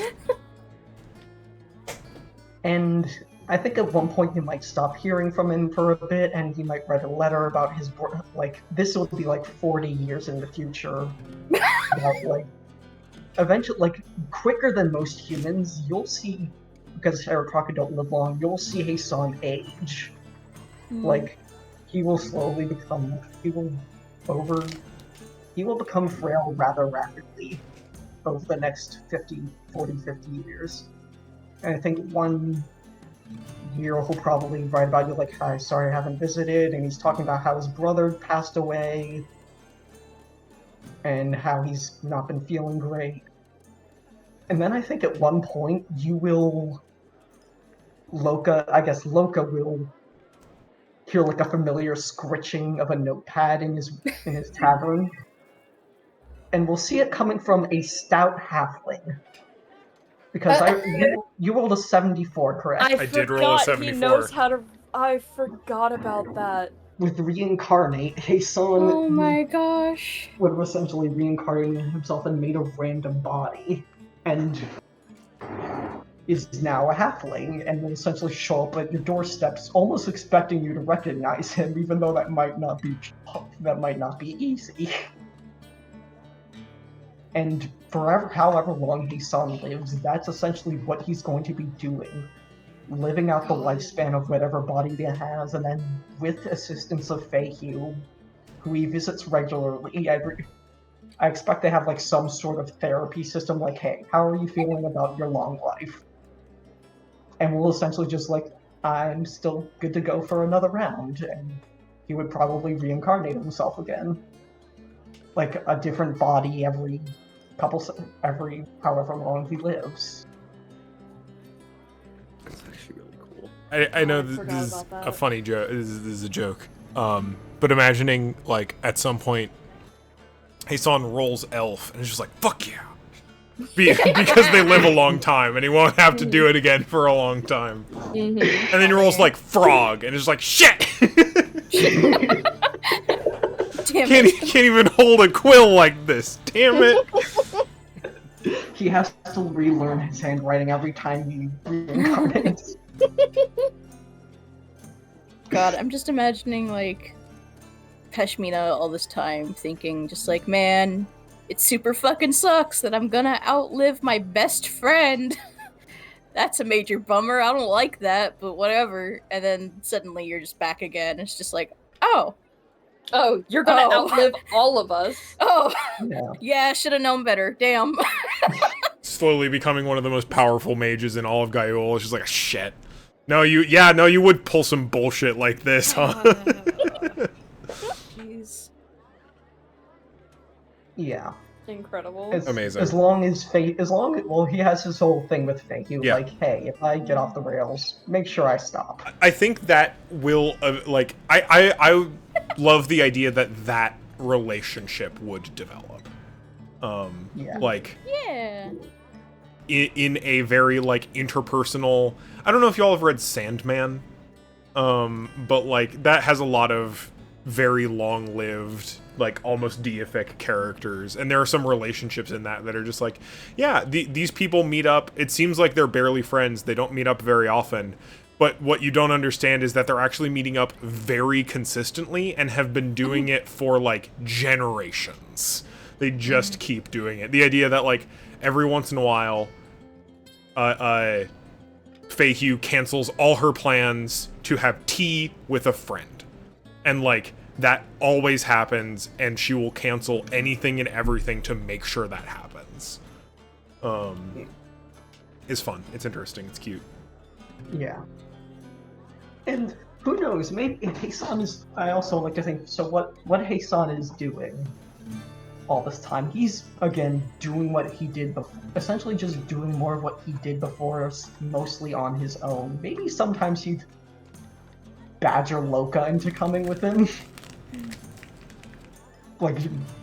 And I think at one point you might stop hearing from him for a bit, and he might write a letter about his, like, this will be like 40 years in the future. About, like, eventually, like, quicker than most humans, you'll see, because Arakaka don't live long, you'll see Heisan age. Like, he will slowly become, he will become frail rather rapidly over the next 50 years. And I think one year he'll probably write about you like, hi, sorry I haven't visited, and he's talking about how his brother passed away, and how he's not been feeling great. And then I think at one point you will... Loka will hear like a familiar scritching of a notepad in his tavern. And we'll see it coming from a stout halfling. Because you rolled a 74, correct? I did roll a 74. He knows how to. I forgot about that. With reincarnate, Heisan Oh my gosh. would have essentially reincarnated himself and made a random body, and is now a halfling, and will essentially show up at your doorsteps, almost expecting you to recognize him, even though that might not be easy. And forever, however long Heisan lives, that's essentially what he's going to be doing. Living out the lifespan of whatever body he has, and then with assistance of Feihu, who he visits regularly, I expect they have like some sort of therapy system, like, hey, how are you feeling about your long life? And we'll essentially just like, I'm still good to go for another round, and he would probably reincarnate himself again. Like a different body every however long he lives. That's actually really cool. I know I this forgot is about that. a funny joke. This is a joke. But imagining like at some point, Heisan rolls elf and is just like, "Fuck yeah," because they live a long time and he won't have to do it again for a long time. Mm-hmm. And then he rolls like frog and is like, "Shit." Damn Can't it. even hold a quill like this. Damn it. He has to relearn his handwriting every time he reincarnates. God, I'm just imagining, like, Peshmina all this time, thinking just like, man, it super fucking sucks that I'm gonna outlive my best friend. That's a major bummer. I don't like that, but whatever. And then suddenly you're just back again. It's just like, oh, You're gonna Oh. outlive all of us. oh, Yeah. yeah, I should have known better. Damn. Slowly becoming one of the most powerful mages in all of Gaiul. It's just like, shit. No, you would pull some bullshit like this, huh? Jeez. Yeah. Incredible. Amazing. As long as he has his whole thing with Faye. He was Yeah. like, hey, if I get off the rails, make sure I stop. I think that will, like, I love the idea that relationship would develop. Yeah. Like, Yeah. in a very, like, interpersonal... I don't know if y'all have read Sandman, but, like, that has a lot of very long-lived, like, almost deific characters, and there are some relationships in that are just like, yeah, these people meet up, it seems like they're barely friends, they don't meet up very often, but what you don't understand is that they're actually meeting up very consistently and have been doing it for, like, generations. They just keep doing it. The idea that, like, every once in a while, Feihu cancels all her plans to have tea with a friend. And, like, that always happens, and she will cancel anything and everything to make sure that happens. It's fun. It's interesting. It's cute. Yeah. And who knows, maybe Heisan is... I also like to think, so what Heisan is doing all this time, he's, again, doing what he did before. Essentially just doing more of what he did before, mostly on his own. Maybe sometimes he'd badger Loka into coming with him. Like,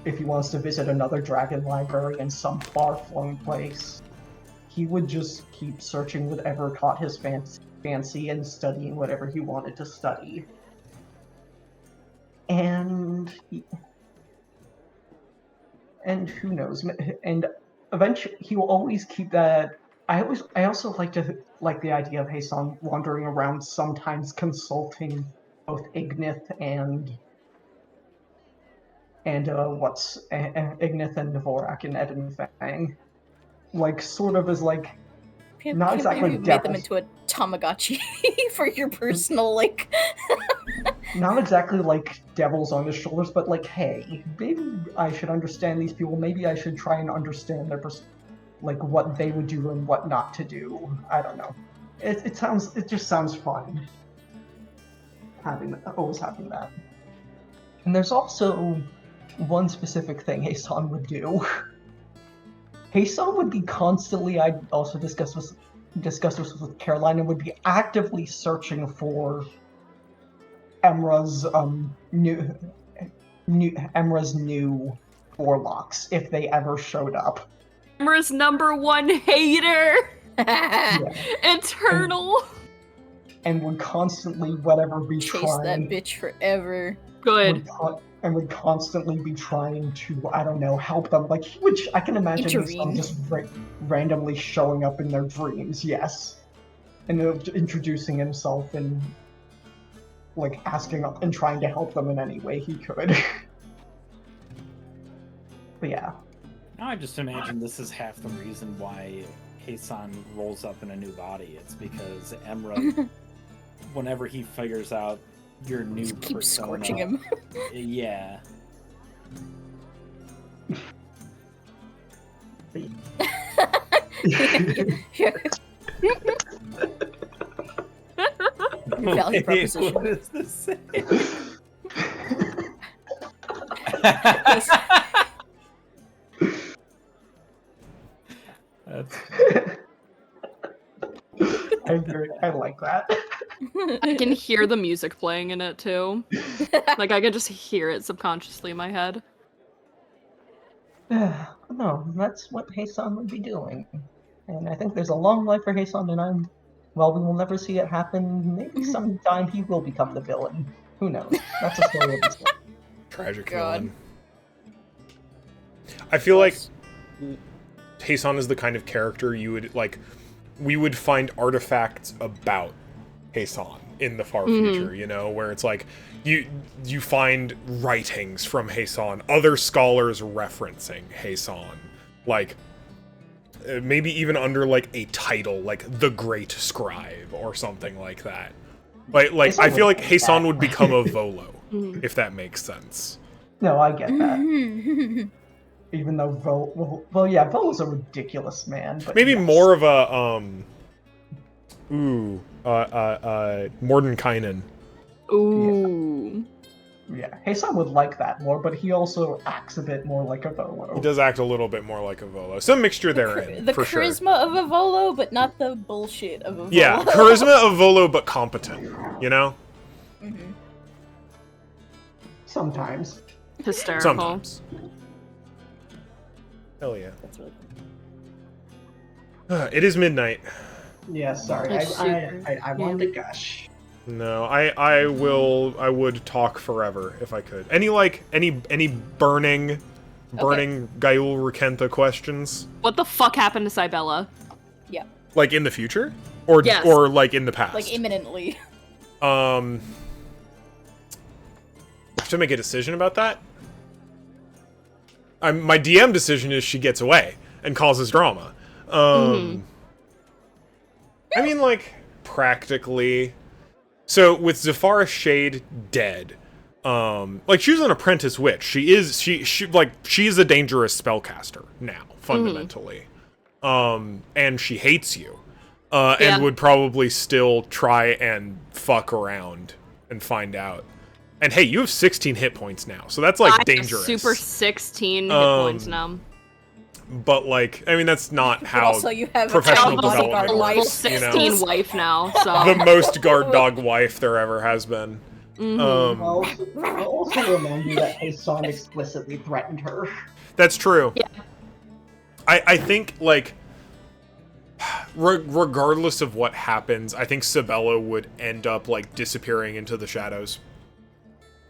if he wants to visit another dragon library in some far-flung place, he would just keep searching whatever caught his fancy and studying whatever he wanted to study. And who knows? And eventually, he will always keep that. I also like the idea of Heisan wandering around, sometimes consulting both Ignith and Ignith and Dvorak and Ed and Fang, like sort of as like not exactly You made them into a Tamagotchi for your personal, like... not exactly like devils on his shoulders, but like, hey, maybe I should understand these people. Maybe I should try and understand their like what they would do and what not to do. I don't know. It just sounds fun. Always having that. And there's also one specific thing Heisan would do. Heisan would be constantly, I also discussed this with Caroline, and would be actively searching for Emra's new warlocks if they ever showed up. Emra's #1 hater! Yeah. Eternal! And would constantly, whatever, be Chase trying... that bitch forever. Good. would constantly be trying to, I don't know, help them. Like, which I can imagine Intervene. Heisan just randomly showing up in their dreams, yes. And introducing himself and, like, asking and trying to help them in any way he could. But yeah. Now I just imagine this is half the reason why Heisan rolls up in a new body. It's because Emra, whenever he figures out your new Just keep persona, scorching him. Yeah. Value proposition. What is this say? That's... I like that. I can hear the music playing in it too. Like I can just hear it subconsciously in my head. No, that's what Heisan would be doing. And I think there's a long life for Heisan, and well, we will never see it happen. Maybe sometime he will become the villain. Who knows? That's a story of his life. Tragic God. villain. I feel like Heisan is the kind of character you would, like, we would find artifacts about Heisan in the far future, you know, where it's like, you find writings from Heisan, other scholars referencing Heisan, like, maybe even under, like, a title, like, The Great Scribe, or something like that. Like I feel like Heisan would become a Volo, if that makes sense. No, I get that. Even though well, yeah, Volo's a ridiculous man, but Maybe yes. more of a, Mordenkainen. Ooh. Yeah, Heisan would like that more, but he also acts a bit more like a Volo. He does act a little bit more like a Volo. Some mixture therein, The for sure. charisma of a Volo, but not the bullshit of a Volo. Yeah, charisma of Volo, but competent, you know? Sometimes. Hysterical. Sometimes. Hell yeah. That's really It is midnight. Yeah, sorry, That's I wanted to gush. No, I would talk forever if I could. Any burning Gaiul Rackentha questions? What the fuck happened to Cybella? Yeah. Like in the future? Or Yes. or like in the past? Like imminently. I have to make a decision about that. My DM decision is she gets away and causes drama. I mean, like, practically. So, with Zephyra Shade dead, like, she was an apprentice witch. She is a dangerous spellcaster now, fundamentally. And she hates you. And would probably still try and fuck around and find out. And hey, you have 16 hit points now, so that's, like, dangerous. Super 16 hit points now. But, like, I mean, that's not how also you have professional a bodyguard development wife. works, you know? 16 wife now, so. The most guard dog wife there ever has been. I'll also remind you that Heisan explicitly threatened her. That's true. Yeah. I think, like, regardless of what happens, I think Sabella would end up, like, disappearing into the shadows.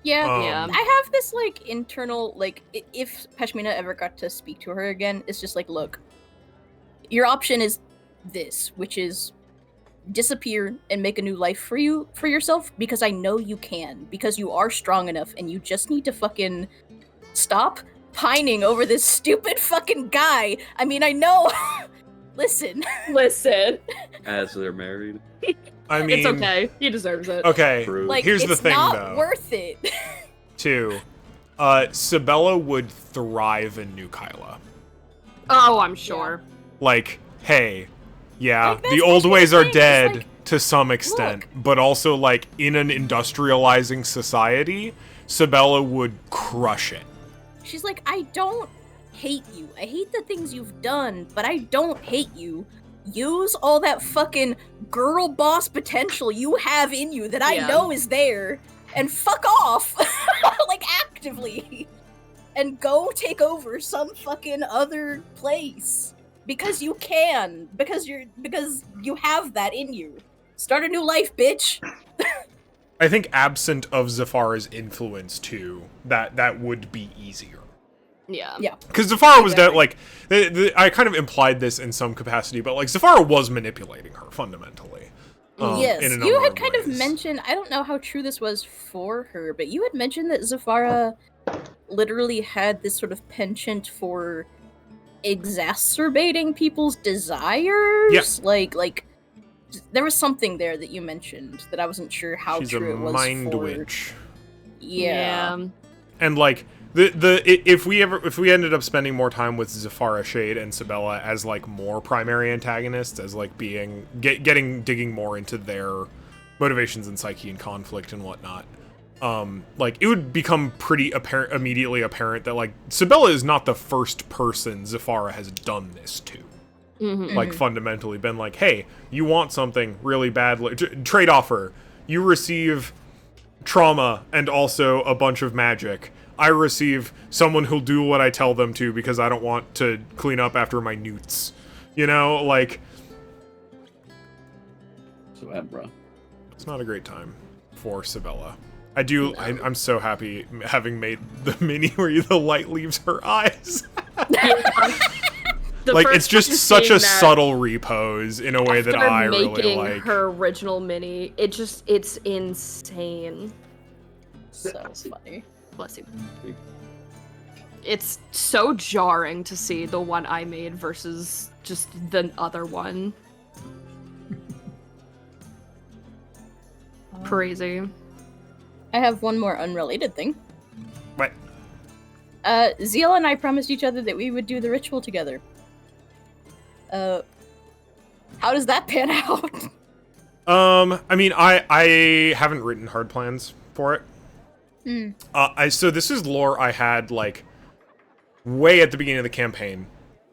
Yeah, Yeah. I have this, like, internal, like, if Pashmina ever got to speak to her again, it's just like, look, your option is this, which is disappear and make a new life for yourself, because I know you can, because you are strong enough, and you just need to fucking stop pining over this stupid fucking guy. I mean, I know. Listen. As they're married. I mean, It's okay. He deserves it. Okay, True. Like, here's it's the thing, not though. worth it. Too. Sabella would thrive in New Kyla. Oh, I'm sure. Like, hey, yeah, Like, the that's old what ways I'm are saying, dead it's like, to some extent, look. but also, like, in an industrializing society, Sabella would crush it. She's like, I don't hate you. I hate the things you've done, but I don't hate you. Use all that fucking girl boss potential you have in you that I know is there, and fuck off, like actively, and go take over some fucking other place because you can, because you have that in you. Start a new life, bitch. I think absent of Zafara's influence too, that would be easier. Yeah. Because Zafara was like, I kind of implied this in some capacity, but like Zafara was manipulating her fundamentally. Yes, in a you number had of kind of ways. mentioned, I don't know how true this was for her, but you had mentioned that Zafara literally had this sort of penchant for exacerbating people's desires. Yeah. Like there was something there that you mentioned that I wasn't sure how She's true a it was mind for. witch. Yeah. And like if we ended up spending more time with Zafara, Shade, and Sabella as like more primary antagonists, as like being digging more into their motivations and psyche and conflict and whatnot, like it would become pretty immediately apparent that like Sabella is not the first person Zafara has done this to. Like fundamentally been like, hey, you want something really badly, trade offer, you receive trauma and also a bunch of magic. I receive someone who'll do what I tell them to because I don't want to clean up after my newts. You know, like... So, Embra. It's not a great time for Sabella. I'm so happy having made the mini where the light leaves her eyes. Like, it's just such a subtle repose in a way that I really like. Making her original mini, it's insane. So funny. Bless you. It's so jarring to see the one I made versus just the other one. Crazy. I have one more unrelated thing. What? Zeal and I promised each other that we would do the ritual together. How does that pan out? I mean, I haven't written hard plans for it. So this is lore I had, like, way at the beginning of the campaign.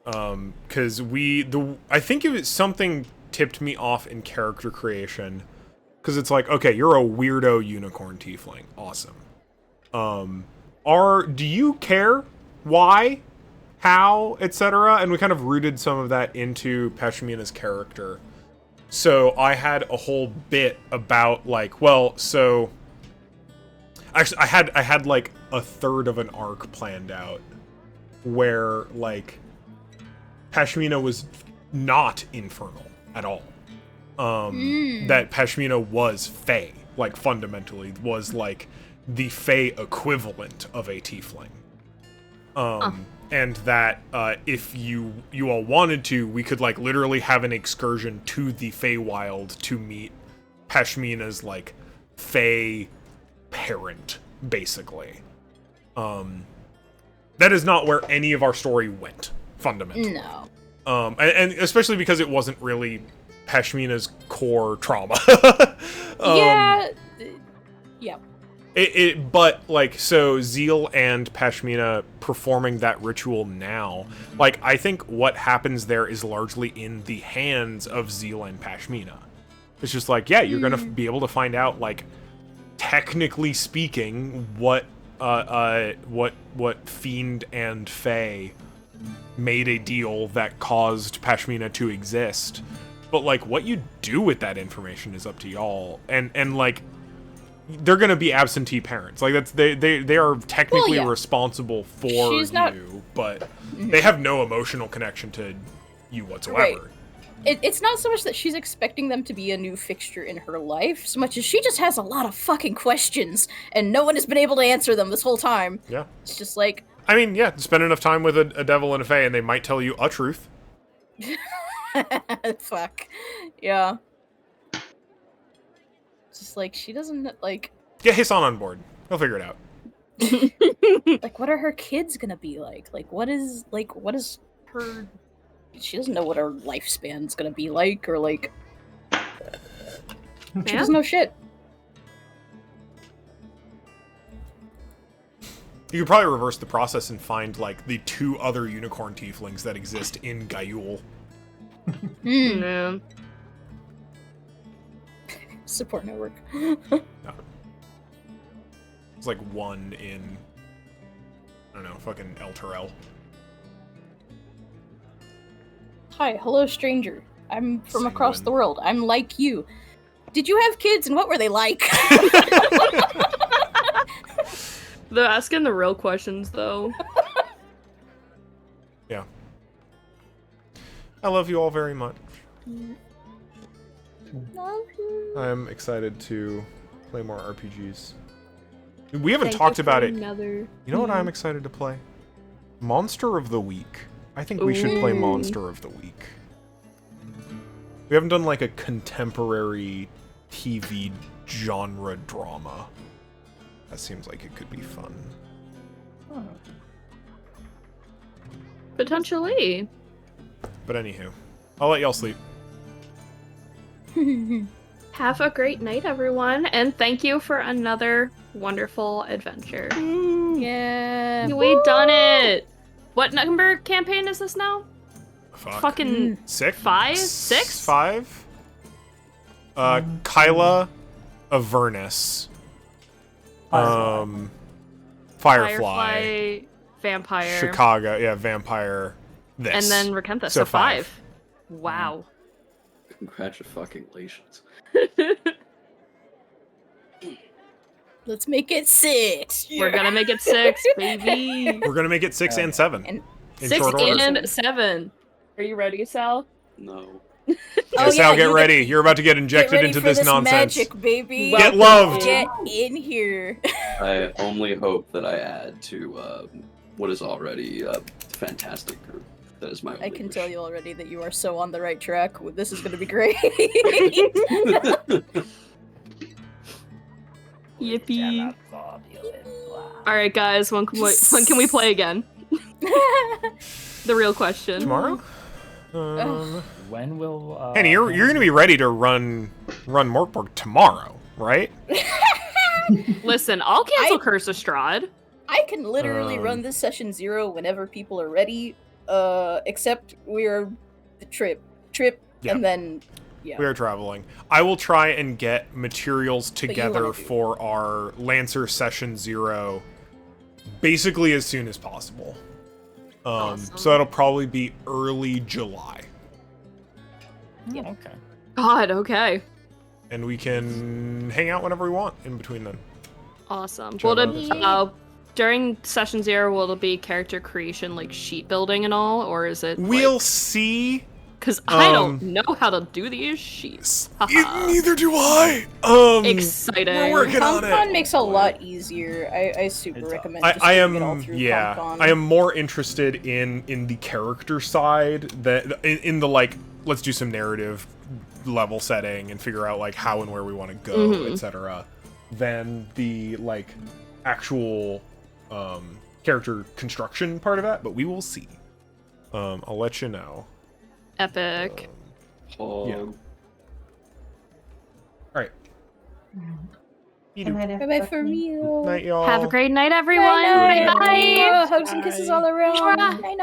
Because I think it was something tipped me off in character creation. Because it's like, okay, you're a weirdo unicorn tiefling. Awesome. Do you care? Why? How? Etc.? And we kind of rooted some of that into Pashmina's character. So I had a whole bit about, like, well, so... Actually, I had like a third of an arc planned out where, like, Pashmina was not infernal at all. That Pashmina was Fey, like, fundamentally, was, like, the Fey equivalent of a tiefling. And that, if you all wanted to, we could, like, literally have an excursion to the Feywild to meet Pashmina's, like, Fey parent, basically. That is not where any of our story went, fundamentally. No. And especially because it wasn't really Pashmina's core trauma. Yeah. But, like, so Zeal and Pashmina performing that ritual now, like, I think what happens there is largely in the hands of Zeal and Pashmina. It's just like, yeah, you're gonna be able to find out, like, technically speaking, what Fiend and Fae made a deal that caused Pashmina to exist. But, like, what you do with that information is up to y'all. And like, they're gonna be absentee parents. Like, that's they are technically responsible for you, but they have no emotional connection to you whatsoever. Right. It's not so much that she's expecting them to be a new fixture in her life, so much as she just has a lot of fucking questions, and no one has been able to answer them this whole time. Yeah. It's just like... I mean, yeah, spend enough time with a devil and a fae, and they might tell you a truth. Fuck. Yeah. Just like, she doesn't, like... Get Hassan on board. He'll figure it out. Like, what are her kids gonna be like? Like, what is her... She doesn't know what her lifespan's gonna be like, or like... She doesn't know shit. You could probably reverse the process and find, like, the 2 other unicorn tieflings that exist in Gaiul. Yeah. Support network. It's like 1 in, I don't know, fucking El Terrell. Hi, hello, stranger. I'm from across Sanguine. the world. I'm like you. Did you have kids, and what were they like? They're asking the real questions, though. Yeah. I love you all very much. Love you. I'm excited to play more RPGs. We haven't Thank talked you about for it. Another... You know what I'm excited to play? Monster of the Week. I think we should play Ooh. Monster of the Week. We haven't done like a contemporary TV genre drama. That seems like it could be fun. Potentially. But anywho, I'll let y'all sleep. Have a great night, everyone, and thank you for another wonderful adventure. Yeah. We done it! What number campaign is this now? Fuck. Fucking 6? 5? 6? 5? Kyla, Avernus. Firefly. Vampire. Chicago, yeah, Vampire. This. And then Rackentha, So so 5. Wow. Congratulations. Let's make it 6. We're gonna make it 6, baby. We're gonna make it 6 and 7. And in 6 short order. and 7. Are you ready, Sal? No. Yeah, Oh, Sal, yeah, get you ready. You're about to get injected ready into for this nonsense. Magic, baby. Get loved. Get in here. I only hope that I add to what is already a fantastic group. That is my only I can wish. tell you already that you are so on the right track. This is going to be great. Yippee. Alright, guys, when can we play again? The real question. Tomorrow? When will Henny, you're gonna be ready to run Morkborg tomorrow, right? Listen, I'll cancel Curse of Strahd. I can literally run this session 0 whenever people are ready, except we're the trip, Yeah. and then, yeah. We are traveling. I will try and get materials together wanna do- for our Lancer session 0 basically as soon as possible. Awesome. So that'll probably be early July. Yeah. Okay. God, okay. And we can hang out whenever we want in between then. Awesome. Sure, Will it, love during session 0, will it be character creation, like sheet building and all, or is it? We'll see. Because I don't know how to do these sheets. Neither do I. Exciting. We're working on it. ComCon makes a lot easier. I super recommend just I doing it all am through yeah. ComCon. I am more interested in the character side that in the like let's do some narrative level setting and figure out like how and where we want to go, etc. than the like actual character construction part of that, but we will see. I'll let you know. Epic. Yeah. All right. Bye-bye for real. Night, y'all. Have a great night, everyone. Bye-bye. Bye. Hugs and kisses all around. Night-night.